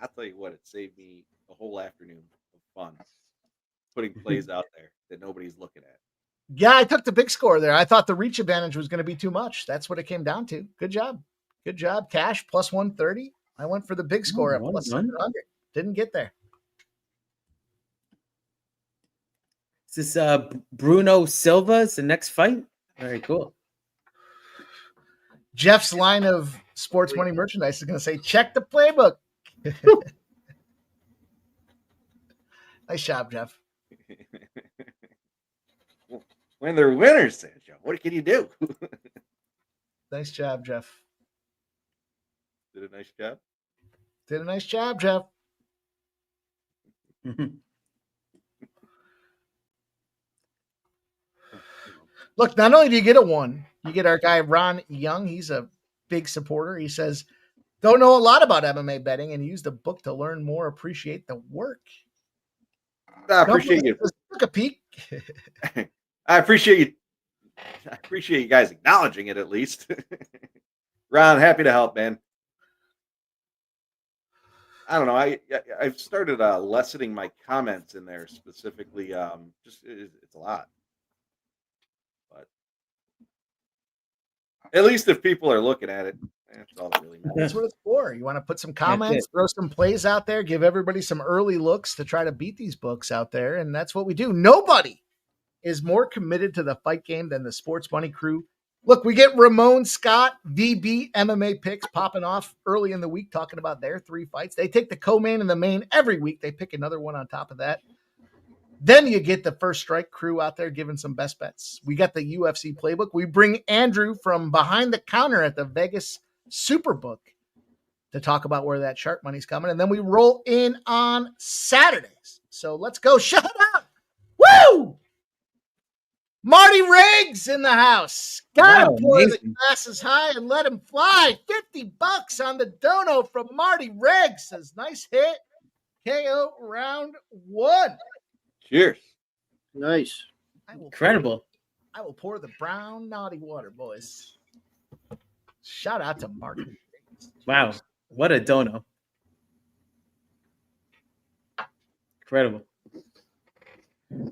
I'll tell you what, it saved me a whole afternoon of fun putting plays out there that nobody's looking at. Yeah, I took the big score there. I thought the reach advantage was going to be too much. That's what it came down to. Good job. Good job. Cash plus 130. I went for the big score at plus 700. Didn't get there. Is this Bruno Silva's the next fight? Very cool. Jeff's line of sports money merchandise is going to say, check the playbook. Nice job, Jeff. When they're winners, Sancho, what can you do? Nice job, Jeff. Did a nice job. Did a nice job, Jeff. Look, not only do you get a 1, you get our guy Ron Young. He's a big supporter. He says, don't know a lot about MMA betting and use the book to learn more, appreciate the work. I appreciate you. Took a peek. I appreciate you. I appreciate you guys acknowledging it at least. Ron, happy to help, man. I don't know. I've started lessening my comments in there specifically. Just it's a lot, but at least if people are looking at it, that's all that really matters. That's what it's for. You want to put some comments, throw some plays out there, give everybody some early looks to try to beat these books out there, and that's what we do. Nobody is more committed to the fight game than the Sports Money crew. Look, we get Ramon Scott, VB MMA picks popping off early in the week, talking about their 3 fights. They take the co-main and the main every week. They pick another one on top of that. Then you get the First Strike crew out there giving some best bets. We got the UFC playbook. We bring Andrew from behind the counter at the Vegas Superbook to talk about where that sharp money's coming. And then we roll in on Saturdays. So let's go. Shut up. Woo! Marty Riggs in the house. Gotta pour the glasses high and let him fly. $50 on the dono from Marty Riggs. Says nice hit. KO round 1. Cheers. Nice. Incredible. I will pour the brown naughty water, boys. Shout out to Marty Riggs. Wow. What a dono. Incredible.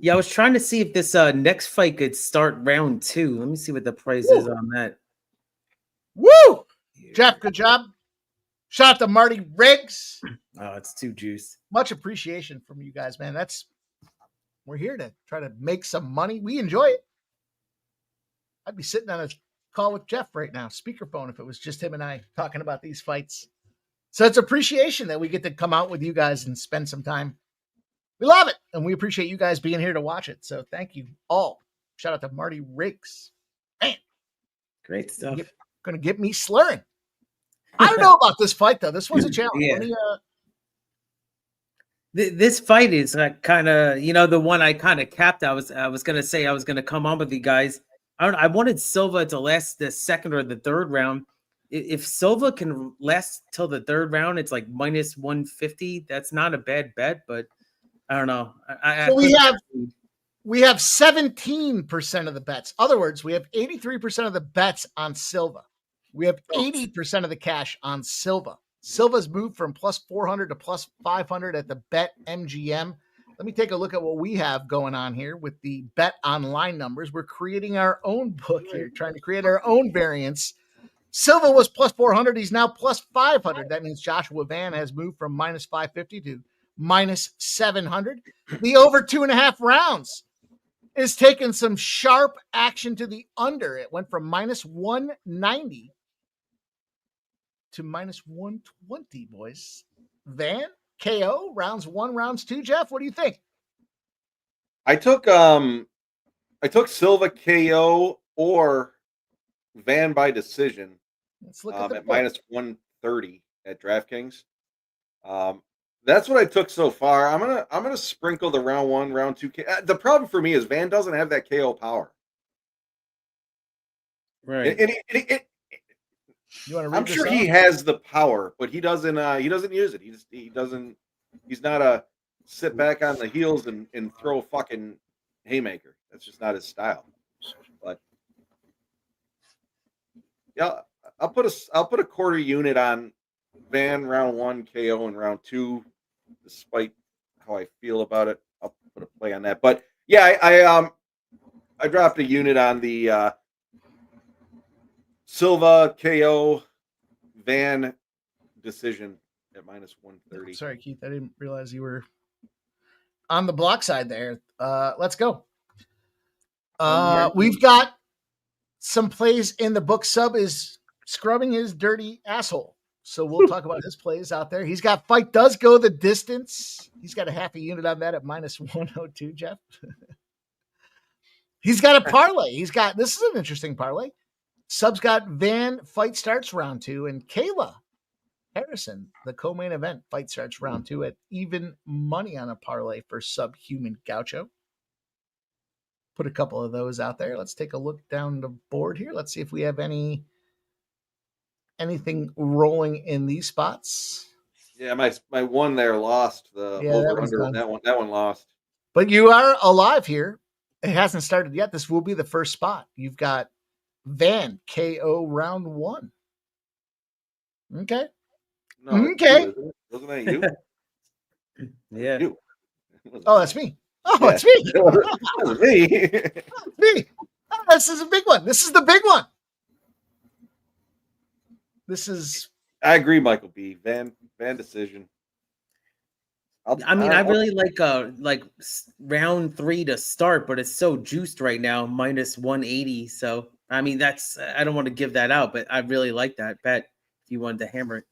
Yeah, I was trying to see if this next fight could start round 2. Let me see what the price is on that. Woo! Jeff, good job. Shout out to Marty Riggs. Oh, it's too juice. Much appreciation from you guys, man. We're here to try to make some money. We enjoy it. I'd be sitting on a call with Jeff right now, speakerphone, if it was just him and I talking about these fights. So it's appreciation that we get to come out with you guys and spend some time. We love it, and we appreciate you guys being here to watch it. So thank you all. Shout out to Marty Riggs. Man, Great stuff. Going to get me slurring. I don't know about this fight, though. This one's a challenge. Yeah. Any, This fight is kind of, the one I kind of capped. I was going to say I was going to come on with you guys. I wanted Silva to last the second or the third round. If Silva can last till the third round, it's like minus 150. That's not a bad bet, but I don't know. We have 17% of the bets. Other words, we have 83% of the bets on Silva. We have 80% of the cash on Silva. Silva's moved from plus 400 to plus 500 at the Bet MGM. Let me take a look at what we have going on here with the Bet Online numbers. We're creating our own book here, trying to create our own variance. Silva was plus 400. He's now plus 500. That means Joshua Van has moved from minus 550 to minus 700. The over 2.5 rounds is taking some sharp action to the under. It went from minus 190 to minus 120, boys. Van, KO, rounds 1, rounds 2. Jeff, what do you think? I took Silva KO or Van by decision. Let's look at the at minus 130 at DraftKings. That's what I took so far. I'm gonna sprinkle the round 1, round 2. The problem for me is Van doesn't have that KO power. Right. I'm sure he has the power, but he doesn't use it. He's not a sit back on the heels and throw a fucking haymaker. That's just not his style. But yeah, I'll put a quarter unit on Van round 1, KO in round 2, despite how I feel about it. I'll put a play on that. But yeah, I dropped a unit on the Silva KO Van decision at minus 130. Sorry, Keith. I didn't realize you were on the block side there. Let's go. We've got some plays in the book. Sub is scrubbing his dirty asshole. So we'll talk about his plays out there. He's got fight does go the distance. He's got a half a unit on that at minus 102, Jeff. He's got a parlay. This is an interesting parlay. Sub's got Van fight starts round 2 and Kayla Harrison, the co-main event fight starts round 2 at even money on a parlay for Subhuman Gaucho. Put a couple of those out there. Let's take a look down the board here. Let's see if we have anything rolling in these spots. Yeah, my one there lost the over under. That one lost. But you are alive here. It hasn't started yet. This will be the first spot. You've got Van KO round 1. Okay. No, okay. Wasn't that you? Yeah. You. Oh, that's me. Oh, it's me. That's me. Me. Oh, this is a big one. This is the big one. I agree, Michael B. Van decision. I really like round 3 to start, but it's so juiced right now, minus 180. So I mean, I don't want to give that out, but I really like that bet if you wanted to hammer it.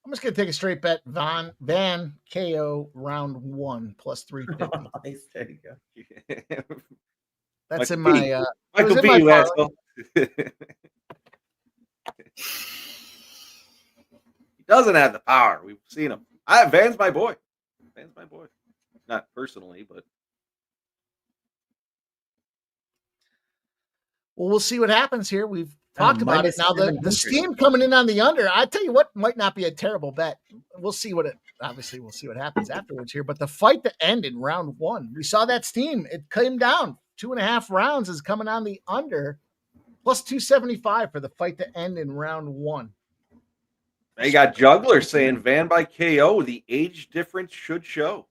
I'm just gonna take a straight bet. Van KO round 1 plus 350. Nice. There you go. That's Michael in my B. Michael B. my You asshole. He doesn't have the power. We've seen him. Van's my boy. Not personally, but well, we'll see what happens here. We've talked about it. Now the steam coming in on the under. I tell you what, might not be a terrible bet. We'll see what happens afterwards here. But the fight to end in round 1, we saw that steam. It came down 2.5 rounds is coming on the under plus 275 for the fight to end in round 1. They got Juggler saying Van by KO. The age difference should show.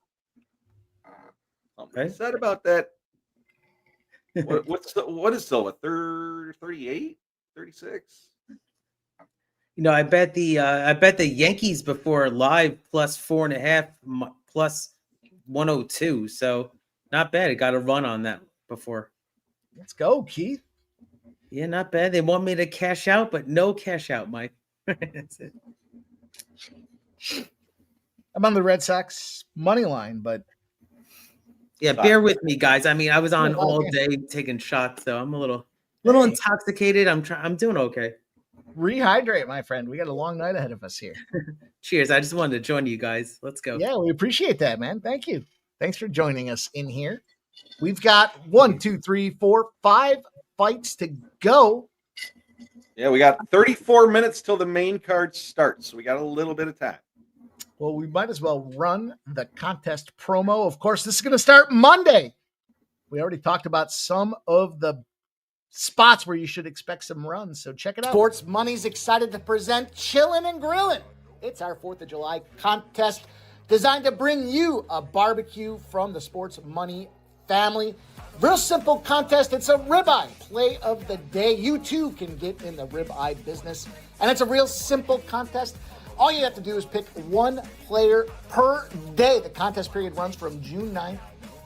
Something said about that. What is Silva? 38, 36? I bet the Yankees before live plus 4.5 plus 102. So not bad. It got a run on that before. Let's go, Keith. Yeah, not bad. They want me to cash out, but no cash out, Mike. That's it. I'm on the Red Sox money line, but yeah, bear with me, guys. I mean, I was on all day taking shots, so I'm a little intoxicated. I'm doing okay. Rehydrate, my friend. We got a long night ahead of us here. Cheers. I just wanted to join you guys. Let's go. Yeah, we appreciate that, man. Thank you. Thanks for joining us in here. We've got 1, 2, 3, 4, 5 fights to go. Yeah, we got 34 minutes till the main card starts, so we got a little bit of time. Well, we might as well run the contest promo. Of course, this is going to start Monday. We already talked about some of the spots where you should expect some runs, so check it out. Sports Money's excited to present Chillin' and Grillin'. It's our 4th of July contest designed to bring you a barbecue from the Sports Money family. Real simple contest. It's a ribeye play of the day. You too can get in the ribeye business. And it's a real simple contest. All you have to do is pick one player per day. The contest period runs from June 9th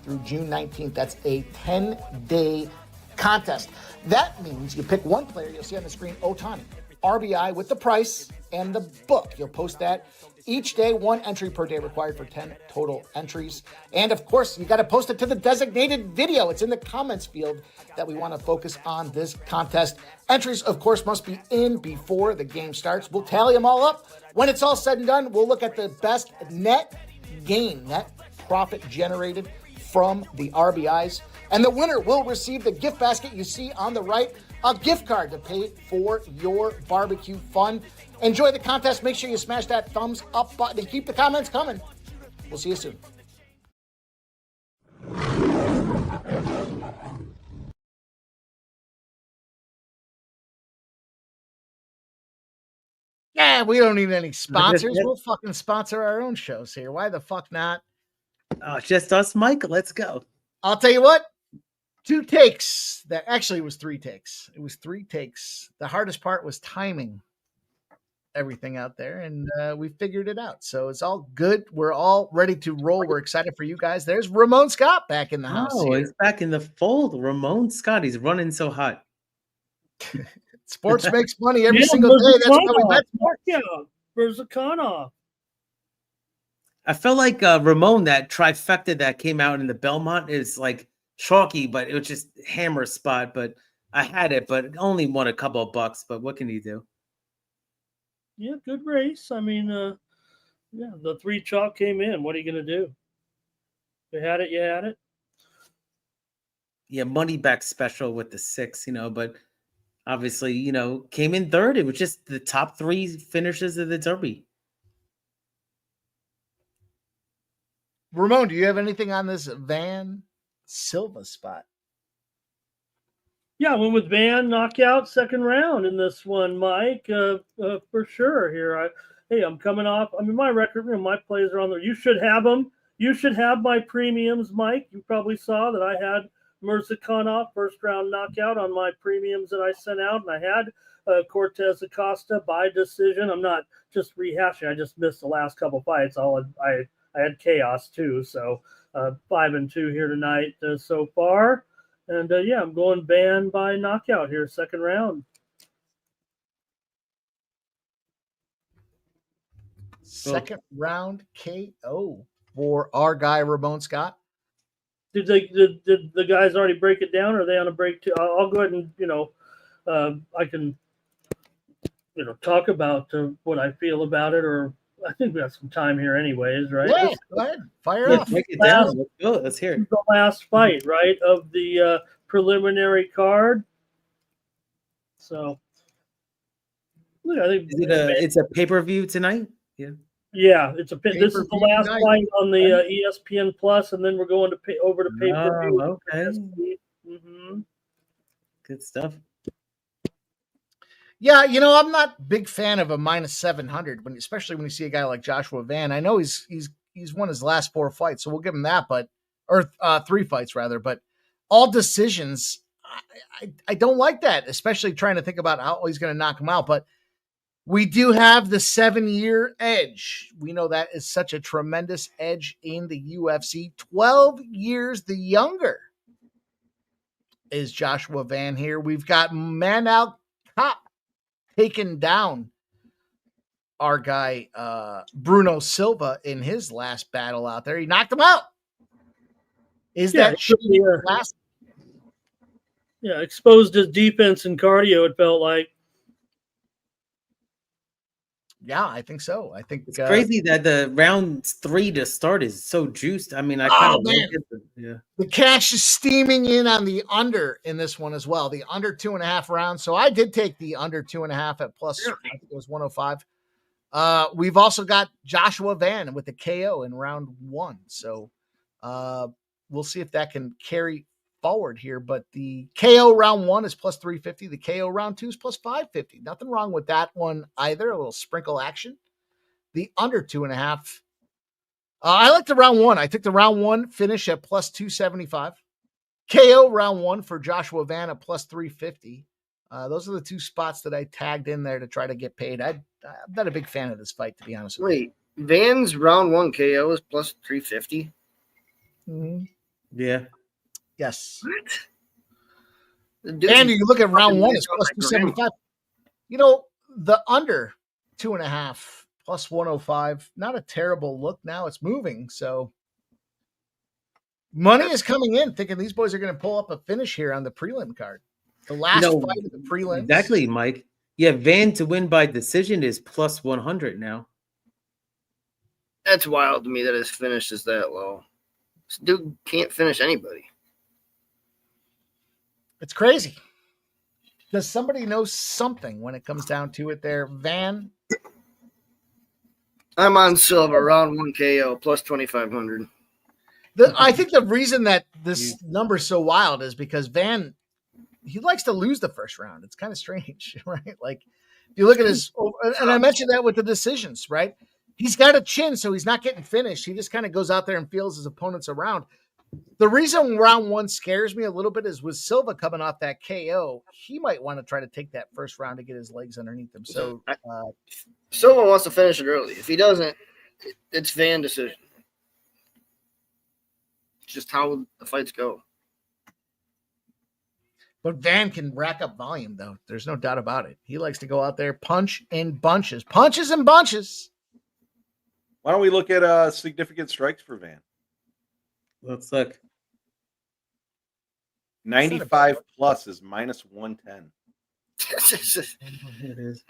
through June 19th. That's a 10-day contest. That means you pick one player. You'll see on the screen, Otani, RBI with the price and the book. You'll post that each day, 1 entry per day required for 10 total entries. And of course, you got to post it to the designated video. It's in the comments field that we want to focus on this contest. Entries, of course, must be in before the game starts. We'll tally them all up. When it's all said and done, we'll look at the best net gain, net profit generated from the RBIs. And the winner will receive the gift basket you see on the right, a gift card to pay for your barbecue fun. Enjoy the contest. Make sure you smash that thumbs up button and keep the comments coming. We'll see you soon. Yeah, we don't need any sponsors. We'll fucking sponsor our own shows here. Why the fuck not? Oh, just us, Mike. Let's go. I'll tell you what. 2 takes. That actually was 3 takes. It was 3 takes. The hardest part was timing everything out there, and we figured it out. So it's all good. We're all ready to roll. We're excited for you guys. There's Ramon Scott back in the house. Oh, here. he's back in the fold. Ramon Scott. He's running so hot. Sports makes money every single day. That's why we bet. Yeah, Verzakana. I felt like Ramon, that trifecta that came out in the Belmont is like chalky, but it was just hammer spot. But I had it, but only won a couple of bucks. But what can you do? Yeah, good race. I mean, yeah, the 3 chalk came in. What are you going to do? You had it, you had it. Yeah, money back special with the 6, but obviously, came in third. It was just the top 3 finishes of the Derby. Ramon, do you have anything on this Van Silva spot? Yeah, I went with Van knockout second round in this one, Mike, for sure here. I'm coming off. I mean, my record, my plays are on there. You should have them. You should have my premiums, Mike. You probably saw that I had Mirzakhanov first round knockout on my premiums that I sent out, and I had Cortez Acosta by decision. I'm not just rehashing. I just missed the last couple fights. I had chaos too. So 5-2 here tonight so far. And I'm going Van by knockout here, second round. Second round KO for our guy Ramon Scott. Did the guys already break it down, or are they on a break too? I'll go ahead and I can talk about what I feel about it, or I think we have some time here anyways, right? Yeah, go ahead. Fire off. Break it down. Let's go. Let's hear it. The last fight, right, of the preliminary card. So, look, I think it's a pay-per-view tonight. Yeah. Yeah, this is the last fight on the ESPN Plus, and then we're going to over to pay-per-view. Okay. Mm-hmm. Good stuff. Yeah, I'm not a big fan of a -700 especially when you see a guy like Joshua Van. I know he's won his last 4 fights, so we'll give him that, or 3 fights rather. But all decisions. I don't like that, especially trying to think about how he's going to knock him out. But we do have the 7-year edge. We know that is such a tremendous edge in the UFC. 12 years the younger is Joshua Van here. We've got Manal Cop taking down our guy Bruno Silva in his last battle out there. He knocked him out. Is that last? Yeah, exposed his defense and cardio, it felt like. Yeah, I think so. I think it's crazy that the round 3 to start is so juiced. I mean, I kind of like it. Yeah. The cash is steaming in on the under in this one as well. The under 2.5 rounds. So I did take the under 2.5 at plus, I think it was 105. We've also got Joshua Van with the KO in round 1. So we'll see if that can carry forward here. But the KO round 1 is plus 350. The KO round 2 is plus 550. Nothing wrong with that one either. A little sprinkle action. The under 2.5. I like the round 1. I took the round 1 finish at plus 275. KO round 1 for Joshua Van at plus 350. Those are the 2 spots that I tagged in there to try to get paid. I'm not a big fan of this fight, to be honest with you. Wait, Van's round 1 KO is plus 350? Mm-hmm. Yeah. Yes. What? And you look at round 1, it's plus 275. You know, the under 2.5 plus 105, not a terrible look. Now it's moving. So money is coming in, thinking these boys are going to pull up a finish here on the prelim card. The last fight of the prelims. Exactly, Mike. Yeah, Van to win by decision is plus 100 now. That's wild to me that his finish is that low. This dude can't finish anybody. It's crazy. Does somebody know something when it comes down to it there? Van? I'm on Silva, round 1 KO, plus 2,500. I think the reason that this number is so wild is because Van, he likes to lose the first round. It's kind of strange, right? Like, if you look at his, and I mentioned that with the decisions, right? He's got a chin, so he's not getting finished. He just kind of goes out there and feels his opponents around. The reason round 1 scares me a little bit is with Silva coming off that KO, he might want to try to take that first round to get his legs underneath him. So Silva wants to finish it early. If he doesn't, it's Van decision. It's just how the fights go. But Van can rack up volume, though. There's no doubt about it. He likes to go out there, punch in bunches. Punches and bunches. Why don't we look at significant strikes for Van? Let's look. 95 plus is minus 110. It is.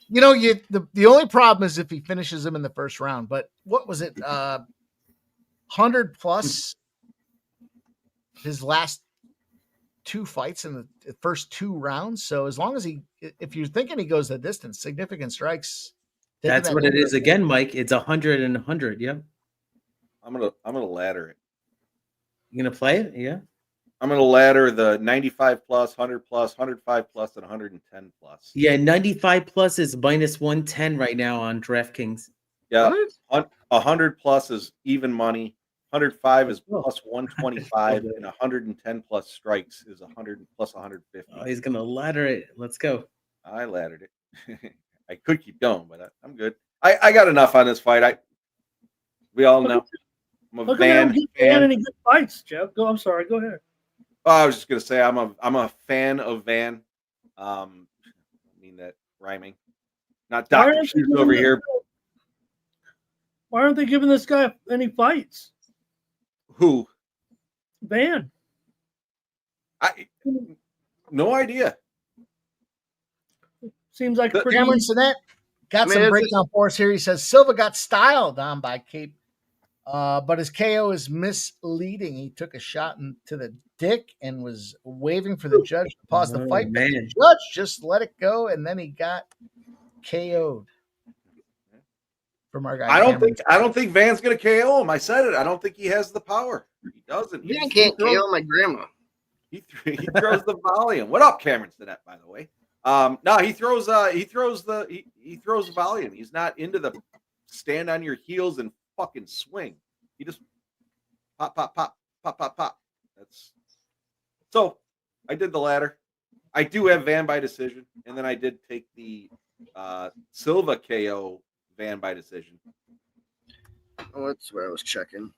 You know, the only problem is if he finishes him in the first round. But what was it? 100 plus his last 2 fights in the first 2 rounds. So as long as if you're thinking he goes the distance, significant strikes. That's what it is again, Mike. It's 100 and 100. Yeah. I'm gonna ladder it. You gonna play it? Yeah. I'm gonna ladder the 95 plus, 100 plus, 105 plus, and 110 plus. Yeah, 95 plus is minus 110 right now on DraftKings. Yeah, 100 plus is even money. 105 is plus 125, and 110 plus strikes is 100 plus 150. Oh, he's gonna ladder it. Let's go. I laddered it. I could keep going, but I'm good. I got enough on this fight. We all know. I'm a fan. Any good fights, Jeff? I'm sorry. Go ahead. Oh, I was just gonna say I'm a fan of Van. I mean that rhyming. Not Dr. Shoes over here. Why aren't they giving this guy any fights? Who? Van. No idea. Seems like pretty. Cameron Sinet got some breakdown for us here. He says Silva got styled on by Cape, but his KO is misleading. He took a shot into the dick and was waving for the judge to pause the fight. Man. The judge just let it go, and then he got KO'd. From our guy, I don't think Van's gonna KO him. I said it. I don't think he has the power. He doesn't. Van can't KO my grandma. He throws the volume. What up, Cameron Sinet, by the way? No, he throws the volume. He's not into the stand on your heels and fucking swing. He just pop, pop, pop, pop, pop, pop. So I did the latter. I do have Van by decision, and then I did take the Silva KO Van by decision. Oh, that's where I was checking.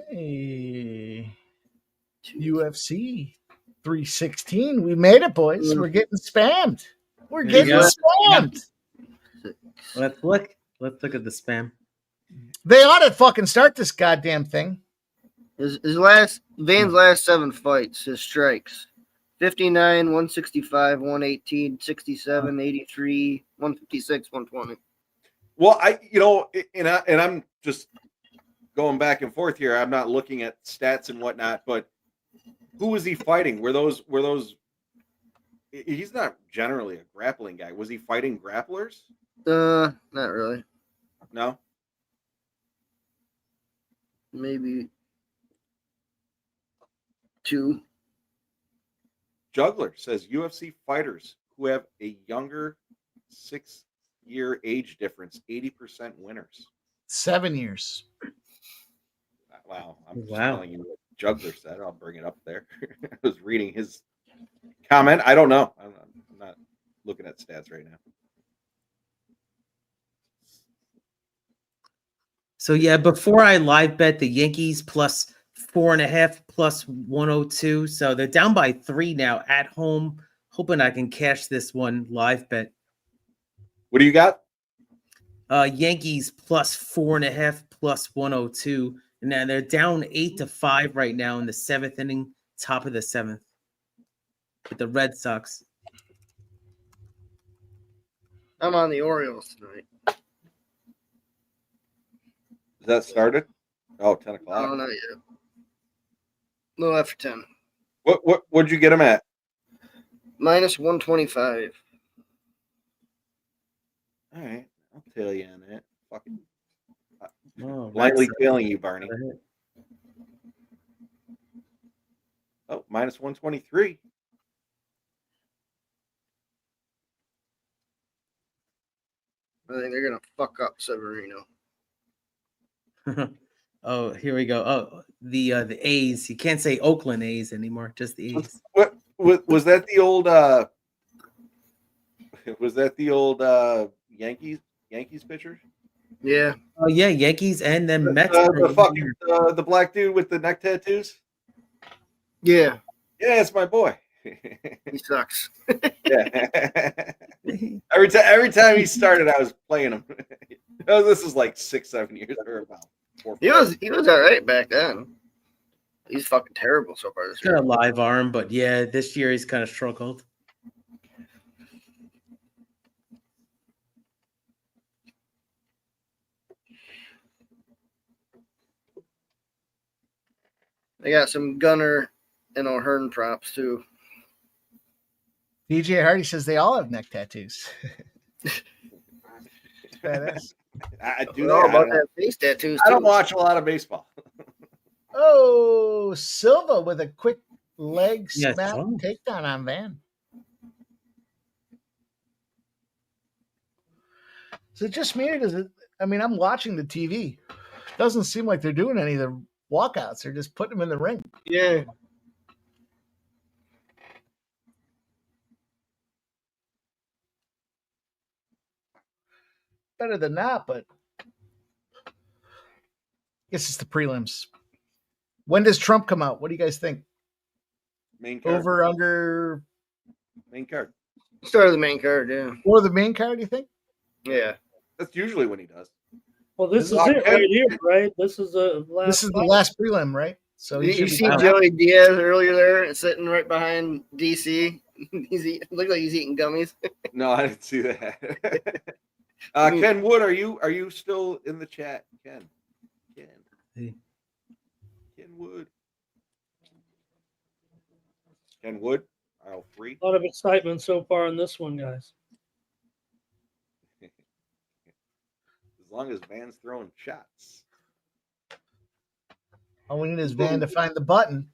Hey. UFC 316. We made it, boys. We're getting spammed. We're There you getting go. spammed. Let's look. Let's look at the spam. They ought to fucking start this goddamn thing. Van's last 7 fights, his strikes. 59, 165, 118, 67, 83, 156, 120. Well, and I'm just going back and forth here. I'm not looking at stats and whatnot, but who was he fighting? Were those? He's not generally a grappling guy. Was he fighting grapplers? Not really. No. Maybe 2. Juggler says UFC fighters who have a younger 6-year age difference, 80% winners. 7 years. Wow. I'm just Wow. telling you what Juggler said. I'll bring it up there. I was reading his comment. I don't know. I'm not looking at stats right now. So yeah, before I live bet the Yankees plus 4.5 plus 102. So they're down by 3 now at home. Hoping I can cash this one live bet. What do you got? Yankees plus 4.5 plus 102. And then they're down 8-5 right now in the 7th inning, top of the 7th. With the Red Sox. I'm on the Orioles tonight. Is that started? Oh, 10 o'clock. Oh, not yet. A little after 10. What'd you get him at? Minus 125. All right. I'll tell you on that. Fucking Oh, lightly Red Sox. tailing you, Barney. Oh, minus 123. I think they're going to fuck up Severino. Oh, here we go. Oh, the A's. You can't say Oakland A's anymore, just the A's. What was that the old was that the old Yankees pitcher? Yeah. Oh yeah, Yankees and then Mets. The black dude with the neck tattoos? Yeah. Yeah, it's my boy. He sucks. Yeah. every time he started, I was playing him. Oh, this is like 6-7 years or about 4. He was all right back then. He's fucking terrible so far this He's got year. a live arm, but yeah, this year he's kind of struggled. They got some Gunner and O'Hearn props too. DJ Hardy says they all have neck tattoos. Badass. I do Know about that. that face tattoos I don't too. watch a lot of baseball. Oh, Silva with a quick leg Yes, snap oh. takedown on Van. Is it just me or does it? I mean, I'm watching the TV. Doesn't seem like they're doing any of the walkouts. They're just putting them in the ring. Yeah. Better than that, but I guess it's the prelims. When does Trump come out? What do you guys think? Main card. Over, under, Main card. Start of the main card, yeah. or the main card, do you think? Yeah. That's usually when he does. Well, this is it right here, right? This is the last. This is the fight. last prelim, right? So he You should be see fine. Joey Diaz earlier there sitting right behind DC. Looked like he's eating gummies. No, I didn't see that. Ken Wood, are you still in the chat? Ken Hey. Ken Wood. Ken Wood, aisle 3. A lot of excitement so far in this one, guys. As long as Van's throwing shots. All we need is Van to find the button.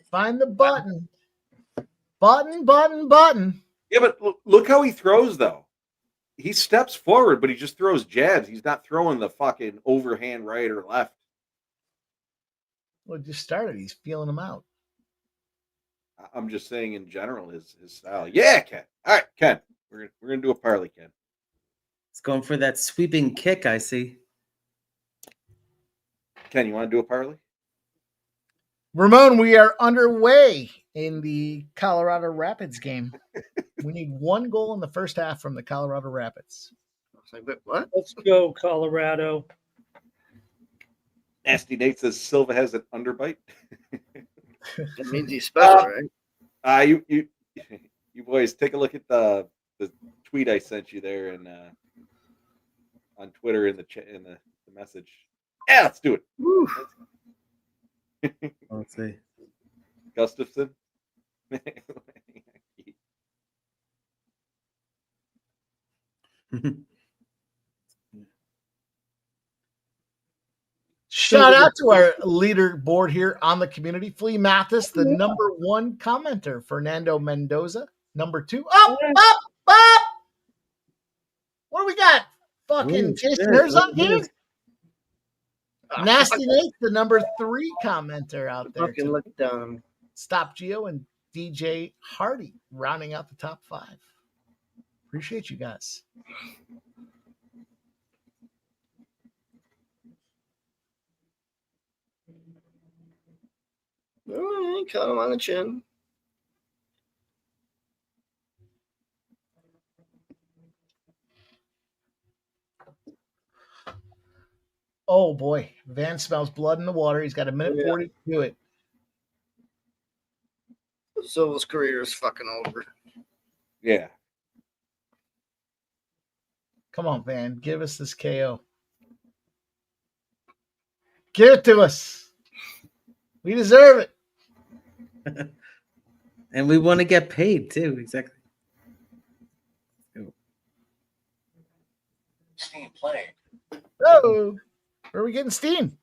Find the button. Button. Yeah, but look how he throws, though. He steps forward, but he just throws jabs. He's not throwing the fucking overhand right or left. Well, it just started. He's feeling them out. I'm just saying in general his style. Yeah, Ken. All right, Ken. We're gonna do a parlay, Ken. It's going for that sweeping kick, I see. Ken, you want to do a parlay? Ramon, we are underway in the Colorado Rapids game. We need 1 goal in the first half from the Colorado Rapids. I was like, but what? Let's go, Colorado. Nasty Nate says Silva has an underbite. That means he's special, right? You boys take a look at the tweet I sent you there and on Twitter in the message. Yeah, let's do it. Let's see. Gustiffson. Shout out to our leaderboard here on the community. Flea Mathis, the number 1 commenter. Fernando Mendoza, number 2. Up. What do we got? Fucking Jason Herzog here. Nasty Nate, the number 3 commenter out there. Fucking look down. Stop Geo and DJ Hardy rounding out the top 5. Appreciate you guys. All right, caught him on the chin. Oh boy, Van smells blood in the water. He's got a minute 40 to do it. Silva's career is fucking over. Yeah. Come on, Van, give us this KO. Give it to us. We deserve it. And we want to get paid too. Exactly. Steam playing. Oh, where are we getting steam?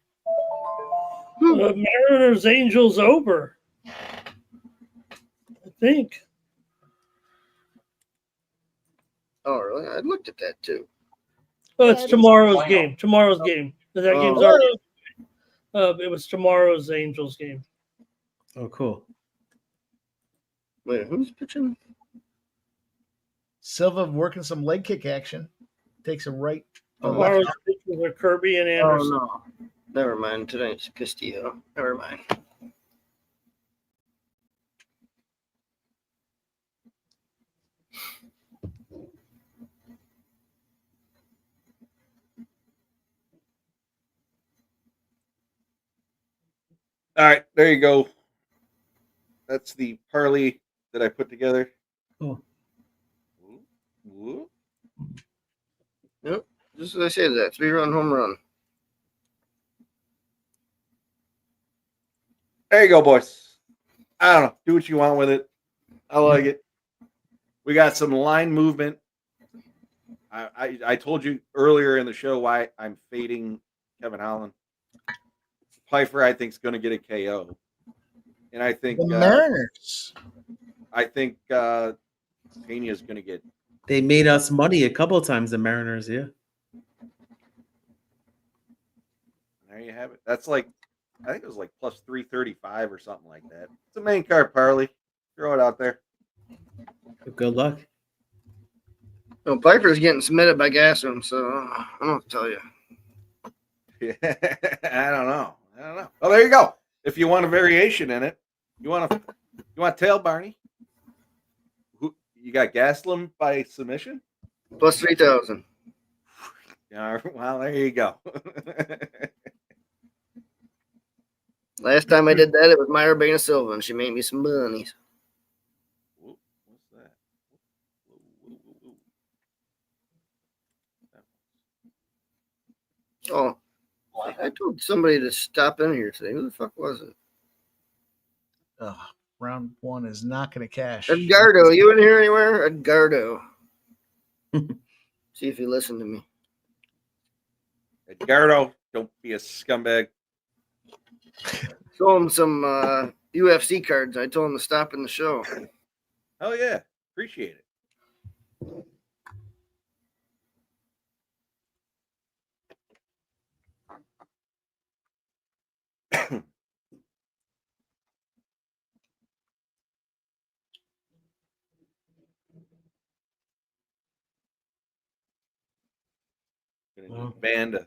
Mariners Angels over. I think. Oh, really? I looked at that too. Oh, it's tomorrow's game. Tomorrow's game. That game's already. It was tomorrow's Angels game. Oh, cool. Wait, who's pitching? Silva working some leg kick action. Takes a right. Tomorrow's pitchers are Kirby and Anderson. Oh, no. Never mind. Tonight's Castillo. Never mind. All right, there you go. That's the parlay that I put together. Cool. Yep. Just as I say that. 3-run home run. There you go, boys. I don't know. Do what you want with it. I like it. We got some line movement. I told you earlier in the show why I'm fading Kevin Holland. Pyfer, I think, is going to get a KO. And I think The Mariners. I think Peña is going to get. They made us money a couple of times, the Mariners, yeah. There you have it. That's like, I think it was like plus 335 or something like that. It's a main card parlay. Throw it out there. Good luck. No, Piper's getting submitted by Gastelum, so I don't know what to tell you. Yeah, I don't know. Oh, there you go. If you want a variation in it, you want tail Barney. Who you got? Gastelum by submission. Plus 3,000. Yeah, well, there you go. Last time I did that, it was Myra Silva, and she made me some bunnies. What's that? Oh, I told somebody to stop in here today. Who the fuck was it? Round 1 is not going to cash. Edgardo, you in here anywhere? Edgardo. See if you listen to me. Edgardo, don't be a scumbag. Show him some UFC cards. I told him to stop in the show. Oh yeah, appreciate it. Gonna need Van to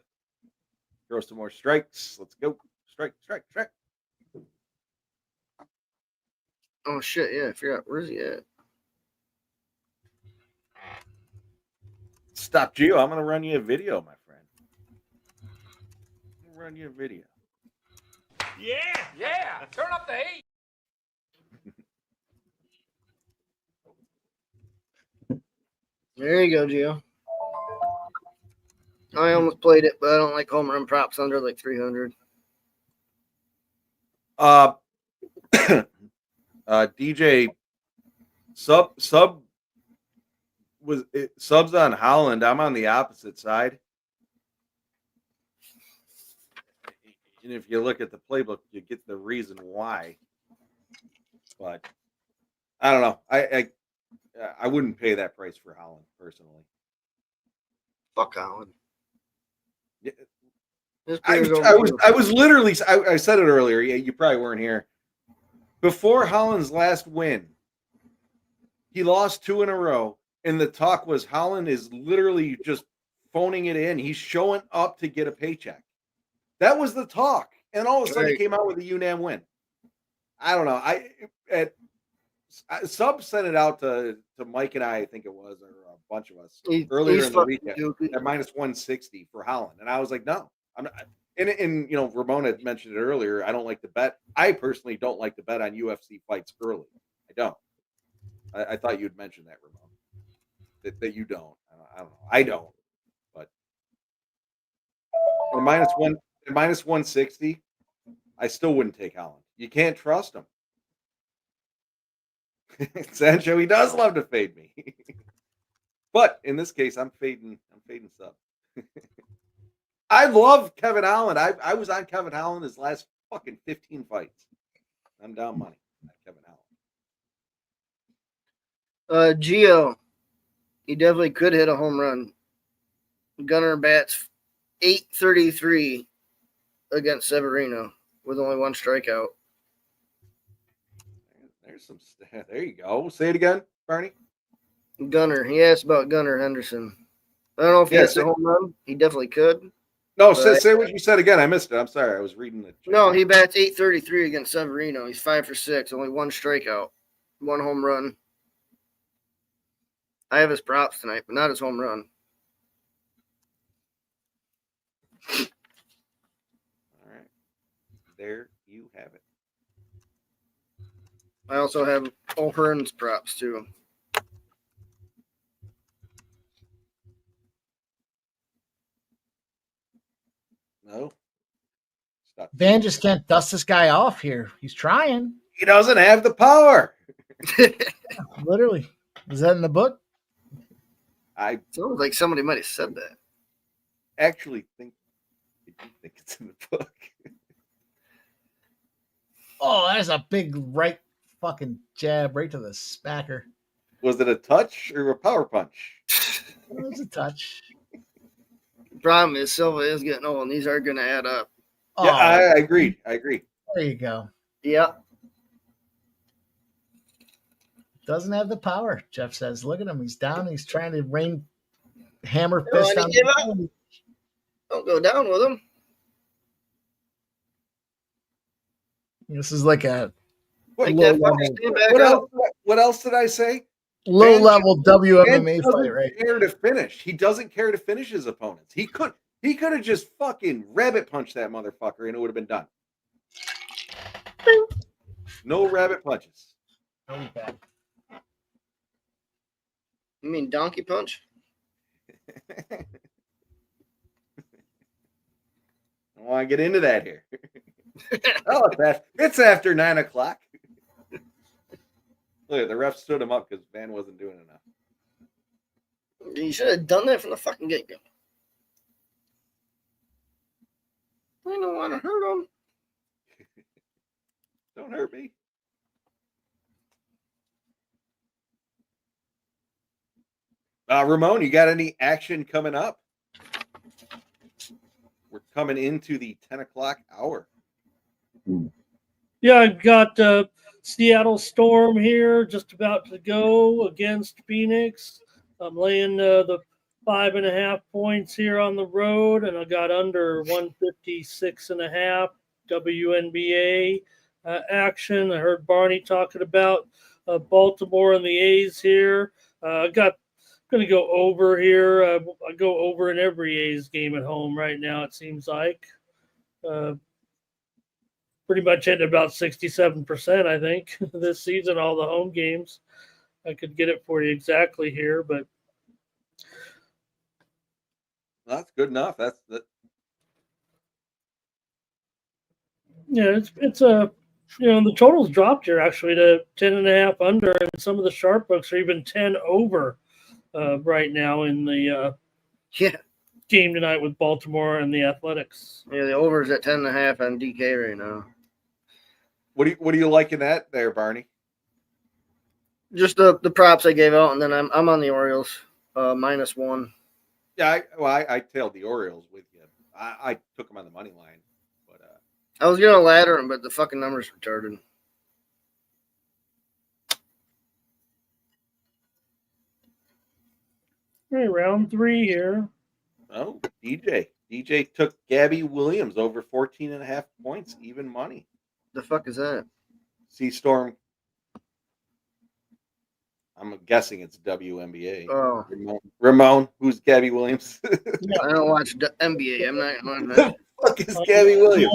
throw some more strikes. Let's go. Strike. Oh shit! Yeah, I forgot. Where's he at? Stop, Gio. I'm gonna run you a video, my friend. I'm gonna run you a video. Yeah. Turn up the heat. There you go, Gio. I almost played it, but I don't like home run props under like 300. DJ subs on Holland. I'm on the opposite side. And if you look at the playbook, you get the reason why. But I don't know. I wouldn't pay that price for Holland personally. Fuck Holland. Yeah. I was literally, I said it earlier. Yeah, you probably weren't here. Before Holland's last win, he lost 2 in a row, and the talk was Holland is literally just phoning it in. He's showing up to get a paycheck. That was the talk, and all of a sudden he came out with a UNAM win. I don't know. Sub sent it out to Mike and I think it was, or a bunch of us earlier in the weekend at minus 160 for Holland, and I was like, no, I'm not. And you know, Ramon had mentioned it earlier. I don't like to bet. I personally don't like to bet on UFC fights early. I don't. I thought you'd mentioned that, Ramon. That you don't. I don't know. I don't. But or minus 160, I still wouldn't take Holland. You can't trust him. Sancho, he does love to fade me. But in this case, I'm fading Sub. I love Kevin Holland. I was on Kevin Holland his last fucking 15 fights. I'm down money on Kevin Holland. Gio, he definitely could hit a home run. Gunnar bats .833 against Severino with only 1 strikeout. There's some. There you go. Say it again, Barney. Gunnar. He asked about Gunnar Henderson. I don't know if he hits a home run. He definitely could. No, say what you said again. I missed it. I'm sorry. I was reading it. No, he bats .833 against Severino. He's 5 for 6, only 1 strikeout, 1 home run. I have his props tonight, but not his home run. All right. There you have it. I also have O'Hearn's props too. No. Stop. Van just can't dust this guy off here. He's trying. He doesn't have the power. Literally. Is that in the book? I sounds like somebody might have said that. Actually think it's in the book. Oh, that's a big right fucking jab right to the smacker. Was it a touch or a power punch? It was a touch. The problem is Silva is getting old, and these are going to add up. Yeah, I agreed. There you go. Yeah. Doesn't have the power, Jeff says. Look at him. He's down. He's trying to hammer Don't fist on give up. Don't go down with him. This is like a What else did I say? Low level WMMA fight, right? Care to finish. He doesn't care to finish his opponents. He could have just fucking rabbit punched that motherfucker and it would have been done. No rabbit punches. You mean donkey punch? I don't want to get into that here. Oh, it's after 9 o'clock. Look, the ref stood him up because Van wasn't doing enough. You should have done that from the fucking get-go. I don't want to hurt him. Don't hurt me. Ramon, you got any action coming up? We're coming into the 10 o'clock hour. Yeah, I've got Seattle Storm here, just about to go against Phoenix. I'm laying the 5.5 points here on the road, and I got under 156.5 WNBA action. I heard Barney talking about Baltimore and the A's here. Going to go over here. I go over in every A's game at home right now, it seems like. Pretty much hitting about 67%, I think, this season, all the home games. I could get it for you exactly here, but That's good enough. That's that. yeah, it's a the totals dropped here actually to 10.5 under, and some of the sharp books are even 10 over right now in the game tonight with Baltimore and the Athletics. Yeah, the over is at 10.5 on DK right now. What do you like in that there, Barney? Just the props I gave out, and then I'm on the Orioles -1. Yeah, I tailed the Orioles with you. I took them on the money line, but I was gonna ladder them, but the fucking numbers retarded. Hey, round 3 here. oh, DJ took Gabby Williams over 14.5 points, even money. The fuck is that? Sea Storm. I'm guessing it's WNBA. Oh, Ramon, who's Gabby Williams? I don't watch the NBA. I'm not gonna watch that. The fuck is Gabby Williams?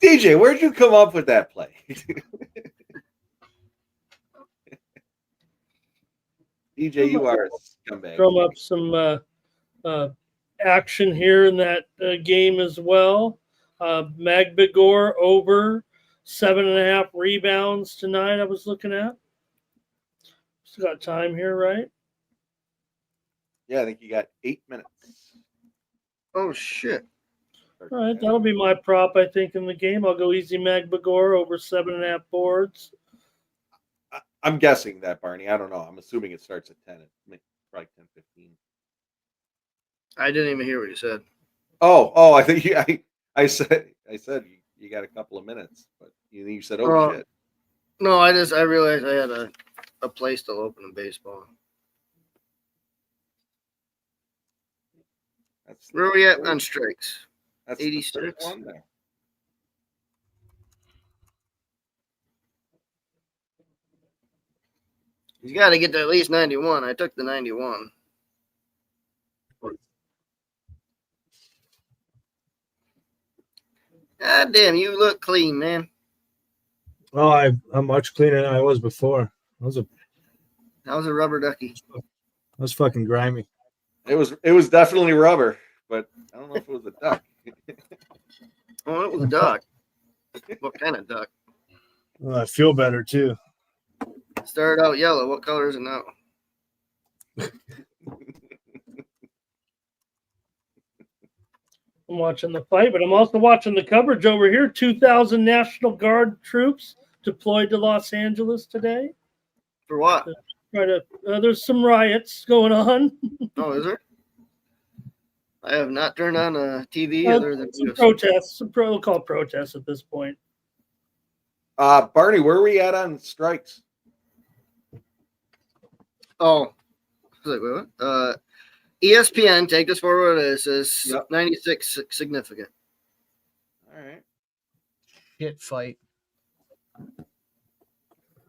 DJ, where'd you come up with that play? DJ, you are a scumbag. Drum up some action here in that game as well. Magbigor over 7.5 rebounds tonight. I was looking at. Still got time here, right? Yeah, I think you got 8 minutes. Oh shit! All right, that'll be my prop. I think in the game, I'll go easy Magbigor over 7.5 boards. I'm guessing that, Barney. I don't know. I'm assuming it starts at 10. Probably 10:15. I didn't even hear what you said. Oh! I think I said you got a couple of minutes, but you said shit. No, I realized I had a play still open in baseball. Where are we at on strikes? That's 86. one there. He's got to get to at least 91. I took the 91. God damn, you look clean, man. Oh, I'm much cleaner than I was before. How's a rubber ducky? I was fucking grimy. It was definitely rubber, but I don't know if it was a duck. Oh, it was a duck. What kind of duck? Well, I feel better too. Started out yellow. What color is it now? I'm watching the fight, but I'm also watching the coverage over here. 2,000 National Guard troops deployed to Los Angeles today. For what? There's some riots going on. Oh, is there? I have not turned on a TV other than some protests. We'll call protests at this point. Barney, where are we at on strikes? Oh, wait, what? ESPN, take this for what it is 96 significant. All right. Shit fight.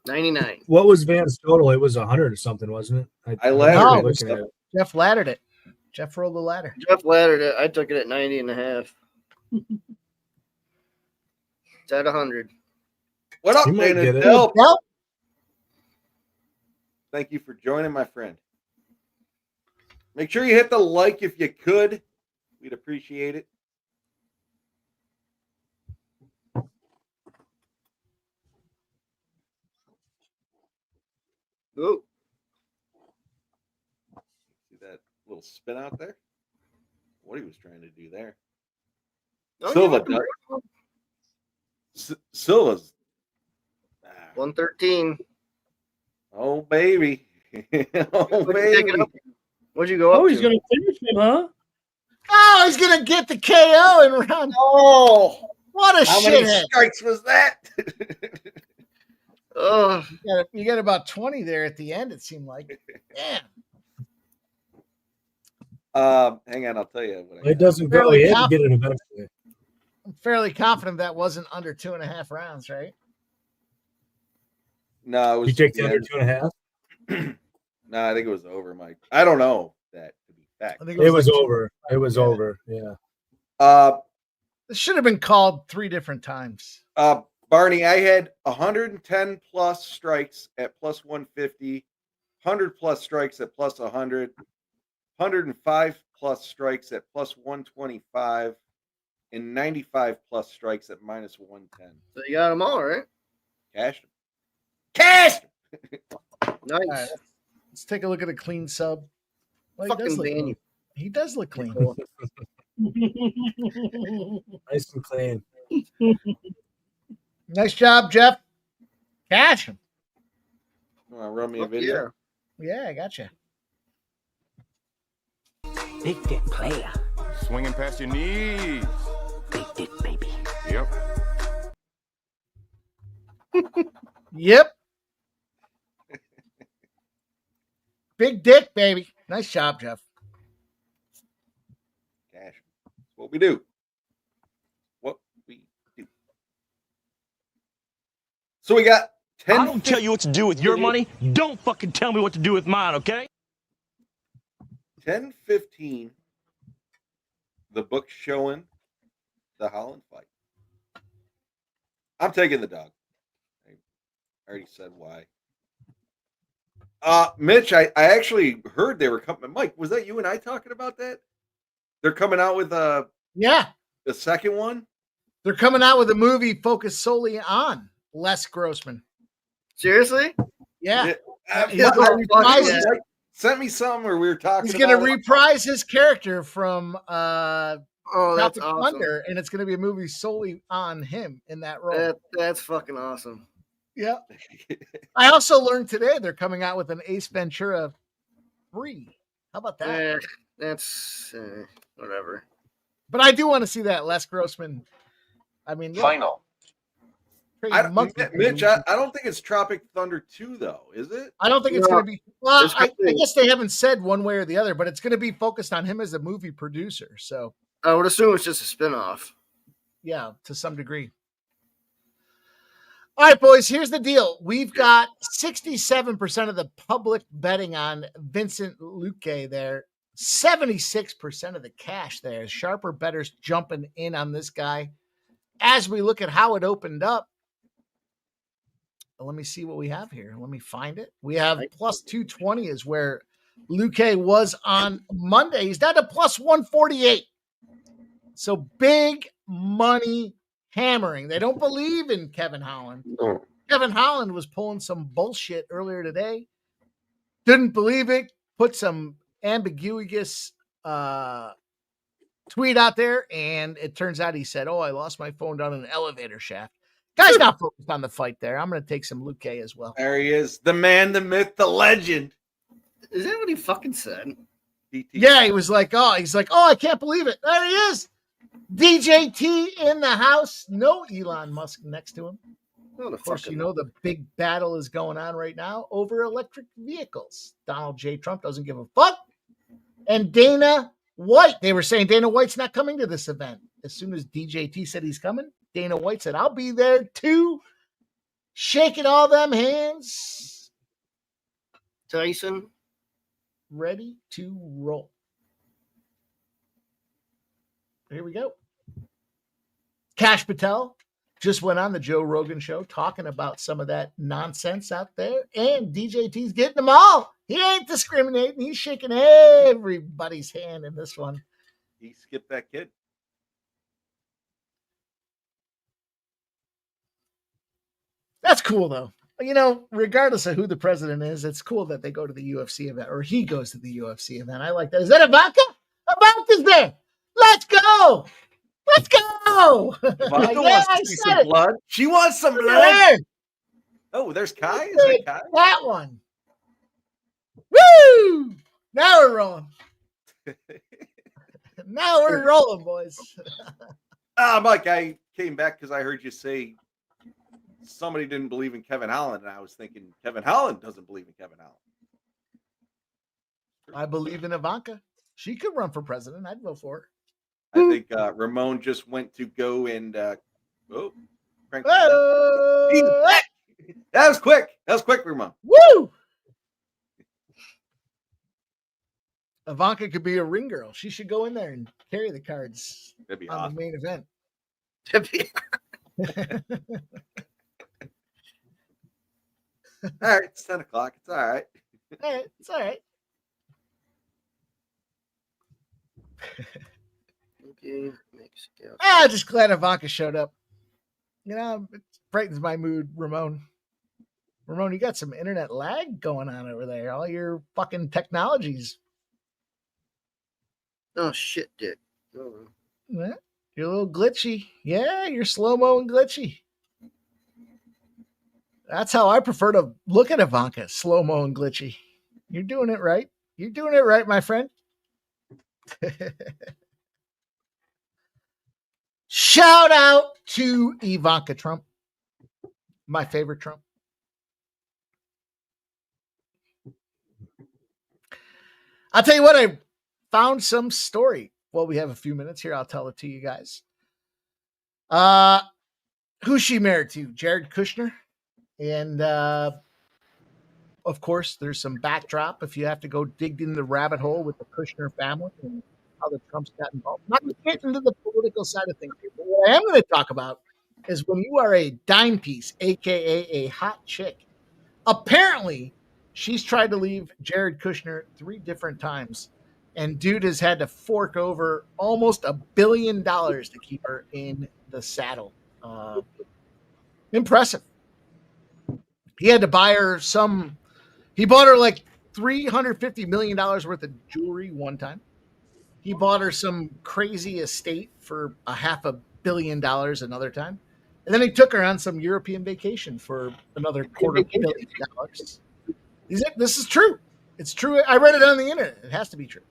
99. What was Van's total? It was 100 or something, wasn't it? I laddered it. Jeff laddered it. Jeff rolled the ladder. Jeff laddered it. I took it at 90.5. It's at 100. What up, Dana? Thank you for joining, my friend. Make sure you hit the like if you could. We'd appreciate it. Ooh. See that little spin out there? What he was trying to do there. Oh, Silva. Silva's 113. Oh, baby. Oh, baby. What'd you go up he's going to finish him, huh? Oh, he's going to get the KO and run. Oh, what a How shithead. many strikes was that? Oh, you got about 20 there at the end, it seemed like. Damn. Hang on, I'll tell you what I It got. doesn't go. Fairly You have to get it eventually. I'm fairly confident that wasn't under 2.5 rounds, right? No, it was. You checked yeah, under 2.5. No, I think it was over, Mike. I don't know that to be fact. I think It was like over. It was over. Yeah. This should have been called 3 different times. Barney, I had 110 plus strikes at plus 150, 100 plus strikes at plus 100, 105 plus strikes at plus 125, and 95 plus strikes at minus 110. So you got them all, right? Cashed him. Cashed him. Nice. All right, let's take a look at a clean sub. Well, he does Fucking look Vanny. clean. He does look clean. Nice and clean. Nice job, Jeff. Cash him. Run me a Fuck video. Yeah, I got you. Big dick player. Swinging past your knees. Big dick, baby. Yep. Yep. Big dick, baby. Nice job, Jeff. Cash. That's what we do. What we do. So we got 10. I don't tell you what to do with your money. Don't fucking tell me what to do with mine, okay? 10-15. The book showing the Holland fight. I'm taking the dog. I already said why. Mitch, I actually heard they were coming. Mike, was that you and I talking about that? They're coming out with the second one. They're coming out with a movie focused solely on Les Grossman. Seriously? Yeah. Sent me some, or we were talking. He's going to reprise his character from that's Tropic awesome. Thunder, and it's going to be a movie solely on him in that role. That's fucking awesome. Yeah. I also learned today they're coming out with an Ace Ventura 3. How about that? That's whatever. But I do want to see that Les Grossman. I mean, Final. Mitch, I don't think it's Tropic Thunder 2, though, is it? I don't think it's going to be. Well, I guess they haven't said one way or the other, but it's going to be focused on him as a movie producer. So I would assume it's just a spinoff. Yeah, to some degree. All right, boys, here's the deal. We've got 67% of the public betting on Vincent Luque there. 76% of the cash there. Sharper bettors jumping in on this guy. As we look at how it opened up, let me see what we have here. Let me find it. We have plus 220 is where Luque was on Monday. He's down to plus 148. So big money hammering. They don't believe in Kevin Holland. Kevin Holland was pulling some bullshit earlier today. Didn't believe it. Put some ambiguous tweet out there, and it turns out he said, I lost my phone down an elevator shaft. Guy's not focused on the fight there. I'm going to take some Luque as well. There he is. The man, the myth, the legend. Is that what he fucking said? Yeah, he was like, I can't believe it. There he is. DJT in the house. No Elon Musk next to him. Of course, you know the big battle is going on right now over electric vehicles. Donald J. Trump doesn't give a fuck. And Dana White, they were saying Dana White's not coming to this event. As soon as DJT said he's coming, Dana White said, I'll be there too. Shaking all them hands. Tyson. Ready to roll. Here we go. Cash Patel just went on the Joe Rogan show talking about some of that nonsense out there. And DJT's getting them all. He ain't discriminating. He's shaking everybody's hand in this one. He skipped that kid. That's cool, though. You know, regardless of who the president is, it's cool that they go to the UFC event, or he goes to the UFC event. I like that. Is that Ivanka? Ivanka's there. Let's go. Let's go. Ivanka wants to see some blood. She wants some blood. Oh, there's Kai. Is that Kai? That one. Woo! Now we're rolling. Now we're rolling, boys. Mike, I came back because I heard you say somebody didn't believe in Kevin Holland, and I was thinking Kevin Holland doesn't believe in Kevin Holland. I believe in Ivanka. She could run for president. I'd vote for her. I think Ramon just went to go and crank Whoa! that was quick. That was quick, Ramon. Woo! Ivanka could be a ring girl. She should go in there and carry the cards That'd be on awesome. the main event. All right, it's 10 o'clock. It's all right. Hey, it's all right. Okay, Mexico. Just glad Ivanka showed up. You know, it brightens my mood, Ramon. Ramon, you got some internet lag going on over there. All your fucking technologies. Oh shit, Dick. Oh. Yeah, you're a little glitchy. Yeah, you're slow-mo and glitchy. That's how I prefer to look at Ivanka, slow-mo and glitchy. You're doing it right. You're doing it right, my friend. Shout out to Ivanka Trump, my favorite Trump. I'll tell you what, I found some story. Well, we have a few minutes here. I'll tell it to you guys. Who's she married to? Jared Kushner. And, of course, there's some backdrop if you have to go dig in the rabbit hole with the Kushner family and how the Trumps got involved. Not to get into the political side of things here, but what I am going to talk about is when you are a dime piece, a.k.a. a hot chick, apparently she's tried to leave Jared Kushner 3 different times, and dude has had to fork over almost $1 billion to keep her in the saddle. Impressive. He had to buy her he bought her like $350 million worth of jewelry one time. He bought her some crazy estate for $500 million another time. And then he took her on some European vacation for another $250 million. This is true. It's true. I read it on the internet. It has to be true.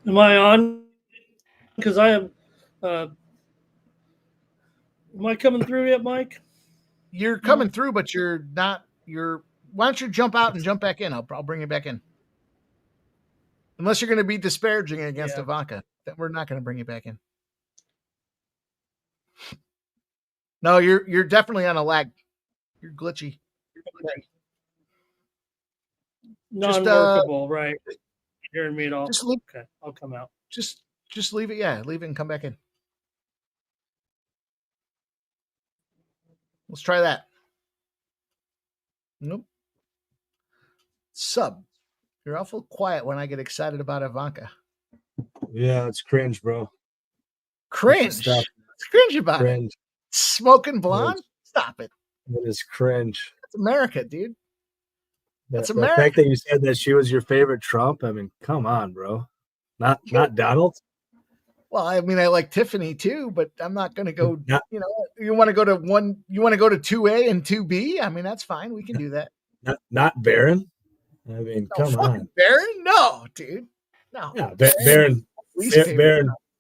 Am I on? Because I am. Am I coming through yet, Mike? You're coming through, but you're not. Why don't you jump out and jump back in? I'll bring you back in. Unless you're going to be disparaging against Ivanka, then we're not going to bring you back in. No, you're definitely on a lag. You're glitchy. Non-workable, right? Hearing me at all? Okay, I'll come out. Just leave it. Yeah, leave it and come back in. Let's try that. Nope. Sub. You're awful quiet when I get excited about Ivanka. Yeah, it's cringe, bro. Cringe. It's cringe about cringe. It. Smoking blonde? Stop it. It is cringe. That's America, dude. That's the America. The fact that you said that she was your favorite Trump, I mean, come on, bro. Not Donald. Well, I mean, I like Tiffany too, but I'm not going to go. You want to go to one? You want to go to 2A and 2B? I mean, that's fine. We can do that. Not Barron. I mean, come on, Barron? No, dude. No. Yeah,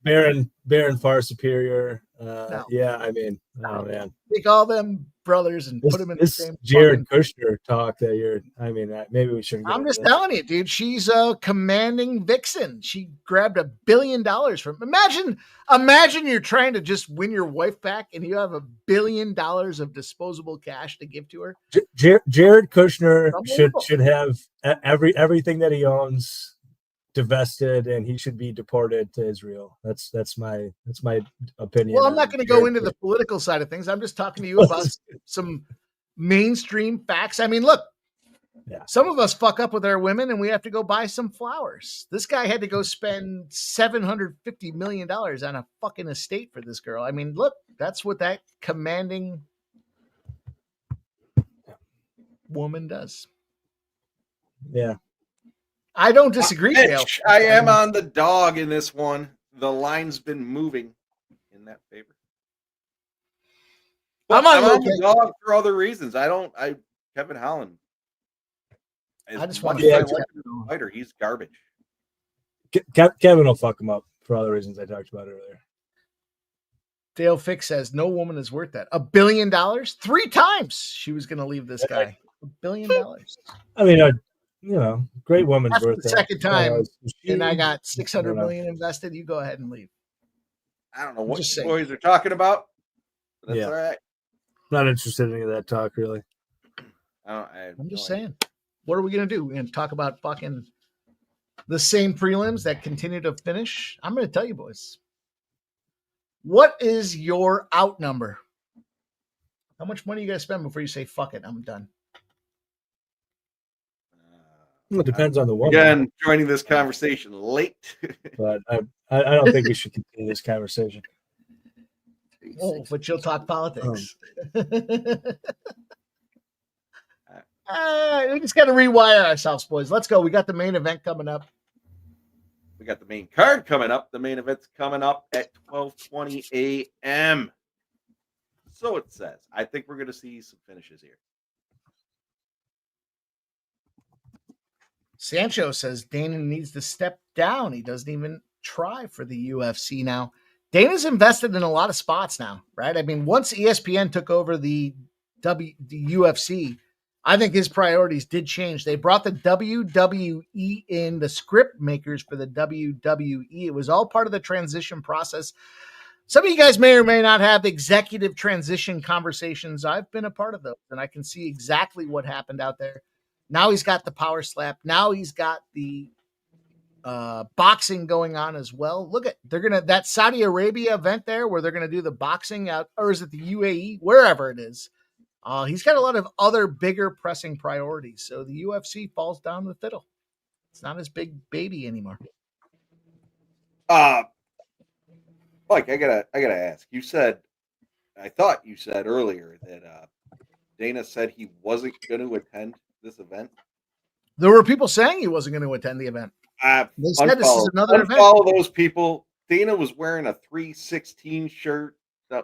Barron far superior. No. Yeah, I mean, oh man, take all them brothers and put them in the same. Jared Kushner talk that you're. I mean, maybe we shouldn't. I'm just telling you, dude. She's a commanding vixen. She grabbed $1 billion from. Imagine you're trying to just win your wife back, and you have $1 billion of disposable cash to give to her. Jared Kushner should have everything that he owns divested, and he should be deported to Israel. That's my opinion. Well, I'm not going to go into the political side of things. I'm just talking to you about some mainstream facts. I mean, look, some of us fuck up with our women and we have to go buy some flowers. This guy had to go spend $750 million on a fucking estate for this girl. I mean, look, that's what that commanding woman does. Yeah. I don't disagree, Dale. I am on the dog in this one. The line's been moving in that favor. I'm on the dog for other reasons. Kevin Holland. I just want to fighter. He's garbage. Kevin will fuck him up for all the reasons I talked about earlier. Dale Fick says no woman is worth that. $1 billion? 3 times she was going to leave this guy. $1 billion. I mean, great woman's That's the birthday. second time, She- and I got I 600 don't know. million invested. You go ahead and leave. I don't know what just you saying. boys are talking about. But that's Yeah. all right. Not interested in any of that talk, really. I'm just saying. What are we going to do? We're going to talk about fucking the same prelims that continue to finish? I'm going to tell you, boys. What is your out number? How much money you got to spend before you say, fuck it, I'm done? Well, it depends on the woman. Again, joining this conversation late. But I don't think we should continue this conversation. Oh, but you'll talk politics. We just got to rewire ourselves, boys. Let's go. We got the main event coming up. We got the main card coming up. The main event's coming up at 12:20 a.m. So it says. I think we're going to see some finishes here. Sancho says Dana needs to step down. He doesn't even try for the UFC now. Dana's invested in a lot of spots now, right? I mean, once ESPN took over the UFC, I think his priorities did change. They brought the WWE in, the script makers for the WWE. It was all part of the transition process. Some of you guys may or may not have executive transition conversations. I've been a part of those, and I can see exactly what happened out there. Now he's got the power slap. Now he's got the boxing going on as well. Look at, they're going to, that Saudi Arabia event there where they're going to do the boxing out, or is it the UAE? Wherever it is. He's got a lot of other bigger pressing priorities. So the UFC falls down the fiddle. It's not his big baby anymore. Mike, I gotta ask. You said, I thought you said earlier that Dana said he wasn't going to attend this event. There were people saying he wasn't going to attend the event. They said this is another event. Unfollow those people. Dana was wearing a 316 shirt.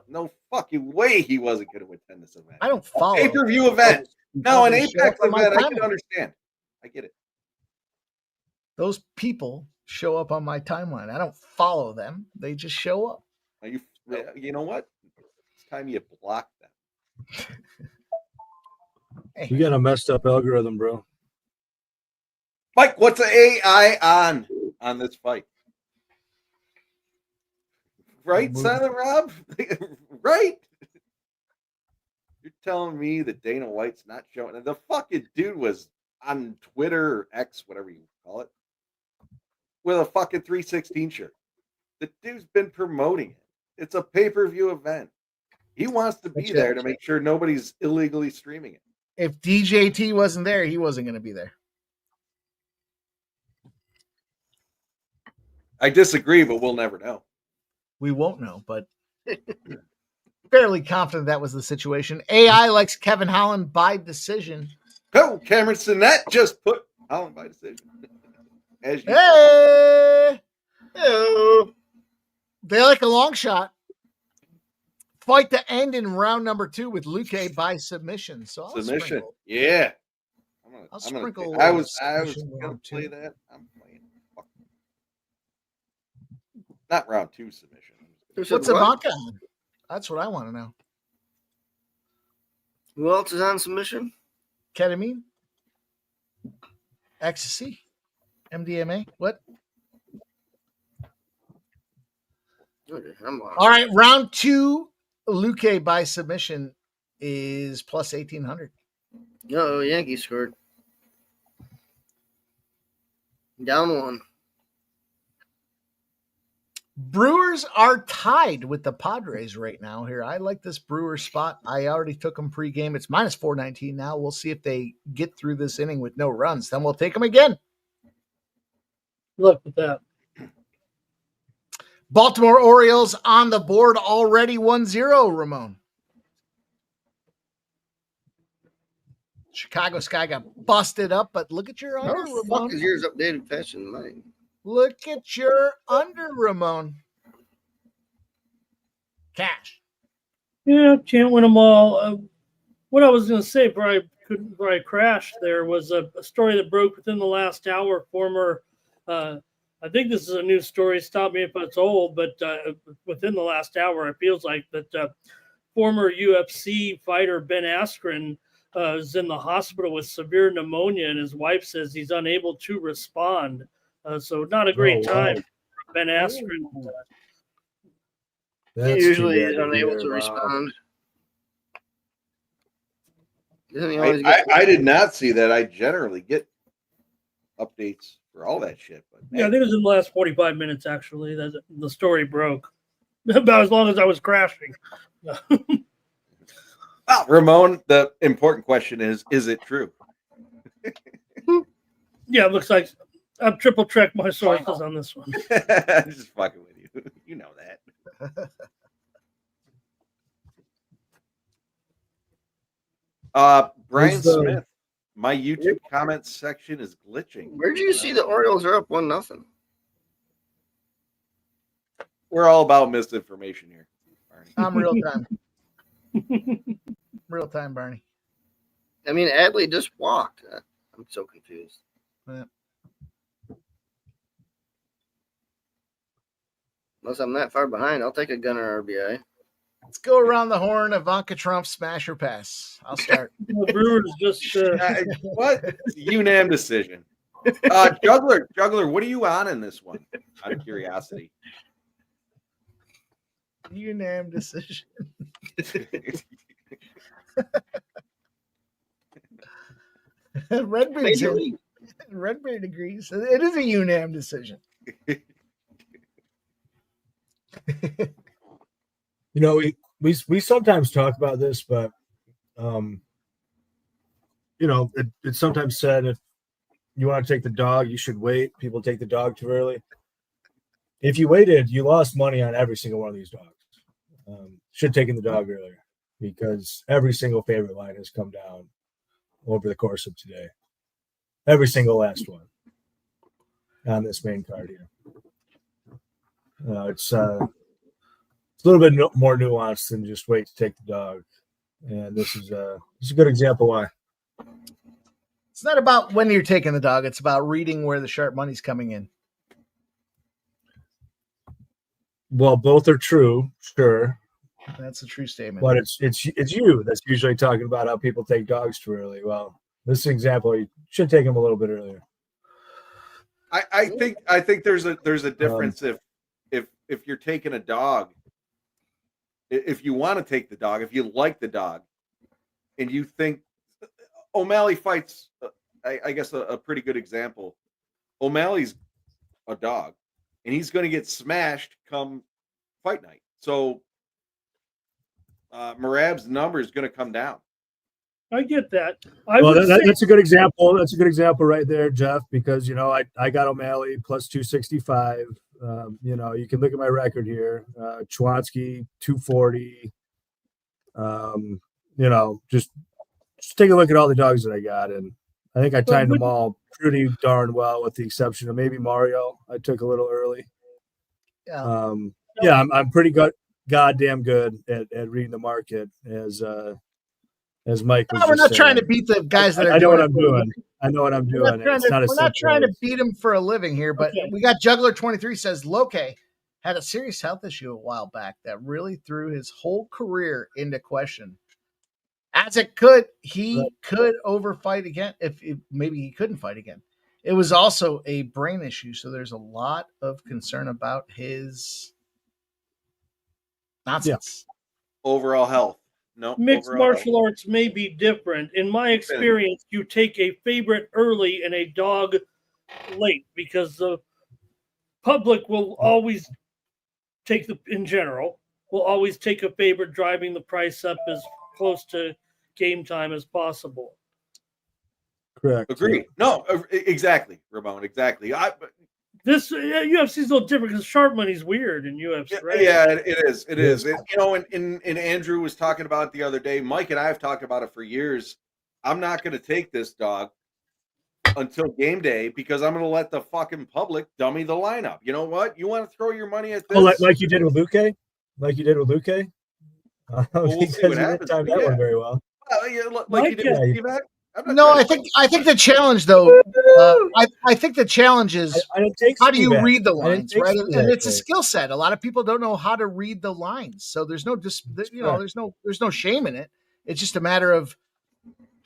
No fucking way he wasn't going to attend this event. I don't follow. Pay-per-view event. No, an Apex event. I can understand. I get it. Those people show up on my timeline. I don't follow them. They just show up. You know what? It's time you block them. You got a messed up algorithm, bro. Mike, what's the AI on this fight? Right, Silent Rob? Right? You're telling me that Dana White's not showing. And the fucking dude was on Twitter or X, whatever you call it, with a fucking 316 shirt. The dude's been promoting it. It's a pay-per-view event. He wants to be there to make sure nobody's illegally streaming it. If DJT wasn't there, he wasn't going to be there. I disagree, but we'll never know. We won't know, but fairly confident that was the situation. AI likes Kevin Holland by decision. Oh, Cameron Sinet just put Holland by decision. As you hey! Hello. They like a long shot. Fight to end in round number 2 with Luque by submission. So I'll submission. Sprinkle. Yeah. I'll sprinkle. I was going to play that. I'm playing. Not round 2 submission. What's Ivanka on? That's what I want to know. Who else is on submission? Ketamine, ecstasy, MDMA. What? Okay, I'm on. All right, round 2, Luque by submission is plus 1,800. No, Yankees scored. Down 1. Brewers are tied with the Padres right now here. I like this Brewers spot. I already took them pregame. It's minus 419 now. We'll see if they get through this inning with no runs. Then we'll take them again. Look at that. Baltimore Orioles on the board already 1-0, Ramon. Chicago Sky got busted up, but look at your under, How the Ramon. fuck is yours updated faster than mine? Look at your under, Ramon. Cash. Yeah, can't win them all. What I was going to say before I crashed there was a story that broke within the last hour. Former, I think this is a new story. Stop me if it's old, but within the last hour, it feels like that former UFC fighter Ben Askren is in the hospital with severe pneumonia, and his wife says he's unable to respond. So not a great time for Ben Askren. He usually is unable to respond. Doesn't he always get I did not see that. I generally get updates for all that shit. But yeah, I think it was in the last 45 minutes, actually, that the story broke. About as long as I was crashing. Well, Ramon, the important question is it true? Yeah, it looks like I've triple checked my sources on this one. Just fucking with you. You know that. Brian Smith, my YouTube comments section is glitching. Where did you see the Orioles are up 1-0? We're all about misinformation here, Barney. I'm real time. Real time, Barney. I mean, Adley just walked. I'm so confused. Yeah. Unless I'm that far behind, I'll take a Gunner RBI. Let's go around the horn. Ivanka Trump smash or pass. I'll start. The Brewers just what? UNAM decision. Juggler, what are you on in this one? Out of curiosity. UNAM decision. Redbeard agrees. It is a UNAM decision. You know, we sometimes talk about this, but you know, it's sometimes said if you want to take the dog, you should wait. People take the dog too early. If you waited, you lost money on every single one of these dogs. Should have taken the dog earlier because every single favorite line has come down over the course of today. Every single last one on this main card here. It's a little bit more nuanced than just wait to take the dog. And this is a good example why. It's not about when you're taking the dog. It's about reading where the sharp money's coming in. Well, both are true, sure. That's a true statement. But it's you that's usually talking about how people take dogs too early. Well, this example, you should take them a little bit earlier. I think there's a difference if you're taking a dog, if you want to take the dog, if you like the dog, and you think O'Malley fights, I guess a pretty good example. O'Malley's a dog, and he's going to get smashed come fight night. So Merab's number is going to come down. I get that. That's a good example. That's a good example right there, Jeff, because, you know, I got O'Malley plus 265. You know, you can look at my record here. Chinsky 240. You know, just take a look at all the dogs that I got, and I think I timed them all pretty darn well, with the exception of maybe Mario. I took a little early. Yeah. Yeah, I'm pretty goddamn good at reading the market, as Mike was. We're not saying. trying to beat the guys that are. I know what I'm doing. I know what I'm doing. We're not trying to beat them for a living here, but we got Juggler 23 says Loke had a serious health issue a while back that really threw his whole career into question. As it could, he could overfight again if maybe he couldn't fight again. It was also a brain issue, so there's a lot of concern about his nonsense. Yeah. Overall health. No, mixed martial arts may be different. In my experience, you take a favorite early and a dog late because the public will always will always take a favorite, driving the price up as close to game time as possible. Correct. Agree. No, exactly, Ramon. Exactly. This UFC is a little different because sharp money's weird in UFC, right? Yeah, it is. It is. You know, and Andrew was talking about it the other day. Mike and I have talked about it for years. I'm not going to take this dog until game day because I'm going to let the fucking public dummy the lineup. You know what? You want to throw your money at this? Oh, like you did with Luque? Like you did with Luque? We'll see what happens. That one very well. Like you did with T-Mac? No, I think the challenge though. I think the challenge is how do you read the lines, right? And it's a skill set. A lot of people don't know how to read the lines, so there's no shame in it. It's just a matter of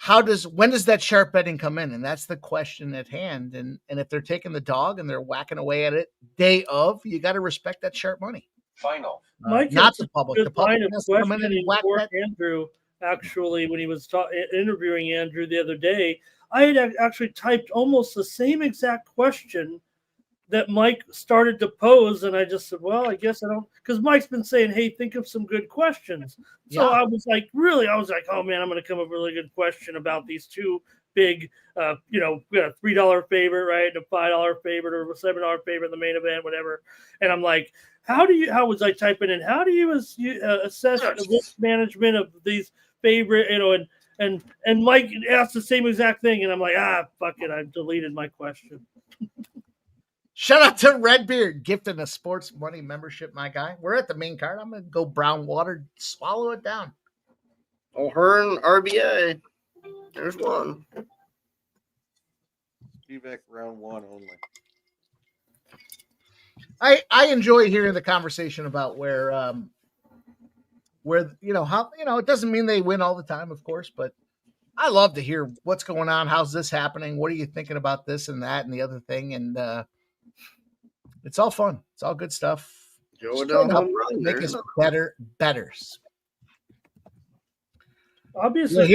when does that sharp betting come in? And that's the question at hand. And if they're taking the dog and they're whacking away at it day of, you got to respect that sharp money. Final. Mike Not has the a public. good The public line of has to come in and questioning whack for that. Andrew. Actually, when he was interviewing Andrew the other day, I had actually typed almost the same exact question that Mike started to pose, and I just said, well, I guess I don't, because Mike's been saying, hey, think of some good questions. So I was like, oh man, I'm going to come up with a really good question about these two big, we got a $3 favorite, right, and a $5 favorite or a $7 favorite in the main event, whatever. And I'm like, how was I typing in? How do you assess the risk management of these favorite, and Mike asked the same exact thing, and I'm like, fuck it, I've deleted my question. Shout out to Redbeard gifting a sports money membership, my guy. We're at the main card. I'm going to go brown water, swallow it down. O'Hearn, RBI. There's one. Feedback round 1 only. I enjoy hearing the conversation about where it doesn't mean they win all the time, of course, but I love to hear what's going on. How's this happening? What are you thinking about this and that and the other thing? And it's all fun. It's all good stuff. Make us better bettors. Obviously,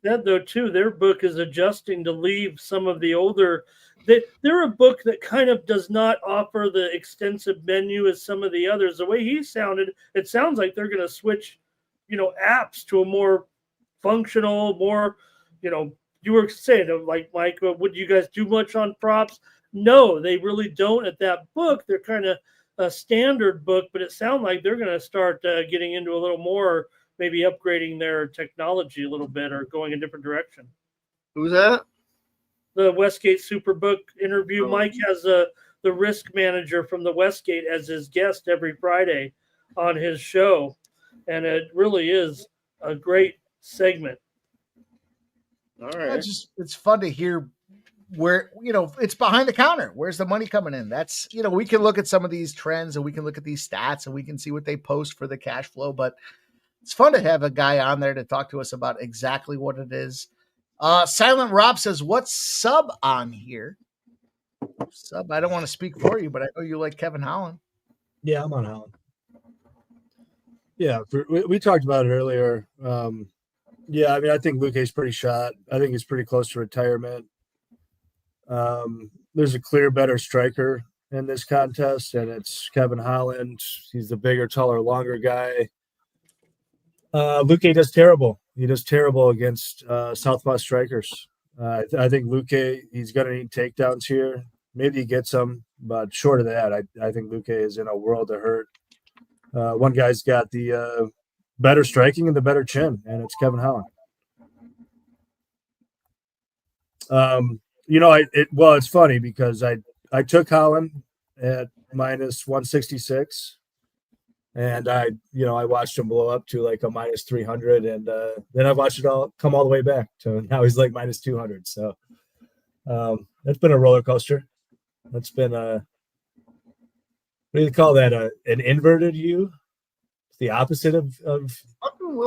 said though too, their book is adjusting to leave some of the older. They're a book that kind of does not offer the extensive menu as some of the others. The way he sounded, it sounds like they're going to switch, apps to a more functional, more, you were saying, like, Mike, would you guys do much on props? No, they really don't at that book. They're kind of a standard book, but it sounds like they're going to start getting into a little more, maybe upgrading their technology a little bit or going a different direction. Who's that? The Westgate Superbook interview. Oh. Mike has the risk manager from the Westgate as his guest every Friday on his show, and it really is a great segment. All right. It's fun to hear where, it's behind the counter. Where's the money coming in? That's, we can look at some of these trends and we can look at these stats and we can see what they post for the cash flow, but it's fun to have a guy on there to talk to us about exactly what it is. Silent Rob says, what's sub on here? Sub, I don't want to speak for you, but I know you like Kevin Holland. Yeah, I'm on Holland. Yeah, we talked about it earlier. Yeah, I mean, I think Luque's pretty shot. I think he's pretty close to retirement. There's a clear better striker in this contest, and it's Kevin Holland. He's the bigger, taller, longer guy. Luque does terrible. He does terrible against southpaw strikers. I think Luque, he's going to need takedowns here. Maybe he gets them, but short of that, I think Luque is in a world of hurt. One guy's got the better striking and the better chin, and it's Kevin Holland. It's funny because I took Holland at minus 166. And I watched him blow up to like a minus 300, and then I watched it all come all the way back to now he's like minus 200. So that's been a roller coaster. That's been what do you call that? An inverted U? It's the opposite of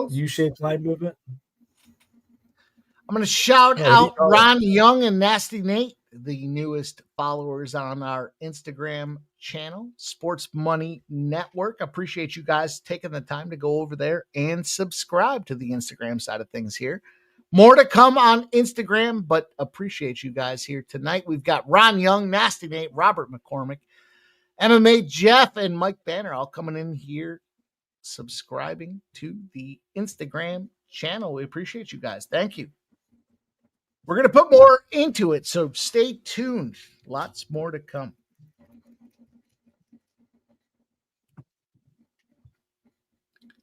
U-shaped line movement. I'm going to shout out Ron Young and Nasty Nate, the newest followers on our Instagram channel, Sports Money Network. Appreciate you guys taking the time to go over there and subscribe to the Instagram side of things here. More to come on Instagram, but appreciate you guys here tonight. We've got Ron Young, Nasty Nate, Robert McCormick, MMA Jeff, and Mike Banner all coming in here subscribing to the Instagram channel. We appreciate you guys. Thank you. We're going to put more into it, so stay tuned. Lots more to come.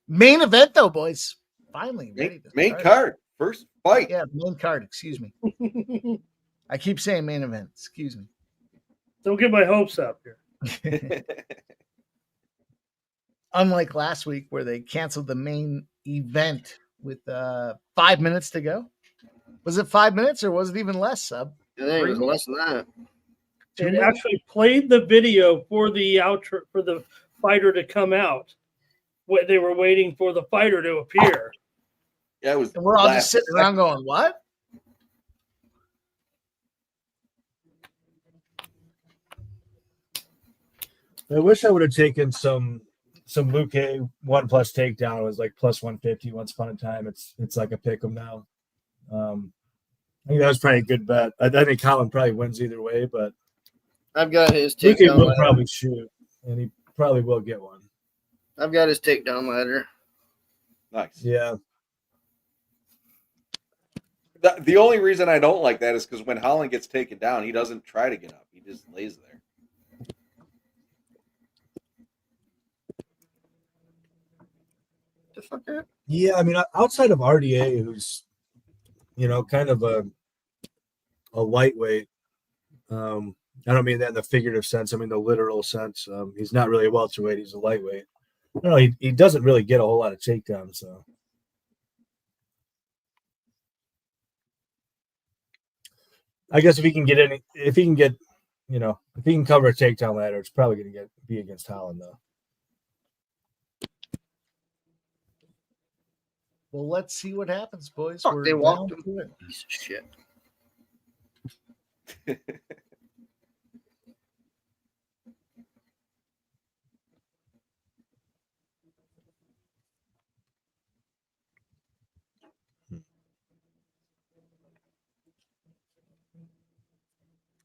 Main event, though, boys. Finally. Main card. First fight. Yeah, main card. Excuse me. I keep saying main event. Excuse me. Don't get my hopes up here. Unlike last week where they canceled the main event with 5 minutes to go. Was it 5 minutes or was it even less, Sub? I think it was less than that. It actually played the video for the outro for the fighter to come out. What they were waiting for the fighter to appear. Yeah, it was. And we're all just sitting around going, "What?" I wish I would have taken some Luke 1+ takedown. It was like plus 150 once upon a time. It's like a pick 'em now. I think that was probably a good bet. I think Colin probably wins either way, but I've got his Luke takedown will ladder. probably shoot, and he probably will get one. I've got his takedown ladder. Nice. Yeah. The only reason I don't like that is because when Holland gets taken down, he doesn't try to get up. He just lays there. The fuck that? Yeah, I mean, outside of RDA, who's, kind of a lightweight, I don't mean that in the figurative sense. I mean the literal sense. He's not really a welterweight. He's a lightweight. I don't know. He doesn't really get a whole lot of takedowns, so. I guess if he can cover a takedown ladder, it's probably going to be against Holland, though. Well, let's see what happens, boys. Fuck, We're they walked down him. to it. Piece of shit.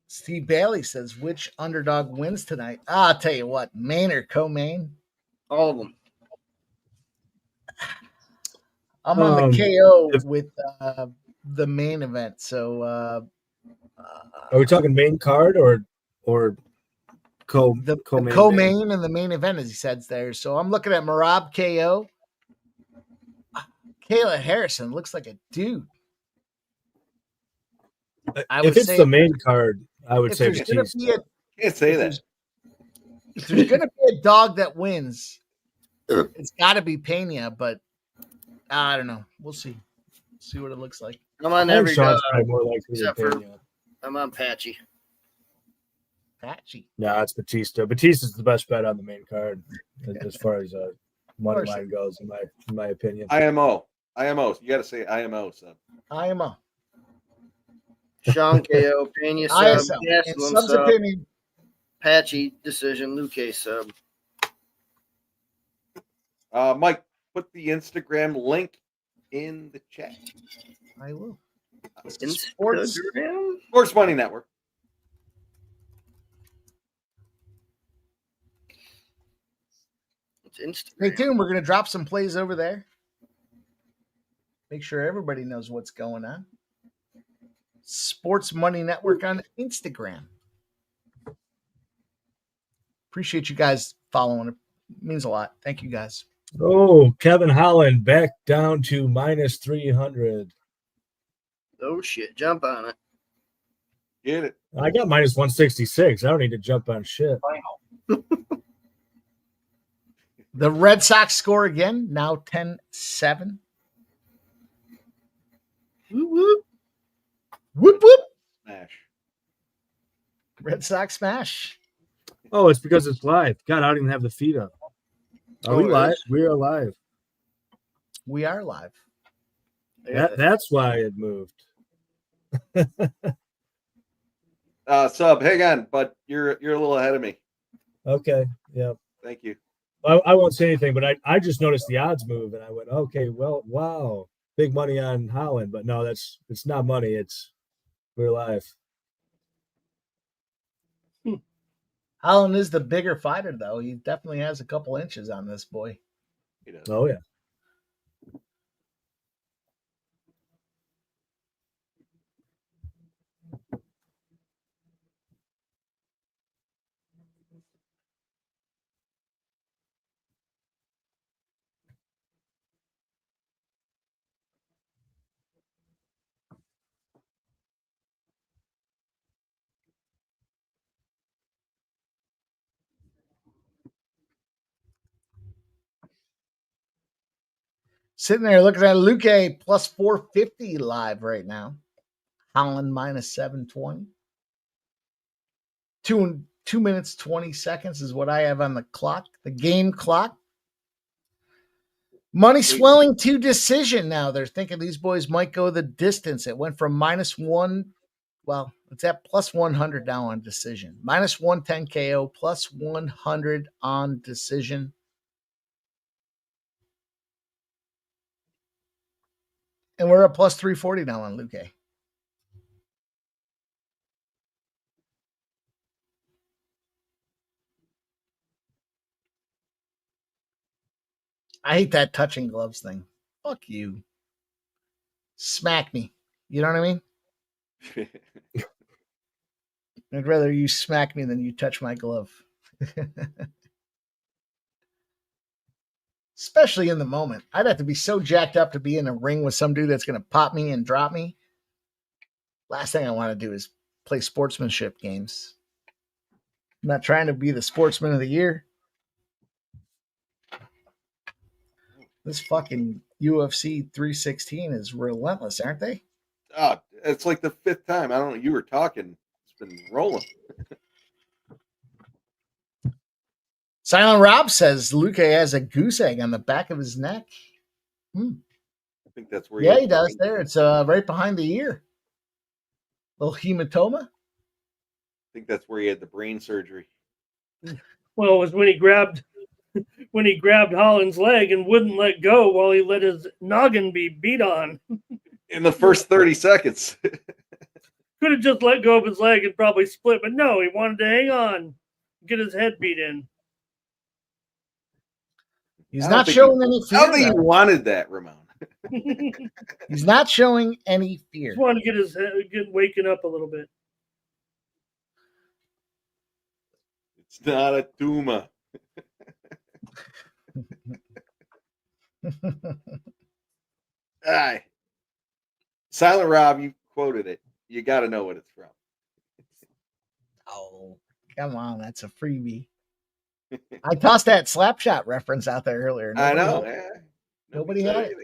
Steve Bailey says, which underdog wins tonight? I'll tell you what, main or co-main? All of them. I'm on the KO with the main event. So are we talking main card or co-main? The co-main and the main event, as he said there. So I'm looking at Merab KO. Kayla Harrison looks like a dude. If it's the main card, I would say Bautista. Can't say that. If there's going to be a dog that wins, it's got to be Peña, but I don't know. We'll see. See what it looks like. I'm on every dog more likely except for I'm on Patchy. Patchy. No, it's Bautista. Bautista's the best bet on the main card as far as money line goes, in my opinion. IMO. You got to say IMO. So. IMO. Sean KO, Peña sub, Gastelum sub, opinion. Patchy decision, Luke sub. Mike, put the Instagram link in the chat. I will. Instagram? Sports Money Network. It's Instagram. Stay tuned. We're going to drop some plays over there. Make sure everybody knows what's going on. Sports Money Network on Instagram. Appreciate you guys following. It means a lot. Thank you guys. Oh, Kevin Holland back down to minus 300. Oh, shit. Jump on it. Get it. I got minus 166. I don't need to jump on shit. The Red Sox score again, now 10-7. Whoop, whoop. Whoop, whoop. Smash. Red Sox smash. Oh, it's because it's live. God, I don't even have the feed up. Are we live? We are live. We are live. That's why it moved. Sub, hang on, but you're a little ahead of me. Okay. Yeah. Thank you. I won't say anything, but I just noticed the odds move, and I went, okay, well, wow, big money on Holland, but no, it's not money. We're live. Holland is the bigger fighter, though. He definitely has a couple inches on this boy. He does. Oh yeah. Sitting there looking at Luke plus 450 live right now. Holland minus 720. 2 minutes, 20 seconds is what I have on the clock, the game clock. Money swelling to decision now. They're thinking these boys might go the distance. It went from minus 1 Well, it's at plus 100 now on decision. Minus 110 KO, plus 100 on decision. And we're at plus 340 now on Luque. I hate that touching gloves thing. Fuck you. Smack me. You know what I mean? I'd rather you smack me than you touch my glove. Especially in the moment. I'd have to be so jacked up to be in a ring with some dude that's going to pop me and drop me. Last thing I want to do is play sportsmanship games. I'm not trying to be the sportsman of the year. This fucking UFC 316 is relentless, aren't they? Oh, it's like the fifth time. I don't know. You were talking. It's been rolling. Silent Rob says Luque has a goose egg on the back of his neck. I think that's where. Yeah, he does. There, it's right behind the ear. Little hematoma. I think that's where he had the brain surgery. Well, it was when he grabbed Holland's leg and wouldn't let go while he let his noggin be beat on. In the first 30 seconds. Could have just let go of his leg and probably split, but no, he wanted to hang on, get his head beat in. He's not showing any fear. I don't think he wanted that, Ramon. He's not showing any fear. Just wanted to get his head waking up a little bit. It's not a tumor. Aye. Silent Rob, you quoted it. You got to know what it's from. Oh, come on. That's a freebie. I tossed that Slapshot reference out there earlier. I know. Nobody had it.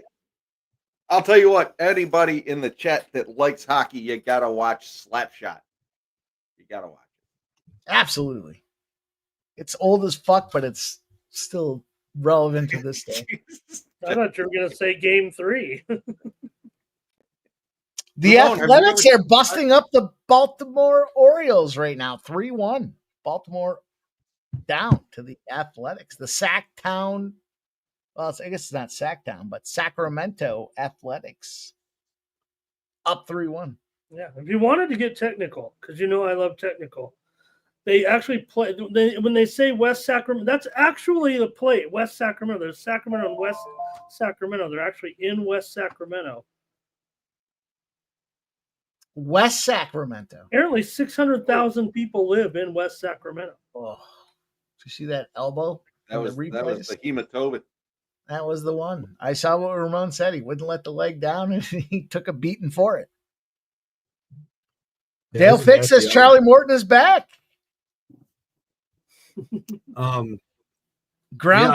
I'll tell you what, anybody in the chat that likes hockey, you got to watch Slapshot. You got to watch it. Absolutely. It's old as fuck, but it's still relevant to this day. I thought you were going to say game 3. The Athletics are busting up the Baltimore Orioles right now. 3-1. Baltimore down to the Athletics. The Sacktown, well, I guess it's not Sacktown, but Sacramento Athletics up 3-1. Yeah, if you wanted to get technical, because you know I love technical, they actually play. When they say West Sacramento, that's actually the play. West Sacramento. There's Sacramento and West Sacramento. They're actually in West Sacramento. West Sacramento. Apparently, 600,000 people live in West Sacramento. Oh, did you see that elbow? That was the hematoma. That was the one. I saw what Ramon said. He wouldn't let the leg down, and he took a beating for it. Yeah, Dale Fix says Charlie Morton is back. Ground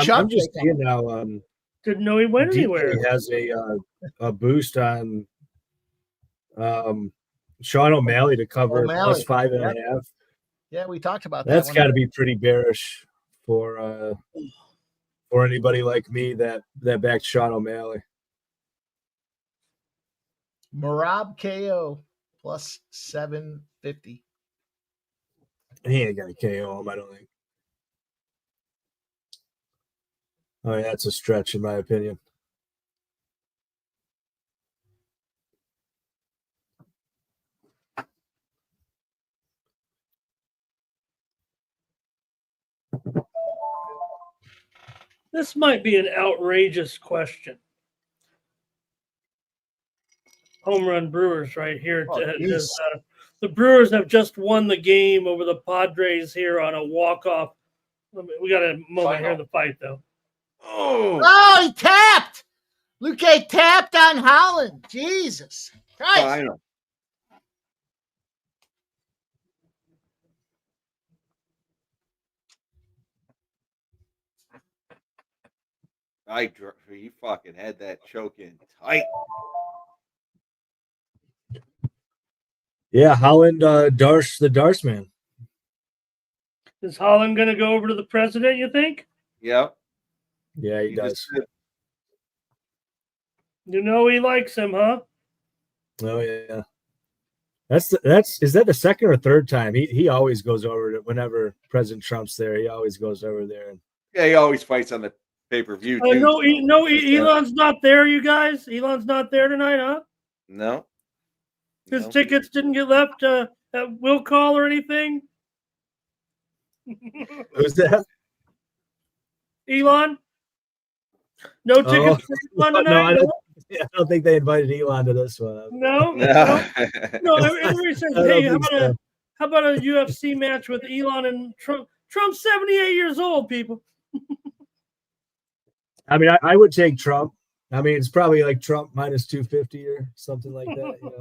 chop. I'm just seeing now. Didn't know he went anywhere. He has a boost on Sean O'Malley to cover plus 5.5. Yeah, we talked about that. That's got to be pretty bearish for anybody like me that backed Sean O'Malley. Merab KO plus 750. He ain't got a KO him, I don't think. I mean, that's a stretch in my opinion. This might be an outrageous question. Home run Brewers right here. The Brewers have just won the game over the Padres here on a walk-off. We got a moment here in the fight, though. Oh, he tapped. Luque tapped on Holland. Jesus Christ. Oh, I know. He fucking had that choke in tight. Yeah, Holland, the Darce man. Is Holland going to go over to the president, you think? Yep. Yeah, he does. You know he likes him, huh? Oh, yeah. Is that the second or third time? He always goes over to whenever President Trump's there. He always goes over there. Yeah, he always fights on the pay-per-view too. Elon's not there, you guys. Elon's not there tonight, huh? No. His tickets didn't get left at will call or anything. Who's that? Elon. No tickets for Elon tonight. I don't think they invited Elon to this one. No. Everybody says, "Hey, how about a UFC match with Elon and Trump?" Trump's 78 years old, people. I mean, I would take Trump. I mean, it's probably like Trump minus 250 or something like that.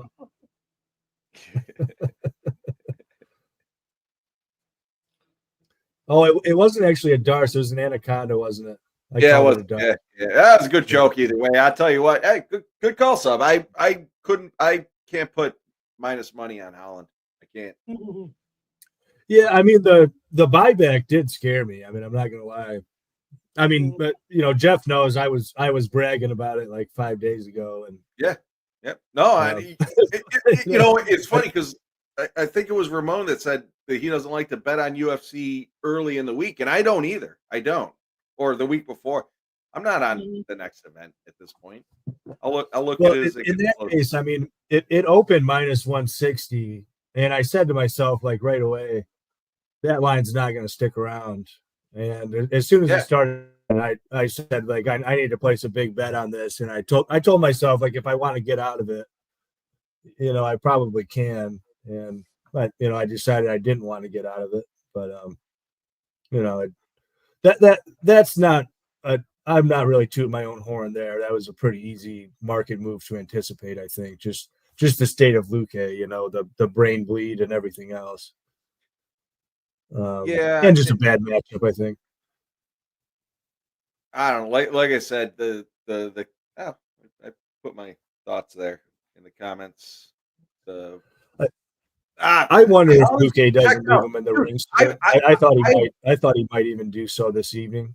Oh, it wasn't actually a Darce. It was an anaconda, wasn't it? Yeah, it was. Yeah, that was a good joke either way. I'll tell you what. Hey, good call, Sub. I can't put minus money on Holland. I can't. Yeah, I mean the buyback did scare me. I mean, I'm not gonna lie. I mean, but Jeff knows I was bragging about it like 5 days ago, and yeah. No, it's funny because I think it was Ramon that said that he doesn't like to bet on UFC early in the week, and I don't either. I don't, or the week before. I'm not on the next event at this point. I'll look at it as in that case. I mean, it opened minus 160, and I said to myself like right away, that line's not going to stick around. And as soon as it started, I said like I need to place a big bet on this, and I told myself like if I want to get out of it, I probably can. But I decided I didn't want to get out of it. But that's not I'm not really tooting my own horn there. That was a pretty easy market move to anticipate. I think just the state of Luque, the brain bleed and everything else. And just a bad matchup, I think. I don't know. Like I said, I put my thoughts there in the comments. I wonder if Luque doesn't move him in the ring. I thought he might even do so this evening.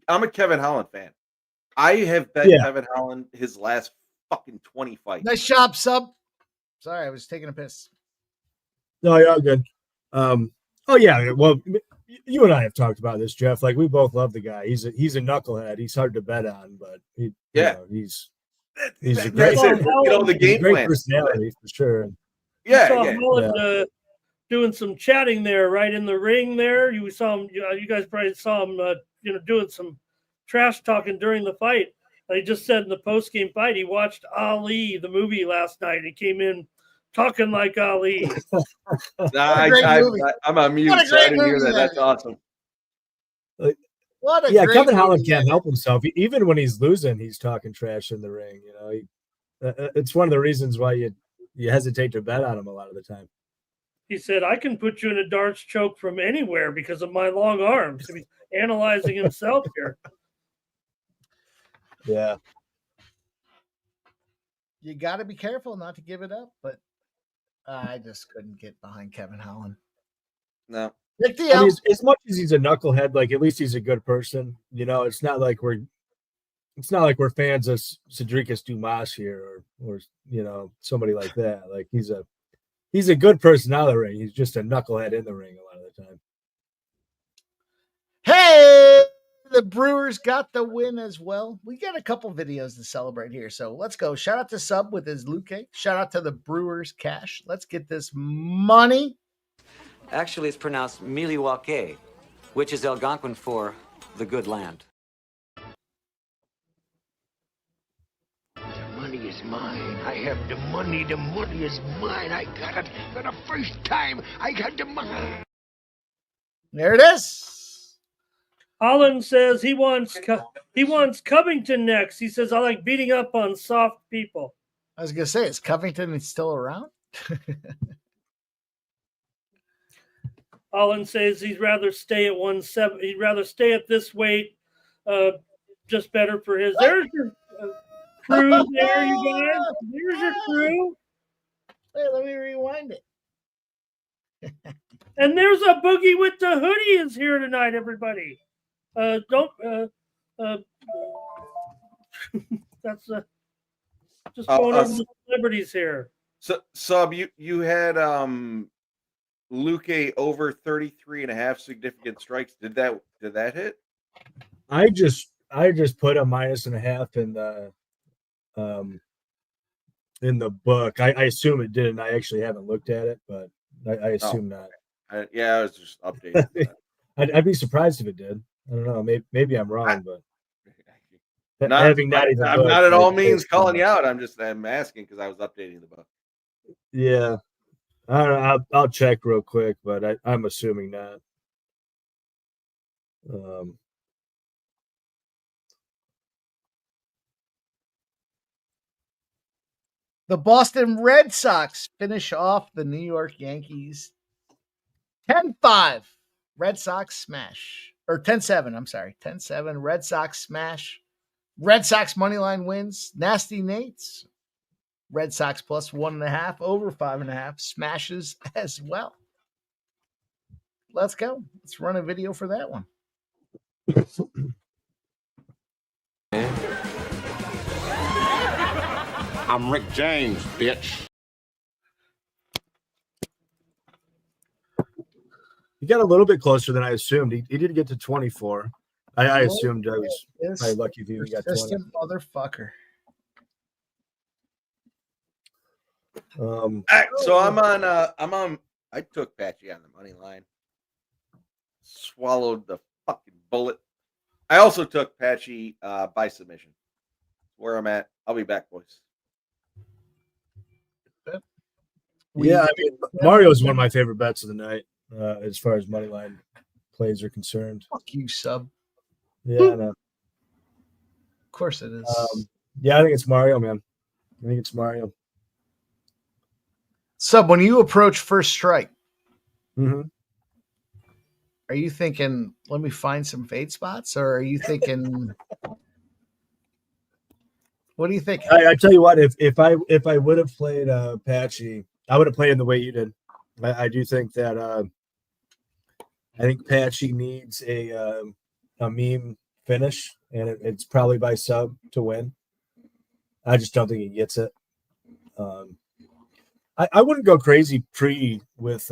I'm a Kevin Holland fan. I have bet Kevin Holland his last fucking 20 fights. Nice job, Sub. Sorry, I was taking a piss. No, you're all good. Oh yeah, well, you and I have talked about this, Jeff. Like we both love the guy. He's a knucklehead. He's hard to bet on, but he's a great, the game great plan personality for sure. Holland, doing some chatting there, right in the ring. There, you saw him. You guys probably saw him, doing some trash talking during the fight. He just said in the post game fight he watched Ali the movie last night. He came in talking like Ali. I'm on mute, so I didn't hear that. That's awesome. Kevin Holland can't help himself. Even when he's losing, he's talking trash in the ring. It's one of the reasons why you hesitate to bet on him a lot of the time. He said, "I can put you in a darts choke from anywhere because of my long arms." He's analyzing himself here. Yeah. You got to be careful not to give it up, but I just couldn't get behind Kevin Holland. No. As much as he's a knucklehead, like at least he's a good person. It's not like we're fans of Cedricus Dumas here or somebody like that. Like he's a good person out of the ring. He's just a knucklehead in the ring a lot of the time. Hey, the Brewers got the win as well. We got a couple videos to celebrate here. So let's go. Shout out to Sub with his Luque. Shout out to the Brewers cash. Let's get this money. Actually, it's pronounced Milwaukee, which is Algonquin for the good land. The money is mine. I have the money. The money is mine. I got it for the first time. I got the money. There it is. Holland says he wants Covington next. He says, "I like beating up on soft people." I was gonna say, is Covington still around? Holland says he'd rather stay at 170. He'd rather stay at this weight, just better for his. There's your crew there, you guys. There's your crew. Wait, let me rewind it. And there's a Boogie with the hoodie is here tonight, everybody. That's just going over the celebrities here. So Sub, you had Luque over 33.5 significant strikes. Did that hit? I just put a -1.5 in the book. I assume it didn't. I actually haven't looked at it, but I assume not. I was just updating. I'd be surprised if it did. I don't know. Maybe I'm wrong, but I'm looked, not at all means calling you out. I'm asking because I was updating the book. Yeah, I don't know. I'll check real quick, but I'm assuming not. The Boston Red Sox finish off the New York Yankees 10-5. Red Sox smash. Or 10-7, I'm sorry. 10-7. Red Sox smash. Red Sox money line wins. Nasty Nate's. Red Sox plus 1.5, over 5.5. Smashes as well. Let's go. Let's run a video for that one. I'm Rick James, bitch. He got a little bit closer than I assumed. He did get to 24. I assumed I was probably lucky if he even got 20. Motherfucker. So I'm on. I took Patchy on the money line. Swallowed the fucking bullet. I also took Patchy by submission. Where I'm at. I'll be back, boys. Yeah, I mean, Mario is one of my favorite bets of the night as far as money line plays are concerned. Fuck you, Sub. Yeah, I know. Of course it is. Yeah, I think it's Mario, man. I think it's Mario. Sub, when you approach first strike, are you thinking, let me find some fade spots? Or are you thinking, what do you think? I tell you what, if I would have played Patchy, I would have played in the way you did. I do think that I think Patchy needs a meme finish, and it's probably by sub to win. I just don't think he gets it. I wouldn't go crazy with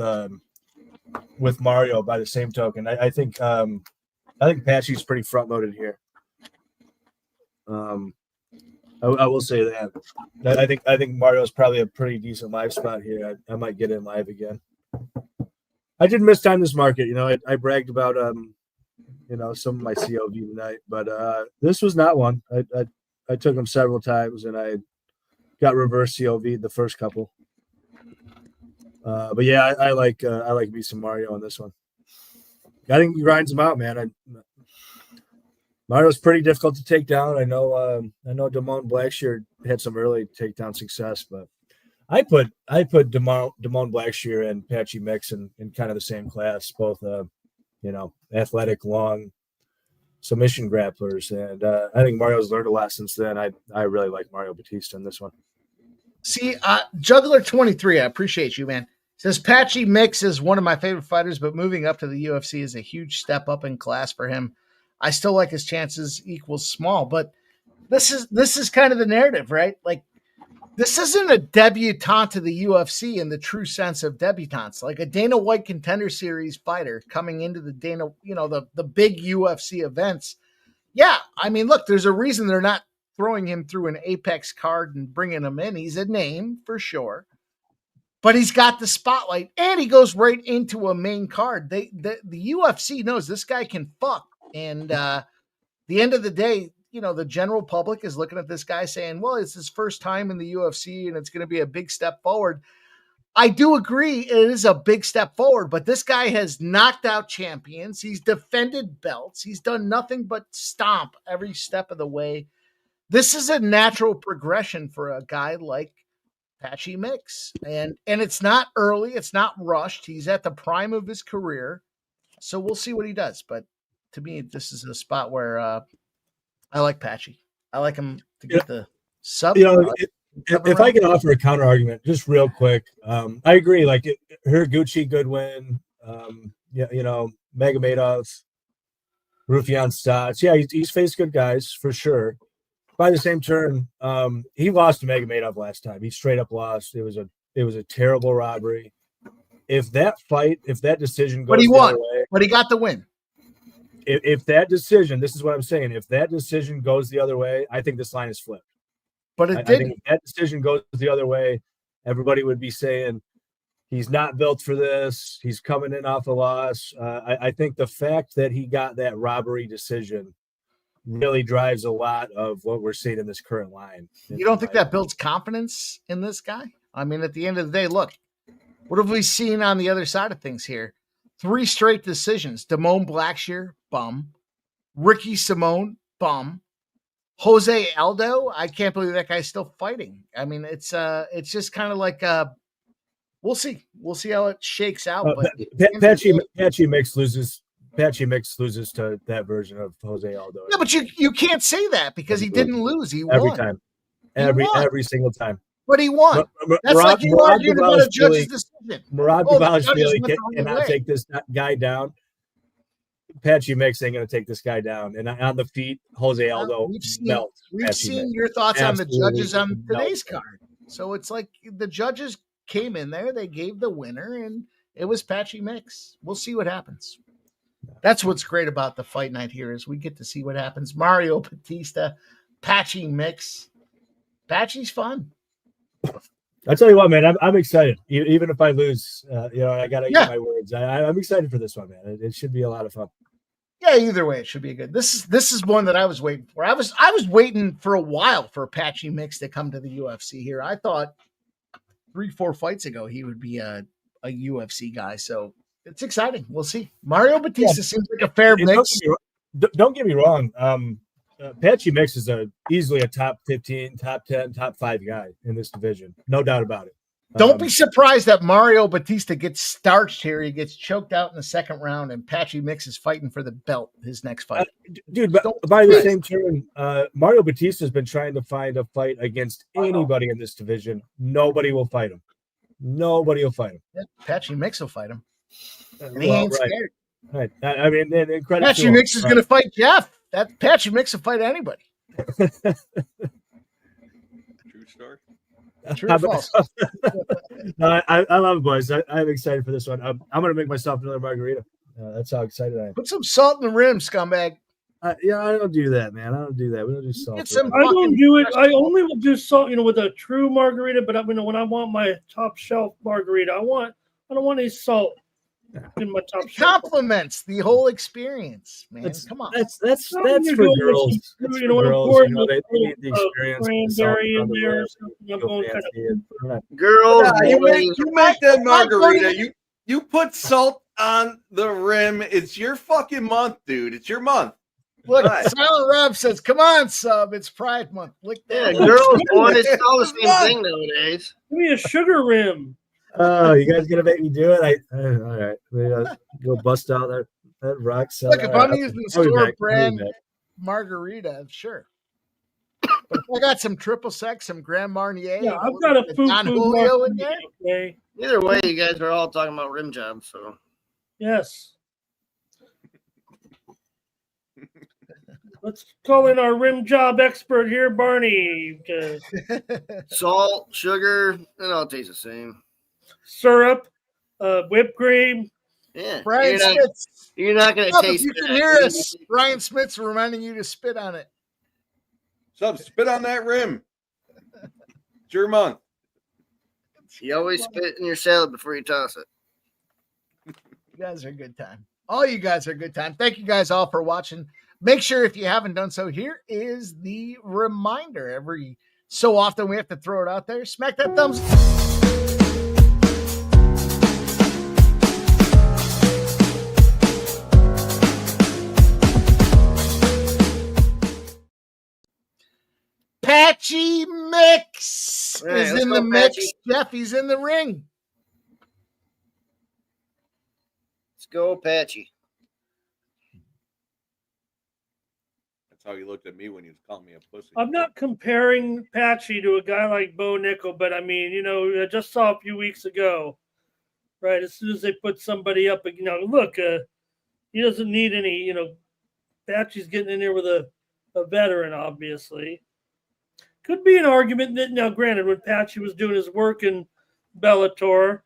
Mario by the same token. I think Patchy's pretty front loaded here. I will say that. I think Mario's probably a pretty decent live spot here. I might get in live again. I did mistime this market. You know, I bragged about some of my COV tonight, but this was not one. I took them several times and I got reverse COV the first couple. But yeah, I like me some Mario on this one. I think he grinds them out, man. Mario's pretty difficult to take down. I know Damone Blackshear had some early takedown success, but I put Damone Blackshear and Patchy Mix in kind of the same class, both athletic, long submission grapplers, and I think Mario's learned a lot since then. I really like Mario Bautista in this one. See, Juggler 23, I appreciate you, man. Says Patchy Mix is one of my favorite fighters, but moving up to the UFC is a huge step up in class for him. I still like his chances equals small, but this is kind of the narrative, right? Like, this isn't a debutante to the UFC in the true sense of debutantes, like a Dana White Contender Series fighter coming into the the big UFC events. Yeah, I mean, look, there's a reason they're not throwing him through an Apex card and bringing him in. He's a name for sure, but he's got the spotlight and he goes right into a main card. The UFC knows this guy can fuck. And the end of the day, the general public is looking at this guy saying, well, it's his first time in the UFC and it's going to be a big step forward. I do agree it is a big step forward, but this guy has knocked out champions. He's defended belts. He's done nothing but stomp every step of the way. This is a natural progression for a guy like Patchy Mix. And it's not early. It's not rushed. He's at the prime of his career. So we'll see what he does. But to me, this is a spot where I like Patchy. I like him to get the sub. If I can offer a counter argument, just real quick, I agree. Like Hiraguchi, good win. Magomedov, Rufian Stotts. Yeah, he's faced good guys for sure. By the same turn, he lost to Magomedov last time. He straight up lost. It was a It was a terrible robbery. If that decision goes But he the won. other way, But he got the win. if that decision, this is what I'm saying, if that decision goes the other way, I think this line is flipped. But it I didn't. think if that decision goes the other way, everybody would be saying he's not built for this. He's coming in off a loss. I think the fact that he got that robbery decision really drives a lot of what we're seeing in this current line. You don't think that builds confidence in this guy? I mean, at the end of the day, look, what have we seen on the other side of things here? 3 straight decisions. Damone Blackshear, bum. Ricky Simone, bum. Jose Aldo, I can't believe that guy's still fighting. I mean, it's just kind of like we'll see. We'll see how it shakes out. But Patchy Mix loses to that version of Jose Aldo. Yeah, but you can't say that because he didn't lose. He every won. time. He won. Every single time. But he won. That's like you arguing about a judge's decision. Merab Oh, Dvalishvili cannot take this guy down. Patchy Mix ain't going to take this guy down. And on the feet, Jose Aldo We've seen your thoughts on the judges on today's card. So it's like the judges came in there, they gave the winner, and it was Patchy Mix. We'll see what happens. That's what's great about the fight night here is we get to see what happens. Mario Bautista, Patchy Mix. Patchy's fun. I tell you what, man, I'm excited. Even if I lose, I got to get my words. I'm excited for this one, man. It should be a lot of fun. Yeah, either way, it should be good. This is one that I was waiting for. I was waiting for a while for Patchy Mix to come to the UFC here. I thought 3-4 fights ago he would be a UFC guy. So it's exciting. We'll see. Mario Bautista seems like a fair mix. Don't get me wrong. Patchy Mix is easily a top 15, top 10, top 5 guy in this division. No doubt about it. Don't be surprised that Mario Bautista gets starched here. He gets choked out in the second round, and Patchy Mix is fighting for the belt his next fight. Dude, but by the same token, Mario Bautista has been trying to find a fight against anybody in this division. Nobody will fight him. Nobody will fight him. Yeah, Patchy Mix will fight him. And he ain't scared. Right. I mean, incredible. Patchy Mix is going to fight Jeff. That Patchy Mix will fight anybody. True story. True or false? No, I love it, boys. I'm excited for this one. I'm going to make myself another margarita. That's how excited I am. Put some salt in the rim, scumbag. I don't do that, man. I don't do that. We don't do salt. I don't do it. I only will do salt, with a true margarita. But when I want my top shelf margarita, I don't want any salt in my top shelf. Compliments the whole experience, man. Come on. That's for girls. That's for girls. They need the experience. Cranberry in there or something. I'm going kind of Girls, you make that margarita. You put salt on the rim. It's your fucking month, dude. It's your month. Look, Silent Rob says, "Come on, sub. It's Pride Month." Lick that. Yeah, girls want it. It's all the same thing nowadays. Give me a sugar rim. Oh, you guys gonna make me do it? All right. Go bust out that rock. Look, if I'm using the store brand margarita, sure. But if I got some triple sec, some Grand Marnier, I've got a Don Julio in there. Okay. Either way, you guys are all talking about rim jobs, so yes. Let's call in our rim job expert here, Barney. Salt, sugar, and all taste the same. Syrup, whipped cream. Yeah, Brian Smith. You're not going to taste. You can hear us. Brian Smith's reminding you to spit on it. Sub, spit on that rim. It's your month. You always spit in your salad before you toss it. You guys are a good time. All you guys are a good time. Thank you guys all for watching. Make sure if you haven't done so, here is the reminder. Every so often we have to throw it out there. Smack that thumbs. Patchy Mix is in the mix. Patchy. Jeff, he's in the ring. Let's go, Patchy. That's how you looked at me when you was calling me a pussy. I'm not comparing Patchy to a guy like Bo Nickel, but I mean, I just saw a few weeks ago, right? As soon as they put somebody up, look, he doesn't need any, Patchy's getting in there with a veteran, obviously. Could be an argument that, now granted, when Patchy was doing his work in Bellator,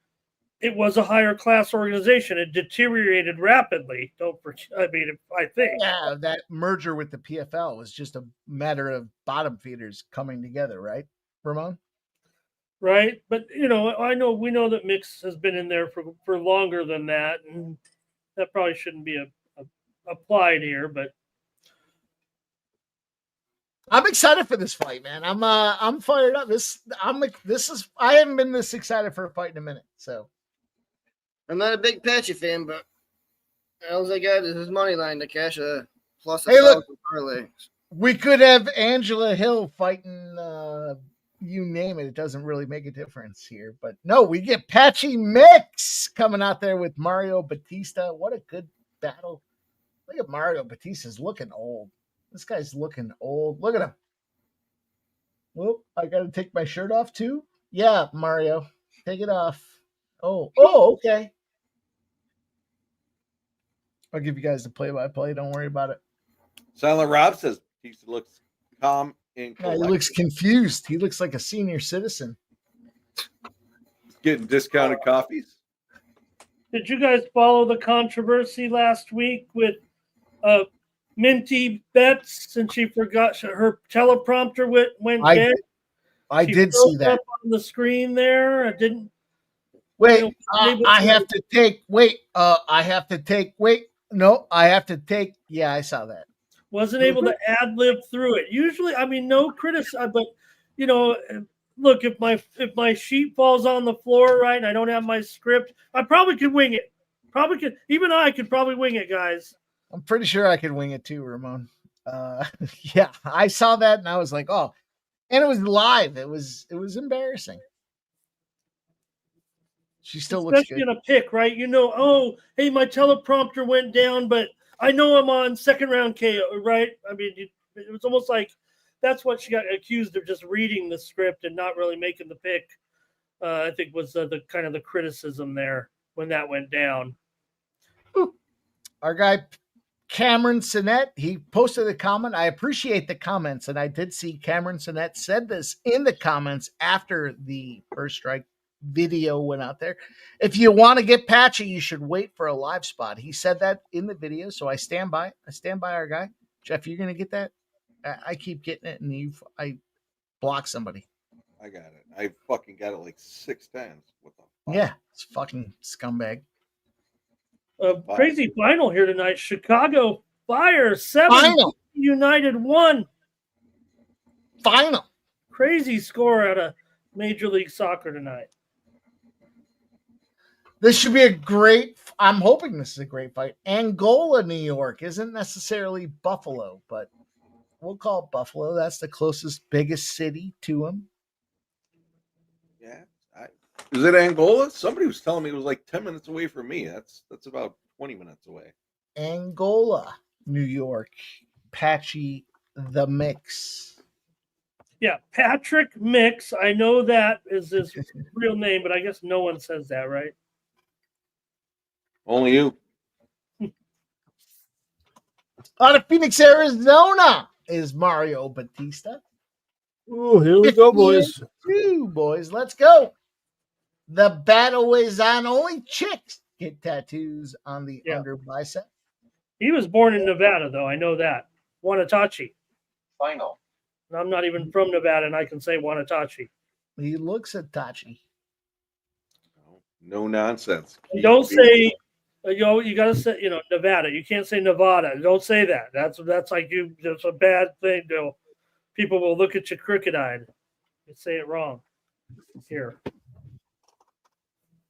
it was a higher class organization. It deteriorated rapidly. Don't forget. I mean, I think. Yeah, that merger with the PFL was just a matter of bottom feeders coming together, right, Ramon? Right, but we know that Mix has been in there for longer than that, and that probably shouldn't be applied here. But I'm excited for this fight, man. I'm fired up. I haven't been this excited for a fight in a minute. So I'm not a big Patchy fan, but all I got is his money line to cash a plus. Hey, look, parlay. We could have Angela Hill fighting. You name it. It doesn't really make a difference here. But no, we get Patchy Mix coming out there with Mario Bautista. What a good battle. Look at Mario Bautista's looking old. This guy's looking old. Look at him. Whoop, I got to take my shirt off too? Yeah, Mario. Take it off. Oh, okay. I'll give you guys the play-by-play. Don't worry about it. Silent Rob says he looks calm and Yeah, he looks confused. He looks like a senior citizen. Getting discounted coffees. did you guys follow the controversy last week with Minty Betts, since she forgot her teleprompter went dead? I did see that up on the screen there. I didn't. Wait, I have to take. Wait, I have to take. Wait, no, I have to take. Yeah, I saw that. Wasn't able to ad lib through it. Usually, I mean, no criticism, but look, if my sheet falls on the floor right and I don't have my script, I probably could wing it. Probably could. Even I could probably wing it, guys. I'm pretty sure I could wing it too, Ramon. Yeah, I saw that and I was like, oh, and it was live. It was embarrassing. She still looks good. Especially in a pick, right? Oh, hey, my teleprompter went down, but I know I'm on second round KO, right? I mean, it was almost like that's what she got accused of, just reading the script and not really making the pick. I think was the kind of the criticism there when that went down. Our guy Cameron Sinet, he posted a comment. I appreciate the comments, and I did see Cameron Sinet said this in the comments after the First Strike video went out there. If you want to get Patchy, you should wait for a live spot. He said that in the video, so I stand by. I stand by our guy. Jeff, you're gonna get that? I keep getting it, and I block somebody. I got it. I fucking got it like 6 times. What the fuck? Yeah, it's fucking scumbag. Crazy final here tonight. Chicago Fire 7, Final. United 1. Final. Crazy score out of Major League Soccer tonight. This should be a great. I'm hoping this is a great fight. Angola, New York isn't necessarily Buffalo, but we'll call it Buffalo. That's the closest, biggest city to him. Yeah. Is it Angola? Somebody was telling me it was like 10 minutes away from me. That's about 20 minutes away. Angola, New York. Patchy the Mix. Yeah, Patrick Mix. I know that is his real name, but I guess no one says that, right? Only you. Out of Phoenix, Arizona is Mario Bautista. Oh, here we go, boys. Boys, let's go. The battle is on. Only chicks get tattoos on the under bicep. He was born in Nevada, though. I know that. Wanatachi. Final. I'm not even from Nevada, and I can say Wanatachi. He looks at Tachi. No nonsense. Don't say, you got to say, Nevada. You can't say Nevada. Don't say that. That's like that's a bad thing. People will look at you crooked-eyed. You say it wrong. Here.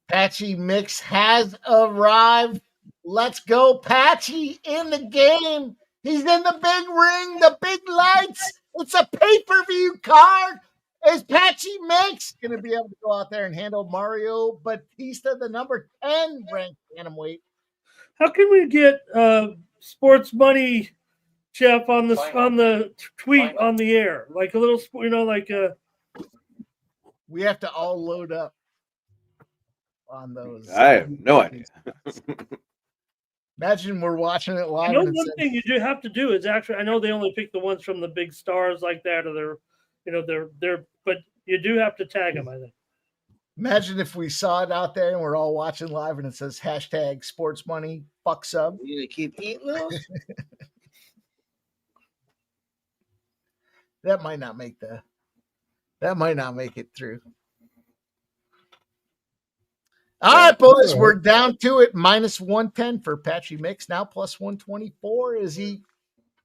Patchy Mix has arrived. Let's go, Patchy in the game. He's in the big ring, the big lights. It's a pay-per-view card. Is Patchy Mix going to be able to go out there and handle Mario Bautista, the number 10 ranked bantamweight? How can we get sports money, Jeff, on the tweet on the air? Like a little, We have to all load up on those. I have no idea. Imagine we're watching it live. One thing you do have to do is actually, I know they only pick the ones from the big stars like that, or they're, but you do have to tag them, I think. Imagine if we saw it out there and we're all watching live and it says hashtag sports money fuck sub. You gonna keep eating those? That might not make it through. All right, boys, we're down to it. Minus 110 for Patchy Mix. Now plus 124. Is he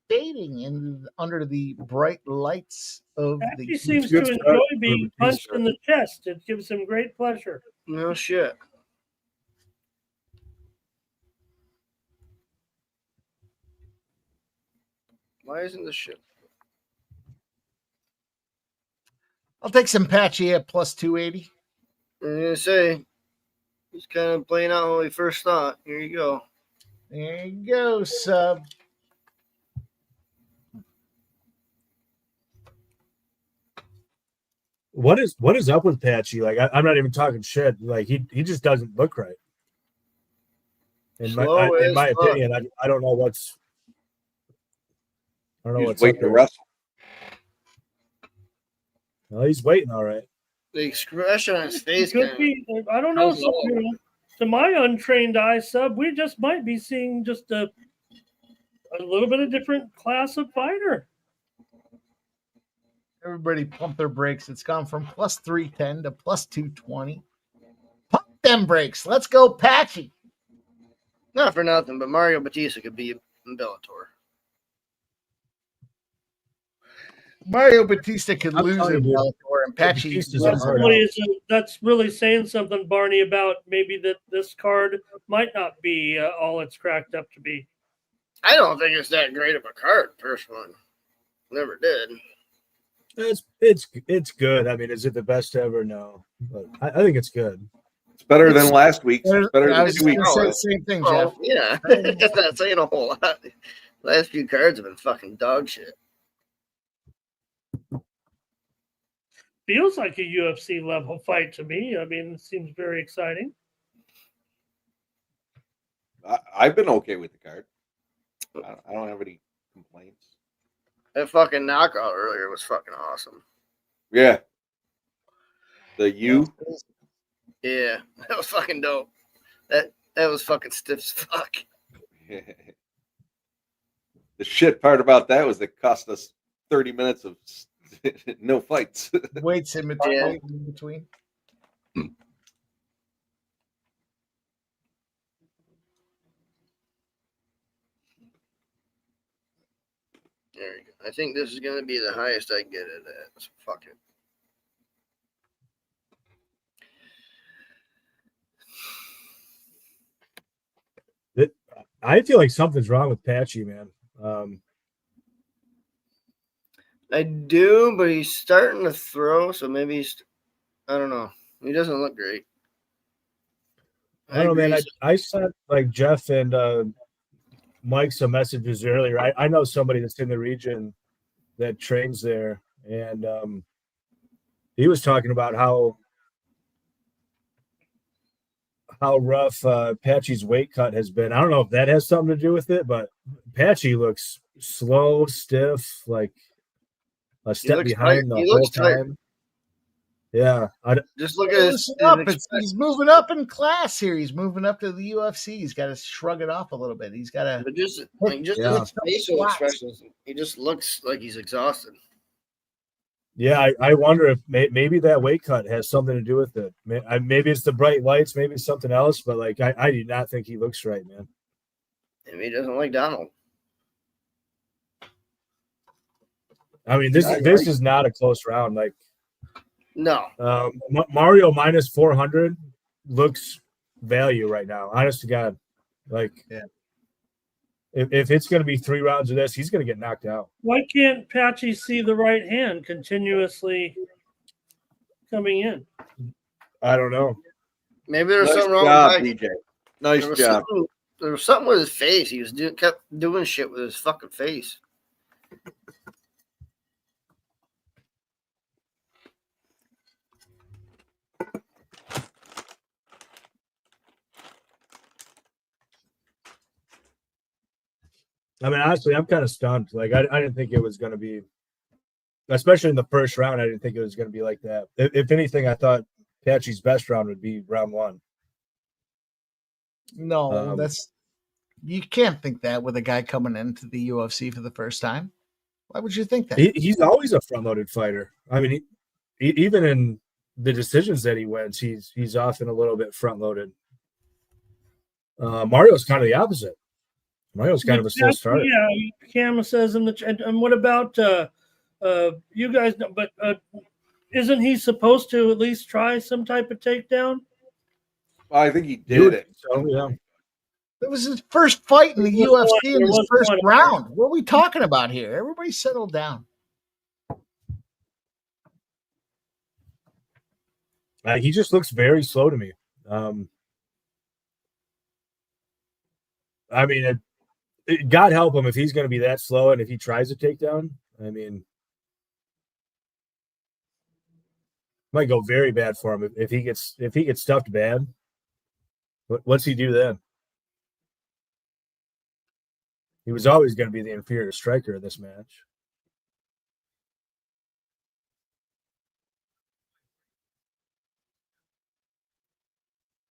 fading in under the bright lights of Patchy seems to enjoy being punched in the chest. It gives him great pleasure. No shit. Why isn't this shit? I'll take some Patchy at plus 280. I'm gonna say he's kind of playing out what we first thought. Here you go. There you go, sub. What is up with Patchy? Like I'm not even talking shit. Like he just doesn't look right. In my opinion, I don't know what's. I don't know what's waiting to up there. wrestle. Well, he's waiting all right. The expression on his face. Could be, I don't know. So, to my untrained eye, sub, we just might be seeing just a little bit of different class of fighter. Everybody pump their brakes. It's gone from plus 310 to plus 220. Pump them brakes. Let's go, Patchy. Not for nothing, but Mario Bautista could be in Bellator. Mario Batista could lose in Bellator, and Patchy. That's really saying something, Barney, about maybe that this card might not be all it's cracked up to be. I don't think it's that great of a card, personally. Never did. It's good. I mean, is it the best ever? No, but I think it's good. It's better than last week's. It's better than 2 weeks ago. Same thing, Oh, Jeff. yeah. That's not saying a whole lot. Last few cards have been fucking dog shit. Feels like a UFC level fight to me. I mean, it seems very exciting. I've been okay with the card. I don't have any complaints. That fucking knockout earlier was fucking awesome. Yeah. The U. Yeah, that was fucking dope. That was fucking stiff as fuck. The shit part about that was it cost us 30 minutes of no fights. Waits in between. Yeah. In between. There you go. I think this is going to be the highest I can get it at. So fuck it. I feel like something's wrong with Patchy, man. I do, but he's starting to throw, so maybe I don't know. He doesn't look great. I don't know, man. I sent like Jeff and Mike some messages earlier. I know somebody that's in the region that trains there, and he was talking about how rough Patchy's weight cut has been. I don't know if that has something to do with it, but Patchy looks slow, stiff, like a step behind the whole time. Yeah. Just look at he's moving up in class here. He's moving up to the UFC. He's got to shrug it off a little bit. He's got to. But just his facial expressions, he just looks like he's exhausted. Yeah, I wonder if maybe that weight cut has something to do with it. Maybe it's the bright lights, maybe it's something else. But like, I do not think he looks right, man. Maybe he doesn't like Donald. I mean, this is not a close round. Like, no. Mario minus 400 looks value right now. Honest to God, like, yeah. If it's going to be 3 rounds of this, he's going to get knocked out. Why can't Patchy see the right hand continuously coming in? I don't know. Maybe there's something wrong with DJ. Nice job. There was something with his face. He was kept doing shit with his fucking face. I mean, honestly, I'm kind of stunned. Like, I didn't think it was going to be, especially in the first round, I didn't think it was going to be like that. If anything, I thought Patchy's best round would be round 1. No, you can't think that with a guy coming into the UFC for the first time. Why would you think that? He's always a front-loaded fighter. I mean, even in the decisions that he wins, he's often a little bit front-loaded. Mario's kind of the opposite. Mario's kind of a slow starter. Yeah, Cam says in the chat. And what about you guys? But isn't he supposed to at least try some type of takedown? Well, I think he did it. So, yeah. It was his first fight in the UFC in his first round. What are we talking about here? Everybody settle down. He just looks very slow to me. I mean, God help him if he's going to be that slow, and if he tries a takedown, I mean, might go very bad for him if he gets stuffed bad. What's he do then? He was always going to be the inferior striker in this match.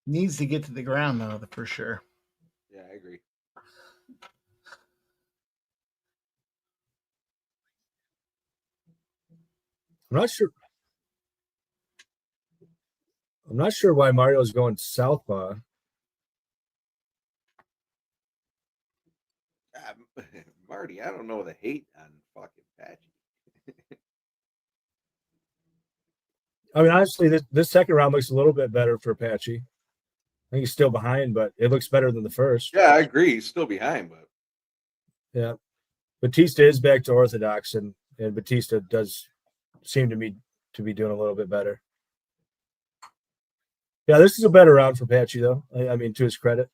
Needs to get to the ground, though, for sure. Yeah, I agree. I'm not sure why Mario's going southpaw. Marty, I don't know the hate on fucking Patchy. I mean, honestly, this second round looks a little bit better for Patchy. I think he's still behind, but it looks better than the first. Yeah, I agree. He's still behind, but yeah, Bautista is back to orthodox, and Bautista does seem to me to be doing a little bit better. Yeah, this is a better round for Patchy, though. I mean, to his credit.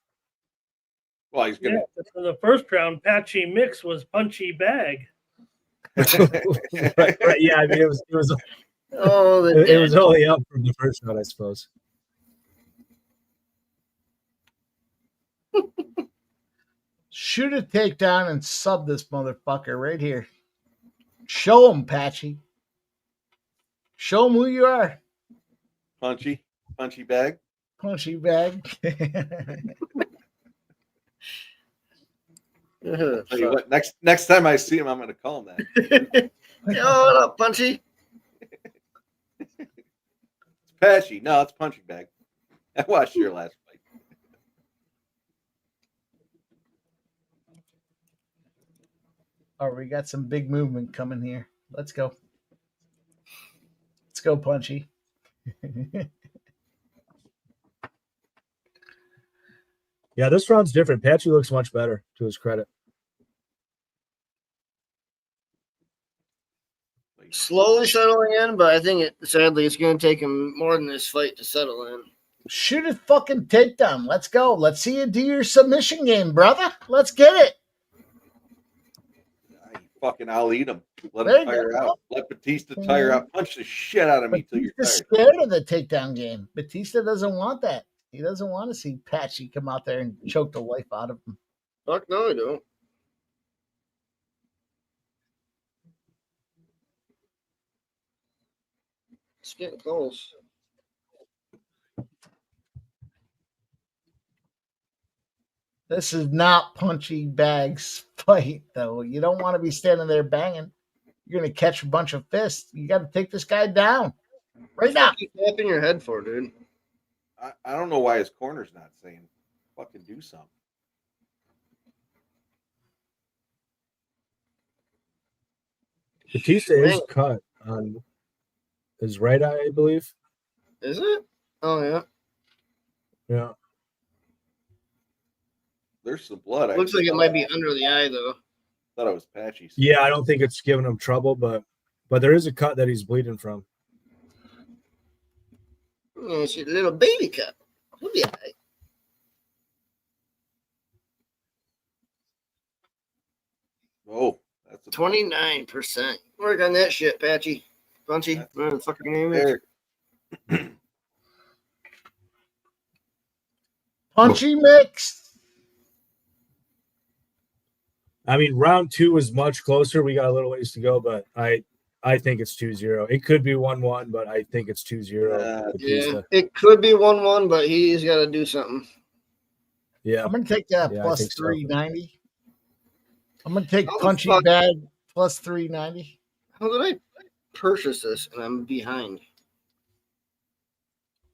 Well, he's gonna. Yeah, for the first round, Patchy mix was punchy bag. right, yeah, I mean, it was. Oh, it was only up from the first round, I suppose. Shoot a takedown and sub this motherfucker right here. Show him, Patchy. Show him who you are. Punchy bag. Punchy bag. Tell you what, next time I see him, I'm going to call him that. Yo, what up, Punchy? It's Patchy. No, it's Punchy bag. I watched your last fight. Oh, we got some big movement coming here. Let's go. Let's go, Punchy. Yeah, this round's different. Patchy looks much better, to his credit. Slowly settling in, but I think sadly it's going to take him more than this fight to settle in. Shoot a fucking takedown. Let's go. Let's see you do your submission game, brother. Let's get it. Fucking, I'll eat him. Let There him you tire go. out. Let Bautista tire out. Punch the shit out of me till you're Batista's tired. scared of the takedown game. Bautista doesn't want that. He doesn't want to see Patchy come out there and choke the life out of him. Fuck no, I don't. It's getting close. This is not Punchy Bag's fight, though. You don't want to be standing there banging. You're going to catch a bunch of fists. You got to take this guy down right now. What are you tapping your head for, dude? I don't know why his corner's not saying fucking do something. Bautista is cut on his right eye, I believe. Is it? Oh, yeah. Yeah. There's some blood. Looks like it might be under the eye, though. Thought it was Patchy. Yeah, I don't think it's giving him trouble, but there is a cut that he's bleeding from. Oh, it's a little baby cut. It'll be all right. Oh, that's 29%. Work on that shit, Patchy. Punchy, whatever the fuck your name is. Punchy mix. I mean, round 2 was much closer. We got a little ways to go, but I I think it's 2-0. It could be 1-1, but I think it's 2-0. Yeah, it could be 1-1, but he's got to do something. Yeah, I'm going to take plus 390. I'm going to take Punchy Bag plus 390. How did I purchase this and I'm behind?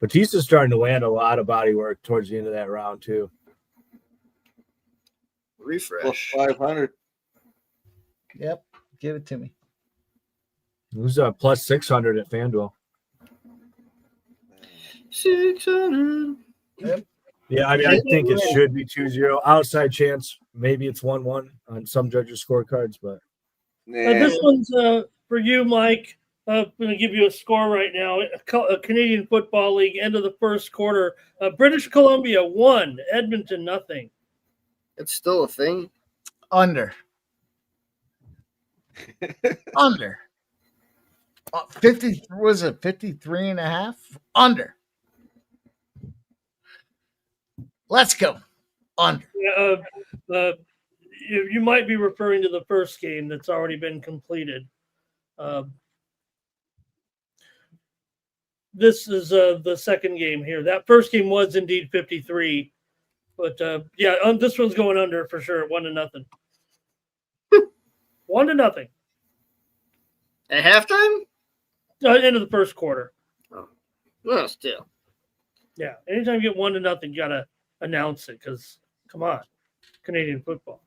Bautista's starting to land a lot of body work towards the end of that round, too. Refresh. Plus 500. Yep. Give it to me. Who's plus 600 at FanDuel? 600. Yep. Yeah, I mean, I think it should be 2-0. Outside chance, maybe it's 1-1 on some judges' scorecards, but this one's for you, Mike. I'm going to give you a score right now. A Canadian Football League, end of the first quarter. British Columbia 1, Edmonton 0. It's still a thing. Under. Under. 50 was it 53.5? Under. Let's go. Under. You might be referring to the first game that's already been completed. This is the second game here. That first game was indeed 53, but this one's going under for sure. 1-0. 1-0. At halftime? End of the first quarter. Oh, well, still. Yeah, anytime you get 1-0, you gotta announce it because come on, Canadian football.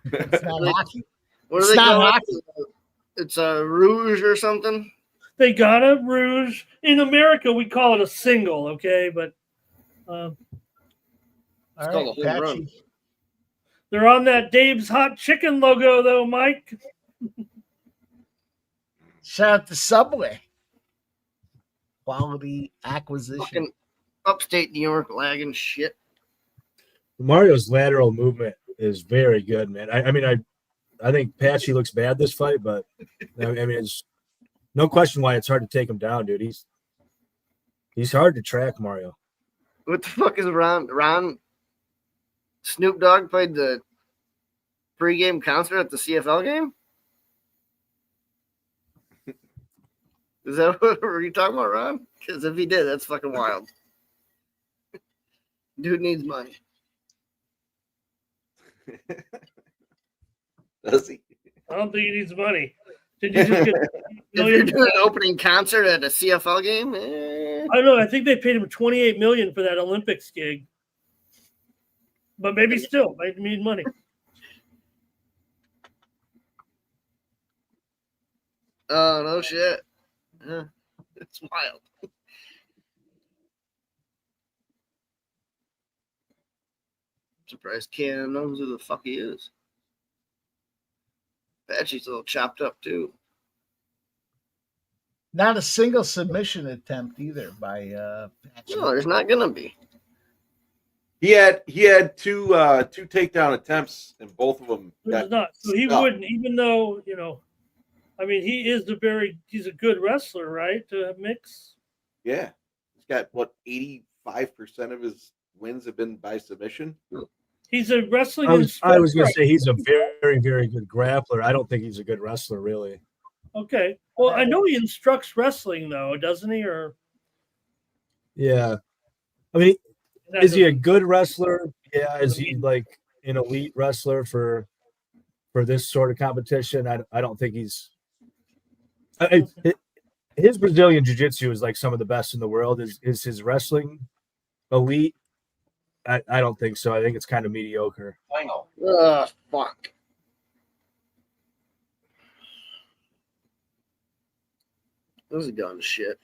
It's not hockey. What do they call it? It's a rouge or something. They got a rouge. In America, we call it a single, okay? But it's called a home run. They're on that Dave's Hot Chicken logo, though, Mike. Shout out to Subway. Quality acquisition. Fucking upstate New York lagging shit. Mario's lateral movement is very good, man. I think Patchy looks bad this fight, but I mean, it's no question why it's hard to take him down, dude. He's hard to track, Mario. What the fuck is Ron? Snoop Dogg played the pregame concert at the CFL game? Is that what were you talking about, Ron? Because if he did, that's fucking wild. Dude needs money. Does he? I don't think he needs money. Did you just get? If you're doing an opening concert at a CFL game, I don't know. I think they paid him $28 million for that Olympics gig, but maybe still might need money. Oh no shit! It's wild. Surprised Canada knows who the fuck he is. Patchy's a little chopped up too. Not a single submission attempt either by Patchy. No, there's not gonna be. He had two takedown attempts, and both of them. There's not. So he wouldn't, even though I mean, he's a good wrestler, right? To mix. Yeah, he's got 85% of his wins have been by submission. He's a wrestling. I was going to say he's a very, very good grappler. I don't think he's a good wrestler, really. Okay. Well, I know he instructs wrestling, though, doesn't he? Or yeah, I mean, is he a good wrestler? Yeah. Is he like an elite wrestler for this sort of competition? I don't think he's. His Brazilian jiu-jitsu is like some of the best in the world. Is his wrestling elite? I don't think so. I think it's kind of mediocre. I know. Fuck. This is dumb shit.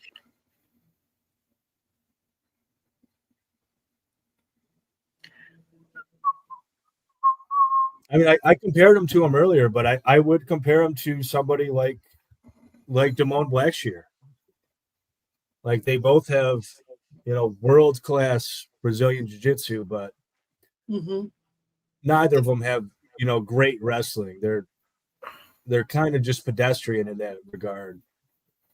I mean, I compared him to him earlier, but I would compare him to somebody like Damone Blackshear. Like they both have, world-class Brazilian jiu-jitsu, but neither of them have, great wrestling. They're kind of just pedestrian in that regard.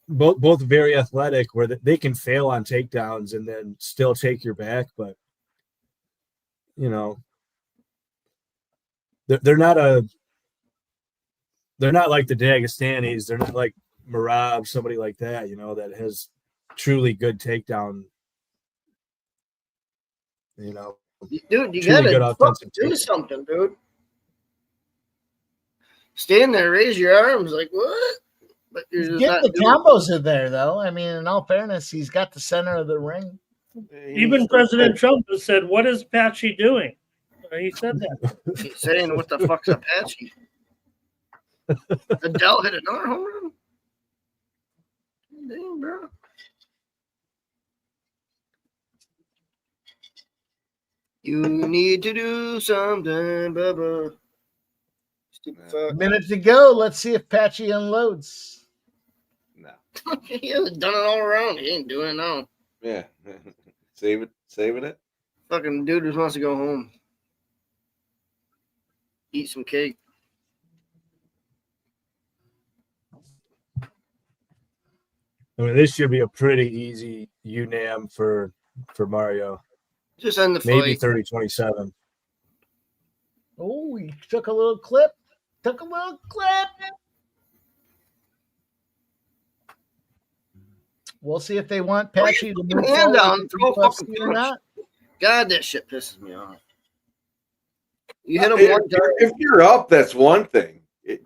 Both very athletic, where they can fail on takedowns and then still take your back, but they're not they're not like the Dagestanis. They're not like Merab, somebody like that, that has truly good takedown. Dude, you truly good gotta offensive do takedown. something, dude. Stand there, raise your arms, like what? But you're He's just getting not the doing it. combos in there, though. I mean, in all fairness, he's got the center of the ring. Even President Trump has said, "What is Patchy doing?" He said that. He's saying, "What the fuck's a Patchy?" Adele hit another home run. Damn, bro. You need to do something, Bubba. Stupid fuck. Minute to go. Let's see if Patchy unloads. No. He hasn't done it all around. He ain't doing it now. Yeah. Saving it. Fucking dude just wants to go home. Eat some cake. I mean, this should be a pretty easy UNAM for Mario. Just end the Maybe fight. 30-27. Oh, he took a little clip. We'll see if they want Patchy to move Hand forward down, with throw a UFC fucking or punch. not. God, that shit pisses me off. You hit him If one time. if you're up, that's one thing.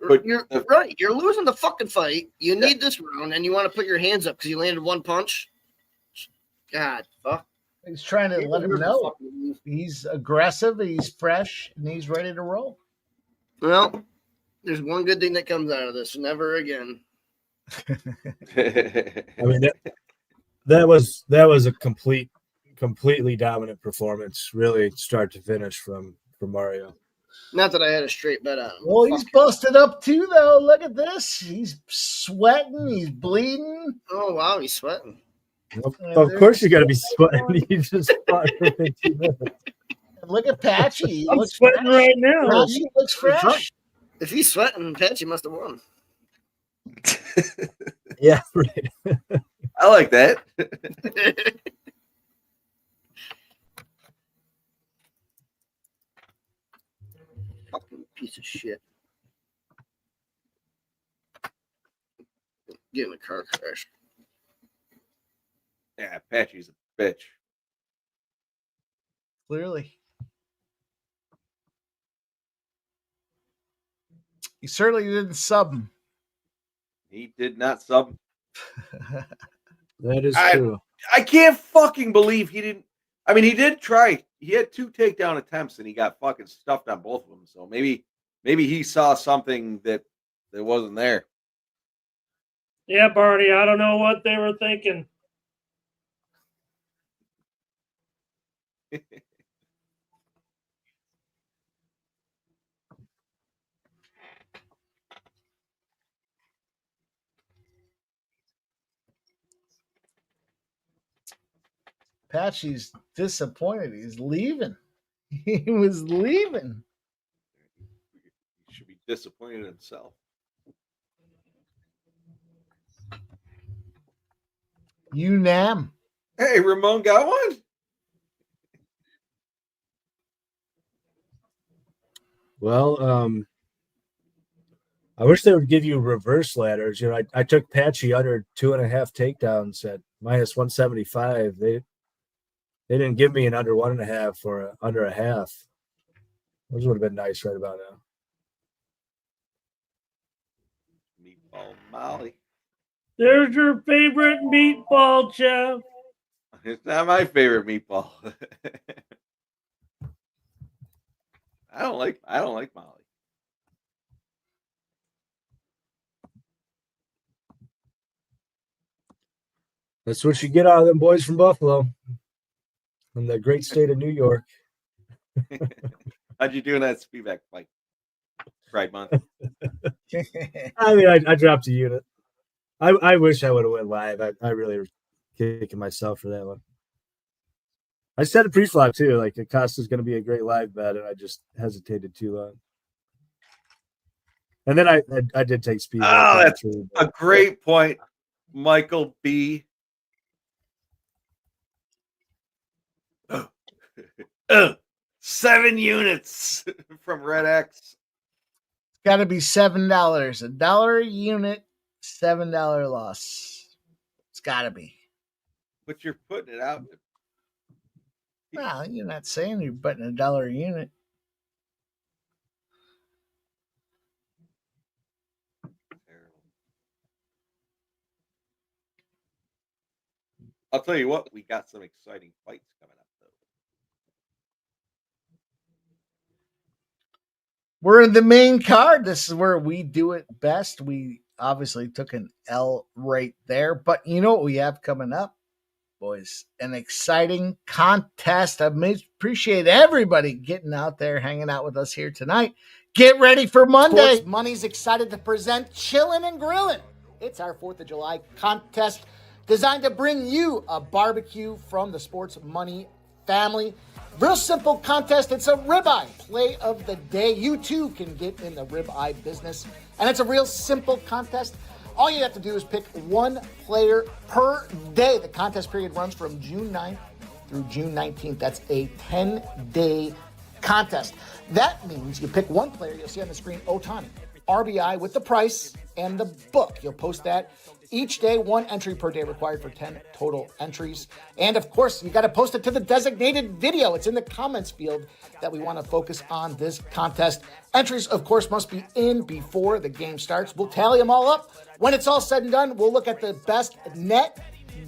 But You're right. You're losing the fucking fight. You need this round, and you want to put your hands up because you landed one punch. God, fuck. He's trying to let him know he's aggressive, he's fresh, and he's ready to roll. Well, there's one good thing that comes out of this. Never again. I mean, that was a completely dominant performance, really start to finish from Mario. Not that I had a straight bet on him. Well, he's busted up too, though. Look at this. He's sweating. He's bleeding. Oh, wow. He's sweating. Of course you got to be sweating. You just fought for 15 minutes. Look at Patchy. He I'm looks sweating fresh. right now. Patchy looks fresh. If he's sweating, Patchy must have won. Yeah, right. I like that. Fucking piece of shit. Get in a car crash. Yeah, Patchy's a bitch. Clearly. He certainly didn't sub him. He did not sub. That is true. I can't fucking believe he didn't. I mean, he did try. He had 2 takedown attempts and he got fucking stuffed on both of them. So maybe he saw something that wasn't there. Yeah, Barney, I don't know what they were thinking. Patchy's disappointed. He's leaving. He was leaving. He should be disappointed in himself. UNAM. Hey, Ramon got one. Well, I wish they would give you reverse ladders. I took Patchy under 2.5 takedowns at minus 175. They didn't give me an under 1.5 for under a half. Those would have been nice right about now. Meatball Molly. There's your favorite meatball, Jeff. It's not my favorite meatball. I don't like Molly. That's what you get out of them boys from Buffalo, from the great state of New York. How'd you do in that speedback fight? Pride Month. I mean, I dropped a unit. I wish I would have went live. I really was kicking myself for that one. I said it pre-flop too. Like Acosta's going to be a great live bet, and I just hesitated too long. And then I did take speed. Oh, that's a great point, Michael B. 7 units from Red X. Got to be $7. $1 a unit, $7 loss. It's got to be. But you're putting it out. Well, you're not saying you're betting $1 a unit. I'll tell you what, we got some exciting fights coming up, though. We're in the main card. This is where we do it best. We obviously took an L right there, but you know what we have coming up, boys? An exciting contest. I appreciate everybody getting out there, hanging out with us here tonight. Get ready for Monday. Sports Money's excited to present Chillin' and Grillin'. It's our 4th of July contest designed to bring you a barbecue from the Sports Money family. Real simple contest. It's a ribeye play of the day. You too can get in the ribeye business. And it's a real simple contest. All you have to do is pick one player per day. The contest period runs from June 9th through June 19th. That's a 10-day contest. That means you pick one player. You'll see on the screen, Ohtani, RBI with the price and the book. You'll post that each day, 1 entry per day required for 10 total entries. And of course, you got to post it to the designated video. It's in the comments field that we want to focus on this contest. Entries, of course, must be in before the game starts. We'll tally them all up. When it's all said and done, we'll look at the best net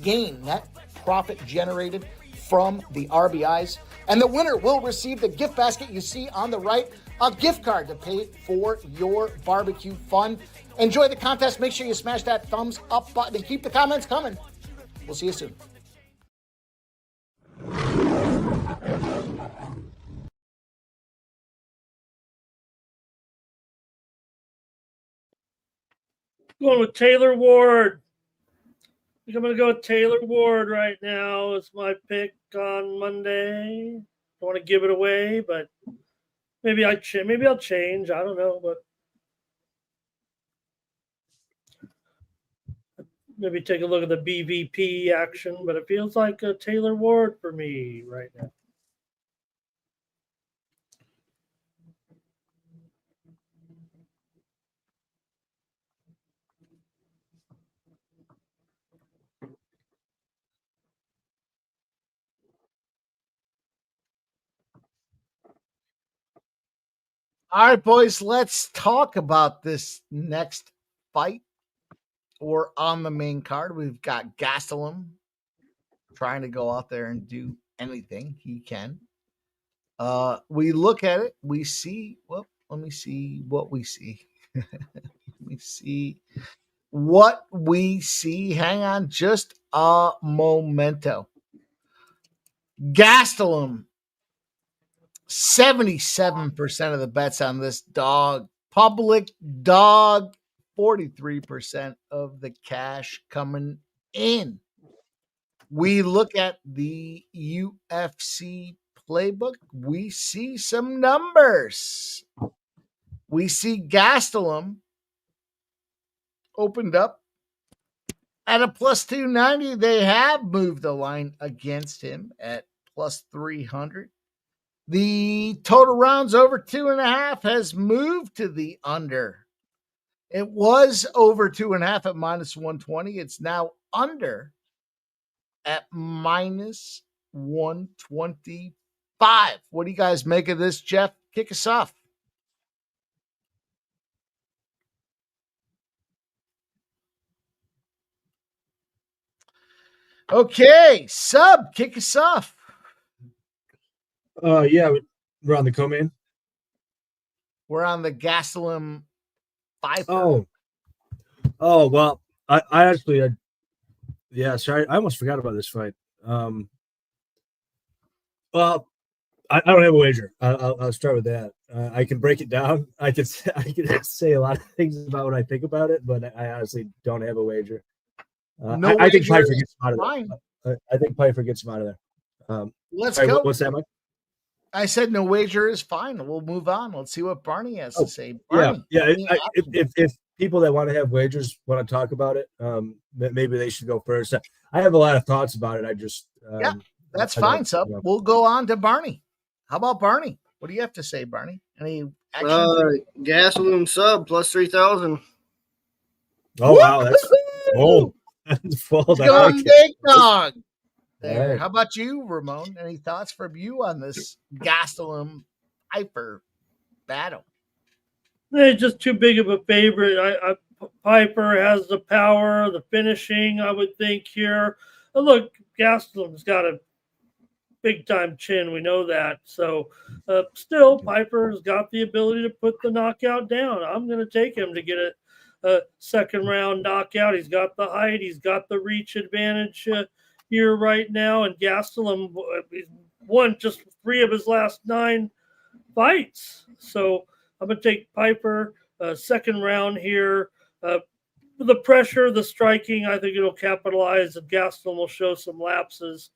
gain, net profit generated from the RBIs. And the winner will receive the gift basket you see on the right, a gift card to pay for your barbecue fun. Enjoy the contest. Make sure you smash that thumbs up button and keep the comments coming. We'll see you soon. Going with Taylor Ward. I think I'm going to go with Taylor Ward right now as my pick on Monday. Don't want to give it away, but maybe I'll change. I don't know, but maybe take a look at the BVP action. But it feels like a Taylor Ward for me right now. All right, boys, let's talk about this next fight. Or on the main card, we've got Gastelum trying to go out there and do anything he can. We look at it, we see, well, let me see what we see. Let me see what we see. Hang on just a momento. Gastelum, 77% of the bets on this dog. Public dog, 43% of the cash coming in. We look at the UFC playbook. We see some numbers. We see Gastelum opened up at a plus 290. They have moved the line against him at plus 300. The total rounds over 2.5 has moved to the under. It was over 2.5 at minus 120. It's now under at minus 125. What do you guys make of this, Jeff? Kick us off. Okay, Sub, kick us off. Yeah, we're on the co-main. We're on the Gastelum Pyfer. Oh, well, I actually, sorry, I almost forgot about this fight. Well, I don't have a wager. I'll start with that. I can break it down. I can say a lot of things about what I think about it, but I honestly don't have a wager. I think Pyfer gets him out of there. I think Pyfer gets him out of there. Let's go. What's that, Mike? I said no wager is fine. We'll move on. Let's see what Barney has to say. Barney, If people that want to have wagers want to talk about it, maybe they should go first. I have a lot of thoughts about it. I just that's fine, Sub. We'll go on to Barney. How about Barney? What do you have to say, Barney? Any action? Gastelum sub plus 3,000. Oh, wow. That's full. He's going big dog. There. Right. How about you, Ramon? Any thoughts from you on this Gastelum Pyfer battle? They're just too big of a favorite. Pyfer has the power, the finishing, I would think here. Look, Gastelum's got a big-time chin. We know that. So, still, Pyfer's got the ability to put the knockout down. I'm going to take him to get a second-round knockout. He's got the height. He's got the reach advantage here right now. And Gastelum won just 3 of his last 9 fights. So, I'm going to take Pyfer second round here. The pressure, the striking, I think it'll capitalize, and Gastelum will show some lapses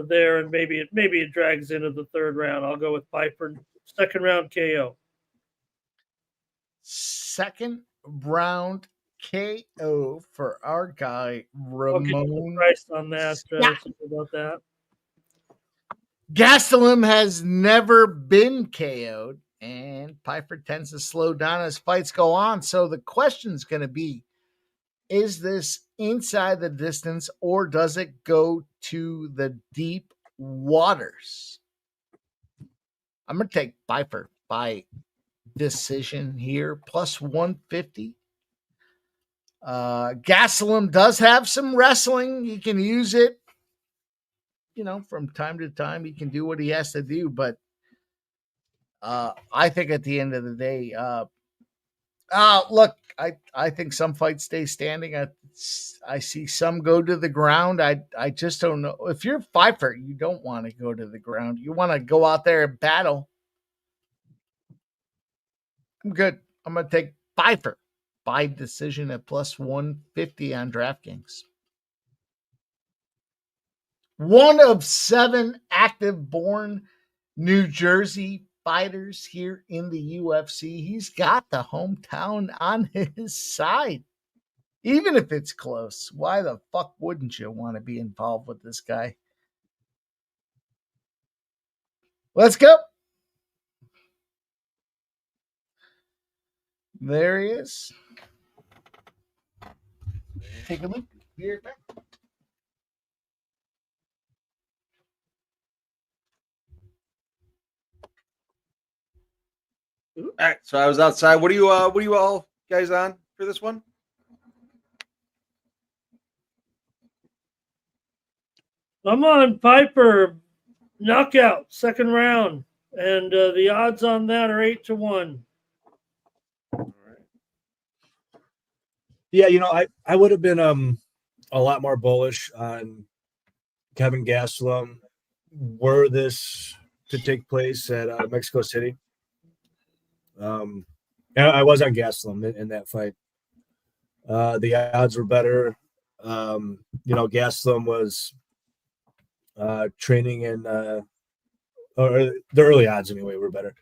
there, and maybe it drags into the third round. I'll go with Pyfer, second round KO. Second round KO for our guy Ramon. Price on that. About that. Gastelum has never been KO'd, and Pyfer tends to slow down as fights go on. So the question's going to be, is this inside the distance or does it go to the deep waters? I'm going to take Pyfer by decision here, plus 150. Gastelum does have some wrestling. He can use it, from time to time. He can do what he has to do, but I think at the end of the day, look, I think some fights stay standing. I see some go to the ground. I just don't know. If you're Pyfer, you don't want to go to the ground. You want to go out there and battle. I'm good. I'm going to take Pyfer by decision at plus 150 on DraftKings. 1 of 7 active born New Jersey fighters here in the UFC. He's got the hometown on his side. Even if it's close, why the fuck wouldn't you want to be involved with this guy? Let's go. There he is. Take a look. Be right back. All right, so I was outside. What are you all guys on for this one? I'm on Pyfer knockout second round, and the odds on that are 8-1. Yeah, I would have been a lot more bullish on Kevin Gastelum were this to take place at Mexico City. I was on Gastelum in that fight. The odds were better. Gastelum was training in, or the early odds anyway were better.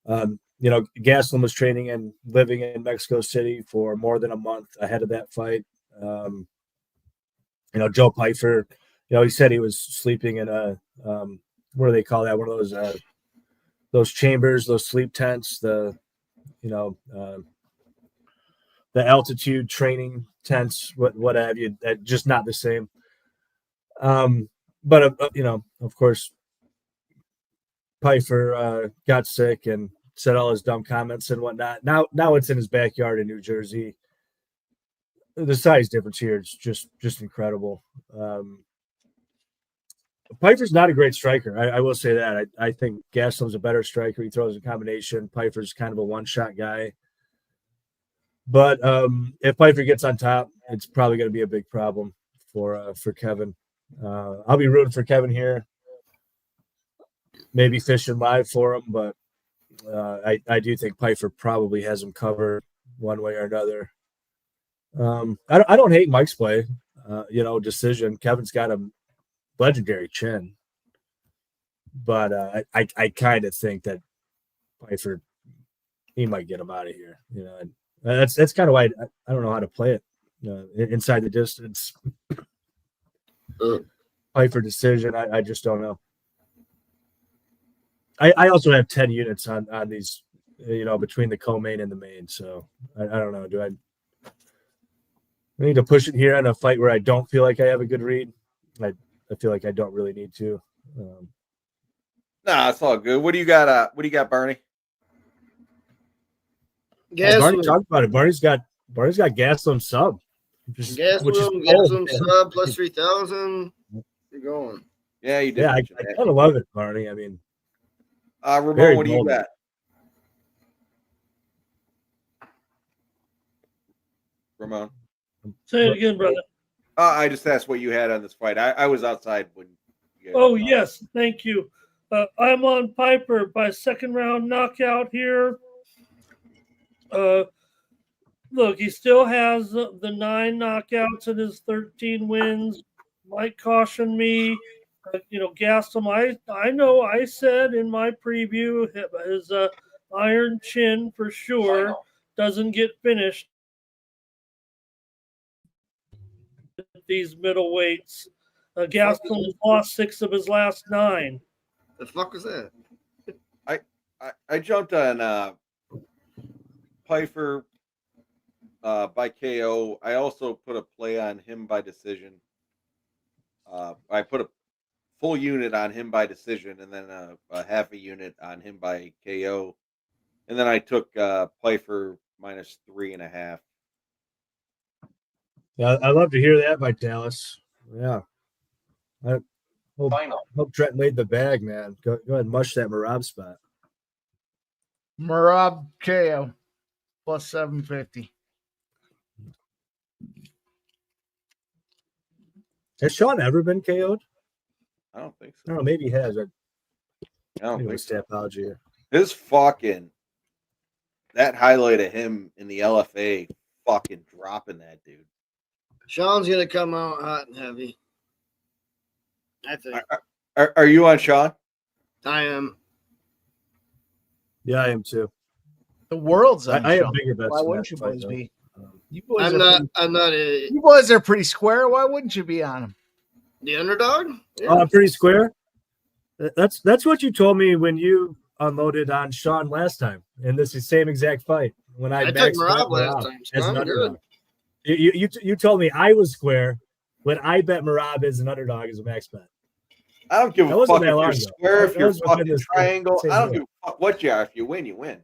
Gastelum was training and living in Mexico City for more than a month ahead of that fight. Joe Pyfer, he said he was sleeping in a, what do they call that? One of those chambers, those sleep tents, the altitude training tents, what have you, that just not the same. But of course, Pyfer got sick and said all his dumb comments and whatnot. Now it's in his backyard in New Jersey. The size difference here is just incredible. Pyfer's not a great striker. I will say that. I think Gastelum's a better striker. He throws a combination. Pyfer's kind of a one-shot guy. But if Pyfer gets on top, it's probably going to be a big problem for Kevin. I'll be rooting for Kevin here. Maybe fishing live for him, but I do think Pyfer probably has him covered one way or another. I don't hate Mike's play, decision. Kevin's got a legendary chin, but I kind of think that Pyfer, he might get him out of here. And that's kind of why I don't know how to play it inside the distance. Pyfer decision, I just don't know. I also have 10 units on these, between the co-main and the main. So I don't know. Do I need to push it here on a fight where I don't feel like I have a good read? I feel like I don't really need to. Nah, it's all good. What do you got? What do you got, Barney? Barney talked about it. Barney's got Gastelum sub. Gastelum sub plus 3,000. You're going. Yeah, you did. Yeah, I kind of love it, Barney. I mean, Ramon, what do you got? Ramon, say it again, brother. I just asked what you had on this fight. I was outside when. Oh yes, thank you. I'm on Pyfer by second round knockout here. Look, he still has the 9 knockouts in his 13 wins. Might caution me. Gastelum, I know I said in my preview his iron chin for sure doesn't get finished. These middleweights. Gastelum lost 6 of his last 9. The fuck was that? I jumped on Pyfer by KO. I also put a play on him by decision. I put a full unit on him by decision, and then a half a unit on him by KO, and then I took Pyfer minus 3.5. Yeah, I love to hear that, Vitalis. Yeah, I hope Trent laid the bag, man. Go ahead and mush that Merab spot. Merab KO plus 750. Has Sean ever been KO'd? I don't think so. I don't know, maybe he has. I don't think so. Stapology here. His that highlight of him in the LFA fucking dropping that dude. Sean's gonna come out hot and heavy. I think. Are you on Sean? I am. Yeah, I am too. The world's on I Sean. have bigger bets. Why than wouldn't that you fight, boys though. be? I'm not. You boys are pretty square. Why wouldn't you be on him? The underdog? Yeah. Oh, I'm pretty square. That's what you told me when you unloaded on Sean last time, and this is the same exact fight when I took Merab last time. As an underdog. You told me I was square when I bet Merab as an underdog as a max bet. I don't give a fuck if you're square, if you're fucking triangle. I don't give a fuck what you are. If you win, you win.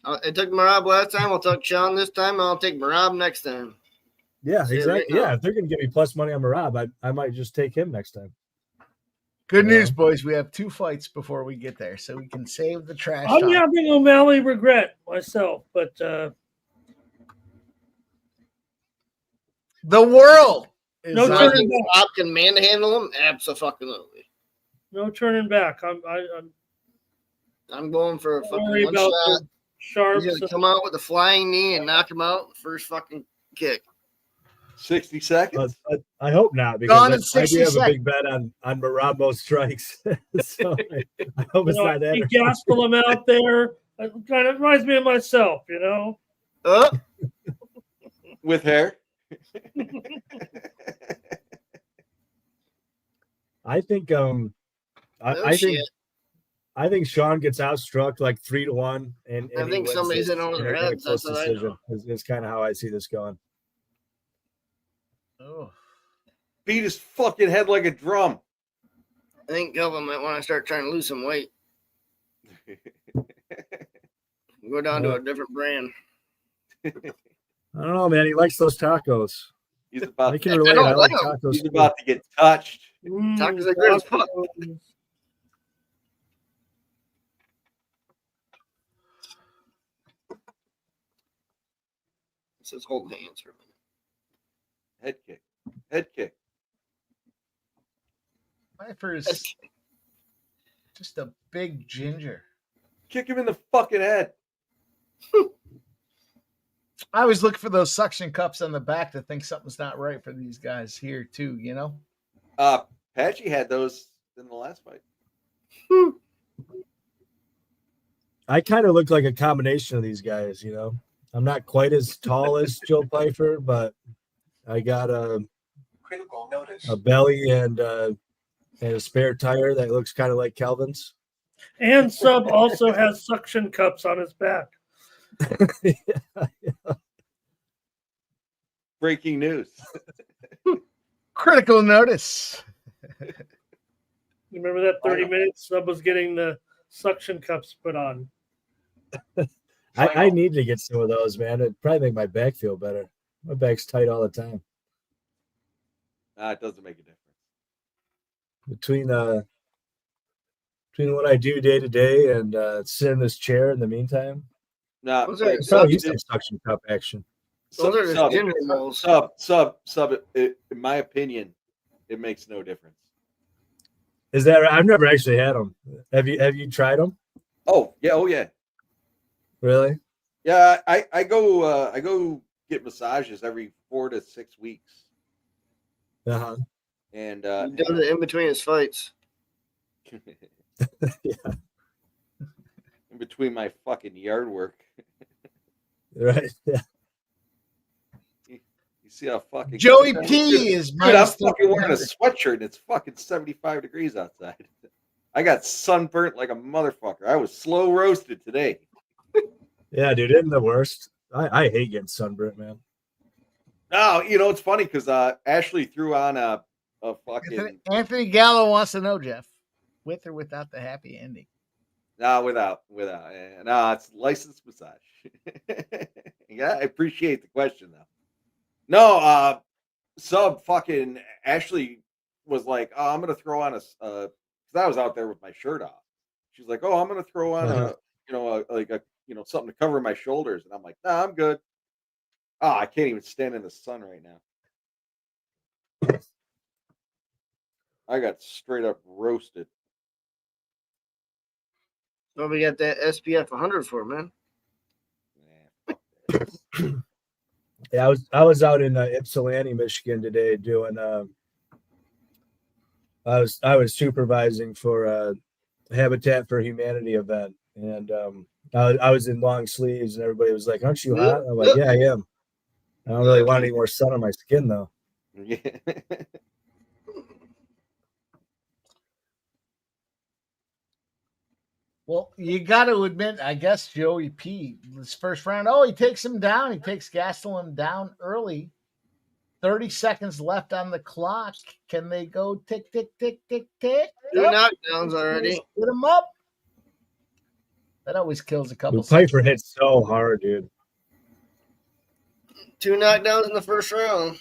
I took Merab last time. I'll take Sean this time. I'll take Merab next time. Yeah, exactly. Yeah, if they're going to give me plus money on Merab, I might just take him next time. Good news, boys. We have 2 fights before we get there, so we can save the trash. I'm having O'Malley regret myself, but the world is no turning back. Rob can manhandle him. Absolutely. No turning back. I'm going for a fucking worry one about shot. the sharps. He's gonna come out with a flying knee and knock him out the first fucking kick. 60 seconds. I hope not, because I do have a big bet on Merab strikes. So I hope it's not that. Gastelum out there. It kind of reminds me of myself, With hair. I think I think Sean gets outstruck like 3-1, and I think somebody's in over their heads. That's what I know. Is kind of how I see this going. Oh, beat his fucking head like a drum. I think Kelvin might want to start trying to lose some weight. Go down to a different brand. I don't know, man. He likes those tacos. He's about. I can relate. I like tacos. He's about to get touched. Tacos are good as fuck. It says hold hands for a minute. Head kick. Head kick. Pyfer is just a big ginger. Kick him in the fucking head. I always look for those suction cups on the back to think something's not right for these guys here too, Patchy had those in the last fight. I kind of look like a combination of these guys, I'm not quite as tall as Joe Pyfer, but I got a belly and a spare tire that looks kind of like Kelvin's. And Sub also has suction cups on his back. Breaking news. Critical notice. You remember that 30 minutes? Sub was getting the suction cups put on. I need to get some of those, man. It'd probably make my back feel better. My back's tight all the time. It doesn't make a difference. Between what I do day to day and sit in this chair in the meantime, No, Those are- probably use some suction cup action. Those are just ginger moles. Sub. In my opinion, it makes no difference. Is that right? I've never actually had them. Have you tried them? Oh yeah. Really? Yeah, I go get massages every 4 to 6 weeks. Uh-huh. And He does it in between his fights. Yeah. In between my fucking yard work. Right. Yeah. You see how fucking Joey P is dude, I'm minus fucking wearing a 300. sweatshirt and it's fucking 75 degrees outside. I got sunburnt like a motherfucker. I was slow roasted today. Yeah, dude, isn't the worst? I hate getting sunburnt, man. No, it's funny because Ashley threw on a fucking Anthony Gallo wants to know, Jeff, with or without the happy ending. no, without. No, it's licensed massage. Yeah, I appreciate the question though. No, Sub fucking Ashley was like, "Oh, I'm gonna throw on because I was out there with my shirt off." She's like, "Oh, I'm gonna throw on a something to cover my shoulders," and I'm like, "Nah, I'm good." Oh, I can't even stand in the sun right now. I got straight up roasted. What we got that SPF 100 for, man? Yeah, I was out in Ypsilanti, Michigan today doing. I was supervising for a Habitat for Humanity event, and I was in long sleeves, and everybody was like, "Aren't you hot?" I'm like, "Yeah, I am. I don't really want any more sun on my skin, though." Yeah. Well, you got to admit, I guess Joey P, this first round, he takes him down. He takes Gastelum down early. 30 seconds left on the clock. Can they go tick, tick, tick, tick, tick? 2 knockdowns already. Get him up. That always kills a couple. Dude, Pyfer hits so hard, dude. 2 knockdowns in the first round.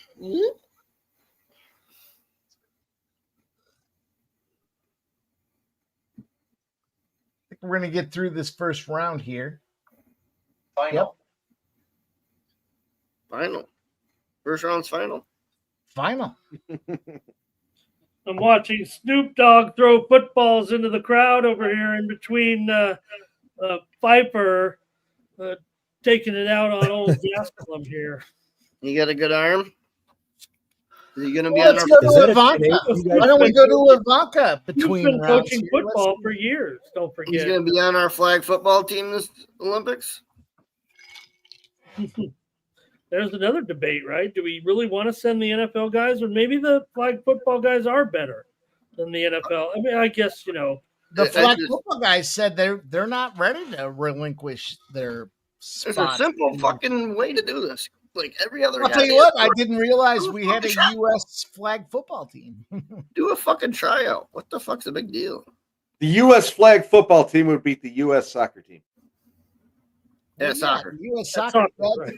I think we're going to get through this first round here. Final. Final. First round's final. Final. I'm watching Snoop Dogg throw footballs into the crowd over here in between Pyfer taking it out on old Gastelum here. You got a good arm? Is he going to be Well, on let's our go to Ivanka. Why don't we go to Ivanka between He's been rounds coaching here? football for years. Don't He's forget. going to be on our flag football team this Olympics? There's another debate, right? Do we really want to send the NFL guys, or maybe the flag football guys are better than the NFL? I mean, I guess The flag football guys said they're not ready to relinquish their spot. There's a simple fucking way to do this. Like every other I'll guy tell you what, I didn't realize we had a fucking U.S. flag football team. do a fucking tryout. What the fuck's the big deal? The U.S. flag football team would beat the U.S. soccer team. Yeah, soccer. U.S. soccer. Right.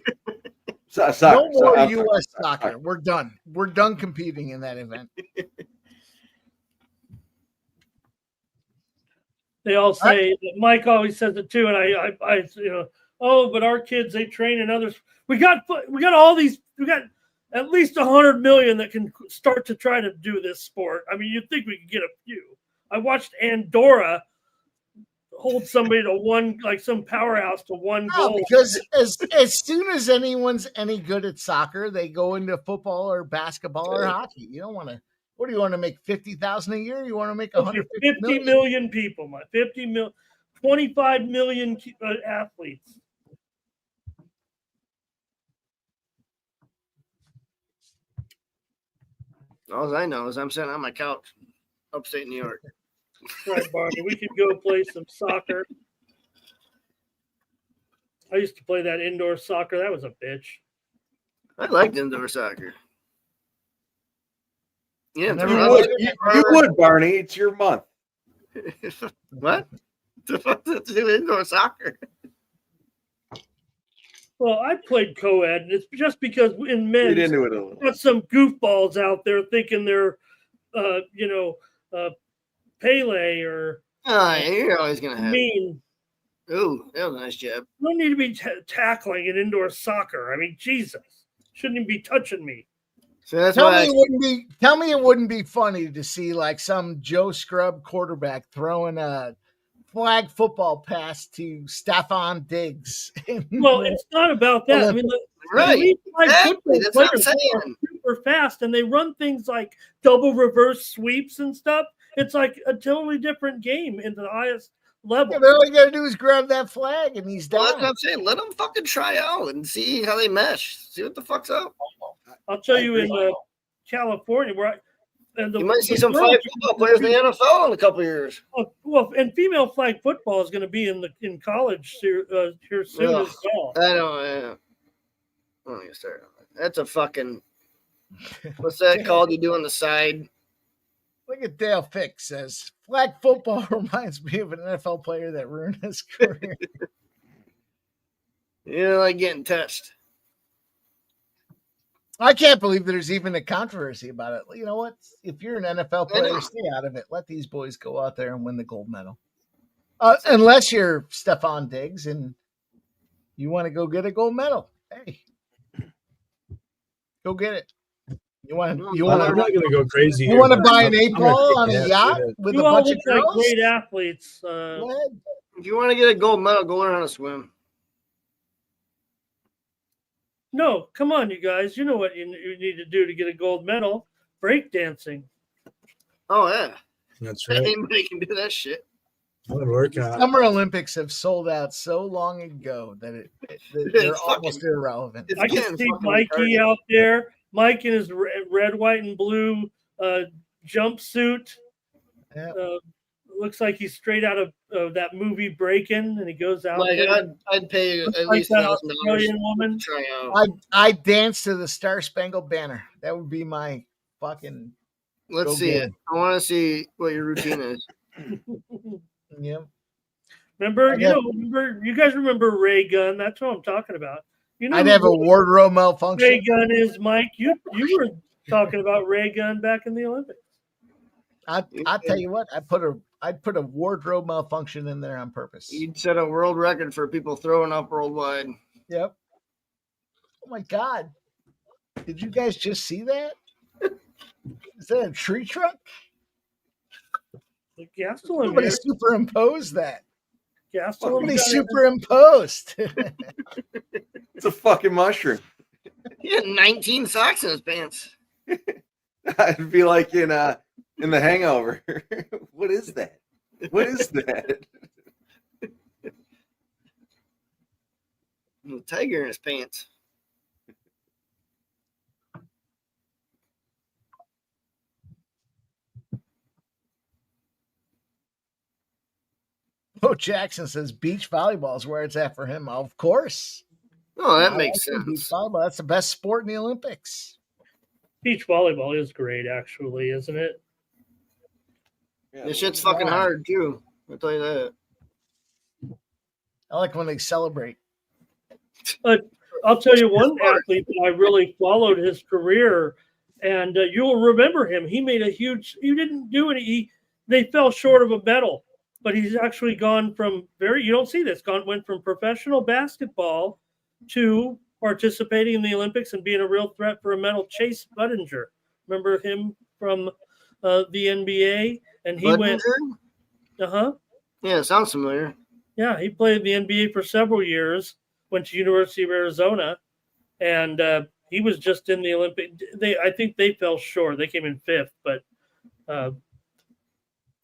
Soccer. No more I'm U.S. sorry. soccer. We're done. We're done competing in that event. They all say, Mike always says it too, and I but our kids, they train in others. We got all these. We got at least 100 million that can start to try to do this sport. I mean, you'd think we could get a few. I watched Andorra hold somebody to one, like some powerhouse to one goal. Because as soon as anyone's any good at soccer, they go into football or basketball or hockey. You don't want to. What do you want to make 50,000 a year? You want to make 150 50 million people, 25 million athletes. All I know is I'm sitting on my couch, upstate New York, Right, Barney. We could go play some soccer. I used to play that indoor soccer. That was a bitch. I liked indoor soccer. Yeah, You would, Barney. It's your month. What? The fuck does that do indoor soccer? Well, I played co-ed, and it's just because in men's, Get into it a little. got some goofballs out there thinking they're, Pele or You're always gonna have mean. Ooh, that was a nice jab. You don't need to be tackling in indoor soccer. I mean, Jesus, shouldn't even be touching me. So that's Tell why me it wouldn't be funny to see like some Joe Scrub quarterback throwing a flag football pass to Stefan Diggs. Well, it's not about that. I mean, right. Exactly. That's what I'm players are saying. super fast, and they run things like double reverse sweeps and stuff. It's like a totally different game in the highest level. Yeah, but all you got to do is grab that flag, and he's Well, down. that's what I'm saying. Let them fucking try out and see how they mesh. See what the fuck's up. I'll tell you in California where you might see some flag football players in the NFL in a couple of years. Well, and female flag football is going to be in college here soon as well. I don't get started on that. That's a fucking what's that called? You do on the side. Look at Dale Fick says flag football reminds me of an NFL player that ruined his career. Like getting touched. I can't believe there's even a controversy about it. You know what? If you're an NFL player, stay out of it. Let these boys go out there and win the gold medal. Unless you're Stefan Diggs and you want to go get a gold medal. Hey, go get it. I'm not going to go crazy. You want to buy an 8-ball on a yacht with a bunch of girls? Like great athletes. If you want to get a gold medal, go learn how to swim. No, come on, you guys. You know what you need to do to get a gold medal. Break dancing. Oh, yeah. That's right. Anybody can do that shit. Good workout. Summer Olympics have sold out so long ago that they're almost irrelevant. I can see Mikey out there. Mike in his red, white, and blue jumpsuit. Yeah. looks like he's straight out of that movie Breakin', and he goes out. Like, there. I'd pay at Like least that $1,000 Australian woman. to try out. I'd dance to the Star Spangled Banner. That would be my fucking. Let's see it. I want to see what your routine is. Yep. Remember, you guys remember Ray Gun? That's what I'm talking about. You know, I'd have a wardrobe malfunction. Ray Gun is Mike. You were talking about Ray Gun back in the Olympics. I'll tell you what. I'd put a wardrobe malfunction in there on purpose. You'd set a world record for people throwing up worldwide. Yep. Oh my God! Did you guys just see that? Is that a tree truck? Gastelum. Somebody superimposed that. Gastelum. Somebody superimposed. It's a fucking mushroom. He had 19 socks in his pants. I'd be like in The Hangover. What is that? What is that? A tiger in his pants. Bo Jackson says beach volleyball is where it's at for him. Of course. Oh, that makes sense. Beach volleyball, that's the best sport in the Olympics. Beach volleyball is great, actually, isn't it? Yeah, this shit's fucking hard, too. I'll tell you that. I like when they celebrate. I'll tell you one athlete that I really followed his career, and you'll remember him. He made a huge – he didn't do any – they fell short of a medal. But he's actually gone from you don't see this, went from professional basketball to participating in the Olympics and being a real threat for a medal. Chase Budinger. Remember him from the NBA? And he went. Yeah, sounds familiar. Yeah, he played in the NBA for several years, went to University of Arizona, and he was just in the Olympic. I think they fell short. They came in fifth, but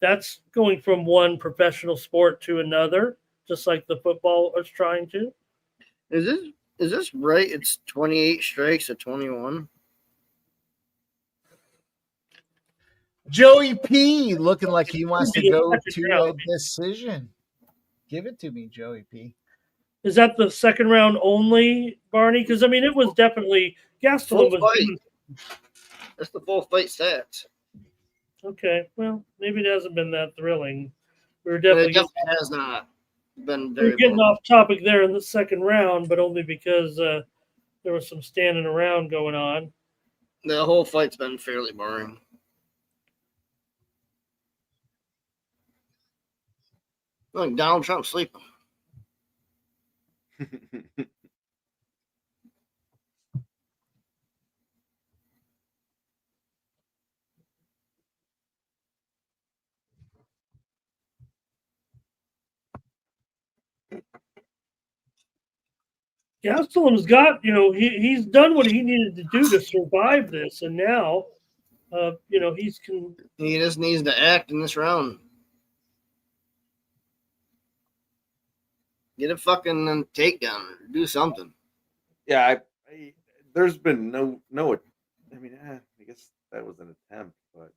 that's going from one professional sport to another, just like the football is trying to. Is this right? It's 28 strikes to 21. Joey P looking like he wants to go Second to a round. decision. Give it to me, Joey P. Is that the second round only, Barney? Because I mean, it was definitely Gastelum Full was fight. That's the full fight stats. okay. Well, maybe it hasn't been that thrilling. We were But definitely it definitely has not been we very were getting boring. off topic there in the second round, but only because there was some standing around going on. The whole fight's been fairly boring. Look, Donald Trump sleeping. Gastelum's got, he's done what he needed to do to survive this, and now, He just needs to act in this round. Get a fucking takedown or do something. Yeah, there's been no. I mean, I guess that was an attempt, but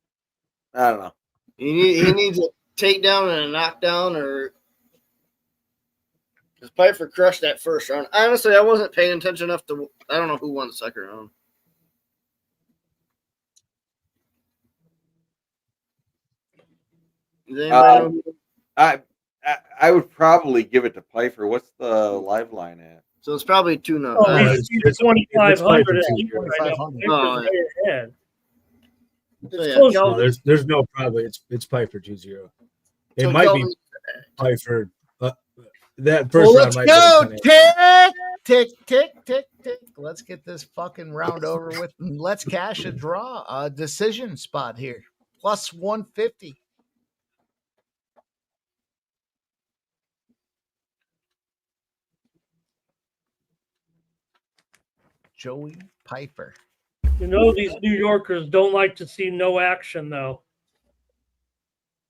I don't know. He needs a takedown and a knockdown, or because Pyfer crushed that first round. Honestly, I wasn't paying attention enough to. I don't know who won the second round. Does anybody know? I would probably give it to Pyfer. What's the live line at? So it's probably 2-0. Oh, he's 2,500. Oh, yeah. So, yeah, close. Kelvin- There's no probably. It's Pyfer 2-0. It so might Kelvin- be Pyfer. That first Well, round let's might go. be Tick, tick, tick, tick, tick. Let's get this fucking round over with. And let's cash a draw. A decision spot here. Plus 150. Joey Pyfer. These New Yorkers don't like to see no action, though.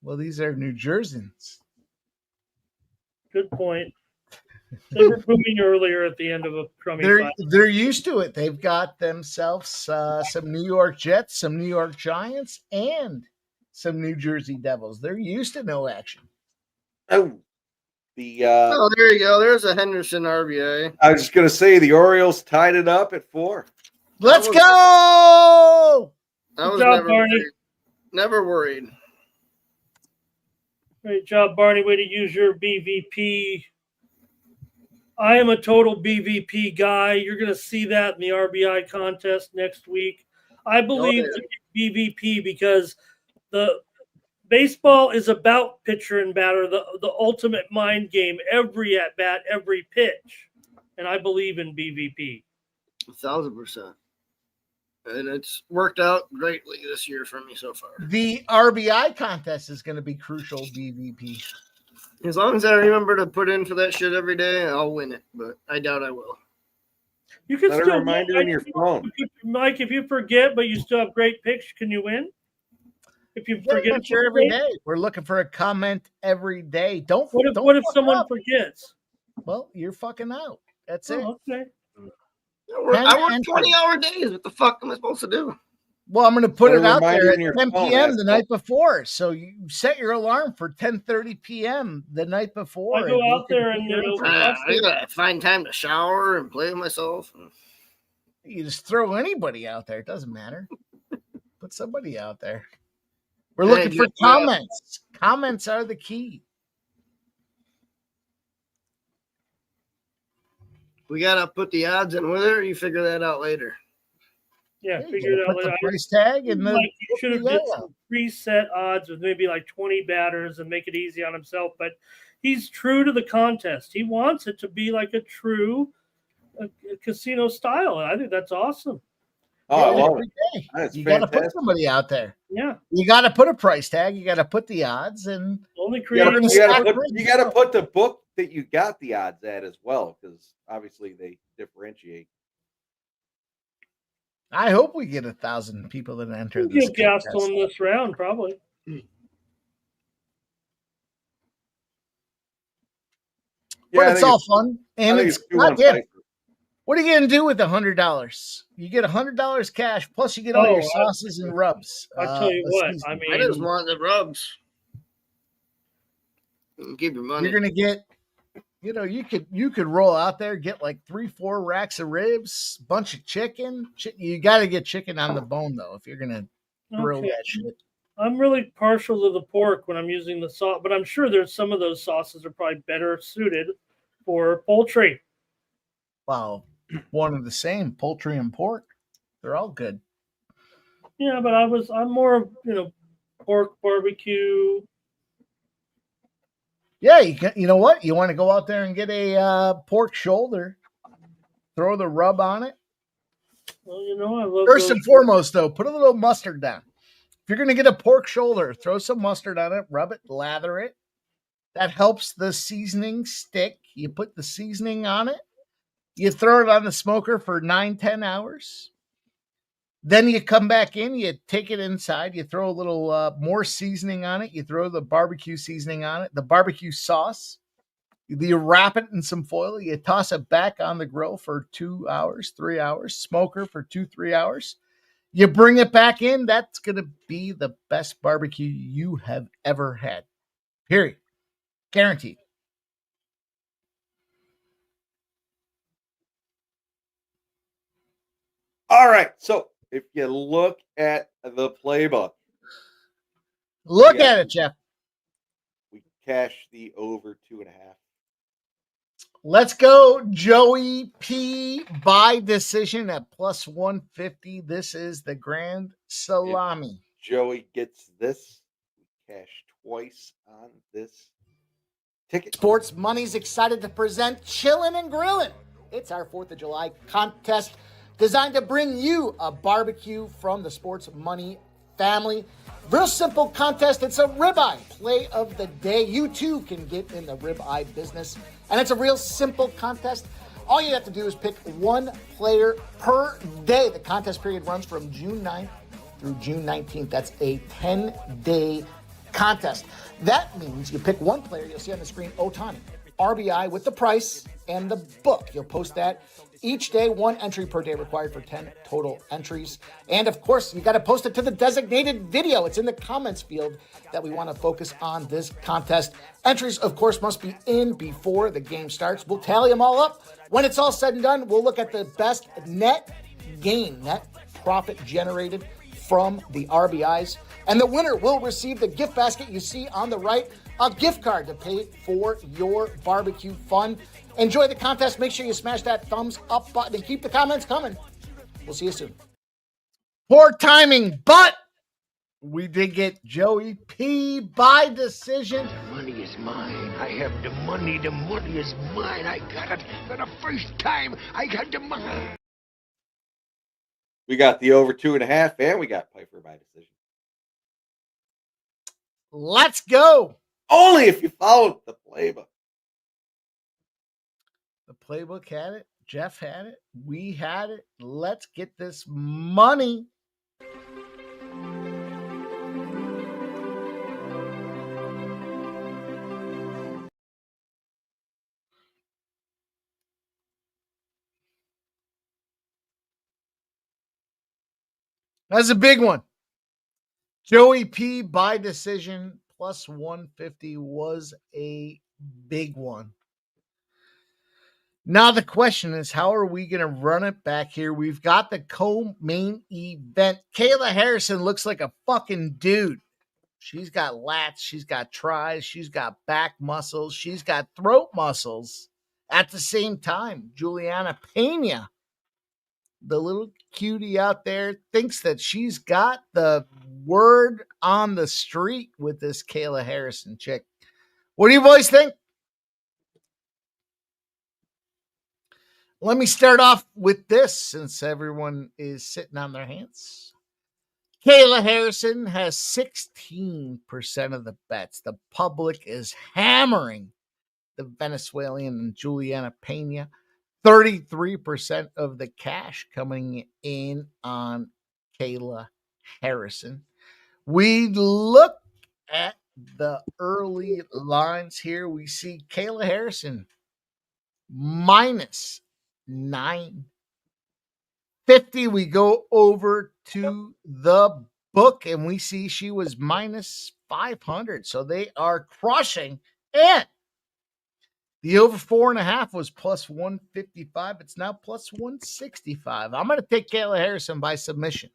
Well, these are New Jerseyans. Good point. They were booing earlier at the end of a crummy fight. They're used to it. They've got themselves some New York Jets, some New York Giants, and some New Jersey Devils. They're used to no action. Oh, oh, there you go. There's a Henderson RBI. I was just gonna say the Orioles tied it up at 4. Let's go! I was Good job, never Barney. worried. Never worried. Great job, Barney. Way to use your BVP. I am a total BVP guy. You're going to see that in the RBI contest next week. I believe in BVP because the baseball is about pitcher and batter, the ultimate mind game, every at bat, every pitch. And I believe in BVP. 1,000%. And it's worked out greatly this year for me so far. The RBI contest is going to be crucial, BVP. As long as I remember to put in for that shit every day, I'll win it. But I doubt I will. You can Set a still reminder in your phone. Mike, if you forget, but you still have great picks, can you win? If you forget every day, we're looking for a comment every day. What if someone forgets? Well, you're fucking out. That's it. Okay. I work 20-hour days. What the fuck am I supposed to do? Well, I'm going to put Set a it out there reminder at in your 10 phone, p.m. that's the night before. So you set your alarm for 10:30 p.m. the night before. I go out there and I gotta find time to shower and play with myself. You just throw anybody out there. It doesn't matter. Put somebody out there. We're looking for comments. Comments are the key. We gotta put the odds in with it, or you figure that out later. Yeah, figure it out Put the later. price tag and You should have did some preset odds with maybe like 20 batters and make it easy on himself. But he's true to the contest. He wants it to be like a true casino style. I think that's awesome. Oh, I love it. That's You got to put fantastic. somebody out there. Yeah. You got to put a price tag. You got to put the odds, and only You gotta creating. put the book that you got the odds at as well, because obviously they differentiate. I hope we get 1,000 people that enter We'll this give Gastelum this round, probably. But Yeah, I it's think all fun, and I think it's 2-1 not good. Pyfer. What are you going to do with $100? You get $100 cash, plus you get all your sauces and rubs. I tell you what, season. I mean, I just want the rubs. Give your money. You're going to get, you could roll out there, get like 3-4 racks of ribs, bunch of chicken. You got to get chicken on the bone, though, if you're going to grill that shit. I'm really partial to the pork when I'm using the sauce, but I'm sure there's some of those sauces are probably better suited for poultry. Wow. One and the same, poultry and pork. They're all good. Yeah, but I'm more of, pork barbecue. Yeah, you know what? You want to go out there and get a pork shoulder, throw the rub on it. Well, I love First and foremost, though, put a little mustard down. If you're going to get a pork shoulder, throw some mustard on it, rub it, lather it. That helps the seasoning stick. You put the seasoning on it. You throw it on the smoker for 9-10 hours. Then you come back in, you take it inside, you throw a little more seasoning on it. You throw the barbecue seasoning on it, the barbecue sauce. You wrap it in some foil. You toss it back on the grill for 2 hours, 3 hours, smoker for 2-3 hours. You bring it back in. That's going to be the best barbecue you have ever had. Period. Guaranteed. All right. So if you look at the playbook, look at it, Jeff. We cash the over 2.5. Let's go, Joey P. By decision at plus 150. This is the Grand Salami. If Joey gets this, we cash twice on this ticket. Sports Money's excited to present Chillin' and Grillin'. It's our 4th of July contest designed to bring you a barbecue from the Sports Money family. Real simple contest. It's a ribeye play of the day. You too can get in the ribeye business. And it's a real simple contest. All you have to do is pick one player per day. The contest period runs from June 9th through June 19th. That's a 10-day contest. That means you pick one player. You'll see on the screen, Ohtani. RBI with the price and the book. You'll post that each day, 1 entry per day required for 10 total entries. And of course, you got to post it to the designated video. It's in the comments field that we want to focus on this contest. Entries, of course, must be in before the game starts. We'll tally them all up. When it's all said and done, we'll look at the best net gain, net profit generated from the RBIs. And the winner will receive the gift basket you see on the right, a gift card to pay for your barbecue fun. Enjoy the contest. Make sure you smash that thumbs up button and keep the comments coming. We'll see you soon. Poor timing, but we did get Joey P by decision. The money is mine. I have the money. The money is mine. I got it for the first time. I got the money. We got the over 2.5, and we got Pyfer by decision. Let's go. Only if you followed the playbook. The playbook had it. Jeff had it. We had it. Let's get this money. That's a big one. Joey P by decision plus 150 was a big one. Now the question is, how are we going to run it back here? We've got the co-main event. Kayla Harrison looks like a fucking dude. She's got lats, she's got tries, she's got back muscles, she's got throat muscles. At the same time, Julianna Peña, the little cutie out there, thinks that she's got the word on the street with this Kayla Harrison chick. What do you boys think? Let me start off with this since everyone is sitting on their hands. Kayla Harrison has 16% of the bets. The public is hammering the Venezuelan Julianna Peña. 33% of the cash coming in on Kayla Harrison. We look at the early lines here. We see Kayla Harrison minus 950. We go over to the book and we see she was minus 500. So they are crushing. And the over 4.5 was plus 155. It's now plus 165. I'm going to take Kayla Harrison by submission.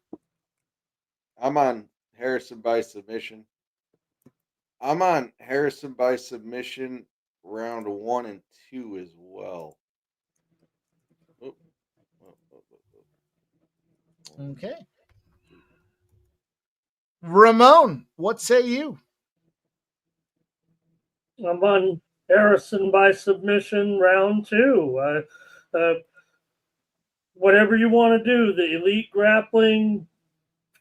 I'm on Harrison by submission. round 1 and 2 as well. Okay. Ramon, what say you? I'm on Harrison by submission, round 2. Whatever you want to do, the elite grappling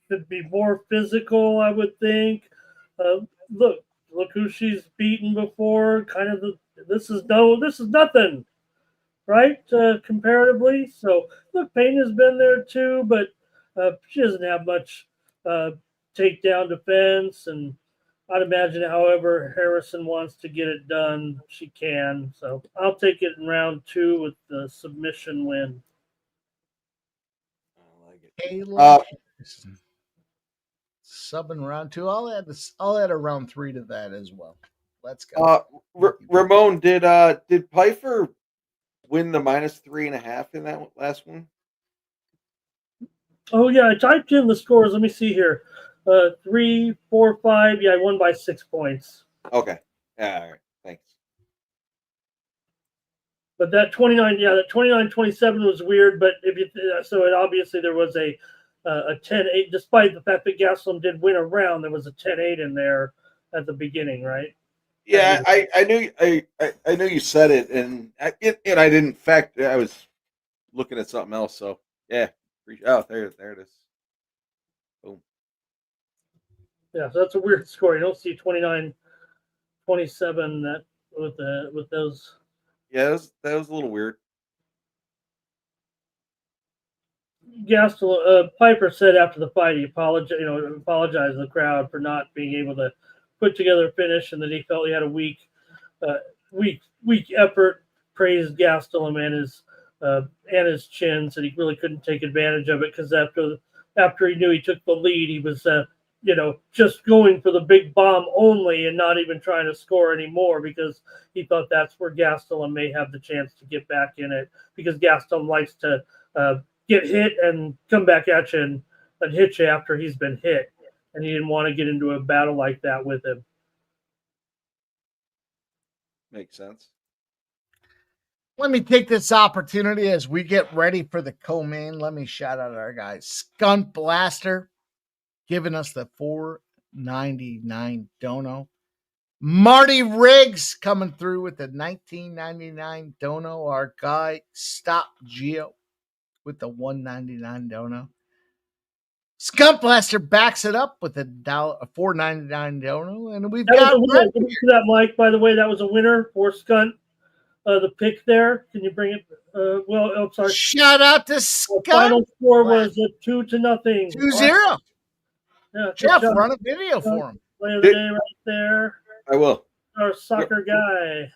should be more physical, I would think. Look who she's beaten before. This is nothing, right? Comparatively. So look, Peña's been there too, but she doesn't have much takedown defense, and I'd imagine however Harrison wants to get it done, she can. So I'll take it in round 2 with the submission win. Kayla Harrison. Sub in round 2. I'll add a round 3 to that as well. Let's go. Ramon, did Pyfer win the minus 3.5 in that last one? Oh yeah, I typed in the scores. Let me see here. 3, 4, 5. Yeah, I won by 6 points. Okay. Yeah, all right. Thanks. But that 29-27 was weird. But obviously there was a 10-8, despite the fact that Gastelum did win a round. There was a 10-8 in there at the beginning, right? Yeah, I knew you said it, and I didn't. In fact, I was looking at something else. So yeah, there it is. Boom. Yeah, so that's a weird score. You don't see 29-27 that with those. Yeah, that was a little weird. Gastelum, Pyfer said after the fight he apologized to the crowd for not being able to put together a finish, and that he felt he had a weak effort. Praised Gastelum and his chin, said he really couldn't take advantage of it because after he knew he took the lead, he was just going for the big bomb only and not even trying to score anymore because he thought that's where Gastelum may have the chance to get back in it, because Gastelum likes to get hit and come back at you and hit you after he's been hit. And he didn't want to get into a battle like that with him. Makes sense. Let me take this opportunity as we get ready for the co-main. Let me shout out our guy, Skunt Blaster, giving us the $4.99 dono. Marty Riggs coming through with the $19.99 dono. Our guy, Stop Geo, with the $1.99 dono. Skunt Blaster backs it up with a $4.99 dono, and we've got that, Mike. By the way, that was a winner for Skunt. The pick there. Can you bring it? I'm sorry. Shout out to Skunt. The final score was 2-0. 2-0. Yeah, Jeff, run a video for him. Play of the day right there. I will. Our soccer guy.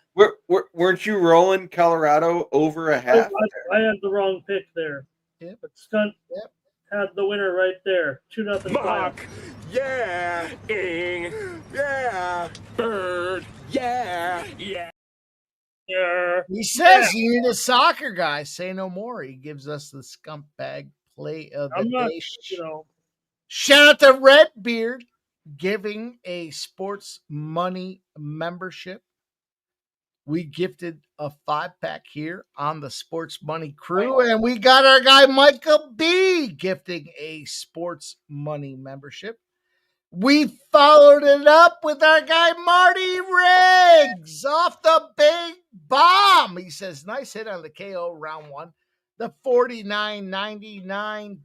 Weren't you rolling Colorado over a half? I had the wrong pick there. Yep. But Skunt had the winner right there. 2-0. Mark. Yeah. Ing. Yeah. Bird. Yeah. Yeah. Yeah. He says you need a soccer guy. Say no more. He gives us the scumbag play of the day. Shout out to Redbeard giving a sports money membership. We gifted a 5-pack here on the Sports Money crew, and we got our guy Michael B gifting a sports money membership. We followed it up with our guy Marty Riggs off the big bomb. He says, nice hit on the KO round 1. The $49.99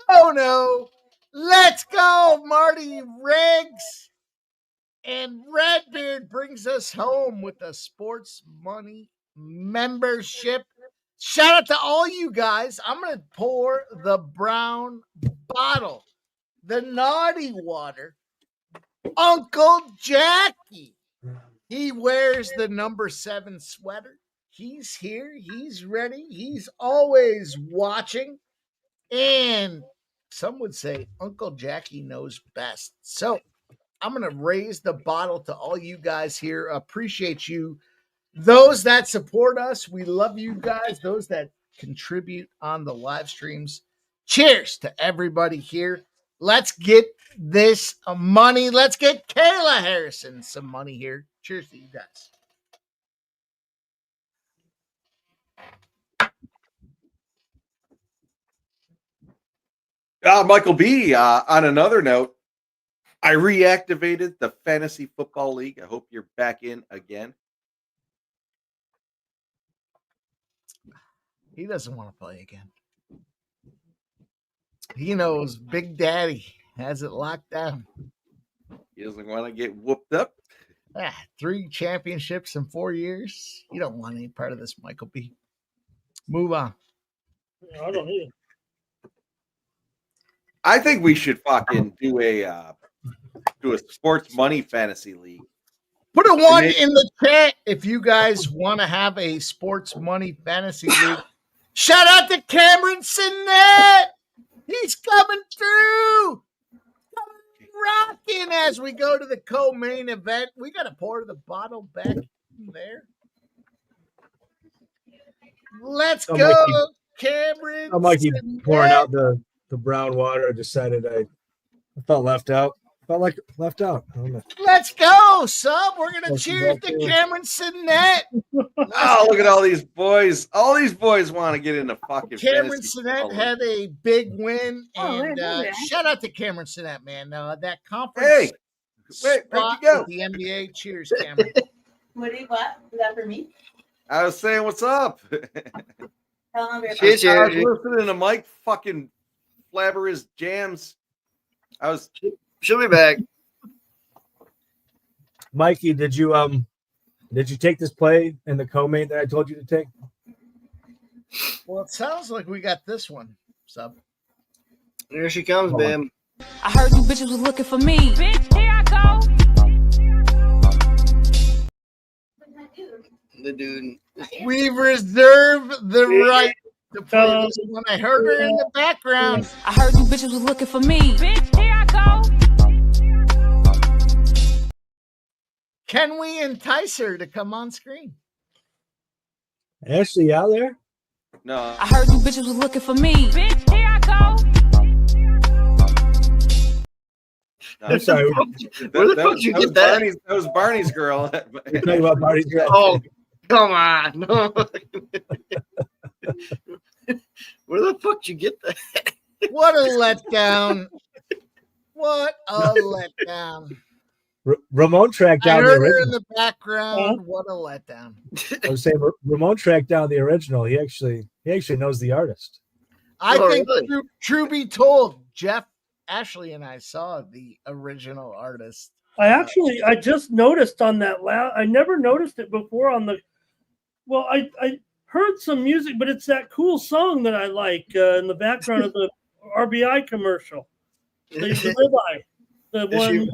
dono. Let's go, Marty Riggs. And Redbeard brings us home with a sports money membership. Shout out to all you guys. I'm going to pour the brown bottle, the naughty water. Uncle Jackie. He wears the number 7 sweater. He's here. He's ready. He's always watching. And some would say Uncle Jackie knows best. So I'm going to raise the bottle to all you guys here. Appreciate you. Those that support us, we love you guys. Those that contribute on the live streams. Cheers to everybody here. Let's get this money. Let's get Kayla Harrison some money here. Cheers to you guys. Michael B, on another note, I reactivated the Fantasy Football League. I hope you're back in again. He doesn't want to play again. He knows Big Daddy has it locked down. He doesn't want to get whooped up. 3 championships in 4 years. You don't want any part of this, Michael B. Move on. I don't either. I think we should fucking do a sports money fantasy league. Put a 1 in the chat if you guys want to have a sports money fantasy league. Shout out to Cameron Sinnett. He's coming through. Rocking as we go to the co-main event. We got to pour the bottle back in there. Let's go, Cameron. I'm like pouring out the brown water. I decided I felt left out. Felt like left out. Let's go, sub. We're going to cheers to Cameron Sinnett. Oh, look at all these boys. All these boys want to get into fucking Cameron fantasy Sinnett football. had a big win. And shout out to Cameron Sinnett, man. That conference Hey, where'd spot you go? with the NBA. Cheers, Cameron. What? Is that for me? I was saying, what's up? How long have Cheers, I was cheers. listening to Mike fucking flabber his jams. She'll be back. Mikey, did you take this play in the co-main that I told you to take? Well, it sounds like we got this one, sub. Here she comes, babe. I heard you bitches was looking for me. Bitch, here I go. The dude. We've reserved the right to play this one. I heard her in the background. I heard you bitches was looking for me. Bitch, here I go. Can we entice her to come on screen? Ashley out there? No. I heard you bitches was looking for me. Bitch, here I go. I'm sorry. Where the fuck did you get that? That was Barney's girl. You're talking about Barney's girl. Oh, come on. No. Where the fuck did you get that? What a letdown. What a letdown. Ramon tracked I down the heard her in original. the background. What a letdown. I was saying Ramon tracked down the original. He actually knows the artist. I Oh, think really? true be told, Jeff, Ashley, and I saw the original artist. I just noticed on that I never noticed it before on the. Well, I heard some music, but it's that cool song that I like in the background of the RBI commercial. The ribeye. The Is one.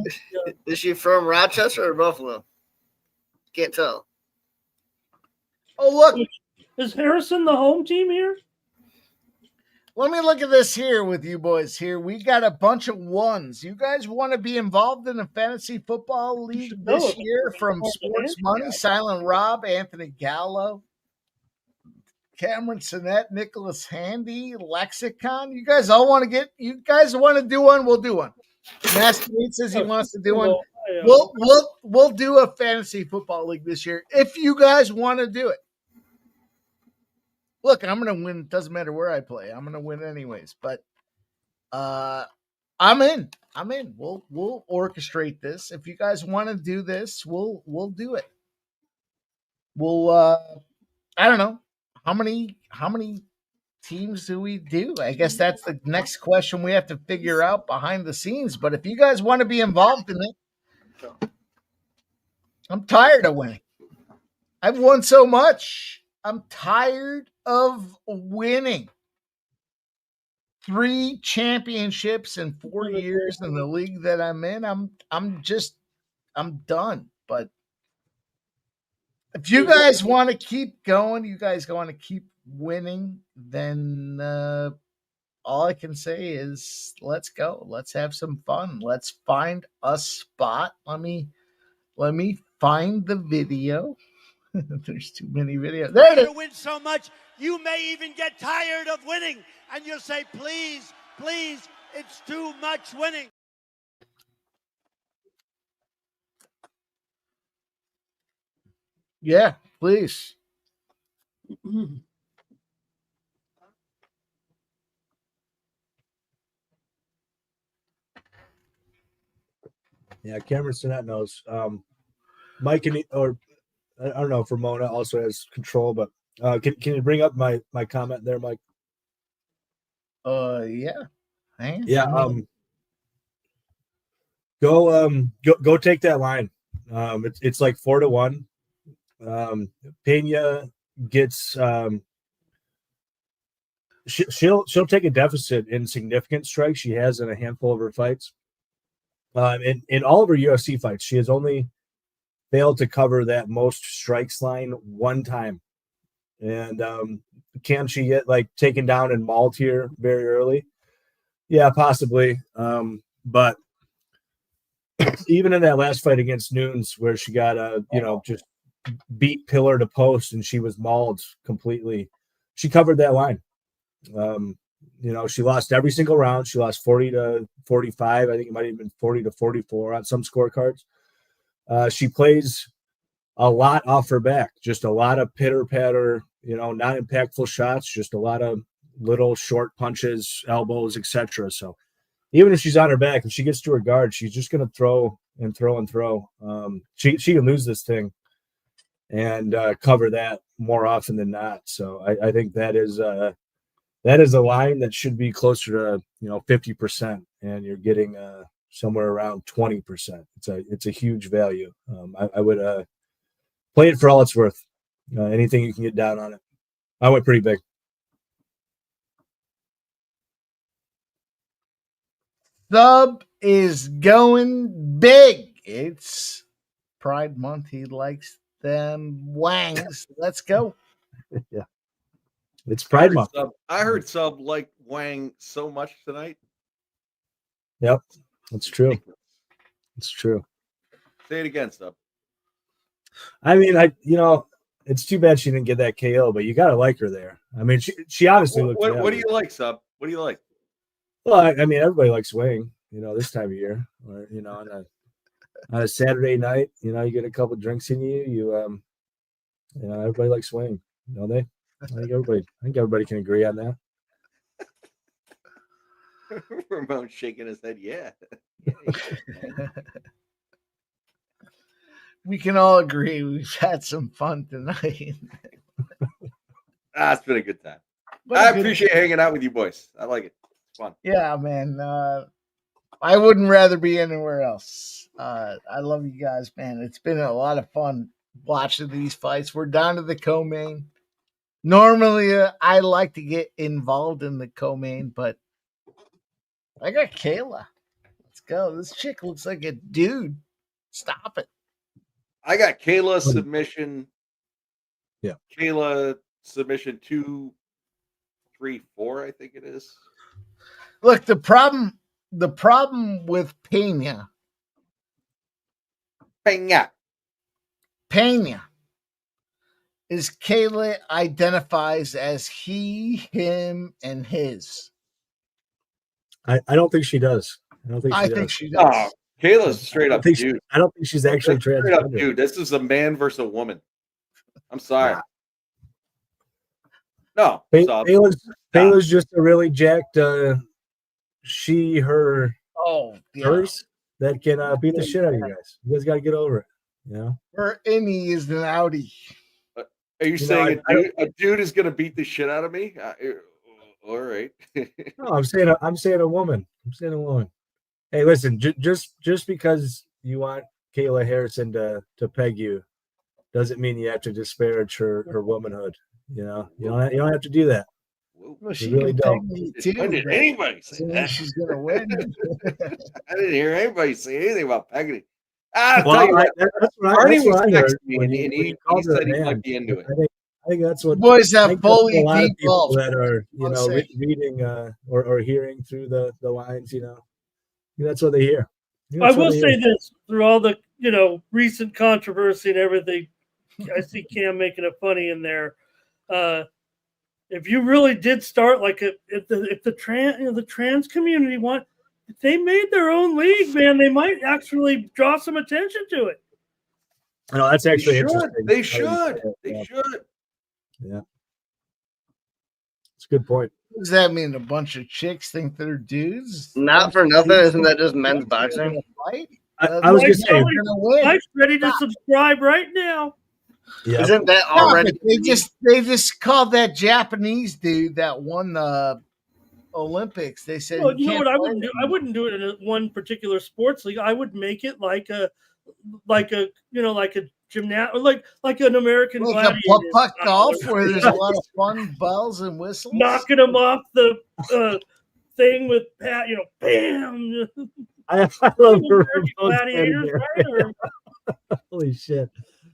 is she from Rochester or Buffalo? Can't tell. Oh, look. Is Harrison the home team here? Let me look at this here with you boys here. We got a bunch of 1s. You guys want to be involved in a fantasy football league this year from Sports Money? Silent Rob, Anthony Gallo, Cameron Sinnett, Nicholas Handy, Lexicon. You guys all want to you guys want to do one? We'll do one. Master Meat says he wants to do one. We'll do a fantasy football league this year if you guys want to do it. Look, I'm going to win. It doesn't matter where I play. I'm going to win anyways. But I'm in. We'll orchestrate this. If you guys want to do this, we'll do it. We'll I don't know how many teams do we do? I guess that's the next question we have to figure out behind the scenes. But if you guys want to be involved in it, I'm tired of winning. I've won so much. I'm tired of winning. 3 championships in 4 years in the league that I'm in. I'm done. But If you guys want to keep going, you guys want to keep winning, then all I can say is let's go. Let's have some fun. Let's find a spot. Let me find the video. There's too many videos. There it is. You win so much, you may even get tired of winning, and you'll say, please, please, it's too much winning. Yeah, please. Yeah, Cameron Sinet knows. Mike or I don't know if Ramona also has control, but can you bring up my comment there, Mike? Yeah. Hang on. Yeah. Go take that line. It's like 4-1. Peña gets she'll take a deficit in significant strikes. She has in a handful of her fights. In all of her UFC fights, she has only failed to cover that most strikes line one time. And can she get like taken down and mauled here very early? Yeah, possibly. But even in that last fight against Nunes, where she got just beat pillar to post and she was mauled completely, she covered that line. She lost every single round. She lost 40-45. I think it might have been 40-44 on some scorecards. She plays a lot off her back, just a lot of pitter patter, not impactful shots, just a lot of little short punches, elbows, etc. So even if she's on her back, if she gets to her guard, she's just going to throw and throw and throw. She can lose this thing and cover that more often than not. So I think that is a line that should be closer to 50%, and you're getting somewhere around 20%. It's a huge value. I would play it for all it's worth. Anything you can get down on it. I went pretty big. Sub is going big. It's Pride Month. He likes them wangs. Let's go. Yeah. It's Pride Month. I heard Sub like Wang so much tonight. Yep. That's true. It's true. Say it again, Sub. I mean, it's too bad she didn't get that KO, but you got to like her there. I mean, she honestly looked. What do you like, Sub? What do you like? Well, I mean, everybody likes Wang, this time of year, or on a Saturday night, you get a couple drinks in you. Everybody likes Wang, don't they? I think everybody can agree on that. Ramon's shaking his head. Yeah. We can all agree we've had some fun tonight. It's been a good time. I appreciate hanging out with you boys. I like it. It's fun. Yeah, man. I wouldn't rather be anywhere else. I love you guys, man. It's been a lot of fun watching these fights. We're down to the co-main. Normally, I like to get involved in the co-main, but I got Kayla. Let's go. This chick looks like a dude. Stop it. I got Kayla submission. Yeah. Kayla submission 2, 3, 4, I think it is. Look, the problem with Peña is Kayla identifies as he, him, and his. I don't think she does. I think she does. Oh, Kayla's straight up dude. I don't think she's actually straight up transgender. dude. This is a man versus a woman. I'm sorry. No. Kayla's just a really jacked she, her, hers that can beat the shit out of you guys. You guys got to get over it. Her innie is an outie. Are you saying a dude is going to beat the shit out of me? All right. No, I'm saying a woman. I'm saying a woman. Hey, listen, just because you want Kayla Harrison to peg you doesn't mean you have to disparage her womanhood. You don't have to do that. Well, she really don't. When did anybody say that? She's gonna win. I didn't hear anybody say anything about pegging. I'll tell you what, that's what Arnie that's was what I heard texting me, when and you he called her said he a man. might be into it. I think that's what Boys I have think that's what fully a lot of people devolved. that are I'll say. reading or hearing through the lines. That's what they hear. I will say this: through all the recent controversy and everything, I see Cam making it funny in there. If you really did start if the trans community if they made their own league, man, they might actually draw some attention to it. No, that's actually interesting. They should. Yeah, it's a good point. What does that mean? A bunch of chicks think they're dudes? Not for nothing. Isn't that just men's boxing? I was gonna say, Mike's ready to subscribe right now. yeah. Isn't that already? They just called that Japanese dude that won the Olympics. They said, Well, you know what I wouldn't do? I wouldn't do it in one particular sports league. I would make it like a gymnast, like an American like gladiator. a puck golf where there's a lot of fun bells and whistles. Knocking them off the thing with Pat, bam. I love American gladiators, right? Or Holy shit!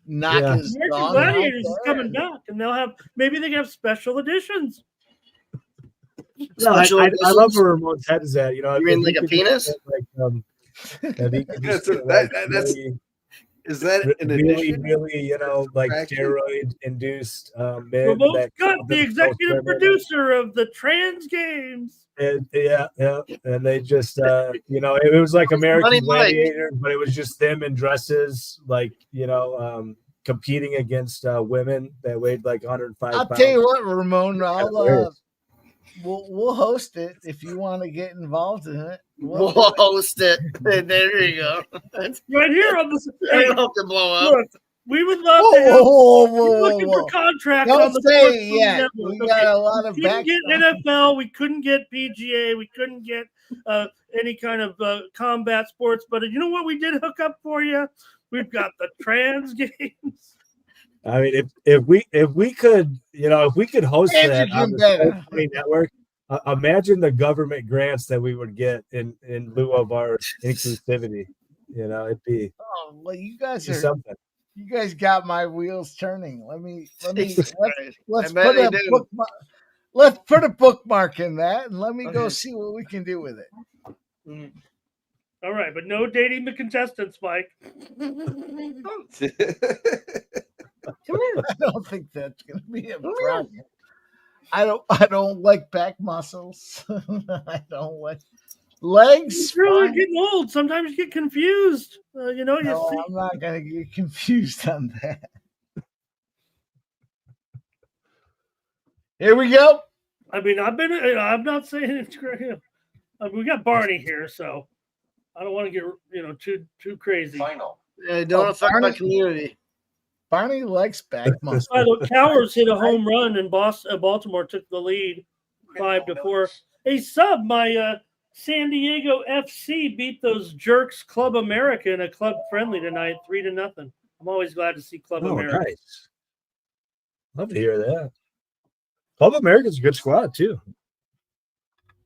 Knock his American dog gladiators out is there. coming back, and maybe they can have special editions. No, I love where Ramon's head is at. You mean like a penis? Is that an really, addition? really, like steroid induced men? Ramon's that got come the to executive producer of the Trans Games. And and they just it was like American Gladiators, but it was just them in dresses, competing against women that weighed like 105 I'll pounds. tell you what, Ramon, we'll host it if you want to get involved in it. We'll host it. There you go. Right here on the. I hope to blow up. Look, we would love to have. Looking for contracts on the say Sports yeah. Network. We got a lot of We back. couldn't get NFL. We couldn't get PGA. We couldn't get any kind of combat sports. But you know what? We did hook up for you. We've got the Trans Games. I mean, if we could host that on the Sports Network, imagine the government grants that we would get in lieu of our inclusivity. It'd be. Oh, well, you guys are something. You guys got my wheels turning. Let's put a bookmark in that, and let me go see what we can do with it. Mm. All right, but no dating the contestants, Mike. I don't think that's going to be a problem. I don't like back muscles. I don't like legs. You're really getting old. Sometimes you get confused. I'm not going to get confused on that. Here we go. I mean, I'm not saying it's great. We got Barney here, so I don't want to get too crazy. Don't affect my community. Barney likes back muscles. By the way, Cowers hit a home run, and Baltimore took the lead 5-4. Hey, sub, my San Diego FC beat those jerks Club America in a club friendly tonight, 3-0. I'm always glad to see Club America. Nice. Love to hear that. Club America's a good squad too.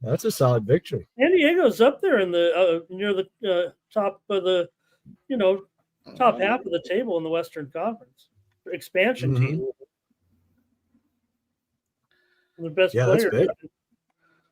That's a solid victory. San Diego's up there in the near the top of the, top half of the table in the Western Conference. Expansion team. The best player. That's big.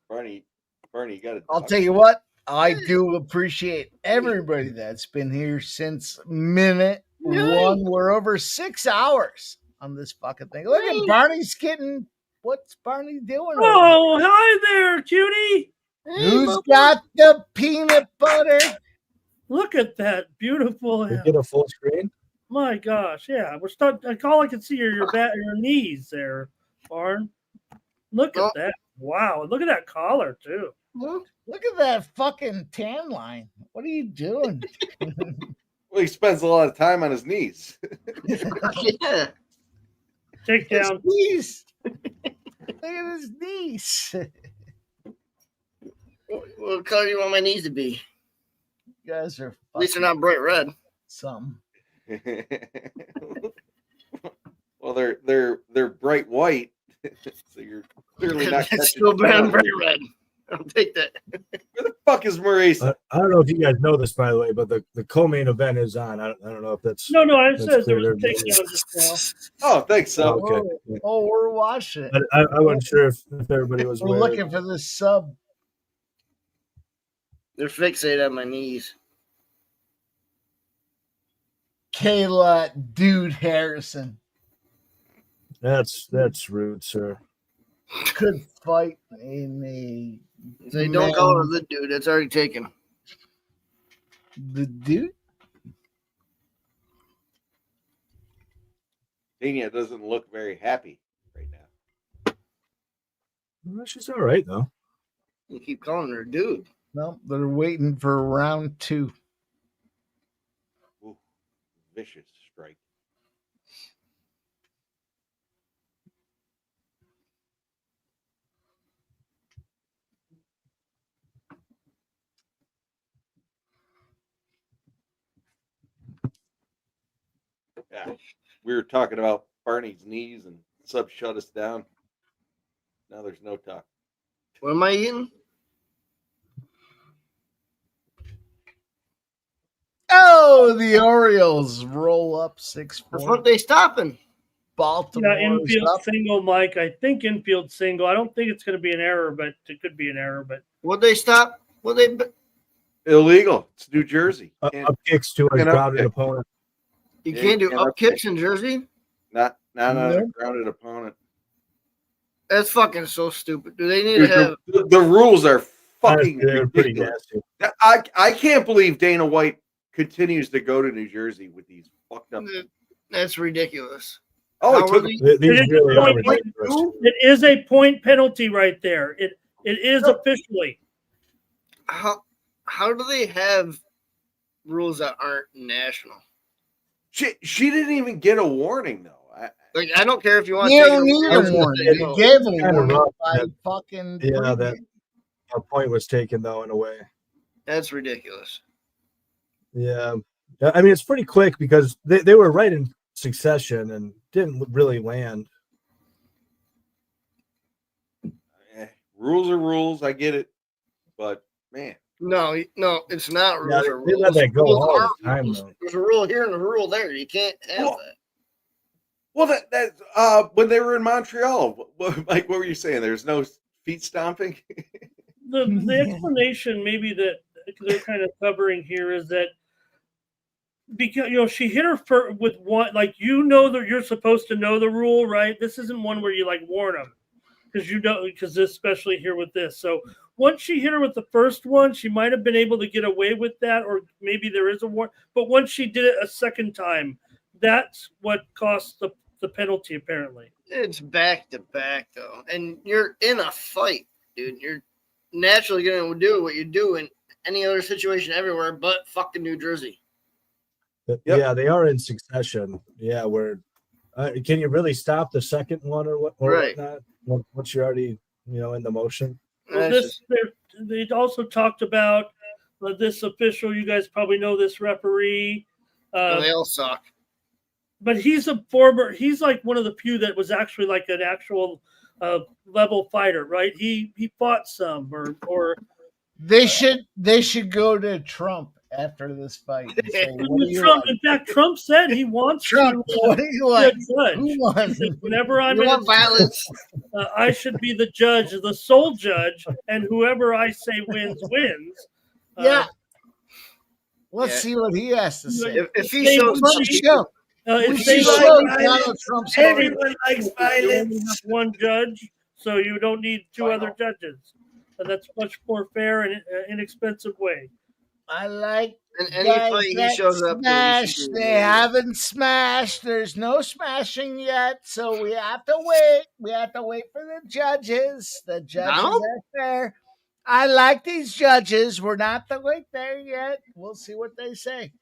Barney, you got it. I'll tell you what, I do appreciate everybody that's been here since minute one. We're over 6 hours on this fucking thing. Look at Barney's getting. What's Barney doing? Oh, hi there, cutie. Who's got the peanut butter? Look at that beautiful. We get a full screen. My gosh, yeah. We're starting. All I can see are your knees there, Barn. Look at that. Wow. Look at that collar too. Look at that fucking tan line. What are you doing? Well, he spends a lot of time on his knees. Yeah. Take down. Knees. Look at his knees. What color do you want my knees to be? You guys are. At least they're not bright red. Some. Well, they're bright white, so you're clearly not. It's still bright red. I'll take that. Where the fuck is Marisa? I don't know if you guys know this, by the way, but the co-main event is on. I don't know if that's No, I that's said there clear was to a everybody. takedown just now. Oh, thanks, so. Okay. We're watching it. But I wasn't sure if everybody was We're aware. looking for this sub. They're fixated on my knees. Kayla Dude Harrison. That's rude, sir. Could fight in a. They don't call her the dude. It's already taken. The dude? Peña doesn't look very happy right now. Well, she's all right, though. You keep calling her dude. No, they're waiting for round 2. Ooh, vicious strike. Yeah, we were talking about Barney's knees and sub shut us down. Now there's no talk. What am I eating? Oh, the Orioles roll up 6-4. That's what they stopping. Baltimore. Yeah, infield single, Mike. I think infield single. I don't think it's going to be an error, but it could be an error. But Would they stop? Would they? Illegal. It's New Jersey. Up kicks to a grounded opponent. You can't do up kicks in Jersey. Not on a grounded opponent. That's fucking so stupid. Do they need to have? The rules are fucking They're pretty ridiculous. nasty. I can't believe Dana White continues to go to New Jersey with these fucked up. That's ridiculous. Oh, it took. It is a point penalty right there. It is officially. How do they have rules that aren't national? She didn't even get a warning though. I don't care if you want You to don't need a warning. You gave a warning by fucking. Yeah, that point was taken though in a way. That's ridiculous. Yeah, I mean it's pretty quick because they were right in succession and didn't really land. Rules are rules. I get it, but man, no, it's not rules. Yeah, or they rules. let that go Rules all are the time, rules. though. There's a rule here and a rule there. You can't have that. Well, that when they were in Montreal, Mike, what were you saying? There's no feet stomping. The explanation maybe that they're kind of covering here is that because she hit her with one, like that you're supposed to know the rule, right? This isn't one where you warn them because especially here with this. So once she hit her with the first one, she might have been able to get away with that, or maybe there is a warning. But once she did it a second time, that's what cost the penalty apparently. It's back to back though, and you're in a fight, dude. You're naturally going to do what you do in any other situation everywhere but fucking New Jersey. Yeah, they are in succession. Yeah, where can you really stop the second one or what? Or right. Whatnot? Once you're already in the motion. Well, they also talked about this official. You guys probably know this referee. They all suck. But he's he's like one of the few that was actually like an actual level fighter, right? He fought some or they should go to Trump after this fight. And say, in fact, Trump said he wants Trump. What do you want? Who wants? Whenever I'm in violence, I should be the judge, the sole judge, and whoever I say wins wins. Yeah. Let's see what he has to say. If he shows up. Everyone likes violence. You only have one judge, so you don't need two other judges. That's much more fair and inexpensive way. I like any fight he shows up. They haven't smashed. There's no smashing yet, so we have to wait. We have to wait for the judges. The judges are fair. I like these judges. We're not quite there yet. We'll see what they say.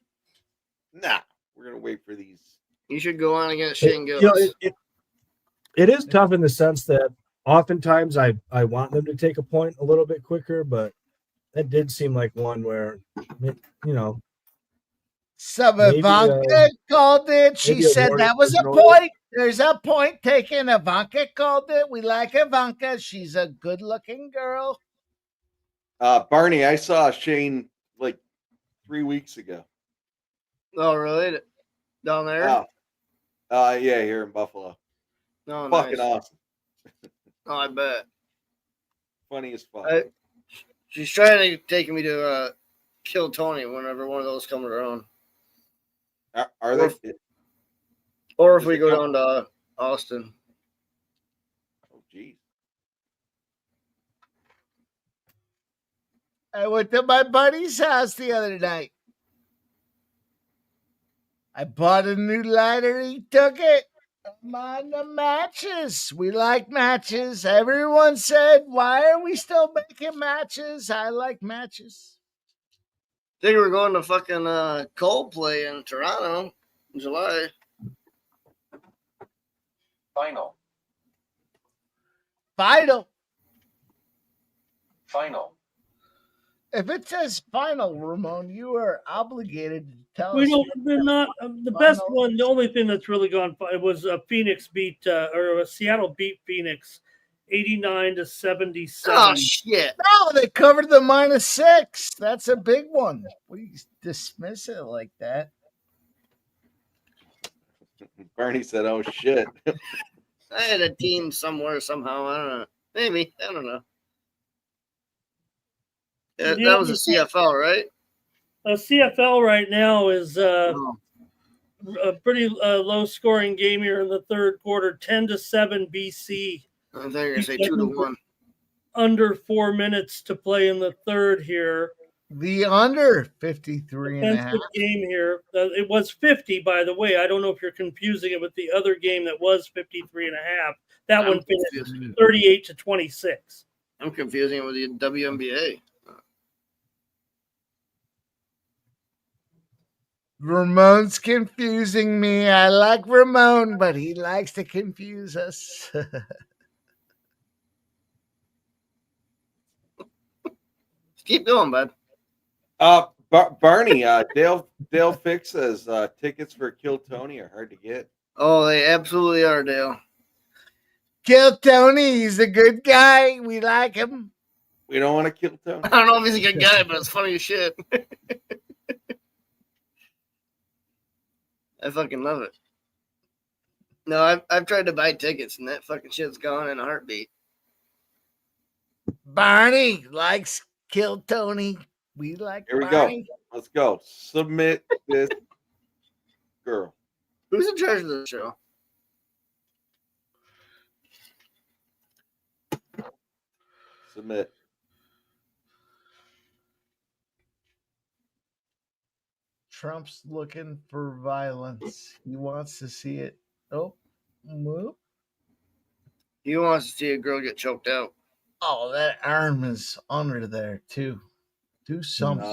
Nah, we're gonna wait for these. You should go on against Shane Gillis. It is tough in the sense that oftentimes I want them to take a point a little bit quicker, but that did seem like one where, Some Ivanka called it. She said that was a point. There's a point taken. Ivanka called it. We like Ivanka. She's a good-looking girl. Barney, I saw Shane like 3 weeks ago. Oh, really? Down there? Yeah, here in Buffalo. Oh, Fucking nice. awesome. Oh, I bet. Funny as fuck. She's trying to take me to Kill Tony whenever one of those comes around. Are they? Or if we go down to Austin. Oh, geez. I went to my buddy's house the other night. I bought a new lighter. He took it. I'm on the matches. We like matches. Everyone said, why are we still making matches? I like matches. I think we're going to fucking Coldplay in Toronto in July. Final. If it says final, Ramon, you are obligated to tell We us. don't. They're not the best one. The only thing that's really gone was Phoenix beat or Seattle beat Phoenix, 89-77. Oh shit! No, they covered the -6. That's a big one. We dismiss it like that. Barney said, "Oh shit." I had a team somewhere somehow. I don't know. Maybe I don't know. That was a CFL, right? A CFL right now is a pretty low-scoring game here in the third quarter, 10-7 BC. I thought you were gonna say 2-1. Under 4 minutes to play in the third here. The under 53 and a half. Defensive game here. It was 50, by the way. I don't know if you're confusing it with the other game that was 53 and a half. That one finished 38-26. I'm confusing it with the WNBA. Ramon's confusing me. I like Ramon, but he likes to confuse us. Keep going, bud. Barney, Dale Fix says tickets for Kill Tony are hard to get. Oh, they absolutely are, Dale. Kill Tony. He's a good guy. We like him. We don't want to kill Tony. I don't know if he's a good guy, but it's funny as shit. I fucking love it. No, I've tried to buy tickets, and that fucking shit's gone in a heartbeat. Barney likes Kill Tony. We like Here we Barney. go. Let's go. Submit this girl. Who's in charge of the show? Submit. Trump's looking for violence. He wants to see it. Oh, move. He wants to see a girl get choked out. Oh, that arm is under there, too. Do something.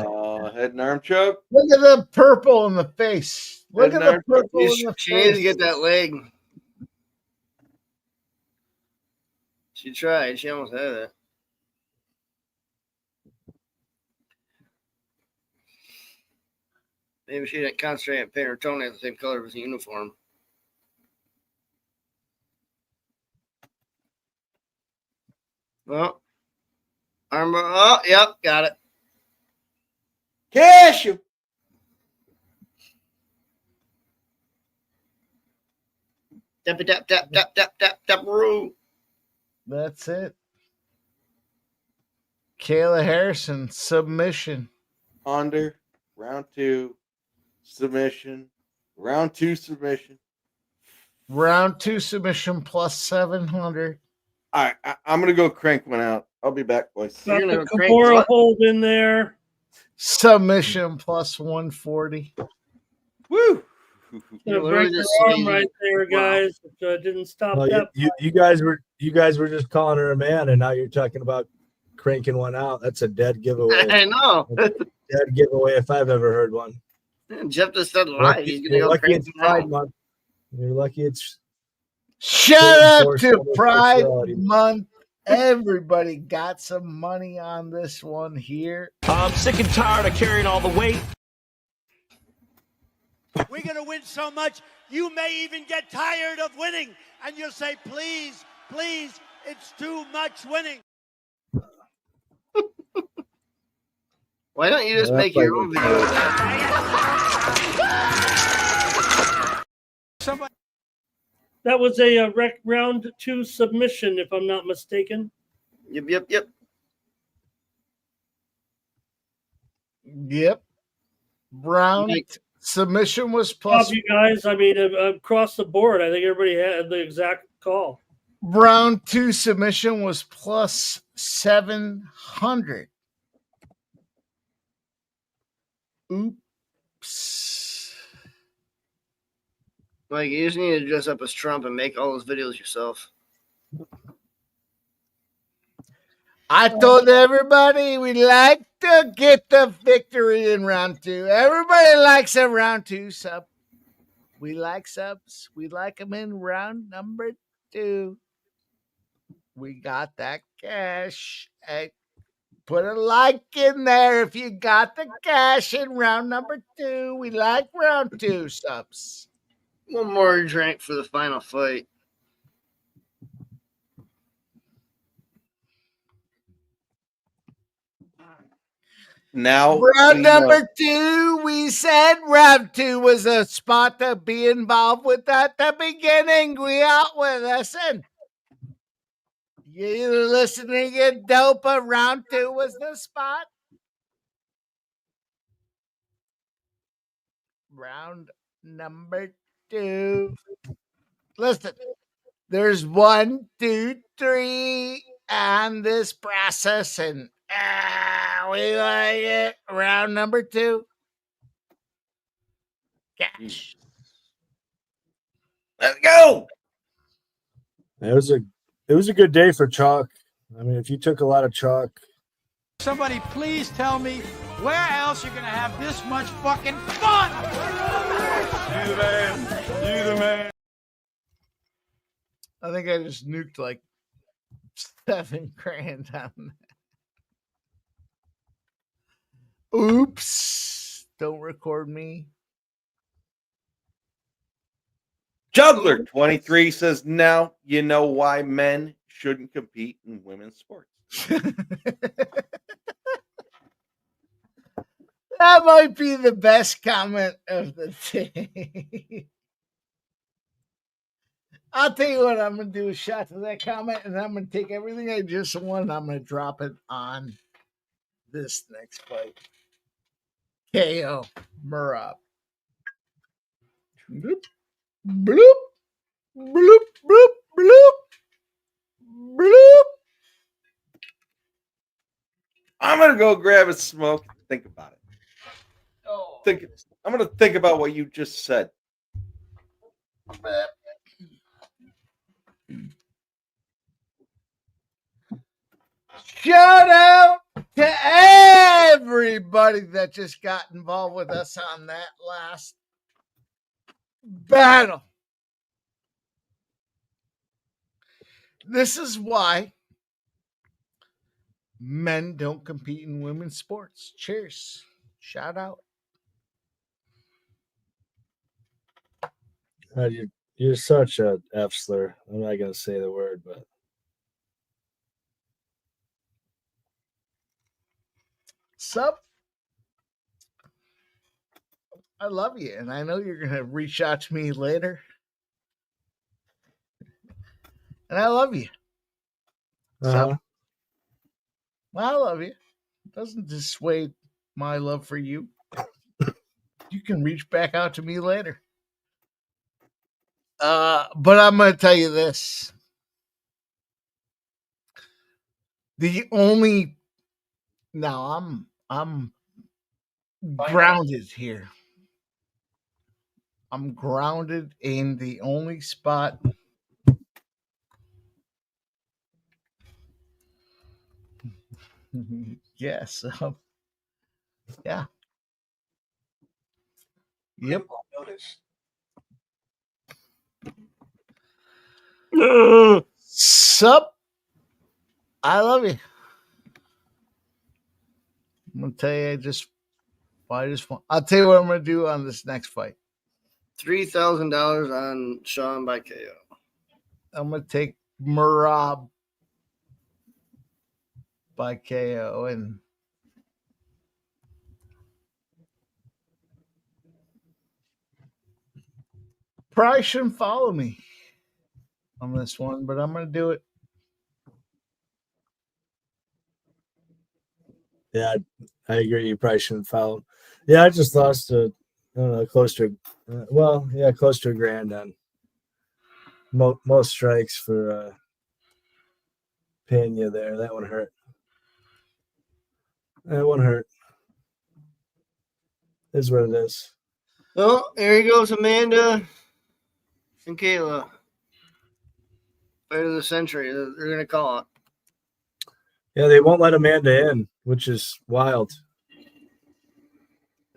Head and arm choke. Look at the purple in the face. Look Head at and the arm purple in the She needs to face. get that leg. She tried. She almost had it. Maybe she didn't concentrate on paint her toenails the same color as the uniform. Well, armbar. Oh, yep, got it. Cash you. Tap, tap, tap, tap, tap, tap, tap, roo. That's it. Kayla Harrison, submission. Under. Round 2. Submission. Round 2 submission. Round 2 submission plus 700. All right, I'm going to go crank one out. I'll be back, boys. Got the Kimura hold in there. Submission plus 140. Woo! Gonna break your arm right there, guys. It didn't stop Well, that. you guys were just calling her a man, and now you're talking about cranking one out. That's a dead giveaway. I know. Dead giveaway if I've ever heard one. Jeff just said live. He's going to go lucky crazy it's Pride Month. You're lucky it's. Shout out Force to Pride homosexuality. Month. Everybody got some money on this one here. I'm sick and tired of carrying all the weight. We're going to win so much, you may even get tired of winning. And you'll say, please, please, it's too much winning. Why don't you just make your own video of that? That was a round 2 submission, if I'm not mistaken. Yep. Yep. Round submission was plus. You guys, I mean, across the board, I think everybody had the exact call. Round 2 submission was plus 700. Oops. Like, you just need to dress up as Trump and make all those videos yourself. I told everybody we'd like to get the victory in round 2. Everybody likes a round 2 sub. We like subs. We like them in round number 2. We got that cash. Hey, put a like in there if you got the cash in round number 2. We like round 2 subs. One more drink for the final fight. Now, round number 2, we said round 2 was a spot to be involved with at the beginning. We out with us. And you either listen or get dope, but round 2 was the spot. Round number 2. Listen, there's 1, 2, 3 and this process, and we like it. Round number 2. Cash. Let's go. It was a good day for chalk. I mean, if you took a lot of chalk. Somebody please tell me where else you're going to have this much fucking fun. You the man. You the man. I think I just nuked like $7,000 on that. Oops. Don't record me. Juggler 23 says, now you know why men shouldn't compete in women's sports. That might be the best comment of the day. I'll tell you what, I'm going to do a shot to that comment, and I'm going to take everything I just won, and I'm going to drop it on this next fight. KO Merab. Bloop, bloop, bloop, bloop, bloop, bloop. I'm going to go grab a smoke and think about it. I'm going to think about what you just said. Shout out to everybody that just got involved with us on that last battle. This is why men don't compete in women's sports. Cheers. Shout out. You're such a F slur. I'm not going to say the word, but. Sup? I love you, and I know you're going to reach out to me later. And I love you. Sup? Well, I love you. It doesn't dissuade my love for you. You can reach back out to me later. But I'm going to tell you this. Now I'm grounded here. I'm grounded in the only spot yes. Yeah. Yep. Sup? I love you. I'm gonna tell you, I'll tell you what I'm gonna do on this next fight. $3,000 on Sean by KO. I'm gonna take Merab by KO, and probably shouldn't follow me on this one, but I'm going to do it. Yeah, I agree. You probably shouldn't follow. Yeah, I just lost close to a grand on most strikes for Peña there. That one hurt. Is what it is. Oh, there he goes, Amanda and Kayla. Fight of the century. They're going to call it. Yeah, they won't let Amanda in, which is wild.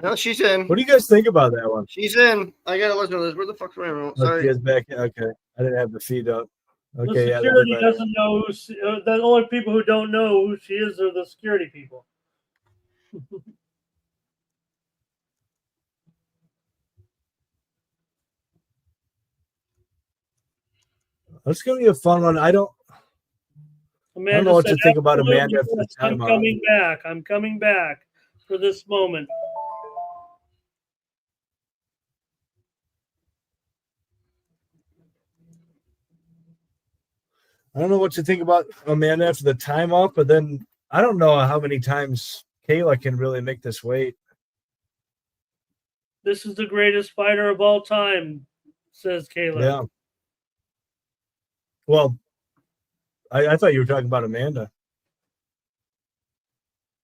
No, she's in. What do you guys think about that one? She's in. I got to listen to this. Where the fuck's my remote? Sorry. She is back. Okay. I didn't have the feed up. Okay, the security doesn't know who the only people who don't know who she is are the security people. It's going to be a fun one. I don't know what to think about Amanda after the timeout. I'm coming back for this moment. I don't know what to think about Amanda after the timeout, but then I don't know how many times Kayla can really make this weight. This is the greatest fighter of all time, says Kayla. Yeah. Well, I thought you were talking about Amanda.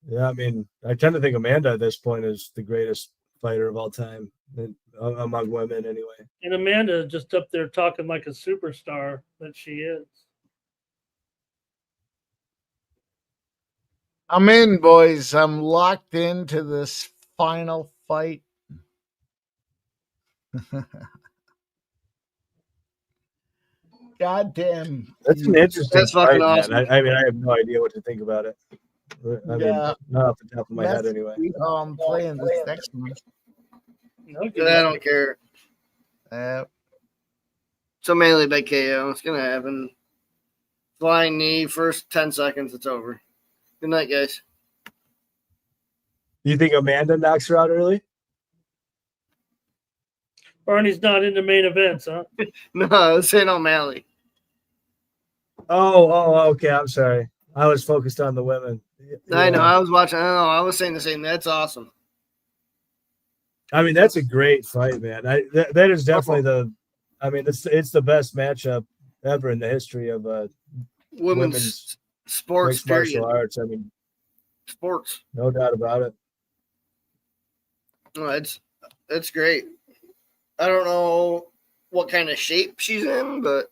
Yeah, I mean, I tend to think Amanda at this point is the greatest fighter of all time, among women anyway. And Amanda is just up there talking like a superstar that she is. I'm in, boys. I'm locked into this final fight. God damn. That's an interesting fucking fight, awesome. man. I mean, I have no idea what to think about it. I mean, not off the top of my head anyway. I'm playing this next one. I don't care. So mainly by KO. It's going to happen. Flying knee, first 10 seconds, it's over. Good night, guys. You think Amanda knocks her out early? Barney's not in the main events, huh? No, it's in O'Malley. Oh, okay. I'm sorry. I was focused on the women. I know. I was watching. I was saying the same. That's awesome. I mean, that's a great fight, man. That is definitely it's the best matchup ever in the history of women's sports, martial arts. I mean, sports. No doubt about it. No, it's great. I don't know what kind of shape she's in, but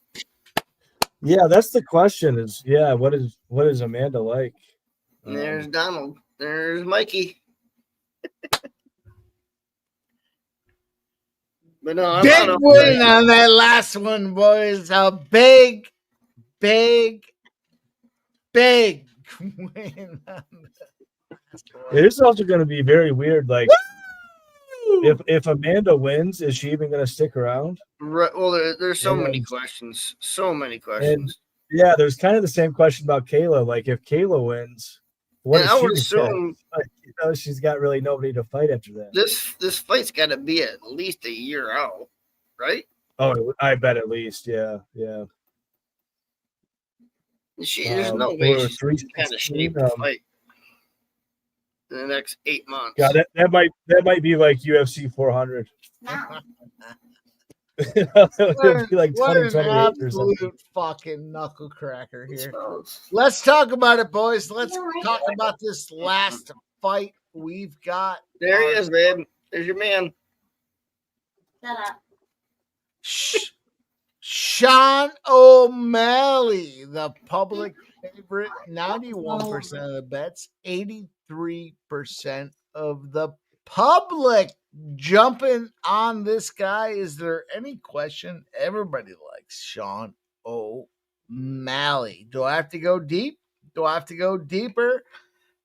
yeah, that's the question. What is Amanda like? There's Donald. There's Mikey. But no, big win on that last one, boys. A big win. It is also going to be very weird. Like, if Amanda wins, is she even going to stick around? Right. Well, there's so many questions. So many questions. And, yeah, there's kind of the same question about Kayla. Like, if Kayla wins, what is I would she assume she's got really nobody to fight after that. This fight's got to be at least a year out, right? Oh, I bet at least, yeah. There's no way she's kind of shape to fight in the next 8 months. Yeah, that might be like UFC 400. It would be like what an 2028 or something. absolute fucking knuckle cracker here. Let's talk about it, boys. Let's talk about this last fight we've got. There he is, babe. There's your man. Shut up. Sean O'Malley, the public favorite, 91% of the bets, 83% of the public jumping on this guy. Is there any question? Everybody likes Sean O'Malley. Do I have to go deep? Do I have to go deeper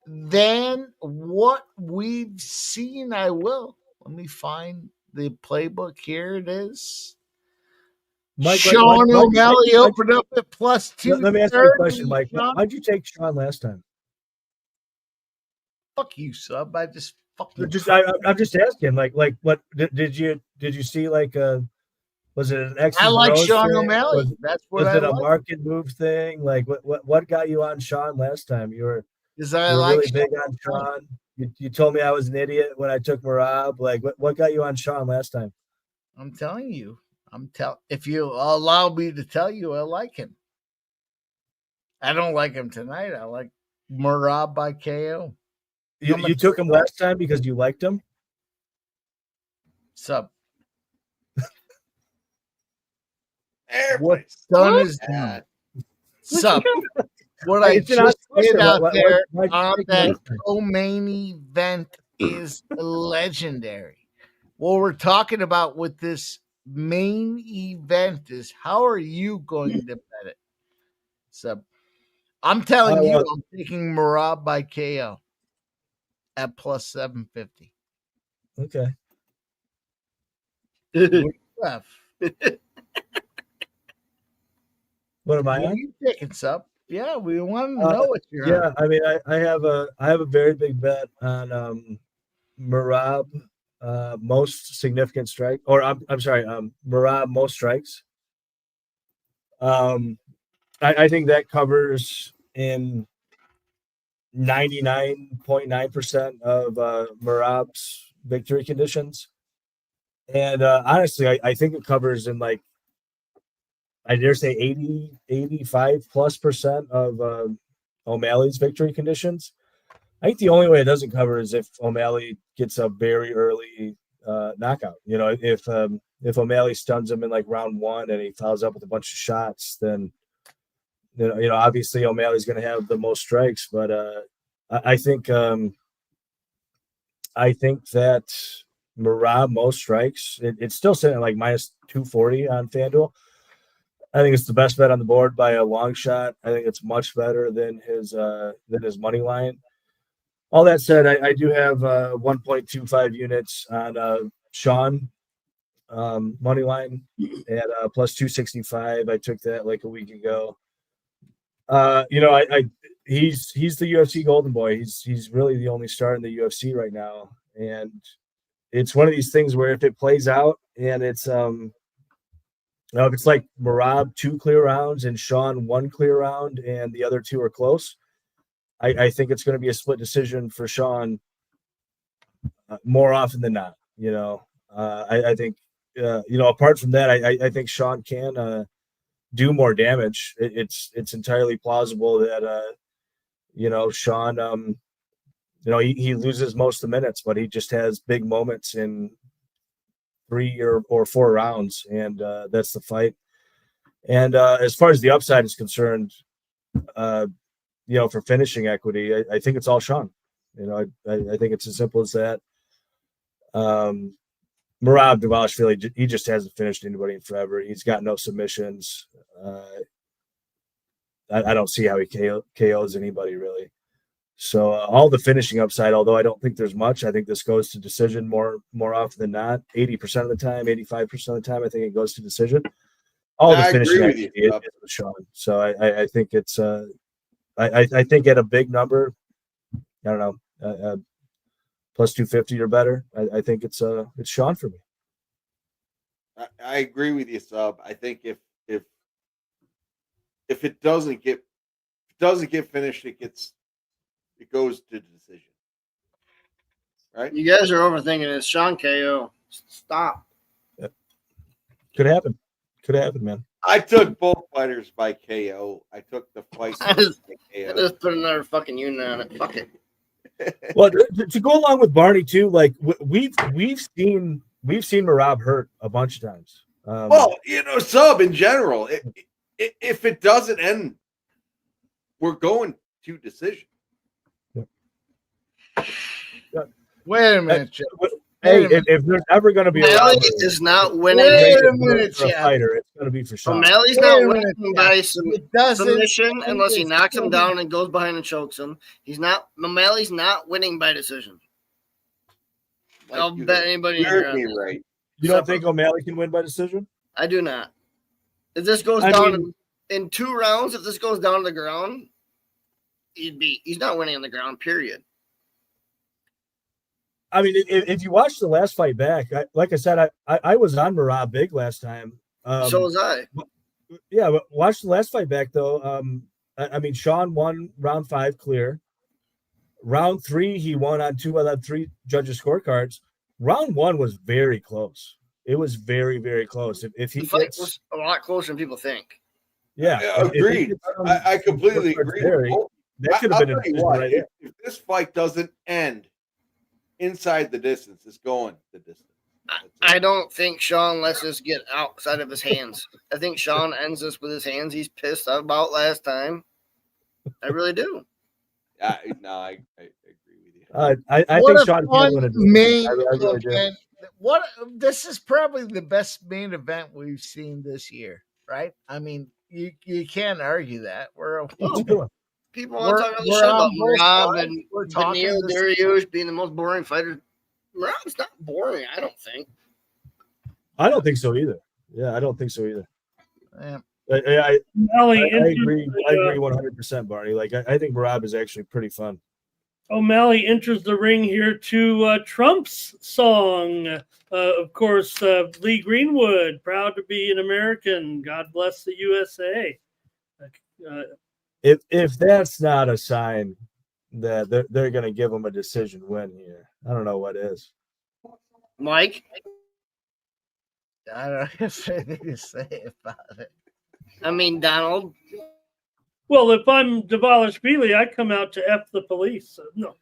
than what we've seen? I will. Let me find the playbook. Here it is. Sean O'Malley opened up at +2. Let me ask you a question, Mike. Why'd you take Sean last time? Fuck you, sub. I just fucking. I'm just asking. Like, what did you see? Like, Was it an X? I like Sean O'Malley. That's what was I it a like. market move thing? Like what got you on Sean last time? You were like really big on Sean. You told me I was an idiot when I took Merab. Like what got you on Sean last time? I'm telling you. If you allow me to tell you, I like him. I don't like him tonight. I like Merab by KO. You took him last time because you liked him? Sup? What's done is done. Sup? What I just did out there on that co-main event is legendary. What we're talking about with this main event is how are you going to bet it? So I'm telling you, I'm taking Merab by KO at plus 750. Okay. What am I on? You taking, Sup? Yeah, we want to know what you're on. Yeah, I mean, I have a very big bet on Merab most significant strike, or I'm sorry, Merab most strikes. I think that covers in 99.9% of Merab's victory conditions. And honestly, I think it covers in like, I dare say 85+% of O'Malley's victory conditions. I think the only way it doesn't cover is if O'Malley gets a very early knockout. You know, if O'Malley stuns him in like round 1 and he fouls up with a bunch of shots, then you know obviously O'Malley's going to have the most strikes. But I think that Merab most strikes, it's still sitting at like minus 240 on FanDuel. I think it's the best bet on the board by a long shot. I think it's much better than his money line. All that said, I do have 1.25 units on Sean money line at plus 265. I took that like a week ago. You know, he's the UFC golden boy. He's really the only star in the UFC right now, and it's one of these things where if it plays out and it's if it's like Merab 2 clear rounds and Sean 1 clear round and the other 2 are close, I think it's going to be a split decision for Sean more often than not. You know, I think you know, apart from that, I think Sean can do more damage. It's entirely plausible that you know, Sean you know, he loses most of the minutes, but he just has big moments in 3 or 4 rounds, and that's the fight. And as far as the upside is concerned, you know, for finishing equity, I think it's all Sean. You know, I think it's as simple as that. Merab Dvalishvili, he just hasn't finished anybody in forever. He's got no submissions. I don't see how he KOs anybody really. So all the finishing upside, although I don't think there's much, I think this goes to decision more often than not. 80% of the time, 85% of the time, I think it goes to decision. All the finishing is with Sean. So I think it's I think at a big number, I don't know, plus 250 or better. I think it's Sean for me. I agree with you, Sub. I think if it doesn't get finished, it goes to decision. Right? You guys are overthinking it. It's Sean KO. Stop. Yep. Could happen. Could happen, man. I took both fighters by KO. I took the fight. I just put another fucking unit on it. Fuck it. Well, to go along with Barney too, like we've seen Merab hurt a bunch of times. Well, you know, Sub in general, if it doesn't end, we're going to decision. Yeah. Wait a minute, Joe. Hey, if there's ever going to be O'Malley is not winning for a fighter, it's going to be for Sean. O'Malley's not winning by submission unless he knocks him down and goes behind and chokes him. O'Malley's not winning by decision. I'll bet anybody heard me right. You don't think O'Malley can win by decision? I do not. If this goes down in 2 rounds, if this goes down to the ground, he's not winning on the ground, period. I mean, if you watch the last fight back, like I said, I was on Merab big last time. So was I. Yeah, but watch the last fight back though. I mean, Sean won round 5 clear. Round 3, he won on 2 out of 3 judges' scorecards. Round 1 was very close. It was very, very close. If he The fight gets, was a lot closer than people think. yeah, Agreed. I completely agree. That could have been a decision right there. If this fight doesn't end inside the distance, it's going the distance. I don't think Sean lets us get outside of his hands. I think Sean ends this with his hands he's pissed about last time. I really do. I agree with you. I think Sean can win a main I really do. event. This is probably the best main event we've seen this year, right? I mean, you can't argue that. People want to talk all this shit about Merab and Benil Dariush being the most boring fighter. Merab's not boring, I don't think. I don't think so either. Yeah, I don't think so either. Yeah. I agree. I the, agree 100%, Barney. Like I think Merab is actually pretty fun. O'Malley enters the ring here to Trump's song. Of course, Lee Greenwood, proud to be an American. God bless the USA. If that's not a sign that they're going to give him a decision win here, I don't know what is. Mike? I don't have anything to say about it. I mean, Donald. Well, if I'm Dvalishvili, I come out to F the police. So no.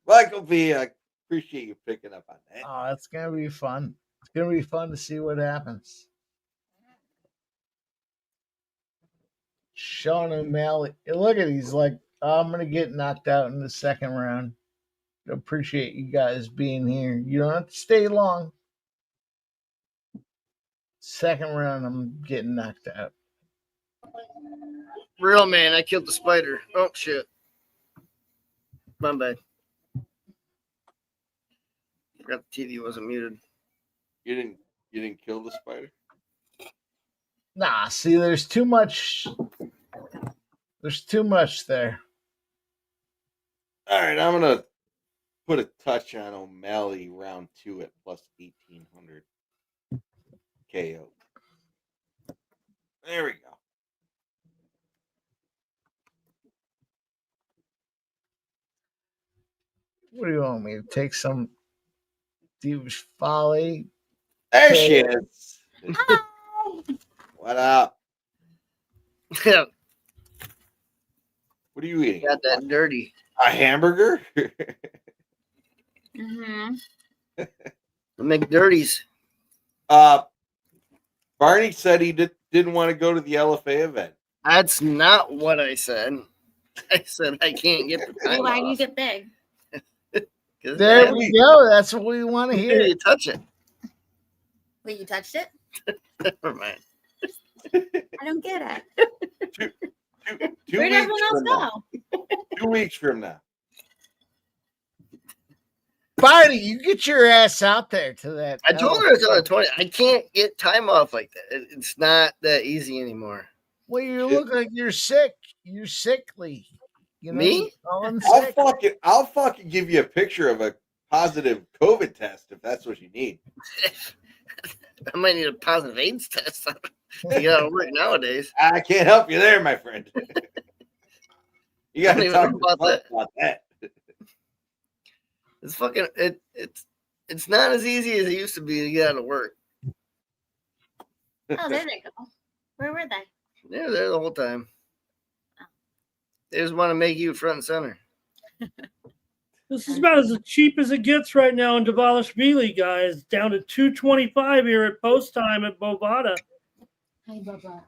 Michael B., I appreciate you picking up on that. Oh, it's going to be fun. It's going to be fun to see what happens. Sean O'Malley. Look at he's like, I'm going to get knocked out in the second round. Appreciate you guys being here. You don't have to stay long. Second round, I'm getting knocked out. Real man, I killed the spider. Oh, shit. My bad. Forgot the TV wasn't muted. You didn't kill the spider? Nah, see, there's too much. There's too much there. All right, I'm going to put a touch on O'Malley round 2 at plus 1,800 KO. There we go. What do you want me to take some Dvalishvili? There she is. What up? What are you eating? Got that dirty. A hamburger? Mm-hmm. McDirties. Barney said he didn't want to go to the LFA event. That's not what I said. I said I can't get the time Why off. do you get big? There we go. That's what we want to hear. You touch it. Wait, you touched it? Never mind. I don't get it. Two Where'd weeks everyone else from now. go? 2 weeks from now. Barney, you get your ass out there to that. I told her it's on the 20. I can't get time off like that. It's not that easy anymore. Well, you look like you're sick. You're sickly. You know, Me? I'll fucking give you a picture of a positive COVID test if that's what you need. I might need a positive AIDS test to get out of work nowadays. I can't help you there, my friend. You got to talk about that. It's fucking it's not as easy as it used to be to get out of work. Oh, there they go. Where were they? They were there the whole time. They just want to make you front and center. This is about as cheap as it gets right now in Dvalishvili, guys. Down to $225 here at post time at Bovada. Hi, Bubba.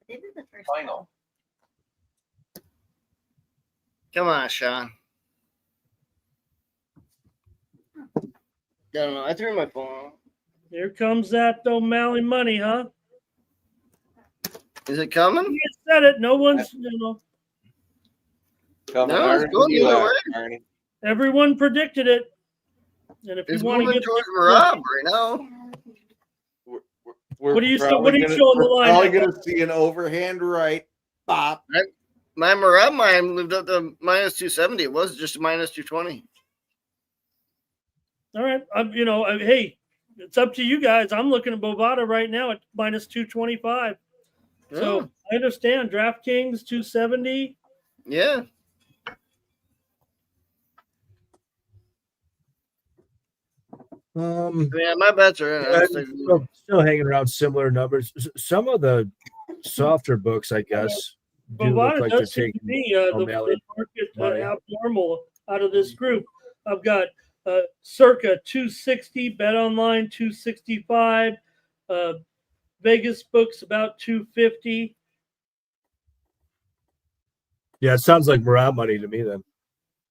They did the first Final. Come on, Sean. I don't know. I threw my phone on. Here comes that O'Malley money, huh? Is it coming? You said it. No one's, No, it's going the other way. Everyone predicted it. And if It's you want to moving get towards Merab right now. What are you showing the We're line? probably going to see an overhand right pop. My Merab mine lived up to minus 270. It was just minus 220. All right. Hey, it's up to you guys. I'm looking at Bovada right now at minus 225. So I understand DraftKings 270. Yeah. Yeah, my bets are in. Still hanging around similar numbers. Some of the softer books, I guess, do look Bovada like they're does seem to taking be the O'Malley market money. abnormal out of this group. I've got circa 260, Bet Online 265, Vegas books about 250. Yeah, it sounds like Merab money to me then.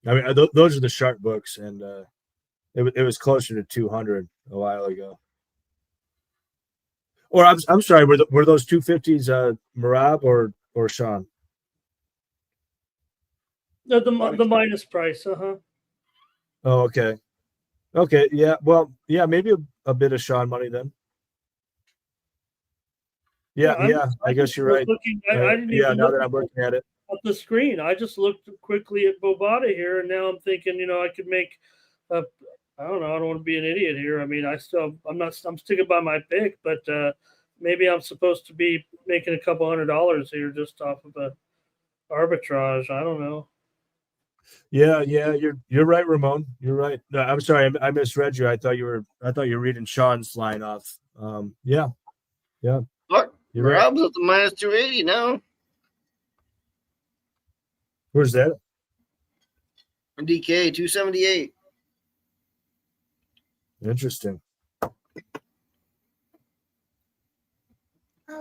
I mean, those are the sharp books, and it was closer to 200 a while ago. Or I'm sorry, were those 250s Merab or Sean? The minus price, Oh, okay. Okay, yeah. Well, yeah, maybe a bit of Sean money then. Yeah, I guess you're right. I didn't even now look that I'm looking at it. At the screen. I just looked quickly at Bovada here, and now I'm thinking, I could make I don't know. I don't want to be an idiot here. I mean, I'm sticking by my pick, but maybe I'm supposed to be making a couple $100 here just off of a arbitrage. I don't know. Yeah, you're right, Ramon. You're right. No, I'm sorry, I misread you. I thought you were reading Sean's line off. Yeah. Look, You're Rob's at the minus 280 now. Where's that? DK 278. Interesting. Oh,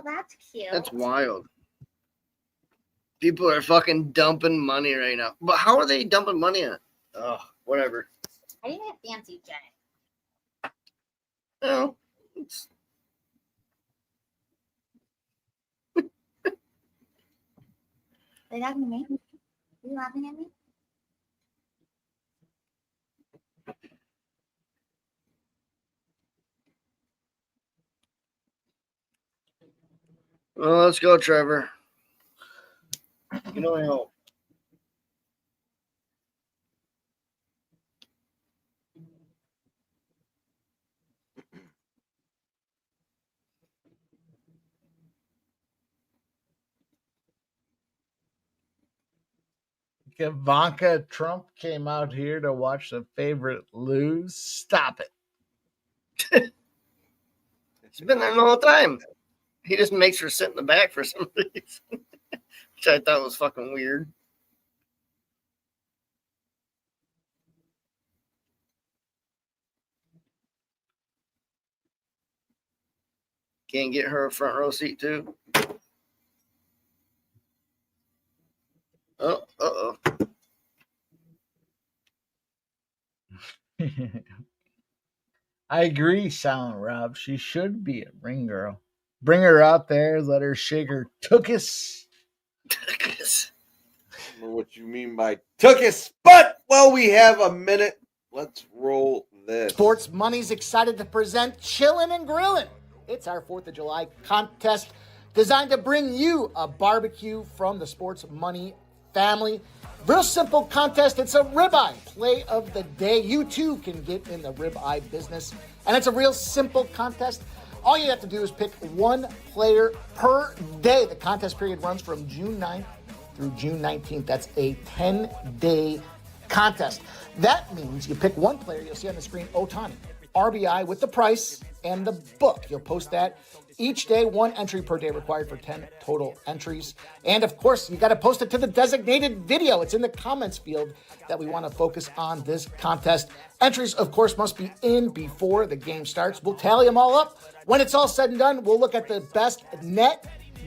that's cute. That's wild. People are fucking dumping money right now. But how are they dumping money on it? Oh, whatever. How do you get fancy, Jay? Well, it's... Are you talking to me? Are you laughing at me? Well, let's go, Trevor. You know I hope. Ivanka Trump came out here to watch the favorite lose. Stop it. He's been there the whole time. He just makes her sit in the back for some reason, which I thought was fucking weird. Can't get her a front row seat too. Oh, uh-oh. I agree, Silent Rob. She should be a ring girl. Bring her out there, let her shake her tookus. Tookus. I don't know what you mean by tookus, but while we have a minute, let's roll this. Sports Money's excited to present Chillin' and Grillin'. It's our 4th of July contest designed to bring you a barbecue from the Sports Money family. Real simple contest. It's a ribeye play of the day. You too can get in the ribeye business. And it's a real simple contest. All you have to do is pick one player per day. The contest period runs from June 9th through June 19th. That's a 10-day contest. That means you pick one player. You'll see on the screen, Otani, RBI with the price and the book. You'll post that each day, one entry per day required for 10 total entries. And of course, you got to post it to the designated video. It's in the comments field that we want to focus on this contest. Entries, of course, must be in before the game starts. We'll tally them all up. When it's all said and done, we'll look at the best net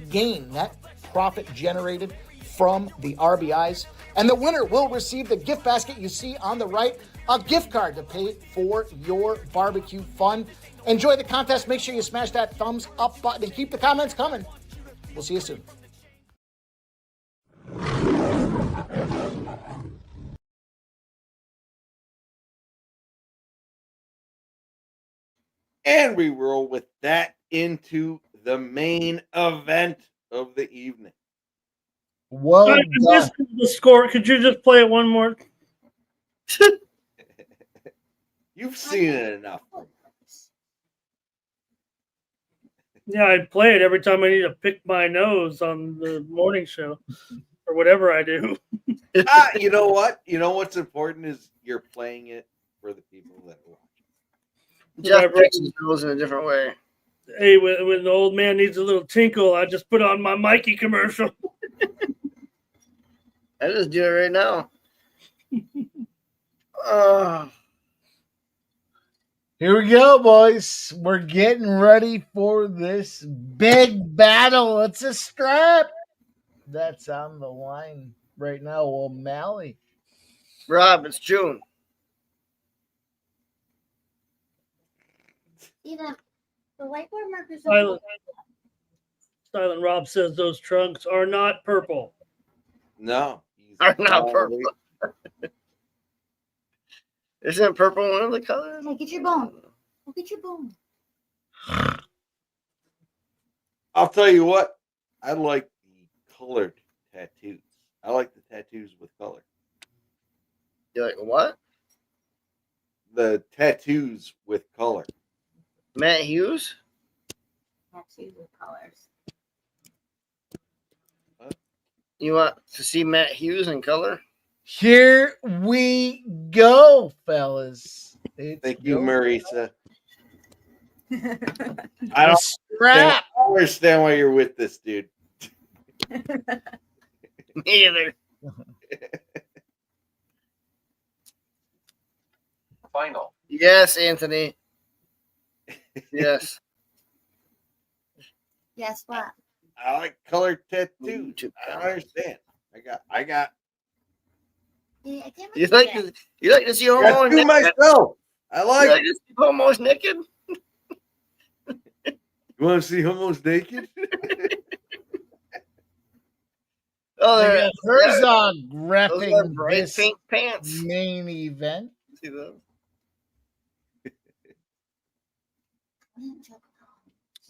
gain, net profit generated from the RBIs. And the winner will receive the gift basket you see on the right, a gift card to pay for your barbecue fun. Enjoy the contest. Make sure you smash that thumbs up button and keep the comments coming. We'll see you soon. And we roll with that into the main event of the evening. Well I done. missed the score. Could you just play it one more? You've seen it enough. Yeah, I play it every time I need to pick my nose on the morning show or whatever I do. You know what? You know what's important is you're playing it for the people that are watching. Jeff picks his nose in a different way. Hey, when the old man needs a little tinkle, I just put on my Mikey commercial. I just do it right now. Here we go, boys. We're getting ready for this big battle. It's a strap that's on the line right now. O'Malley. Rob, it's June. Even the whiteboard markers. Silent Rob says those trunks are not purple. No. Are not purple. Isn't purple one of the colors? Hey, get your bone. Go get your bone. I'll tell you what. I like the colored tattoos. I like the tattoos with color. You like what? The tattoos with color. Matt Hughes? Tattoos with colors. You want to see Matt Hughes in color? Here we go, fellas. Thank you, Marisa. I don't strap. understand why you're with this dude. Me either. Final. Yes, Anthony. Yes. Yes, what? I like colored tattoos. I don't understand. I got. Yeah, I can't You like to see I homo do naked? myself. I You like. like to see homos naked? You want to see homos naked? Oh, We there. got Herzog Those are repping bright this pink pants. main event. See those?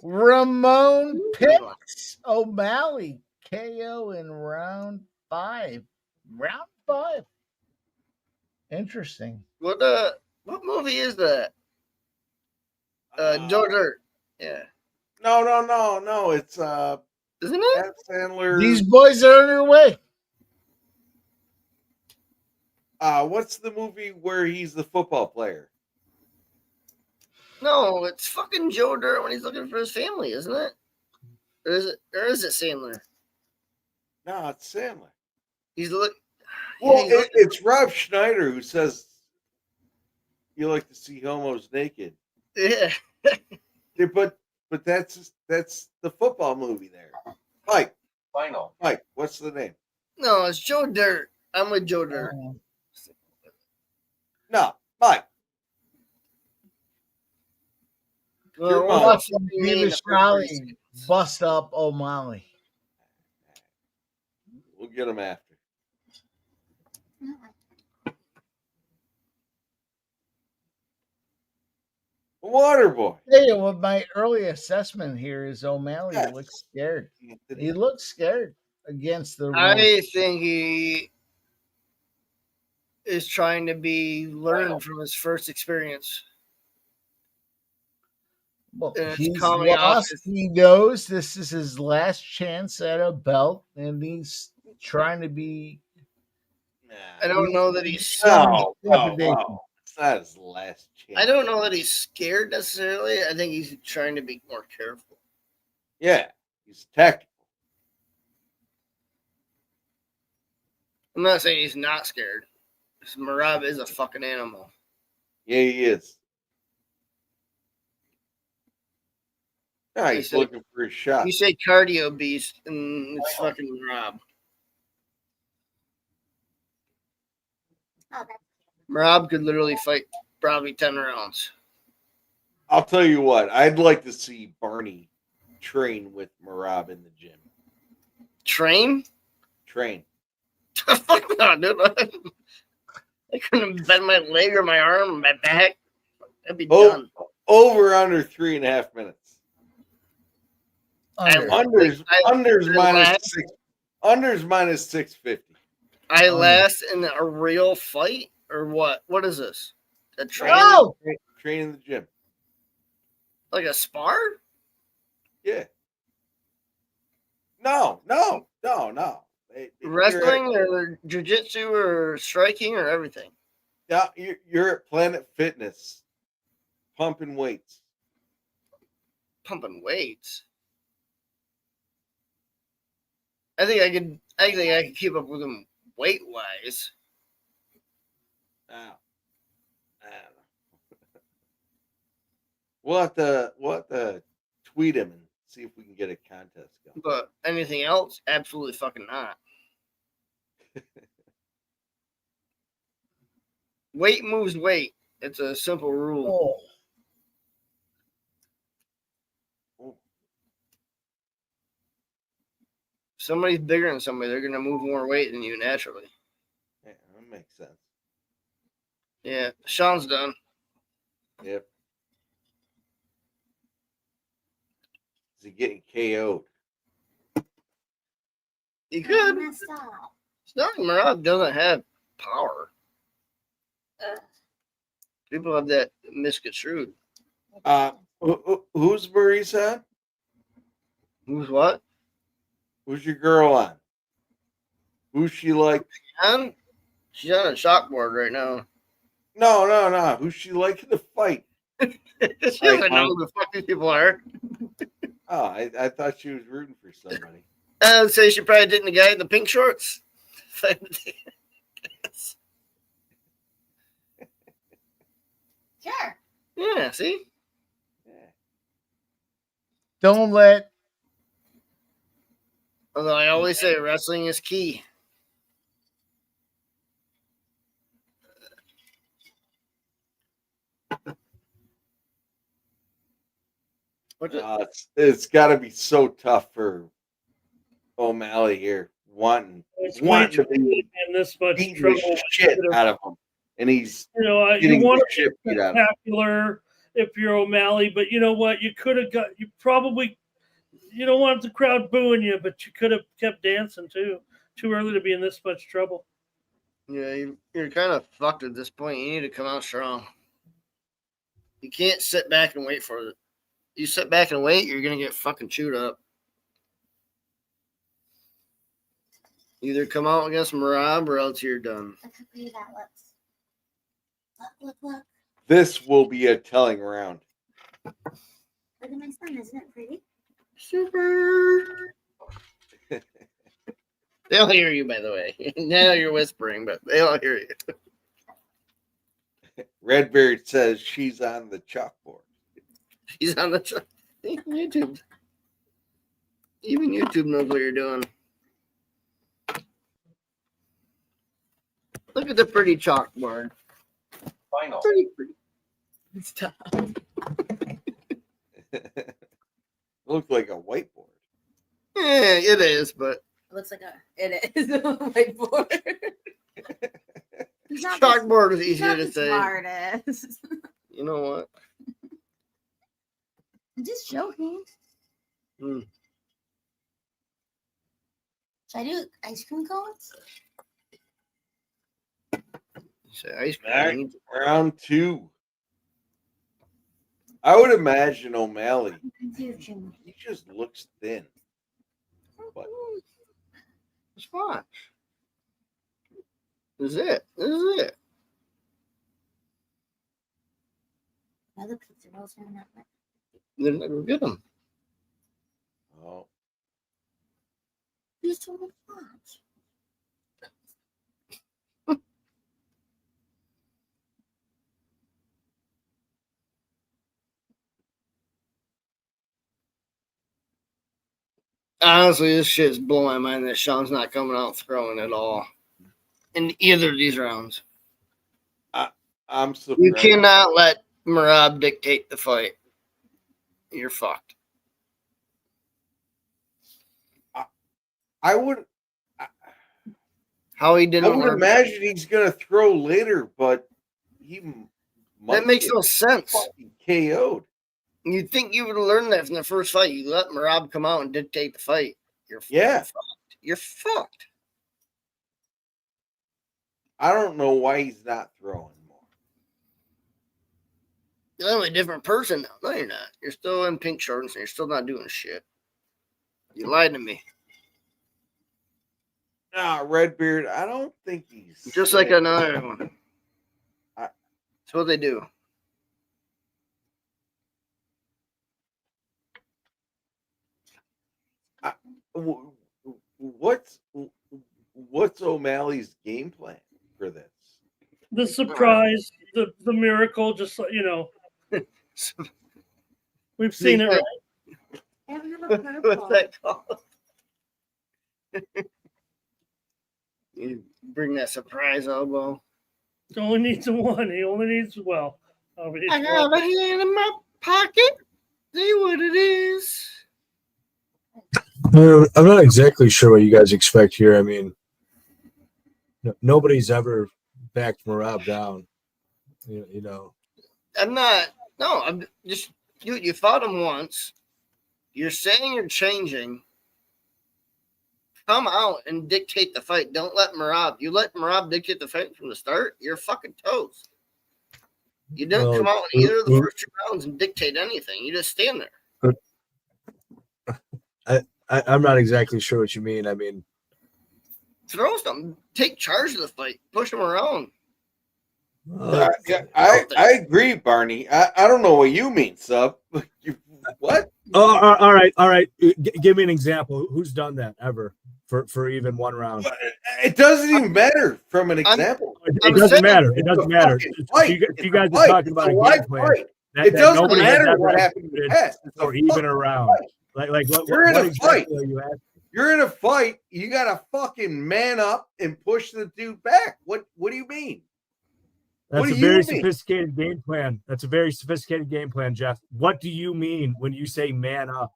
Ramon picks O'Malley KO in round 5. Round 5. Interesting. What movie is that? Joe Dirt. Yeah. No. It's Isn't it? Adam Sandler. These boys are on their way. What's the movie where he's the football player? No, it's fucking Joe Dirt when he's looking for his family, isn't it? Or is it Sandler? No, it's Sandler. He's look. Well, Yeah, it's Rob Schneider who says you like to see homos naked. Yeah. Yeah, but that's the football movie there. Mike. Final. Mike, what's the name? No, it's Joe Dirt. I'm with Joe Dirt. No, Mike. Well, Watch what do you mean David the Crowley first bust up O'Malley. We'll get him after. Water boy. Hey, well, my early assessment here is O'Malley Yes. looks scared. He looks scared against the I Rams. think he is trying to learn from his first experience. Well, it's he's coming off lost. his- He knows this is his last chance at a belt, and he's trying to be. I don't know that he's. No. It's not his last chance. I don't know that he's scared necessarily. I think he's trying to be more careful. Yeah, he's tactical. I'm not saying he's not scared. This Merab is a fucking animal. Yeah, he is. No, You he's say- looking for his shot. You say cardio beast, and it's fucking Merab. Oh, that's Merab could literally fight probably 10 rounds. I'll tell you what, I'd like to see Barney train with Merab in the gym. Train? Train. Fuck no, dude. I couldn't bend my leg or my arm or my back. That'd be done. Over under 3.5 minutes. Under. Under's I- minus relax. 6. Under's minus 650. I last in a real fight or what? What is this? A train? No! Train in the gym. Like a spar? Yeah. No. Wrestling or jiu-jitsu or striking or everything? Yeah, you're at Planet Fitness, pumping weights. Pumping weights? I think I could keep up with them weight-wise. Oh. I don't know. We'll have to tweet him and see if we can get a contest going. But anything else? Absolutely fucking not. Weight moves weight. It's a simple rule. Oh. If somebody's bigger than somebody, they're going to move more weight than you naturally. Yeah, that makes sense. Yeah, Sean's done. Yep. Is he getting KO'd? He could. It's not like Merab doesn't have power. People have that misconstrued. Who's Marisa? Who's what? Who's your girl on? Who's she like? She's on a chalkboard right now. No. Who's she like in the fight? She doesn't know who the fuck these people are. Oh, I thought she was rooting for somebody. I would say she probably did the guy in the pink shorts. Sure. Yeah, see? Don't let. Although I always say wrestling is key. It's got to be so tough for O'Malley here, wanting to be in this much beating trouble. the shit out of him, and he's you getting want the to shit be beat out of him. spectacular if you're O'Malley, but you know what? You could have got. You don't want the crowd booing you, but you could have kept dancing too. Too early to be in this much trouble. Yeah, you're kind of fucked at this point. You need to come out strong. You can't sit back and wait for it. You sit back and wait, you're going to get fucking chewed up. Either come out against Merab or else you're done. Look. This will be a telling round. Look at my son. Isn't it pretty? Super. They'll hear you, by the way. Now you're whispering, but they'll hear you. Redbeard says she's on the chalkboard. He's on the YouTube. Even YouTube knows what you're doing. Look at the pretty chalkboard. Final. Pretty. Stop. Looks like a whiteboard. Yeah, it is, but It looks like it is a whiteboard. chalkboard is easier to say. Smartest. You know what? I'm just joking. Mm. Should I do ice cream cones? Say ice cream. Round 2. I would imagine O'Malley. He just looks thin. But just watch. This is it. This is it. Another pizza rolls are not much. They're not gonna get them. Oh. Just so much. Honestly, this shit's blowing my mind that Sean's not coming out throwing at all in either of these rounds. I'm surprised. You cannot let Merab dictate the fight. You're fucked. I would. How he didn't. I would imagine he's gonna throw later, but he. That makes no sense. KO'd. You'd think you would have learned that from the first fight. You let Merab come out and dictate the fight. You're yeah. fucked. you're fucked. I don't know why he's not throwing more. You're a different person now. No, you're not. You're still in pink shorts and you're still not doing shit. You lied to me. Nah, Redbeard, I don't think he's Just like another one. That's what they do. What's O'Malley's game plan for this? The surprise, the miracle, just we've seen it. Right? What's that called? You bring that surprise elbow. He only needs one. He only needs I have a hand in my pocket. See what it is. I'm not exactly sure what you guys expect here. I mean, nobody's ever backed Merab down. You know. I'm not. No, I'm just. You fought him once. You're saying you're changing. Come out and dictate the fight. Don't let Merab. You let Merab dictate the fight from the start, you're fucking toast. You didn't come out in either of the first 2 rounds and dictate anything. You just stand there. I'm not exactly sure what you mean. I mean, throw something. Take charge of the fight. Push him around. I agree, Barney. I don't know what you mean, sub. What? Oh, all right. Give me an example. Who's done that ever for even 1 round? It doesn't even matter from an example. It doesn't matter. It doesn't matter. You guys are talking about a game plan. It doesn't matter what happened in the past. Or even around. Like what? You're in a fight. You You're in a fight. You got to fucking man up and push the dude back. What do you mean? That's a very sophisticated game plan. That's a very sophisticated game plan, Jeff. What do you mean when you say man up?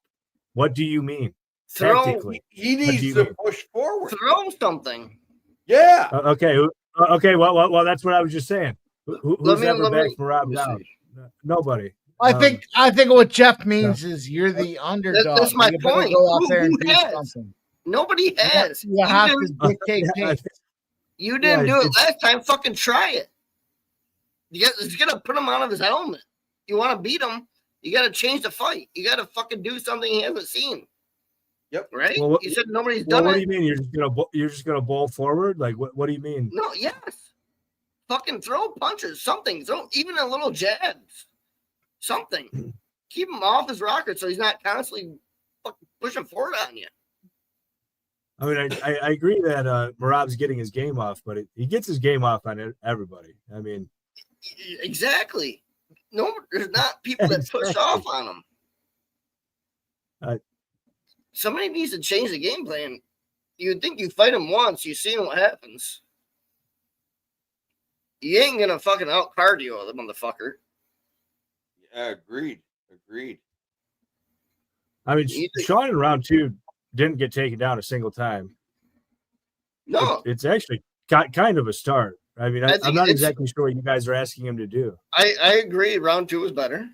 What do you mean? Tactically, he needs to push forward. Throw something. Yeah. Okay. Well, that's what I was just saying. Who's ever backed Merab down? Nobody. I think what Jeff means is you're the underdog. That's my point. Go out there and do something. Nobody has. You have to dictate pace. You didn't do it last time. Fucking try it. You got to put him out of his element. You want to beat him, you got to change the fight. You got to fucking do something he hasn't seen. Yep. Right? Well, you said nobody's done it. What do you mean? You're just gonna bowl forward? Like what do you mean? No, yes. Fucking throw punches, something. Throw even a little jabs. Something. Keep him off his rocker so he's not constantly fucking pushing forward on you. I mean, I agree that Merab's getting his game off, but he gets his game off on everybody. I mean, exactly. No, there's not people that push off on him. Somebody needs to change the game plan. You would think you fight him once, you see what happens. You ain't gonna fucking out cardio the motherfucker. Yeah, agreed. I mean, Sean in round 2 didn't get taken down a single time. No, it's actually kind of a start. I mean, I'm not exactly sure what you guys are asking him to do. I agree. Round 2 was better.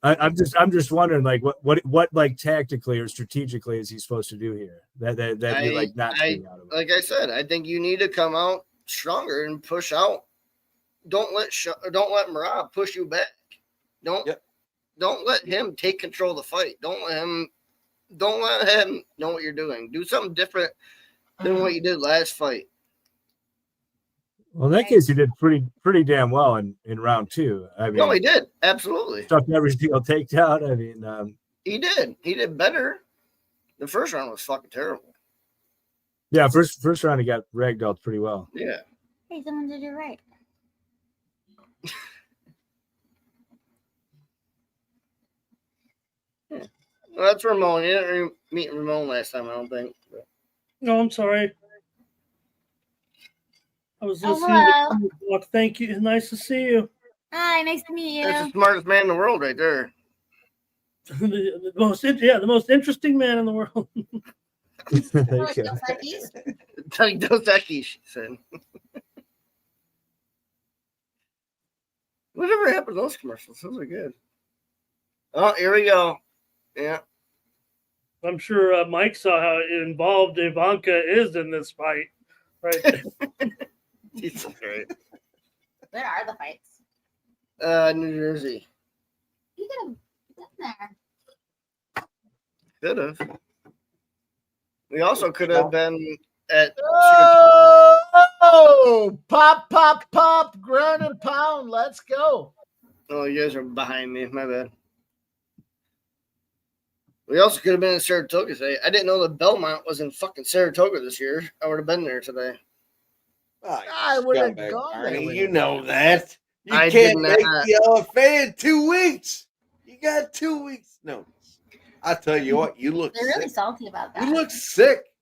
I'm just wondering, like, what like tactically or strategically is he supposed to do here? That you're like not seeing out of it. Like I said, I think you need to come out stronger and push out. Don't let Merab push you back. Don't let him take control of the fight. Don't let him know what you're doing. Do something different than what you did last fight. Well, in that case, he did pretty damn well in round 2. I mean, no, he did absolutely. Stuck every single takedown. I mean, he did. He did better. The first round was fucking terrible. Yeah, first round he got ragdolled pretty well. Yeah. Hey, someone did it right. Yeah. Well, that's Ramon. You didn't meet Ramon last time, I don't think. But. No, I'm sorry. I was listening. Hello. Thank you. Nice to see you. Hi, nice to meet you. That's the smartest man in the world right there. the most interesting man in the world. Like Dos Equis, she said. Whatever happened to those commercials? Those are good. Oh, here we go. Yeah. I'm sure Mike saw how involved Ivanka is in this fight. Right. Jesus Christ. Where are the fights? New Jersey. You could have been there. Could have. We also could have been at. Oh, pop, ground and pound. Let's go. Oh, you guys are behind me. My bad. We also could have been in Saratoga today. I didn't know the Belmont was in fucking Saratoga this year. I would have been there today. Oh, I would have scumbag, gone there. Arnie, with you you. know that. You I can't did make not. the LFA in 2 weeks. You got 2 weeks notice. I tell you what, you look They're really sick. salty about that. You look sick.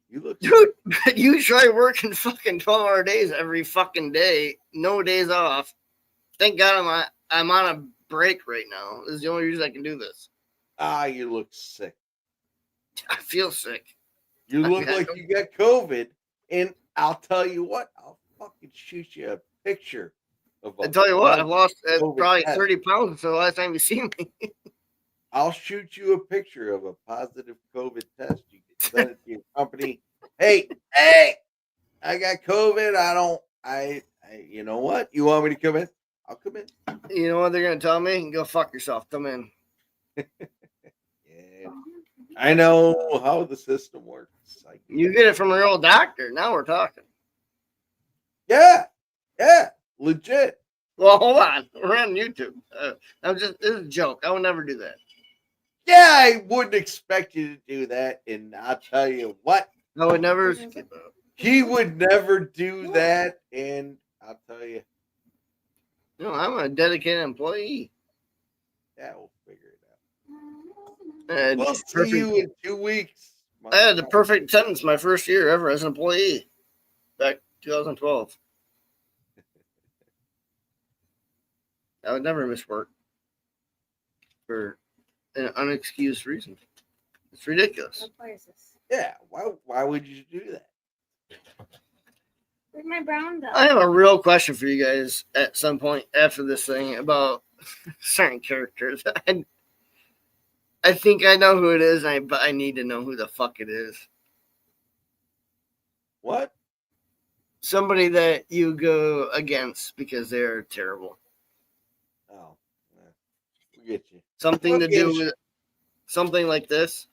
You look Dude, you try working fucking 12-hour days every fucking day. No days off. Thank God I'm on a break right now. This is the only reason I can do this. you look sick. I feel sick. You look like you got COVID, and I'll tell you what, I'll fucking shoot you a picture of I tell you what, I've lost COVID probably test. 30 pounds since the last time you see me. I'll shoot you a picture of a positive COVID test. You can send it to your company. Hey, I got COVID. You know what? You want me to come in? I'll come in. You know what they're going to tell me? Go fuck yourself. Come in. Yeah. I know how the system works. You get it from a real doctor. Now we're talking. Yeah, legit. Well, hold on. We're on YouTube. This is a joke. I would never do that. Yeah, I wouldn't expect you to do that, and I'll tell you what. I would never. He would never do that, and I'll tell you. No, I'm a dedicated employee. Yeah, we'll figure it out. We'll see you in 2 weeks. I had the perfect attendance my first year ever as an employee back 2012. I would never miss work for an unexcused reason. It's ridiculous. What player is this? Yeah, why would you do that? Where's my brown belt? I have a real question for you guys at some point after this thing about certain characters. I think I know who it is, but I need to know who the fuck it is. What? Somebody that you go against because they're terrible. Oh, we get you. Something to do with something like this.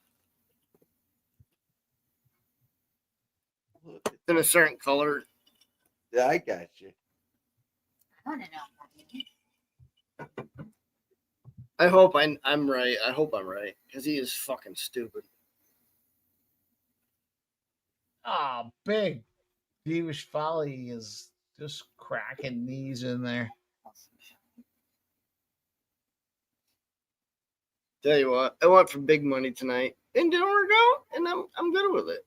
It's in a certain color. Yeah, I got you. I want to know. I hope I'm right. I hope I'm right because he is fucking stupid. Ah, big Dvalishvili is just cracking knees in there. Tell you what, I went for big money tonight and didn't work out, and I'm good with it.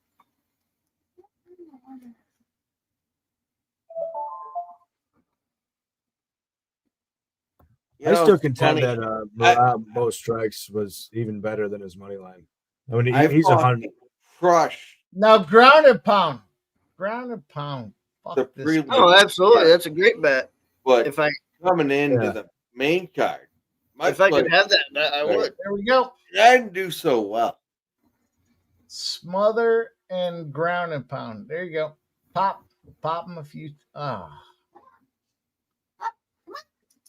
I still contend that Merab most strikes was even better than his money line. I mean, he's 100. Crush. Now, ground and pound. Ground and pound. Fuck this. Prelim. Oh, absolutely. That's a great bet. But if I coming into the main card, if I could have that bet, I would. There we go. I didn't do so well. Smother and ground and pound. There you go. Pop them a few.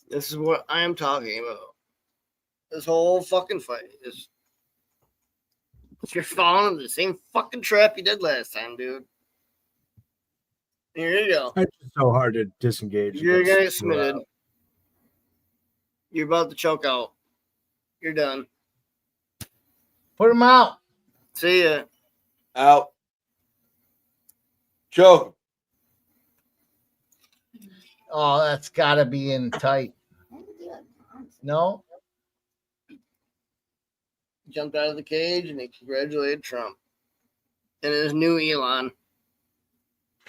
This is what I am talking about. This whole fucking fight is you're falling into the same fucking trap you did last time, dude. Here you go. It's just so hard to disengage. You're gonna get against Merab. submitted. You're about to choke out. You're done. Put him out. See ya. Out. Choke. Oh, that's got to be in tight. No? Jumped out of the cage and he congratulated Trump and his new Elon.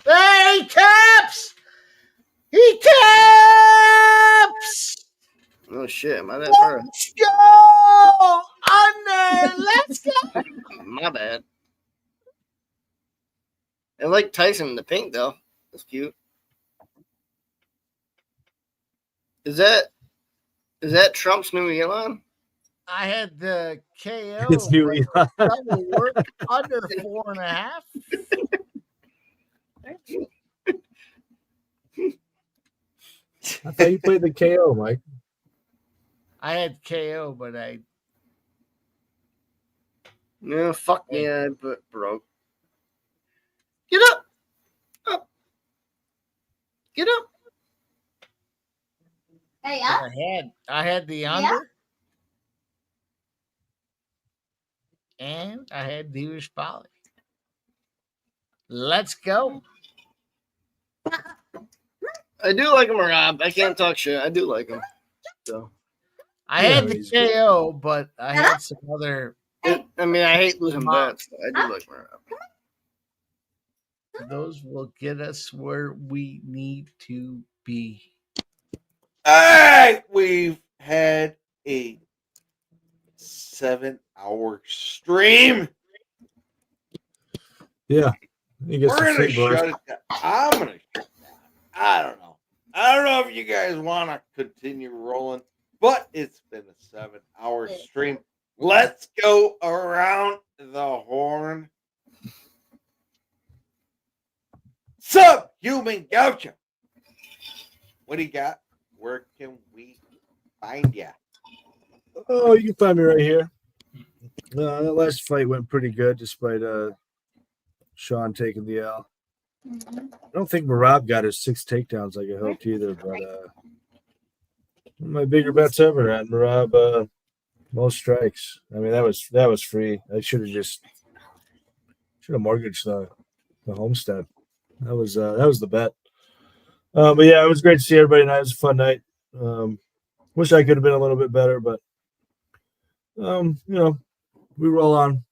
Hey, he taps! He taps! Oh shit, my bad. Let's go! Under! Let's go! My bad. I like Tyson in the pink though. That's cute. Is that Trump's new Elon? I had the KO. It's Julianna. Double work under 4.5. I thought you played the KO, Mike. I had KO, but No, fuck me, I broke. Get up. Up. Get up. Hey, up. I had the under. And I had Dvalishvili. Let's go. I do like him, Rob. I can't talk shit. I do like him. So I had the KO, but I had some other. I hate losing bets. But I do like Merab. Those will get us where we need to be. All right, we've had a 7-hour stream. Yeah. We're gonna shut it down. I'm gonna shut it down. I don't know if you guys want to continue rolling, but it's been a 7-hour stream. Let's go around the horn. Subhuman Gaucho. What do you got? Where can we find you? Oh, you can find me right here. That last fight went pretty good despite Sean taking the L. I don't think Merab got his 6 takedowns like I hoped either, but one of my bigger bets ever at Merab most strikes. I mean, that was free. I should have mortgaged the homestead. That was the bet. But yeah, it was great to see everybody tonight. It was a fun night. Wish I could have been a little bit better, but we roll on.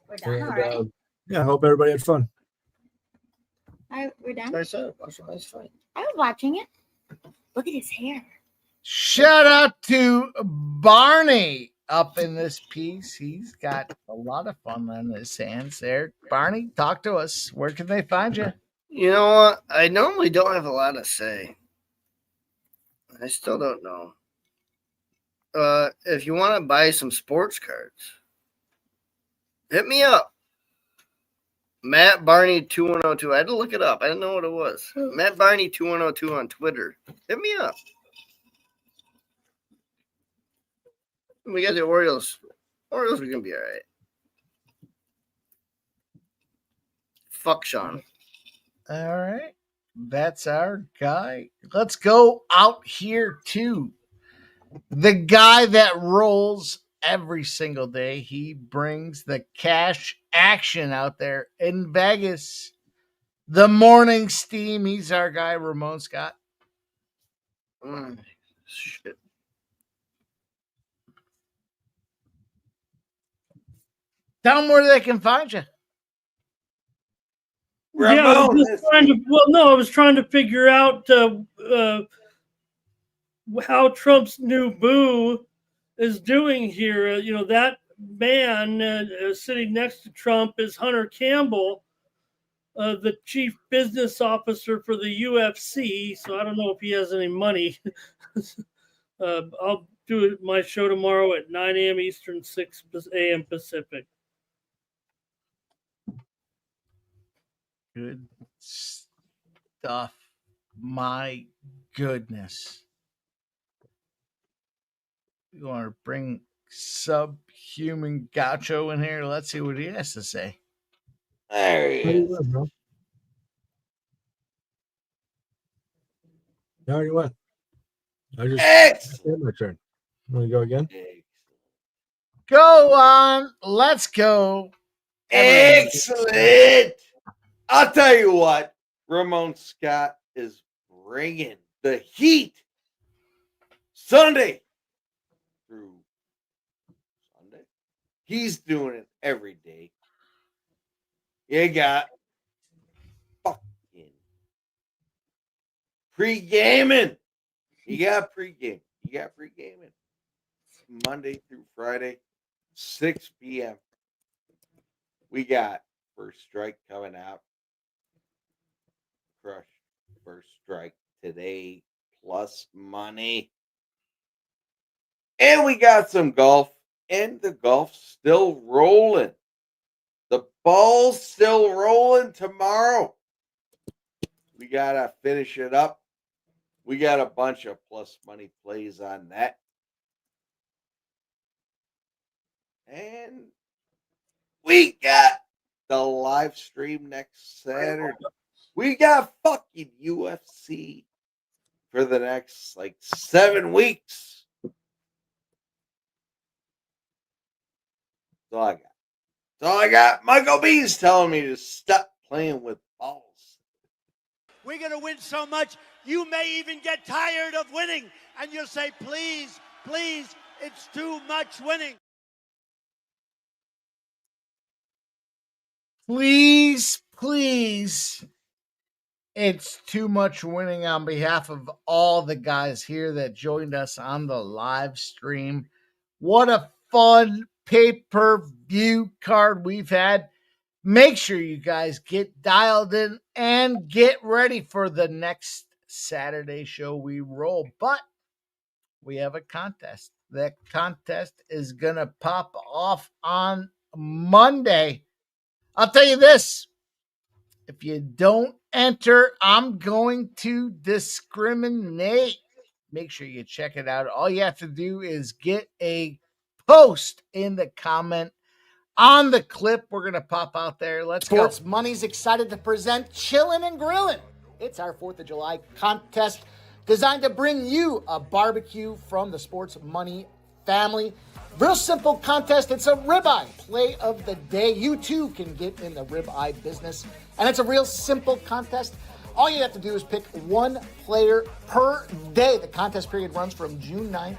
We're done And, already. yeah, I hope everybody had fun. All right, we're done. I said, that's fine. I was watching it. Look at his hair. Shout out to Barney up in this piece. He's got a lot of fun on his hands there. Barney, talk to us. Where can they find you? You know what? I normally don't have a lot to say. I still don't know. If you want to buy some sports cards, hit me up. Matt Barney 2102. I had to look it up. I didn't know what it was. Matt Barney 2102 on Twitter. Hit me up. We got the Orioles. Orioles are gonna be all right. Fuck Sean. All right. That's our guy. Let's go out here to the guy that rolls every single day. He brings the cash action out there in Vegas. The morning steam. He's our guy, Ramon Scott. Shit. Tell them where they can find you. Yeah, I was just I was trying to figure out how Trump's new boo is doing here. That man sitting next to Trump is Hunter Campbell, the chief business officer for the UFC. So I don't know if he has any money. I'll do my show tomorrow at 9 a.m. Eastern, 6 a.m. Pacific. Good stuff. My goodness. You want to bring Subhuman Gaucho in here? Let's see what he has to say. There he is. I already went. I just had my turn. Want to go again? Go on. Let's go. Excellent. I'll tell you what, Ramon Scott is bringing the heat Sunday through Sunday. He's doing it every day. You got fucking pre-gaming. You got pre-game. You got pre-gaming. Monday through Friday, 6 p.m. We got First Strike coming out. Crush First Strike today, plus money. And we got some golf, and the golf's still rolling. The ball's still rolling tomorrow. We got to finish it up. We got a bunch of plus money plays on that. And we got the live stream next Saturday. We got fucking UFC for the next 7 weeks. That's all I got. That's all I got. Michael B's telling me to stop playing with balls. We're going to win so much, you may even get tired of winning. And you'll say, please, please, it's too much winning. Please, please. It's too much winning on behalf of all the guys here that joined us on the live stream. What a fun pay-per-view card we've had. Make sure you guys get dialed in and get ready for the next Saturday show we roll. But we have a contest. That contest is going to pop off on Monday. I'll tell you this. If you don't enter, I'm going to discriminate. Make sure you check it out. All you have to do is get a post in the comment on the clip we're going to pop out there. Let's go. Sports Money's excited to present Chillin' and Grillin'. It's our 4th of July contest designed to bring you a barbecue from the Sports Money family. Real simple contest. It's a ribeye play of the day. You too can get in the ribeye business. And it's a real simple contest. All you have to do is pick one player per day. The contest period runs from June 9th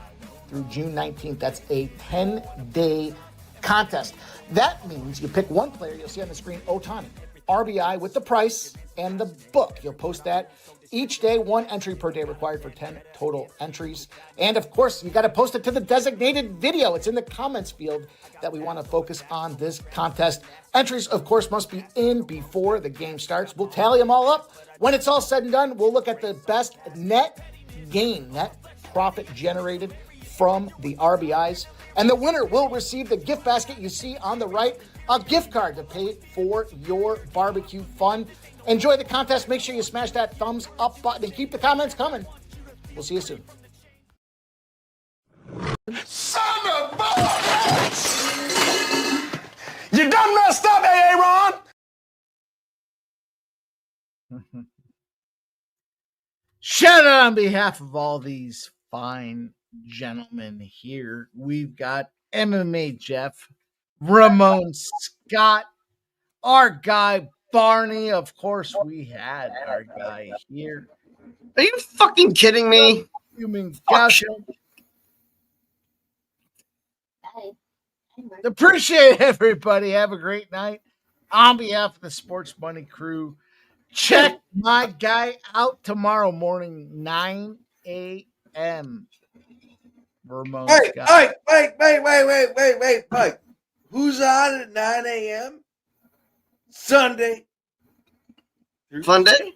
through June 19th. That's a 10-day contest. That means you pick one player. You'll see on the screen, Ohtani, RBI with the price and the book. You'll post that each day, 1 entry per day required for 10 total entries. And of course, you got to post it to the designated video. It's in the comments field that we want to focus on this contest. Entries, of course, must be in before the game starts. We'll tally them all up. When it's all said and done, we'll look at the best net gain, net profit generated from the RBIs. And the winner will receive the gift basket you see on the right, a gift card to pay for your barbecue fun. Enjoy the contest. Make sure you smash that thumbs up button and keep the comments coming. We'll see you soon. Son of a bitch! You done messed up, Aaron! Shout out on behalf of all these fine gentlemen here. We've got MMA Jeff, Ramon Scott, our guy Barney. Of course, we had our guy here. Are you fucking kidding me? Human Gastelum. Appreciate everybody. Have a great night. On behalf of the Sports Money crew, check my guy out tomorrow morning, 9 a.m. Ramon Scott. Wait, Mike. Who's on at 9 a.m.? Sunday. Fun day?